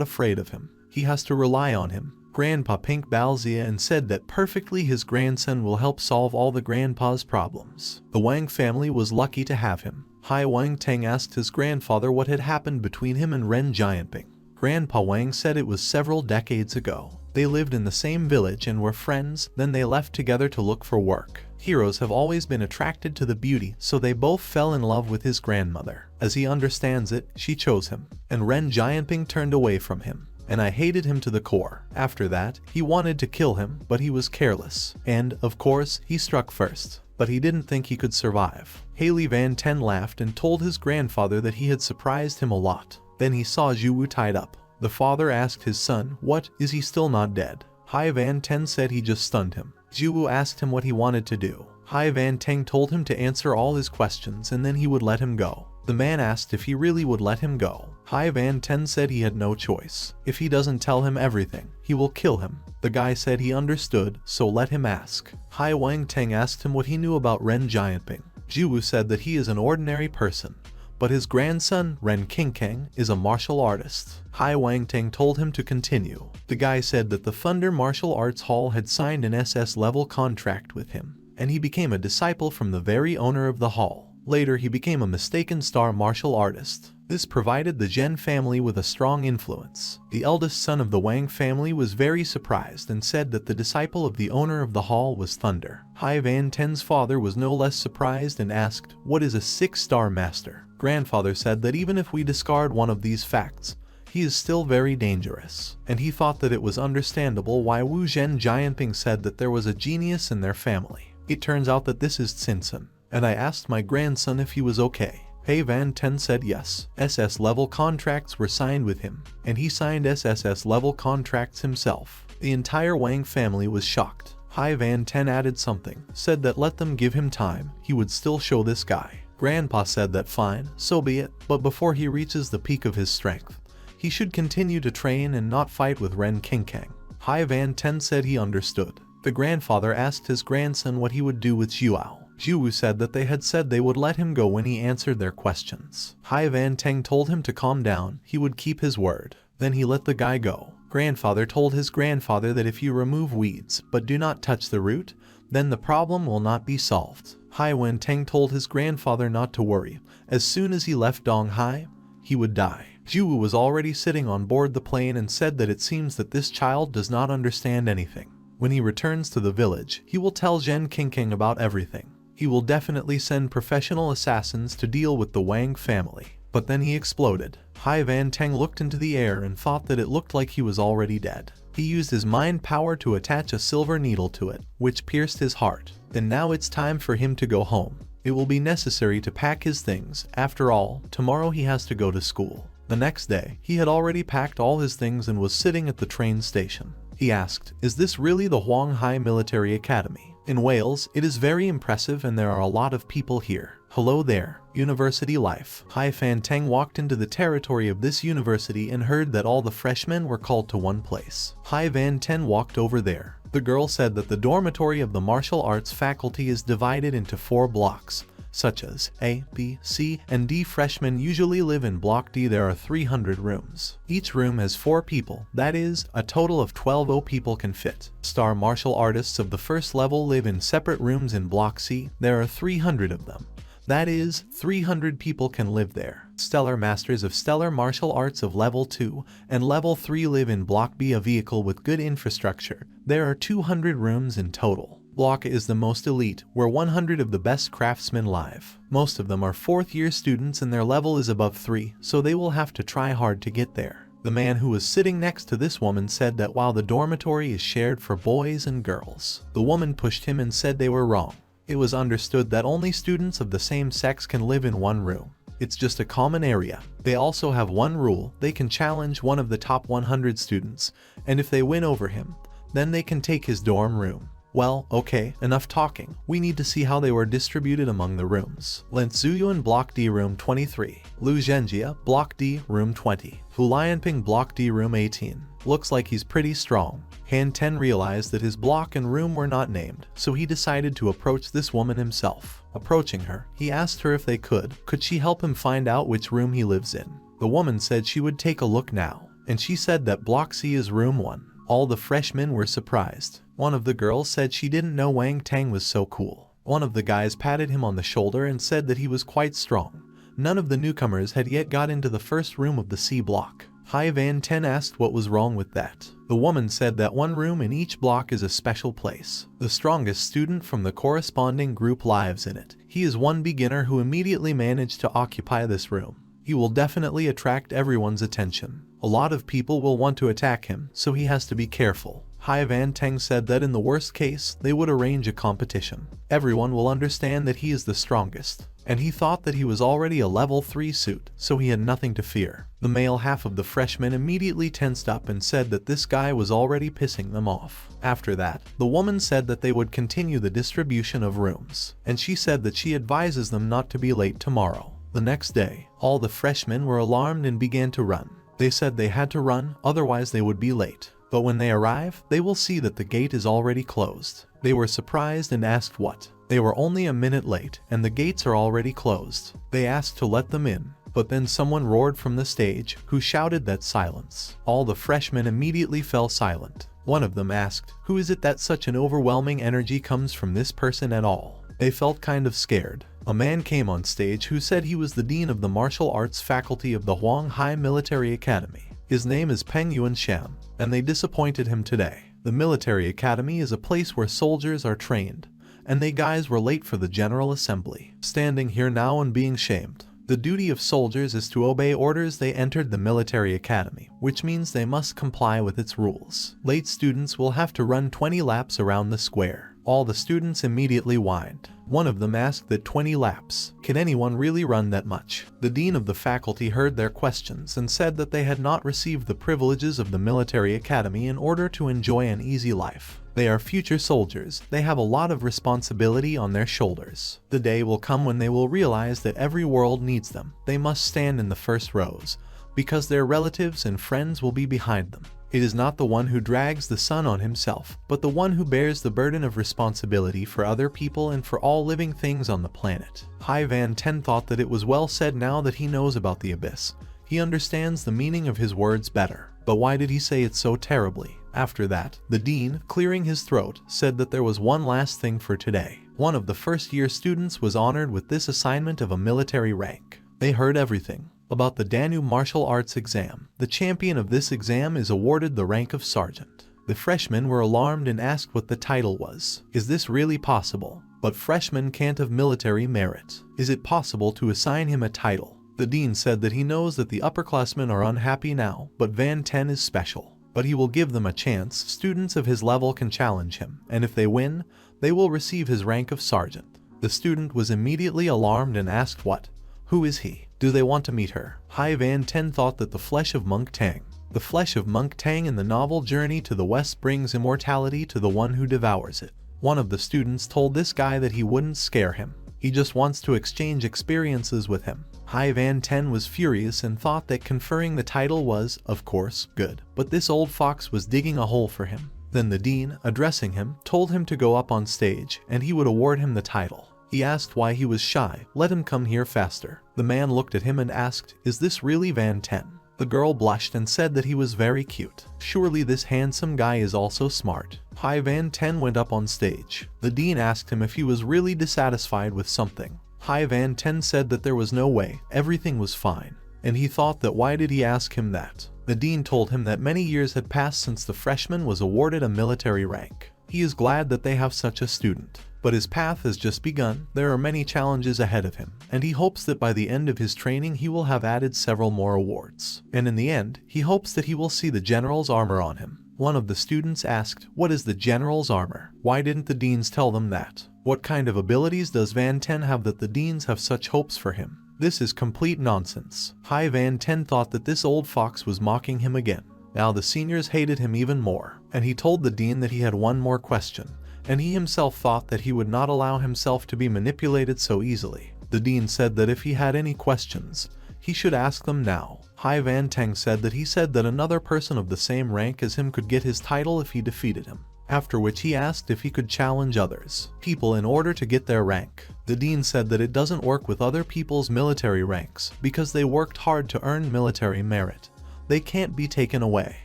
afraid of him. He has to rely on him. Grandpa Pink Balzia and said that perfectly his grandson will help solve all the grandpa's problems. The Wang family was lucky to have him. Hai Wang Teng asked his grandfather what had happened between him and Ren Jianping. Grandpa Wang said it was several decades ago. They lived in the same village and were friends, then they left together to look for work. Heroes have always been attracted to the beauty, so they both fell in love with his grandmother. As he understands it, she chose him, and Ren Jianping turned away from him. And I hated him to the core. After that, he wanted to kill him, but he was careless. And, of course, he struck first. But he didn't think he could survive. Haley Van Ten laughed and told his grandfather that he had surprised him a lot. Then he saw Zhu tied up. The father asked his son, "What, is he still not dead?" Hai Van Ten said he just stunned him. Zhu asked him what he wanted to do. Hai Van Teng told him to answer all his questions and then he would let him go. The man asked if he really would let him go. Hai Van Ten said he had no choice. If he doesn't tell him everything, he will kill him. The guy said he understood, so let him ask. Hai Wang Teng asked him what he knew about Ren Jianping. Jiwu said that he is an ordinary person, but his grandson, Ren Qingkang, is a martial artist. Hai Wang Teng told him to continue. The guy said that the Thunder Martial Arts Hall had signed an SS-level contract with him, and he became a disciple from the very owner of the hall. Later he became a mistaken star martial artist. This provided the Zhen family with a strong influence. The eldest son of the Wang family was very surprised and said that the disciple of the owner of the hall was Thunder. Hai Van Ten's father was no less surprised and asked, "What is a 6-star master?" Grandfather said that even if we discard one of these facts, he is still very dangerous, and he thought that it was understandable why Wu Zhen Jianping said that there was a genius in their family. It turns out that this is Tsinsun, and I asked my grandson if he was okay. Hai Van Ten said yes. SS-level contracts were signed with him, and he signed SSS-level contracts himself. The entire Wang family was shocked. Hai Van Ten added something, said that let them give him time, he would still show this guy. Grandpa said that fine, so be it, but before he reaches the peak of his strength, he should continue to train and not fight with Ren Qingkang. Hai Van Ten said he understood. The grandfather asked his grandson what he would do with Zhuao. Zhu said that they had said they would let him go when he answered their questions. Hai Van Teng told him to calm down, he would keep his word. Then he let the guy go. Grandfather told his grandfather that if you remove weeds but do not touch the root, then the problem will not be solved. Hai Van Teng told his grandfather not to worry. As soon as he left Donghai, he would die. Zhu was already sitting on board the plane and said that it seems that this child does not understand anything. When he returns to the village, he will tell Zhen Qingkang about everything. He will definitely send professional assassins to deal with the Wang family. But then he exploded. Hai Van Teng looked into the air and thought that it looked like he was already dead. He used his mind power to attach a silver needle to it, which pierced his heart. And now it's time for him to go home. It will be necessary to pack his things. After all, tomorrow he has to go to school. The next day, he had already packed all his things and was sitting at the train station. He asked, "Is this really the Huang Hai Military Academy? In Wales, it is very impressive and there are a lot of people here. Hello there, university life." Hai Fan Teng walked into the territory of this university and heard that all the freshmen were called to one place. Hai Van Ten walked over there. The girl said that the dormitory of the martial arts faculty is divided into 4 blocks, such as A, B, C, and D. Freshmen usually live in Block D. There are 300 rooms. Each room has 4 people, that is, a total of 12 people can fit. Star martial artists of the first level live in separate rooms in Block C. There are 300 of them. That is, 300 people can live there. Stellar Masters of Stellar Martial Arts of Level 2 and Level 3 live in Block B, a vehicle with good infrastructure. There are 200 rooms in total. Block A is the most elite, where 100 of the best craftsmen live. Most of them are 4th-year students and their level is above 3, so they will have to try hard to get there. The man who was sitting next to this woman said that while the dormitory is shared for boys and girls, the woman pushed him and said they were wrong. It was understood that only students of the same sex can live in one room. It's just a common area. They also have one rule: they can challenge one of the top 100 students, and if they win over him, then they can take his dorm room. Well, okay, enough talking. We need to see how they were distributed among the rooms. Lin Zuyuan Block D room 23. Lu Zhenjia Block D room 20. Hu Lianping Block D room 18. Looks like he's pretty strong. Han Ten realized that his block and room were not named, so he decided to approach this woman himself. Approaching her, he asked her if they could she help him find out which room he lives in. The woman said she would take a look now, and she said that Block C is room 1. All the freshmen were surprised. One of the girls said she didn't know Wang Tang was so cool. One of the guys patted him on the shoulder and said that he was quite strong. None of the newcomers had yet got into the first room of the C block. Hai Van Ten asked what was wrong with that. The woman said that one room in each block is a special place. The strongest student from the corresponding group lives in it. He is one beginner who immediately managed to occupy this room. He will definitely attract everyone's attention. A lot of people will want to attack him, so he has to be careful. Hai Van Teng said that in the worst case, they would arrange a competition. Everyone will understand that he is the strongest. And he thought that he was already a level 3 suit, so he had nothing to fear. The male half of the freshmen immediately tensed up and said that this guy was already pissing them off. After that, the woman said that they would continue the distribution of rooms, and she said that she advises them not to be late tomorrow. The next day, all the freshmen were alarmed and began to run. They said they had to run, otherwise they would be late. But when they arrive, they will see that the gate is already closed. They were surprised and asked what. They were only a minute late, and the gates are already closed. They asked to let them in, but then someone roared from the stage, who shouted that silence. All the freshmen immediately fell silent. One of them asked, "Who is it that such an overwhelming energy comes from this person at all?" They felt kind of scared. A man came on stage who said he was the dean of the martial arts faculty of the Huang Hai Military Academy. His name is Peng Yuan Shan, and they disappointed him today. The military academy is a place where soldiers are trained, and they guys were late for the General Assembly. Standing here now and being shamed. The duty of soldiers is to obey orders. They entered the military academy, which means they must comply with its rules. Late students will have to run 20 laps around the square. All the students immediately whined. One of them asked that 20 laps. Can anyone really run that much? The dean of the faculty heard their questions and said that they had not received the privileges of the military academy in order to enjoy an easy life. They are future soldiers. They have a lot of responsibility on their shoulders. The day will come when they will realize that every world needs them. They must stand in the first rows, because their relatives and friends will be behind them. It is not the one who drags the sun on himself, but the one who bears the burden of responsibility for other people and for all living things on the planet. Hai Van Ten thought that it was well said. Now that he knows about the abyss, he understands the meaning of his words better. But why did he say it so terribly? After that, the dean, clearing his throat, said that there was one last thing for today. One of the first-year students was honored with this assignment of a military rank. They heard everything about the Danube martial arts exam. The champion of this exam is awarded the rank of sergeant. The freshmen were alarmed and asked what the title was. Is this really possible? But freshmen can't have military merit. Is it possible to assign him a title? The dean said that he knows that the upperclassmen are unhappy now, but Van Ten is special. But he will give them a chance. Students of his level can challenge him, and if they win, they will receive his rank of sergeant. The student was immediately alarmed and asked what? Who is he? Do they want to meet her? Hai Van Ten thought that the flesh of Monk Tang. The flesh of Monk Tang in the novel Journey to the West brings immortality to the one who devours it. One of the students told this guy that he wouldn't scare him. He just wants to exchange experiences with him. Hai Van Ten was furious and thought that conferring the title was, of course, good. But this old fox was digging a hole for him. Then the dean, addressing him, told him to go up on stage and he would award him the title. He asked why he was shy. Let him come here faster. The man looked at him and asked, "Is this really Van Ten?" The girl blushed and said that he was very cute. Surely this handsome guy is also smart. Hai Van Ten went up on stage. The dean asked him if he was really dissatisfied with something. Hai Van Ten said that there was no way, everything was fine. And he thought that why did he ask him that? The dean told him that many years had passed since the freshman was awarded a military rank. He is glad that they have such a student. But his path has just begun. There are many challenges ahead of him, and he hopes that by the end of his training he will have added several more awards. And in the end, he hopes that he will see the general's armor on him. One of the students asked, "What is the general's armor? Why didn't the deans tell them that? What kind of abilities does Van Ten have that the deans have such hopes for him?" This is complete nonsense. Hai Van Ten thought that this old fox was mocking him again. Now the seniors hated him even more, and he told the dean that he had one more question. And he himself thought that he would not allow himself to be manipulated so easily. The dean said that if he had any questions, he should ask them now. Hai Van Teng said that he said that another person of the same rank as him could get his title if he defeated him. After which he asked if he could challenge others people in order to get their rank. The dean said that it doesn't work with other people's military ranks because they worked hard to earn military merit. They can't be taken away.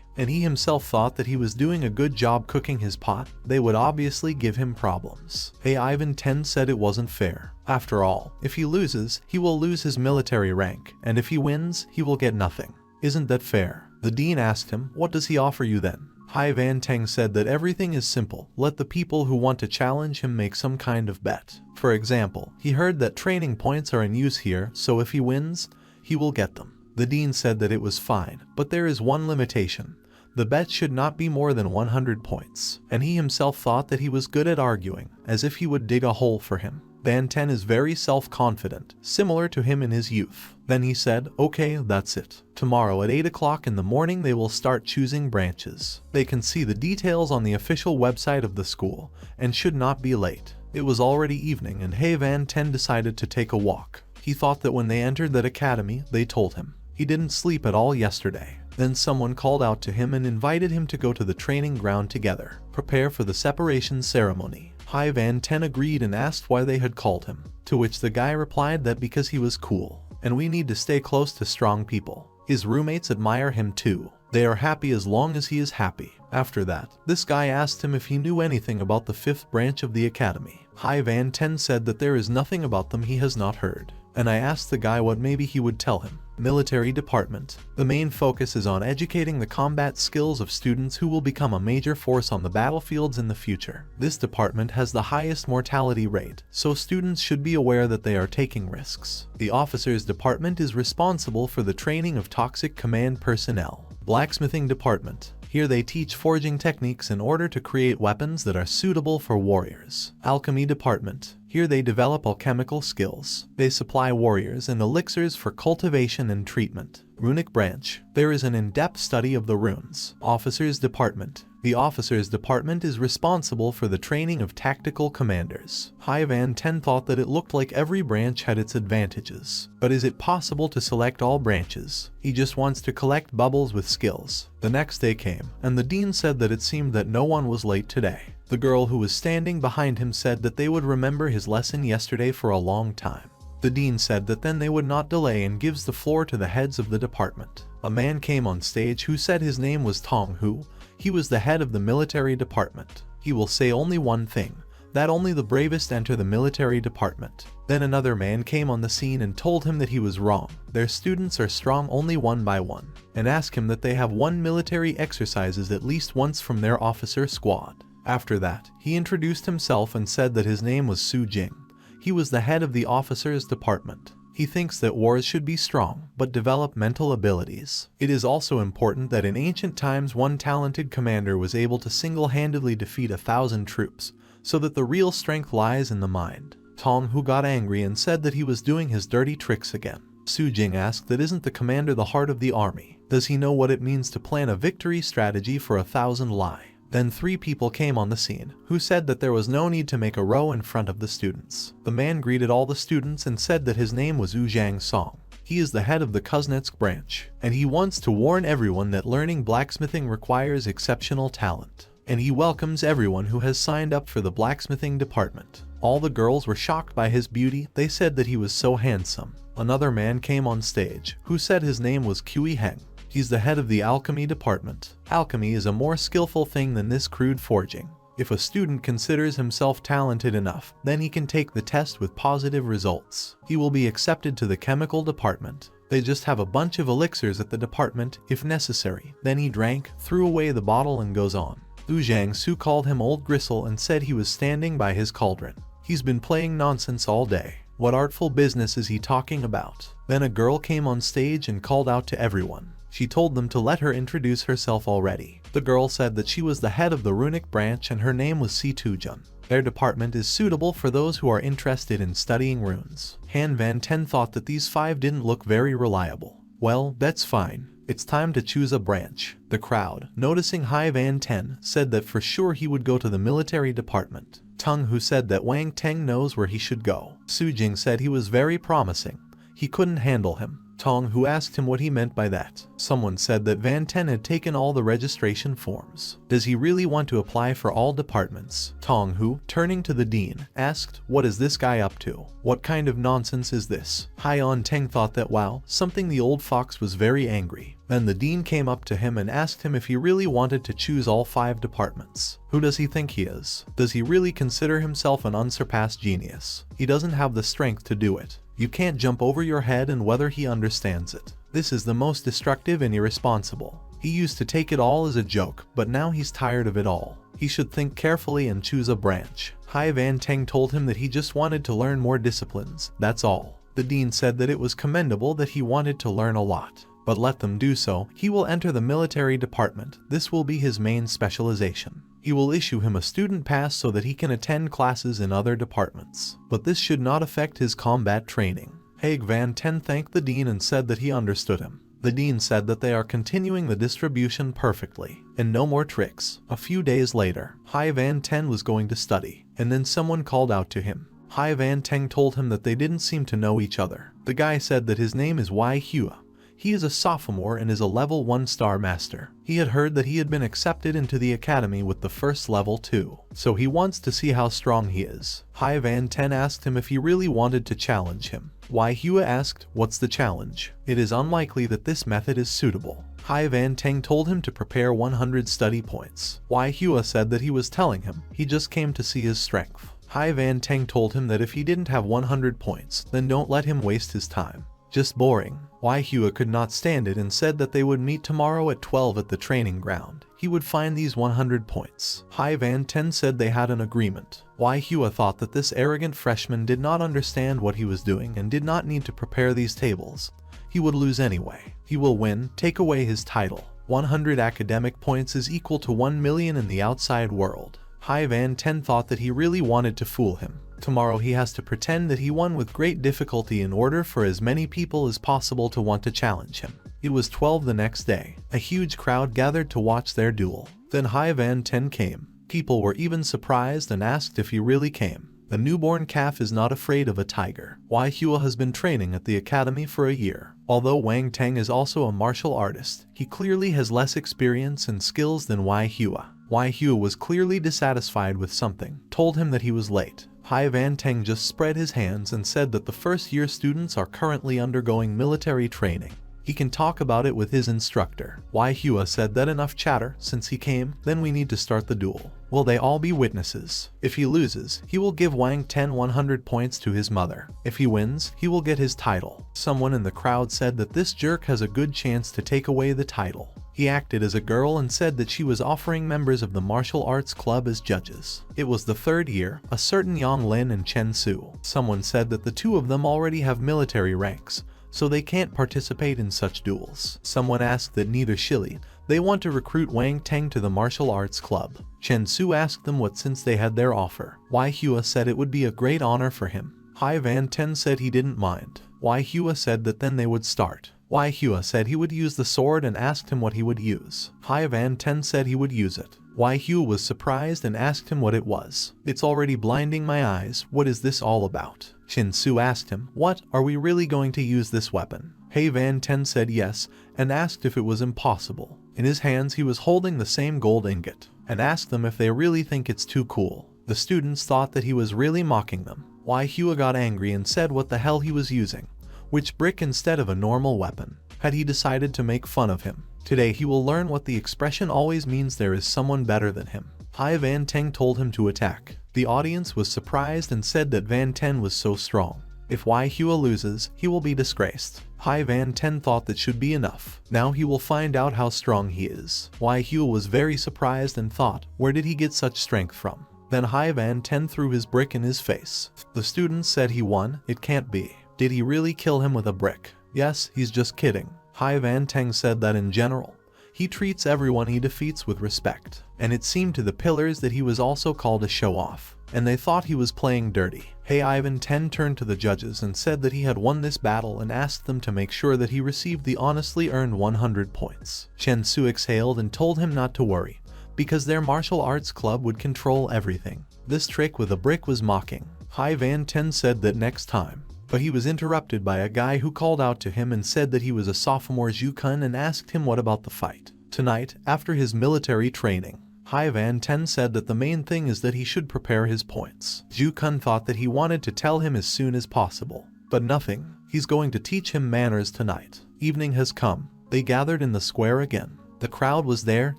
And he himself thought that he was doing a good job cooking his pot. They would obviously give him problems. Hey Ivan Ten said it wasn't fair. After all, if he loses, he will lose his military rank, and if he wins, he will get nothing. Isn't that fair? The dean asked him, "What does he offer you then?" Hai Van Teng said that everything is simple. Let the people who want to challenge him make some kind of bet. For example, he heard that training points are in use here, so if he wins, he will get them. The dean said that it was fine, but there is one limitation. The bet should not be more than 100 points, and he himself thought that he was good at arguing, as if he would dig a hole for him. Van Ten is very self-confident, similar to him in his youth. Then he said, "Okay, that's it. Tomorrow at 8 o'clock in the morning they will start choosing branches. They can see the details on the official website of the school, and should not be late." It was already evening and Hai Van Ten decided to take a walk. He thought that when they entered that academy, they told him. He didn't sleep at all yesterday. Then someone called out to him and invited him to go to the training ground together, prepare for the separation ceremony. Hai Van Ten agreed and asked why they had called him, to which the guy replied that because he was cool, and we need to stay close to strong people. His roommates admire him too. They are happy as long as he is happy. After that, this guy asked him if he knew anything about the 5th branch of the academy. Hai Van Ten said that there is nothing about them he has not heard. And I asked the guy what maybe he would tell him. Military department. The main focus is on educating the combat skills of students who will become a major force on the battlefields in the future. This department has the highest mortality rate, so students should be aware that they are taking risks. The officers department is responsible for the training of toxic command personnel. Blacksmithing department. Here they teach forging techniques in order to create weapons that are suitable for warriors. Alchemy department. Here they develop alchemical skills. They supply warriors and elixirs for cultivation and treatment. Runic branch. There is an in-depth study of the runes. Officers department. The officers department is responsible for the training of tactical commanders. Hai Van Ten thought that it looked like every branch had its advantages. But is it possible to select all branches? He just wants to collect bubbles with skills. The next day came, and the dean said that it seemed that no one was late today. The girl who was standing behind him said that they would remember his lesson yesterday for a long time. The dean said that then they would not delay and gives the floor to the heads of the department. A man came on stage who said his name was Tong Hu. He was the head of the military department. He will say only one thing, that only the bravest enter the military department. Then another man came on the scene and told him that he was wrong. Their students are strong only one by one, and asked him that they have one military exercises at least once from their officer squad. After that, he introduced himself and said that his name was Su Jing. He was the head of the officers department. He thinks that wars should be strong, but develop mental abilities. It is also important that in ancient times one talented commander was able to single-handedly defeat 1,000 troops, so that the real strength lies in the mind. Tong Hu got angry and said that he was doing his dirty tricks again. Su Jing asked that isn't the commander the heart of the army? Does he know what it means to plan a victory strategy for 1,000 lie? Then 3 people came on the scene, who said that there was no need to make a row in front of the students. The man greeted all the students and said that his name was Wu Zhang Song. He is the head of the Kuznetsk branch, and he wants to warn everyone that learning blacksmithing requires exceptional talent. And he welcomes everyone who has signed up for the blacksmithing department. All the girls were shocked by his beauty. They said that he was so handsome. Another man came on stage, who said his name was Kui Heng. He's the head of the alchemy department. Alchemy is a more skillful thing than this crude forging. If a student considers himself talented enough, then he can take the test with positive results. He will be accepted to the chemical department. They just have a bunch of elixirs at the department, if necessary. Then he drank, threw away the bottle and goes on. Lu Jiangsu called him Old Gristle and said he was standing by his cauldron. He's been playing nonsense all day. What artful business is he talking about? Then a girl came on stage and called out to everyone. She told them to let her introduce herself already. The girl said that she was the head of the runic branch and her name was Si Tujun. Their department is suitable for those who are interested in studying runes. Han Van Ten thought that these 5 didn't look very reliable. Well, that's fine. It's time to choose a branch. The crowd, noticing Hai Van Ten, said that for sure he would go to the military department. Tung Hu said that Wang Teng knows where he should go. Su Jing said he was very promising. He couldn't handle him. Tong Hu asked him what he meant by that. Someone said that Van Ten had taken all the registration forms. Does he really want to apply for all departments? Tong Hu, turning to the dean, asked, what is this guy up to? What kind of nonsense is this? Hai On Teng thought that wow, something the old fox was very angry. Then the dean came up to him and asked him if he really wanted to choose all 5 departments. Who does he think he is? Does he really consider himself an unsurpassed genius? He doesn't have the strength to do it. You can't jump over your head and whether he understands it. This is the most destructive and irresponsible. He used to take it all as a joke, but now he's tired of it all. He should think carefully and choose a branch. Hai Van Teng told him that he just wanted to learn more disciplines, that's all. The dean said that it was commendable that he wanted to learn a lot. But let them do so. He will enter the military department. This will be his main specialization. He will issue him a student pass so that he can attend classes in other departments. But this should not affect his combat training. Haig Van Ten thanked the dean and said that he understood him. The dean said that they are continuing the distribution perfectly, and no more tricks. A few days later, Hai Van Ten was going to study, and then someone called out to him. Hai Van Teng told him that they didn't seem to know each other. The guy said that his name is Wai Hua. He is a sophomore and is a level 1 star master. He had heard that he had been accepted into the academy with the first level too, so he wants to see how strong he is. Hai Van Ten asked him if he really wanted to challenge him. Wai Hua asked, "What's the challenge?" It is unlikely that this method is suitable. Hai Van Teng told him to prepare 100 study points. Wai Hua said that he was telling him he just came to see his strength. Hai Van Teng told him that if he didn't have 100 points, then don't let him waste his time. Just boring. Wai Hua could not stand it and said that they would meet tomorrow at 12 at the training ground. He would find these 100 points. Hai Van Ten said they had an agreement. Wai Hua thought that this arrogant freshman did not understand what he was doing and did not need to prepare these tables. He would lose anyway. He will win, take away his title. 100 academic points is equal to 1 million in the outside world. Hai Van Ten thought that he really wanted to fool him. Tomorrow he has to pretend that he won with great difficulty in order for as many people as possible to want to challenge him. It was 12 the next day. A huge crowd gathered to watch their duel. Then Hai Van Ten came. People were even surprised and asked if he really came. The newborn calf is not afraid of a tiger. Wai Hua has been training at the academy for a year. Although Wang Teng is also a martial artist, he clearly has less experience and skills than Wai Hua. Wai Hua was clearly dissatisfied with something, told him that he was late. Hai Van Teng just spread his hands and said that the first-year students are currently undergoing military training. He can talk about it with his instructor. Wai Hua said that enough chatter since he came, then we need to start the duel. Will they all be witnesses? If he loses, he will give Wang Ten 100 points to his mother. If he wins, he will get his title. Someone in the crowd said that this jerk has a good chance to take away the title. He acted as a girl and said that she was offering members of the martial arts club as judges. It was the third year, a certain Yang Lin and Chen Su. Someone said that the two of them already have military ranks, so they can't participate in such duels. Someone asked that neither Shili. They want to recruit Wang Teng to the martial arts club. Chen Su asked them what since they had their offer. Wai Hua said it would be a great honor for him. Hai Van Ten said he didn't mind. Wai Hua said that then they would start. Wai Hua said he would use the sword and asked him what he would use. Hai Van Ten said he would use it. Wai Hua was surprised and asked him what it was. "It's already blinding my eyes. What is this all about?" Chen Su asked him, "What, are we really going to use this weapon?" Hai Van Ten said yes and asked if it was impossible. In his hands he was holding the same gold ingot and asked them if they really think it's too cool. The students thought that he was really mocking them. Wai Hua got angry and said what the hell he was using. Which brick instead of a normal weapon? Had he decided to make fun of him? Today he will learn what the expression always means there is someone better than him. Hai Van Teng told him to attack. The audience was surprised and said that Van Ten was so strong. If Wai Hua loses, he will be disgraced. Hai Van Ten thought that should be enough. Now he will find out how strong he is. Wai Hua was very surprised and thought, where did he get such strength from? Then Hai Van Ten threw his brick in his face. The students said he won. It can't be. Did he really kill him with a brick? Yes, he's just kidding. Hai Van Teng said that in general, he treats everyone he defeats with respect. And it seemed to the pillars that he was also called a show-off. And they thought he was playing dirty. Hai Van Ten turned to the judges and said that he had won this battle and asked them to make sure that he received the honestly earned 100 points. Chen Su exhaled and told him not to worry, because their martial arts club would control everything. This trick with a brick was mocking. Hai Van Ten said that next time. But he was interrupted by a guy who called out to him and said that he was a sophomore Zhu Kun and asked him what about the fight. Tonight, after his military training, Hai Van Ten said that the main thing is that he should prepare his points. Zhu Kun thought that he wanted to tell him as soon as possible. But nothing. He's going to teach him manners tonight. Evening has come. They gathered in the square again. The crowd was there,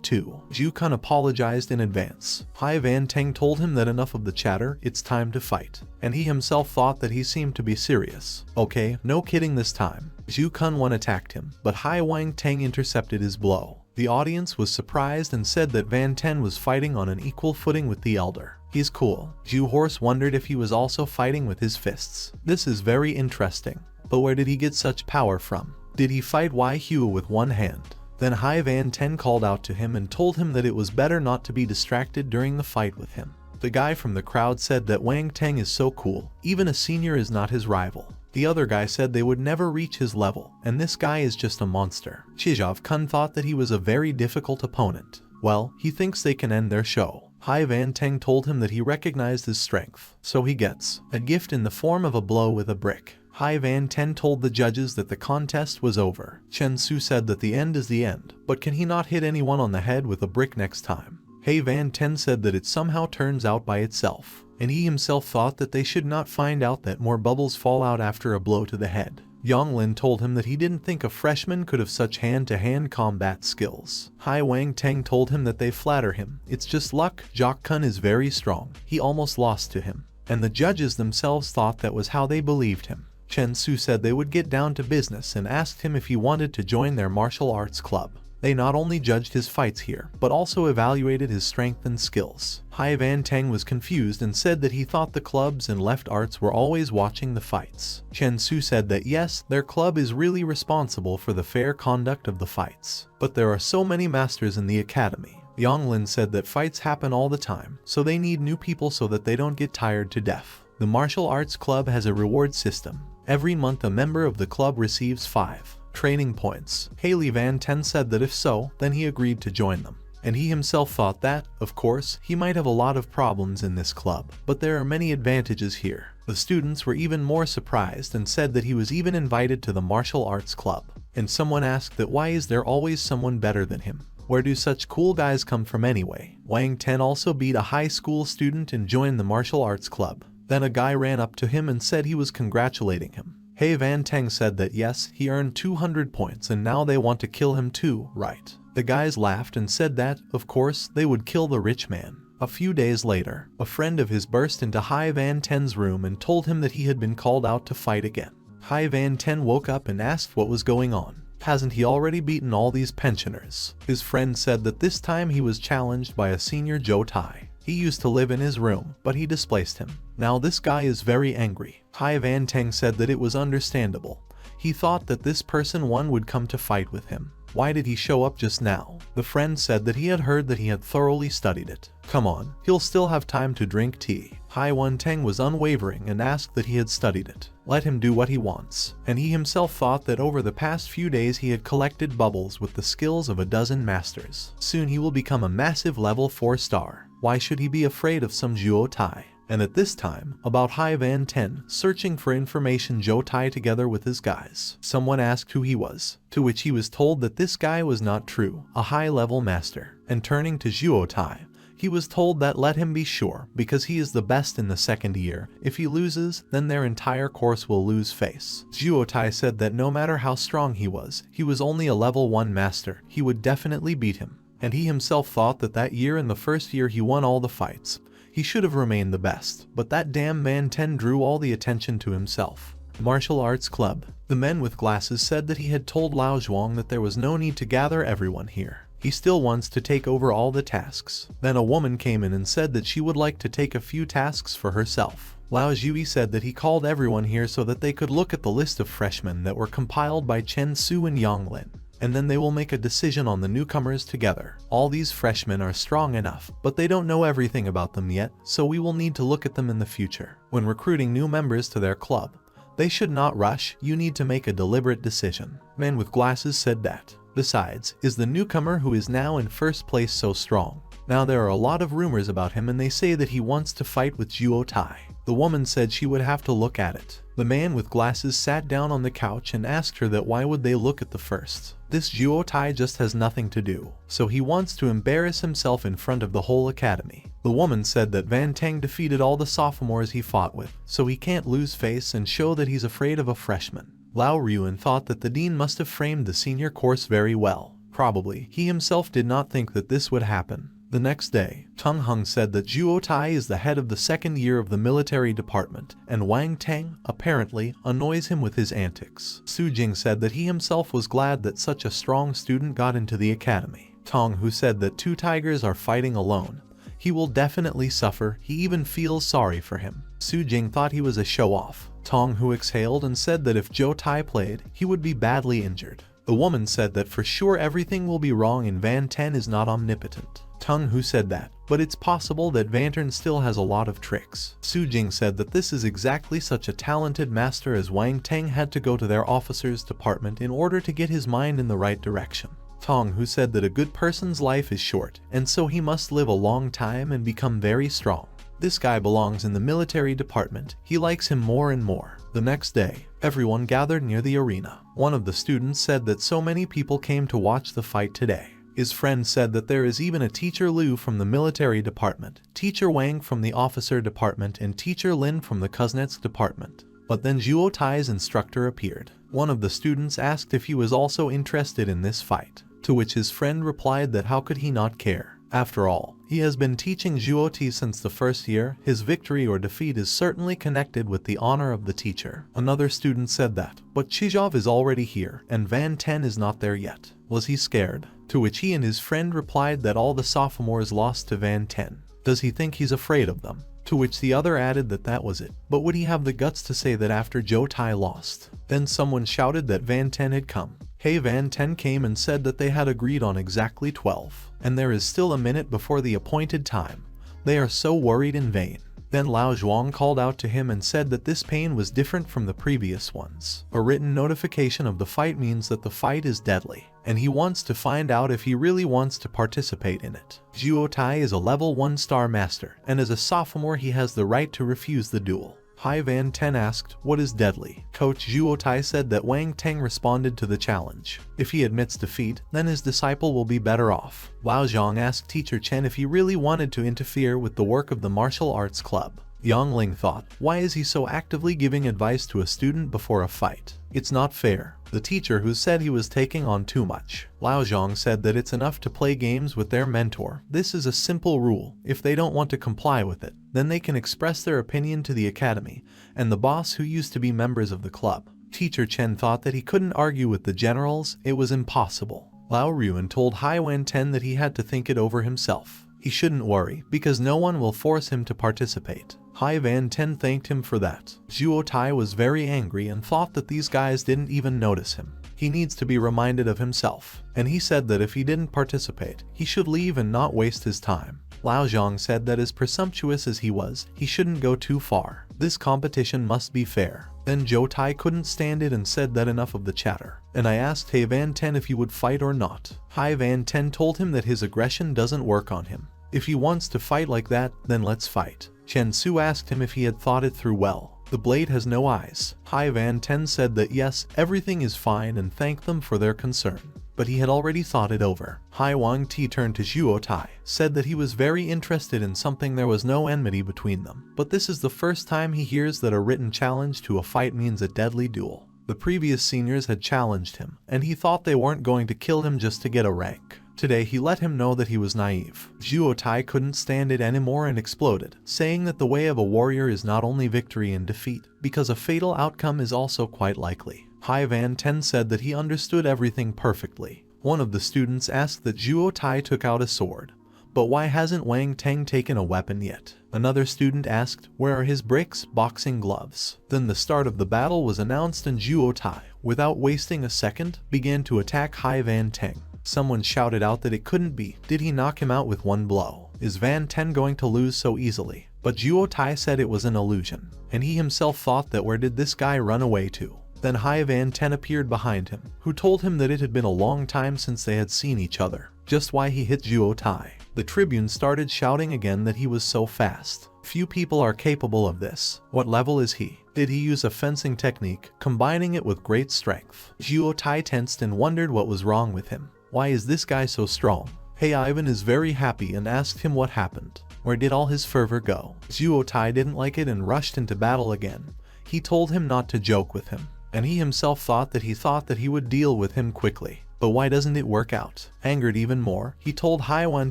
too. Zhu Kun apologized in advance. Hai Van Teng told him that enough of the chatter, it's time to fight. And he himself thought that he seemed to be serious. Okay, no kidding this time. Zhu Kun one attacked him, but Hai Wang Teng intercepted his blow. The audience was surprised and said that Van Ten was fighting on an equal footing with the elder. He's cool. Zhu Horse wondered if he was also fighting with his fists. This is very interesting. But where did he get such power from? Did he fight Wai Hua with one hand? Then Hai Van Ten called out to him and told him that it was better not to be distracted during the fight with him. The guy from the crowd said that Wang Teng is so cool, even a senior is not his rival. The other guy said they would never reach his level, and this guy is just a monster. Chizhov Kun thought that he was a very difficult opponent. Well, he thinks they can end their show. Hai Van Teng told him that he recognized his strength, so he gets a gift in the form of a blow with a brick. Hai Van Ten told the judges that the contest was over. Chen Su said that the end is the end, but can he not hit anyone on the head with a brick next time? Hai Van Ten said that it somehow turns out by itself, and he himself thought that they should not find out that more bubbles fall out after a blow to the head. Yang Lin told him that he didn't think a freshman could have such hand-to-hand combat skills. Hai Wang Teng told him that they flatter him. It's just luck. Jacques Kun is very strong. He almost lost to him. And the judges themselves thought that was how they believed him. Chen Su said they would get down to business and asked him if he wanted to join their martial arts club. They not only judged his fights here, but also evaluated his strength and skills. Hai Van Teng was confused and said that he thought the clubs and left arts were always watching the fights. Chen Su said that yes, their club is really responsible for the fair conduct of the fights. But there are so many masters in the academy. Yang Lin said that fights happen all the time, so they need new people so that they don't get tired to death. The martial arts club has a reward system. Every month a member of the club receives 5 training points. Haley Van Ten said that if so, then he agreed to join them. And he himself thought that, of course, he might have a lot of problems in this club, but there are many advantages here. The students were even more surprised and said that he was even invited to the martial arts club. And someone asked that why is there always someone better than him? Where do such cool guys come from anyway? Wang Ten also beat a high school student and joined the martial arts club. Then a guy ran up to him and said he was congratulating him. Hai Van Teng said that yes, he earned 200 points and now they want to kill him too, right? The guys laughed and said that, of course, they would kill the rich man. A few days later, a friend of his burst into Hai Van Ten's room and told him that he had been called out to fight again. Hai Van Ten woke up and asked what was going on. Hasn't he already beaten all these pensioners? His friend said that this time he was challenged by a senior Zhou Tai. He used to live in his room, but he displaced him. Now this guy is very angry. Hai Van Teng said that it was understandable. He thought that this person one would come to fight with him. Why did he show up just now? The friend said that he had heard that he had thoroughly studied it. Come on, he'll still have time to drink tea. Hai Wan Teng was unwavering and asked that he had studied it. Let him do what he wants. And he himself thought that over the past few days he had collected bubbles with the skills of a dozen masters. Soon he will become a massive level 4 star. Why should he be afraid of some Zhuo Tai? And at this time, about Hai Van Ten, searching for information Zhou Tai together with his guys. Someone asked who he was, to which he was told that this guy was not true, a high-level master. And turning to Zhuo Tai, he was told that let him be sure, because he is the best in the second year. If he loses, then their entire course will lose face. Zhuo Tai said that no matter how strong he was only a level 1 master, he would definitely beat him. And he himself thought that that year in the first year he won all the fights. He should have remained the best, but that damn man Ten drew all the attention to himself. Martial Arts Club. The men with glasses said that he had told Lao Zhuang that there was no need to gather everyone here. He still wants to take over all the tasks. Then a woman came in and said that she would like to take a few tasks for herself. Lao Zhui said that he called everyone here so that they could look at the list of freshmen that were compiled by Chen Su and Yang Lin. And then they will make a decision on the newcomers together. All these freshmen are strong enough, but they don't know everything about them yet, so we will need to look at them in the future. When recruiting new members to their club, they should not rush, you need to make a deliberate decision. Men with glasses said that. Besides, is the newcomer who is now in first place so strong? Now there are a lot of rumors about him and they say that he wants to fight with Zhuo Tai. The woman said she would have to look at it. The man with glasses sat down on the couch and asked her that why would they look at the first. This Zhuo Tai just has nothing to do, so he wants to embarrass himself in front of the whole academy. The woman said that Van Teng defeated all the sophomores he fought with, so he can't lose face and show that he's afraid of a freshman. Lao Ruan thought that the dean must have framed the senior course very well. Probably, he himself did not think that this would happen. The next day, Tung Hung said that Zhuo Tai is the head of the second year of the military department, and Wang Teng, apparently, annoys him with his antics. Su Jing said that he himself was glad that such a strong student got into the academy. Tong Hu said that 2 tigers are fighting alone. He will definitely suffer, he even feels sorry for him. Su Jing thought he was a show-off. Tong Hu exhaled and said that if Zhou Tai played, he would be badly injured. The woman said that for sure everything will be wrong and Van Ten is not omnipotent. Tung Hu said that, but it's possible that Vantern still has a lot of tricks. Su Jing said that this is exactly such a talented master as Wang Teng had to go to their officers' department in order to get his mind in the right direction. Tong, who said that a good person's life is short, and so he must live a long time and become very strong. This guy belongs in the military department. He likes him more and more. The next day, everyone gathered near the arena. One of the students said that so many people came to watch the fight today. His friend said that there is even a teacher Liu from the military department, teacher Wang from the officer department, and teacher Lin from the Kuznets department. But then Zhuo Tai's instructor appeared. One of the students asked if he was also interested in this fight, to which his friend replied that how could he not care? After all, he has been teaching Zhuo Tai since the first year. His victory or defeat is certainly connected with the honor of the teacher. Another student said that, but Chizhov is already here, and Van Ten is not there yet. Was he scared? To which he and his friend replied that all the sophomores lost to Van Ten. Does he think he's afraid of them? To which the other added that that was it. But would he have the guts to say that after Zhuo Tai lost? Then someone shouted that Van Ten had come. Hey, Van Ten came and said that they had agreed on exactly 12. And there is still a minute before the appointed time. They are so worried in vain. Then Lao Zhuang called out to him and said that this pain was different from the previous ones. A written notification of the fight means that the fight is deadly, and he wants to find out if he really wants to participate in it. Zhuo Tai is a level 1 star master, and as a sophomore he has the right to refuse the duel. Hai Van Ten asked, what is deadly? Coach Zhuo Tai said that Wang Teng responded to the challenge. If he admits defeat, then his disciple will be better off. Lao Zhang asked teacher Chen if he really wanted to interfere with the work of the martial arts club. Yang Ling thought, why is he so actively giving advice to a student before a fight? It's not fair. The teacher who said he was taking on too much. Lao Zhang said that it's enough to play games with their mentor. This is a simple rule. If they don't want to comply with it, then they can express their opinion to the academy and the boss who used to be members of the club. Teacher Chen thought that he couldn't argue with the generals. It was impossible. Lao Ruan told Hai Wan Ten that he had to think it over himself. He shouldn't worry, because no one will force him to participate. Hai Van Ten thanked him for that. Zhuo Tai was very angry and thought that these guys didn't even notice him. He needs to be reminded of himself, and he said that if he didn't participate, he should leave and not waste his time. Lao Zhang said that as presumptuous as he was, he shouldn't go too far. This competition must be fair. Then Zhuo Tai couldn't stand it and said that enough of the chatter. And I asked Hai Van Ten if he would fight or not. Hai Van Ten told him that his aggression doesn't work on him. If he wants to fight like that, then let's fight. Chen Su asked him if he had thought it through well. The blade has no eyes. Hai Van Ten said that yes, everything is fine and thanked them for their concern. But he had already thought it over. Hai Wang Ti turned to Zhuo Tai, said that he was very interested in something. There was no enmity between them. But this is the first time he hears that a written challenge to a fight means a deadly duel. The previous seniors had challenged him, and he thought they weren't going to kill him just to get a rank. Today he let him know that he was naive. Zhuo Tai couldn't stand it anymore and exploded, saying that the way of a warrior is not only victory and defeat, because a fatal outcome is also quite likely. Hai Van Ten said that he understood everything perfectly. One of the students asked that Zhuo Tai took out a sword. But why hasn't Wang Teng taken a weapon yet? Another student asked, where are his bricks, boxing gloves? Then the start of the battle was announced and Zhuo Tai, without wasting a second, began to attack Hai Van Teng. Someone shouted out that it couldn't be. Did he knock him out with one blow? Is Van Ten going to lose so easily? But Zhuo Tai said it was an illusion, and he himself thought that where did this guy run away to? Then Hai Van Ten appeared behind him, who told him that it had been a long time since they had seen each other. Just why he hit Zhuo Tai. The tribune started shouting again that he was so fast. Few people are capable of this. What level is he? Did he use a fencing technique, combining it with great strength? Zhuo Tai tensed and wondered what was wrong with him. Why is this guy so strong? Hey Ivan is very happy and asked him what happened. Where did all his fervor go? Zhuo Tai didn't like it and rushed into battle again. He told him not to joke with him, and he himself thought that he would deal with him quickly. But why doesn't it work out? Angered even more, he told Hai Wan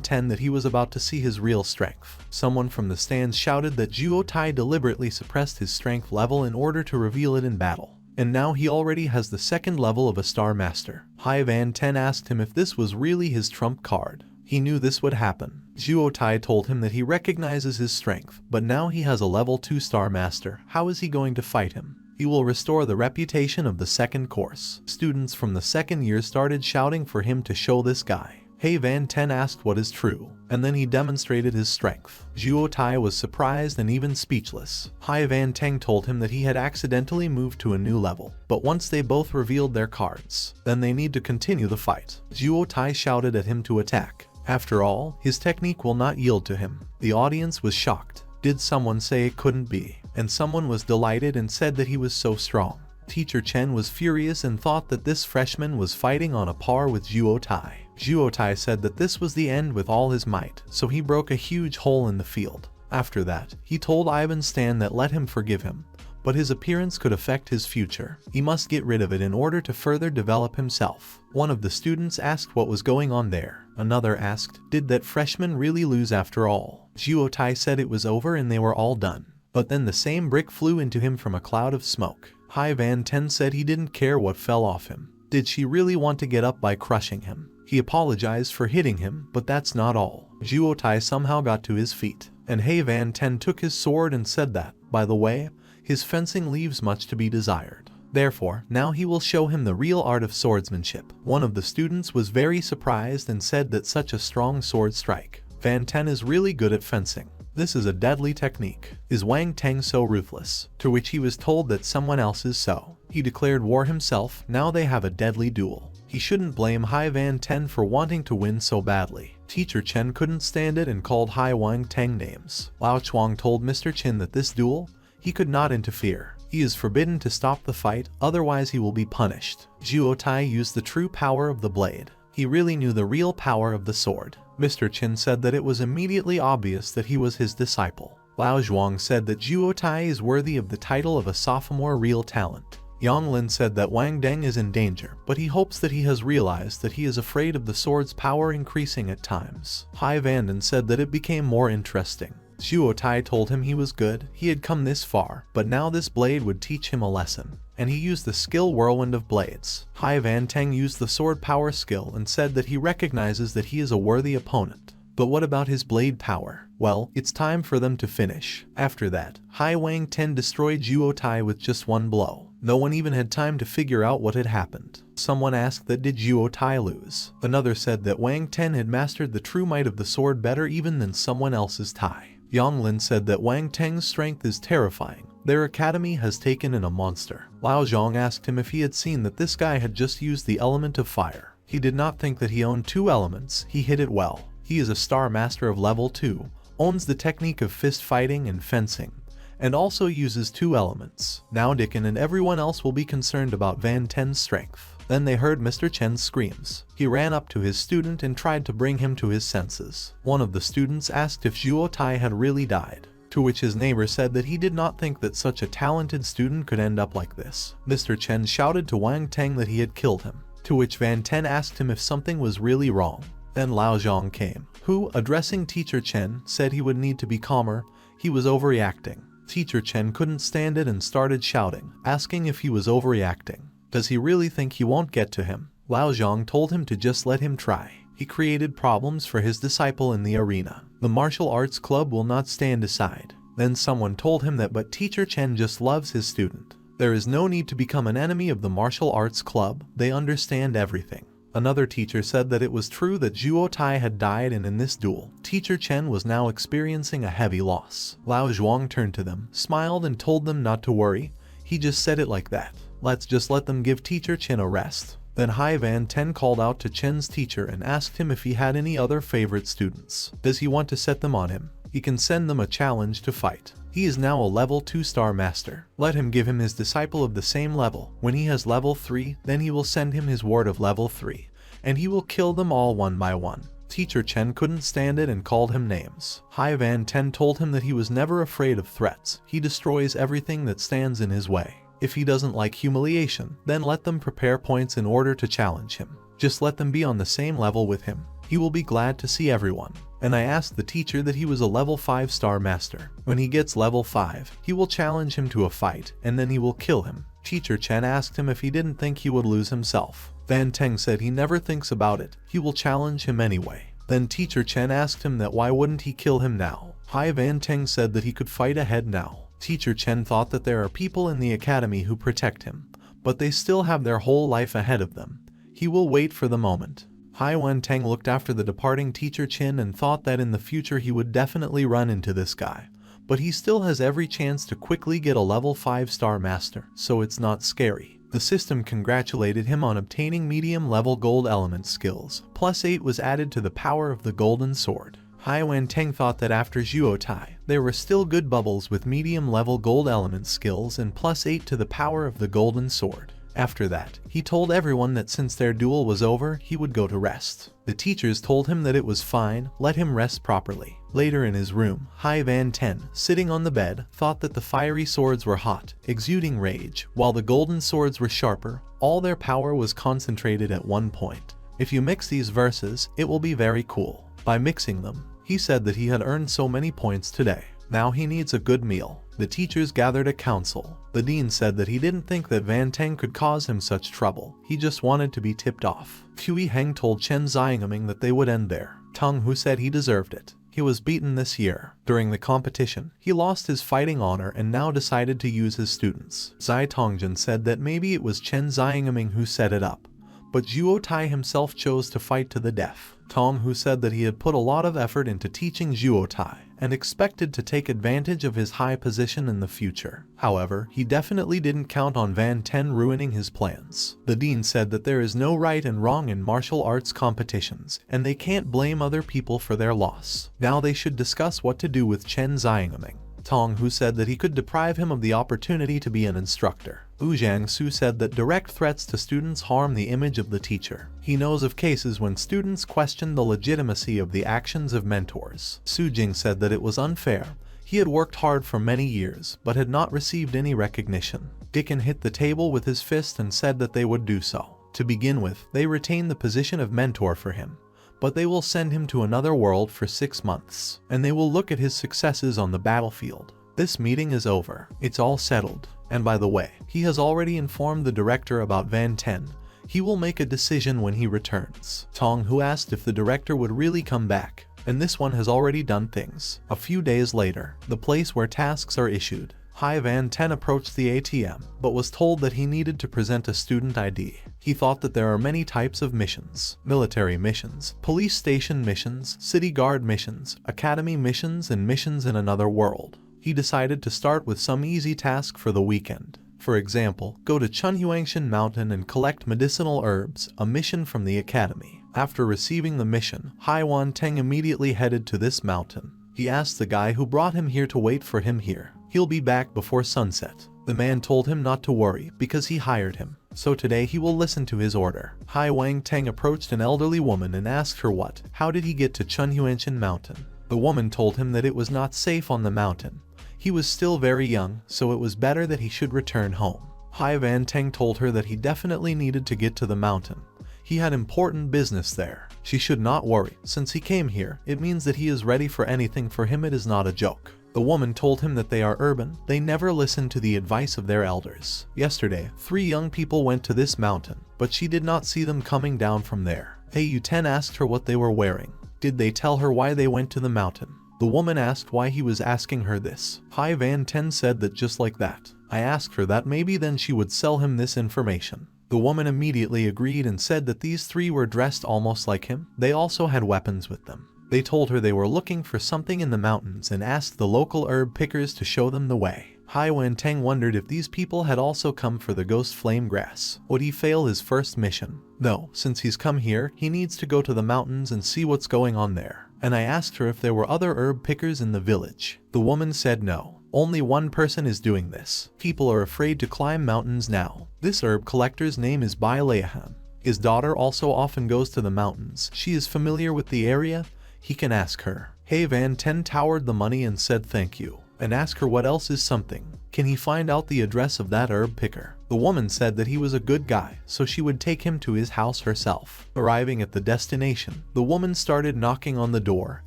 Ten that he was about to see his real strength. Someone from the stands shouted that Zhuo Tai deliberately suppressed his strength level in order to reveal it in battle. And now he already has the second level of a Star Master. Hai Van Ten asked him if this was really his trump card. He knew this would happen. Zhuo Tai told him that he recognizes his strength, but now he has a level 2 Star Master. How is he going to fight him? He will restore the reputation of the second course. Students from the second year started shouting for him to show this guy. He Van Ten asked what is true, and then he demonstrated his strength. Zhuo Tai was surprised and even speechless. Hai Van Teng told him that he had accidentally moved to a new level, but once they both revealed their cards, then they need to continue the fight. Zhuo Tai shouted at him to attack. After all, his technique will not yield to him. The audience was shocked. Did someone say it couldn't be? And someone was delighted and said that he was so strong. Teacher Chen was furious and thought that this freshman was fighting on a par with Zhuo Tai. Zhuo Tai said that this was the end with all his might, so he broke a huge hole in the field. After that, he told Ivan Stan that let him forgive him, but his appearance could affect his future. He must get rid of it in order to further develop himself. One of the students asked what was going on there. Another asked, did that freshman really lose after all? Zhuo Tai said it was over and they were all done. But then the same brick flew into him from a cloud of smoke. Hai Van Ten said he didn't care what fell off him. Did she really want to get up by crushing him? He apologized for hitting him, but that's not all. Zhuo Tai somehow got to his feet, and Hai Van Ten took his sword and said that, by the way, his fencing leaves much to be desired. Therefore, now he will show him the real art of swordsmanship. One of the students was very surprised and said that such a strong sword strike. Van Ten is really good at fencing. This is a deadly technique. Is Wang Teng so ruthless? To which he was told that someone else is so. He declared war himself. Now they have a deadly duel. He shouldn't blame Hai Van Ten for wanting to win so badly. Teacher Chen couldn't stand it and called Hai Wang Teng names. Lao Chuang told Mr. Chen that this duel, he could not interfere. He is forbidden to stop the fight, otherwise he will be punished. Zhuo Tai used the true power of the blade. He really knew the real power of the sword. Mr. Chen said that it was immediately obvious that he was his disciple. Lao Zhuang said that Zhuo Tai is worthy of the title of a sophomore real talent. Yang Lin said that Wang Deng is in danger, but he hopes that he has realized that he is afraid of the sword's power increasing at times. Hai Vanden said that it became more interesting. Zhuo Tai told him he was good, he had come this far, but now this blade would teach him a lesson. And he used the skill Whirlwind of Blades. Hai Van Teng used the sword power skill and said that he recognizes that he is a worthy opponent. But what about his blade power? Well, it's time for them to finish. After that, Hai Wang Ten destroyed Zhuo Tai with just one blow. No one even had time to figure out what had happened. Someone asked that did Zhuo Tai lose? Another said that Wang Ten had mastered the true might of the sword better even than someone else's Tai. Yang Lin said that Wang Teng's strength is terrifying. Their academy has taken in a monster. Lao Zhang asked him if he had seen that this guy had just used the element of fire. He did not think that he owned two elements. He hit it well. He is a star master of level 2, owns the technique of fist fighting and fencing, and also uses two elements. Now Dickon and everyone else will be concerned about Van Ten's strength. Then they heard Mr. Chen's screams. He ran up to his student and tried to bring him to his senses. One of the students asked if Zhuo Tai had really died, to which his neighbor said that he did not think that such a talented student could end up like this. Mr. Chen shouted to Wang Teng that he had killed him, to which Van Ten asked him if something was really wrong. Then Lao Zhang came, who, addressing Teacher Chen, said he would need to be calmer, he was overreacting. Teacher Chen couldn't stand it and started shouting, asking if he was overreacting. Does he really think he won't get to him? Lao Zhang told him to just let him try. He created problems for his disciple in the arena. The martial arts club will not stand aside. Then someone told him that but Teacher Chen just loves his student. There is no need to become an enemy of the martial arts club, they understand everything. Another teacher said that it was true that Zhuo Tai had died and in this duel, Teacher Chen was now experiencing a heavy loss. Lao Zhuang turned to them, smiled and told them not to worry. He just said it like that. Let's just let them give Teacher Chen a rest. Then Hai Van Ten called out to Chen's teacher and asked him if he had any other favorite students. Does he want to set them on him? He can send them a challenge to fight. He is now a level 2 star master. Let him give him his disciple of the same level. When he has level 3, then he will send him his ward of level 3. And he will kill them all one by one. Teacher Chen couldn't stand it and called him names. Hai Van Ten told him that he was never afraid of threats. He destroys everything that stands in his way. If he doesn't like humiliation, then let them prepare points in order to challenge him. Just let them be on the same level with him. He will be glad to see everyone. And I asked the teacher that he was a level 5 star master. When he gets level 5, he will challenge him to a fight, and then he will kill him. Teacher Chen asked him if he didn't think he would lose himself. Van Teng said he never thinks about it, he will challenge him anyway. Then Teacher Chen asked him that why wouldn't he kill him now. Hai Van Teng said that he could fight ahead now. Teacher Chen thought that there are people in the academy who protect him, but they still have their whole life ahead of them. He will wait for the moment. Hai Wen-teng looked after the departing teacher Chin and thought that in the future he would definitely run into this guy. But he still has every chance to quickly get a level 5-star master, so it's not scary. The system congratulated him on obtaining medium-level gold element skills. +8 was added to the power of the golden sword. Hai Wen-teng thought that after Zhuotai, there were still good bubbles with medium-level gold element skills and +8 to the power of the golden sword. After that, he told everyone that since their duel was over, he would go to rest. The teachers told him that it was fine, let him rest properly. Later in his room, Hai Van-ten, sitting on the bed, thought that the fiery swords were hot, exuding rage, while the golden swords were sharper. All their power was concentrated at one point. If you mix these verses, it will be very cool. By mixing them, he said that he had earned so many points today. Now he needs a good meal. The teachers gathered a council. The dean said that he didn't think that Van-teng could cause him such trouble. He just wanted to be tipped off. Hui Heng told Chen Xiangming that they would end there. Tang Hu said he deserved it. He was beaten this year. During the competition, he lost his fighting honor and now decided to use his students. Zai Tongjin said that maybe it was Chen Xiangming who set it up. But Zhuotai himself chose to fight to the death. Tong Hu said that he had put a lot of effort into teaching Zhuotai and expected to take advantage of his high position in the future. However, he definitely didn't count on Van-ten ruining his plans. The dean said that there is no right and wrong in martial arts competitions, and they can't blame other people for their loss. Now they should discuss what to do with Chen Xiangming. Tong Hu said that he could deprive him of the opportunity to be an instructor. Wu Jiangsu said that direct threats to students harm the image of the teacher. He knows of cases when students question the legitimacy of the actions of mentors. Su Jing said that it was unfair. He had worked hard for many years, but had not received any recognition. Dickon hit the table with his fist and said that they would do so. To begin with, they retained the position of mentor for him. But they will send him to another world for 6 months, and they will look at his successes on the battlefield. This meeting is over. It's all settled. And by the way, he has already informed the director about Van-ten. He will make a decision when he returns. Tong Hu asked if the director would really come back, and this one has already done things. A few days later, the place where tasks are issued, Hai Van-ten approached the ATM, but was told that he needed to present a student ID. He thought that there are many types of missions: military missions, police station missions, city guard missions, academy missions, and missions in another world. He decided to start with some easy task for the weekend. For example, go to Chunhuangshan Mountain and collect medicinal herbs, a mission from the academy. After receiving the mission, Hai Wan-teng immediately headed to this mountain. He asked the guy who brought him here to wait for him here. He'll be back before sunset. The man told him not to worry because he hired him. So today he will listen to his order. Hai Wang-teng approached an elderly woman and asked her how did he get to Chunhuangshan Mountain. The woman told him that it was not safe on the mountain. He was still very young, so it was better that he should return home. Hai Van-teng told her that he definitely needed to get to the mountain. He had important business there. She should not worry. Since he came here, it means that he is ready for anything. For him it is not a joke. The woman told him that they are urban. They never listen to the advice of their elders. Yesterday, 3 young people went to this mountain, but she did not see them coming down from there. Yu-ten asked her what they were wearing. Did they tell her why they went to the mountain? The woman asked why he was asking her this. Hai Van-ten said that just like that. I asked her that maybe then she would sell him this information. The woman immediately agreed and said that these 3 were dressed almost like him. They also had weapons with them. They told her they were looking for something in the mountains and asked the local herb pickers to show them the way. Hai Wen-teng wondered if these people had also come for the ghost flame grass. Would he fail his first mission? No, since he's come here, he needs to go to the mountains and see what's going on there. And I asked her if there were other herb pickers in the village. The woman said no. Only one person is doing this. People are afraid to climb mountains now. This herb collector's name is Bai Leihan. His daughter also often goes to the mountains. She is familiar with the area. He can ask her. Hai Van-ten towered the money and said thank you, and asked her what else is something. Can he find out the address of that herb picker? The woman said that he was a good guy, so she would take him to his house herself. Arriving at the destination, the woman started knocking on the door,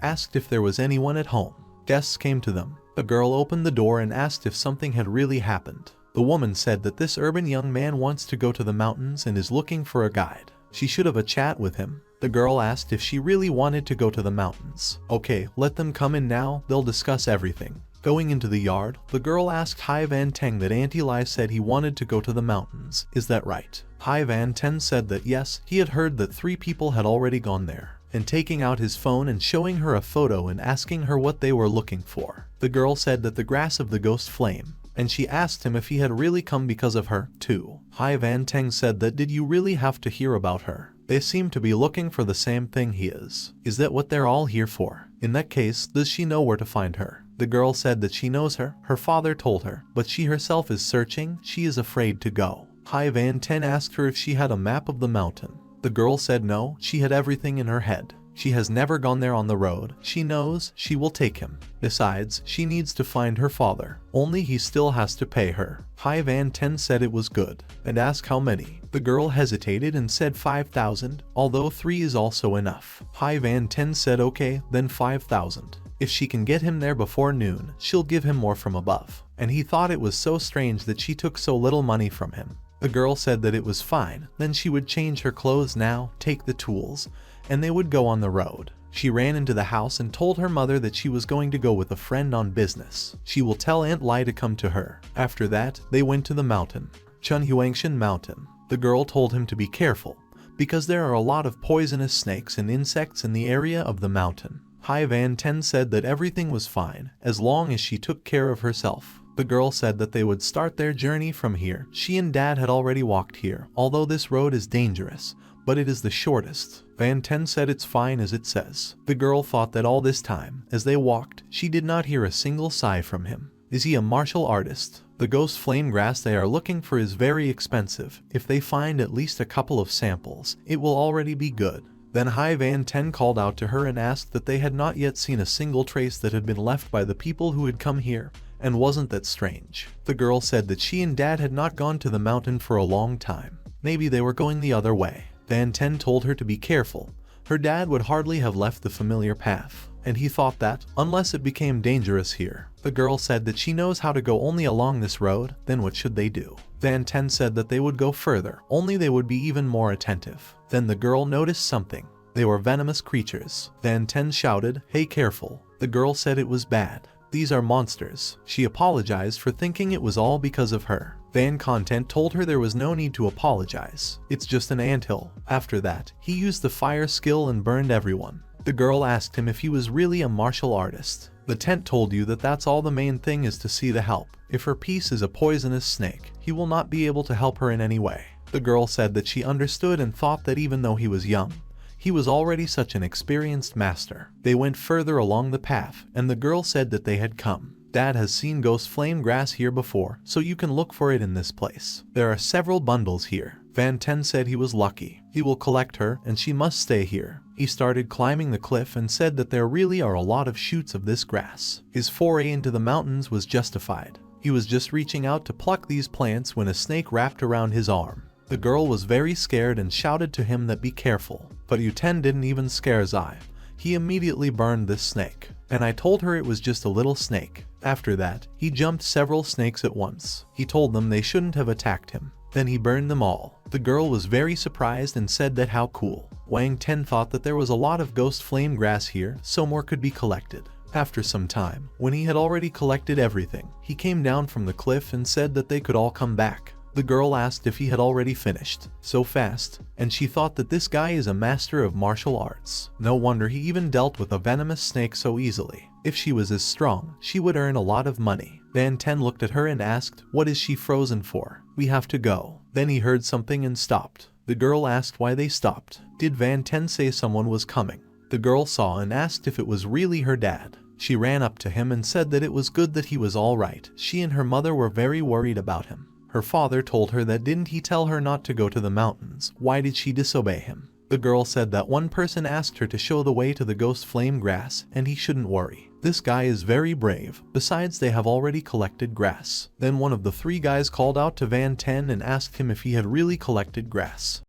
asked if there was anyone at home. Guests came to them. The girl opened the door and asked if something had really happened. The woman said that this urban young man wants to go to the mountains and is looking for a guide. She should have a chat with him. The girl asked if she really wanted to go to the mountains. Okay, let them come in now, they'll discuss everything. Going into the yard, the girl asked Hai Van Teng that Auntie Lai said he wanted to go to the mountains. Is that right? Hai Van Teng said that yes, he had heard that 3 people had already gone there, and taking out his phone and showing her a photo and asking her what they were looking for. The girl said that the grass of the ghost flame, and she asked him if he had really come because of her, too. Hai Van Teng said that did you really have to hear about her? They seem to be looking for the same thing he is. Is that what they're all here for? In that case, does she know where to find her? The girl said that she knows her father told her, but she herself is searching, she is afraid to go. Hai Van Teng asked her if she had a map of the mountain. The girl said no, she had everything in her head. She has never gone there on the road, she knows she will take him. Besides, she needs to find her father, only he still has to pay her. Hai Van Teng said it was good, and asked how many. The girl hesitated and said 5,000, although 3 is also enough. Hai Van Teng said okay, then 5,000. If she can get him there before noon, she'll give him more from above. And he thought it was so strange that she took so little money from him. The girl said that it was fine, then she would change her clothes now, take the tools, and they would go on the road. She ran into the house and told her mother that she was going to go with a friend on business. She will tell Aunt Lai to come to her. After that, they went to the mountain, Chunhuangshan Mountain. The girl told him to be careful, because there are a lot of poisonous snakes and insects in the area of the mountain. Hai Van Teng said that everything was fine, as long as she took care of herself. The girl said that they would start their journey from here. She and Dad had already walked here, although this road is dangerous, but it is the shortest. Van Teng said it's fine as it says. The girl thought that all this time, as they walked, she did not hear a single sigh from him. Is he a martial artist? The ghost flame grass they are looking for is very expensive. If they find at least a couple of samples, it will already be good. Then Hai Van Teng called out to her and asked that they had not yet seen a single trace that had been left by the people who had come here, and wasn't that strange. The girl said that she and Dad had not gone to the mountain for a long time. Maybe they were going the other way. Van Teng told her to be careful. Her dad would hardly have left the familiar path, and he thought that, unless it became dangerous here. The girl said that she knows how to go only along this road, then what should they do? Van Teng said that they would go further, only they would be even more attentive. Then the girl noticed something. They were venomous creatures. Van Teng shouted, "Hey, careful." The girl said it was bad. These are monsters. She apologized for thinking it was all because of her. Van Content told her there was no need to apologize. It's just an anthill. After that, he used the fire skill and burned everyone. The girl asked him if he was really a martial artist. The tent told you that that's all the main thing is to see the help. If her piece is a poisonous snake, he will not be able to help her in any way. The girl said that she understood and thought that even though he was young, he was already such an experienced master. They went further along the path, and the girl said that they had come. Dad has seen ghost flame grass here before, so you can look for it in this place. There are several bundles here. Van Teng said he was lucky. He will collect her, and she must stay here. He started climbing the cliff and said that there really are a lot of shoots of this grass. His foray into the mountains was justified. He was just reaching out to pluck these plants when a snake wrapped around his arm. The girl was very scared and shouted to him that be careful, but Yuten didn't even scare Zai. He immediately burned this snake, and I told her it was just a little snake. After that, he jumped several snakes at once. He told them they shouldn't have attacked him. Then he burned them all. The girl was very surprised and said that how cool. Wang Ten thought that there was a lot of ghost flame grass here, so more could be collected. After some time, when he had already collected everything, he came down from the cliff and said that they could all come back. The girl asked if he had already finished so fast, and she thought that this guy is a master of martial arts. No wonder he even dealt with a venomous snake so easily. If she was as strong, she would earn a lot of money. Van Ten looked at her and asked, "What is she frozen for? We have to go." Then he heard something and stopped. The girl asked why they stopped. Did Van Ten say someone was coming? The girl saw and asked if it was really her dad. She ran up to him and said that it was good that he was all right. She and her mother were very worried about him. Her father told her that didn't he tell her not to go to the mountains? Why did she disobey him? The girl said that one person asked her to show the way to the ghost flame grass and he shouldn't worry. This guy is very brave. Besides, they have already collected grass. Then one of the 3 guys called out to Van Ten and asked him if he had really collected grass.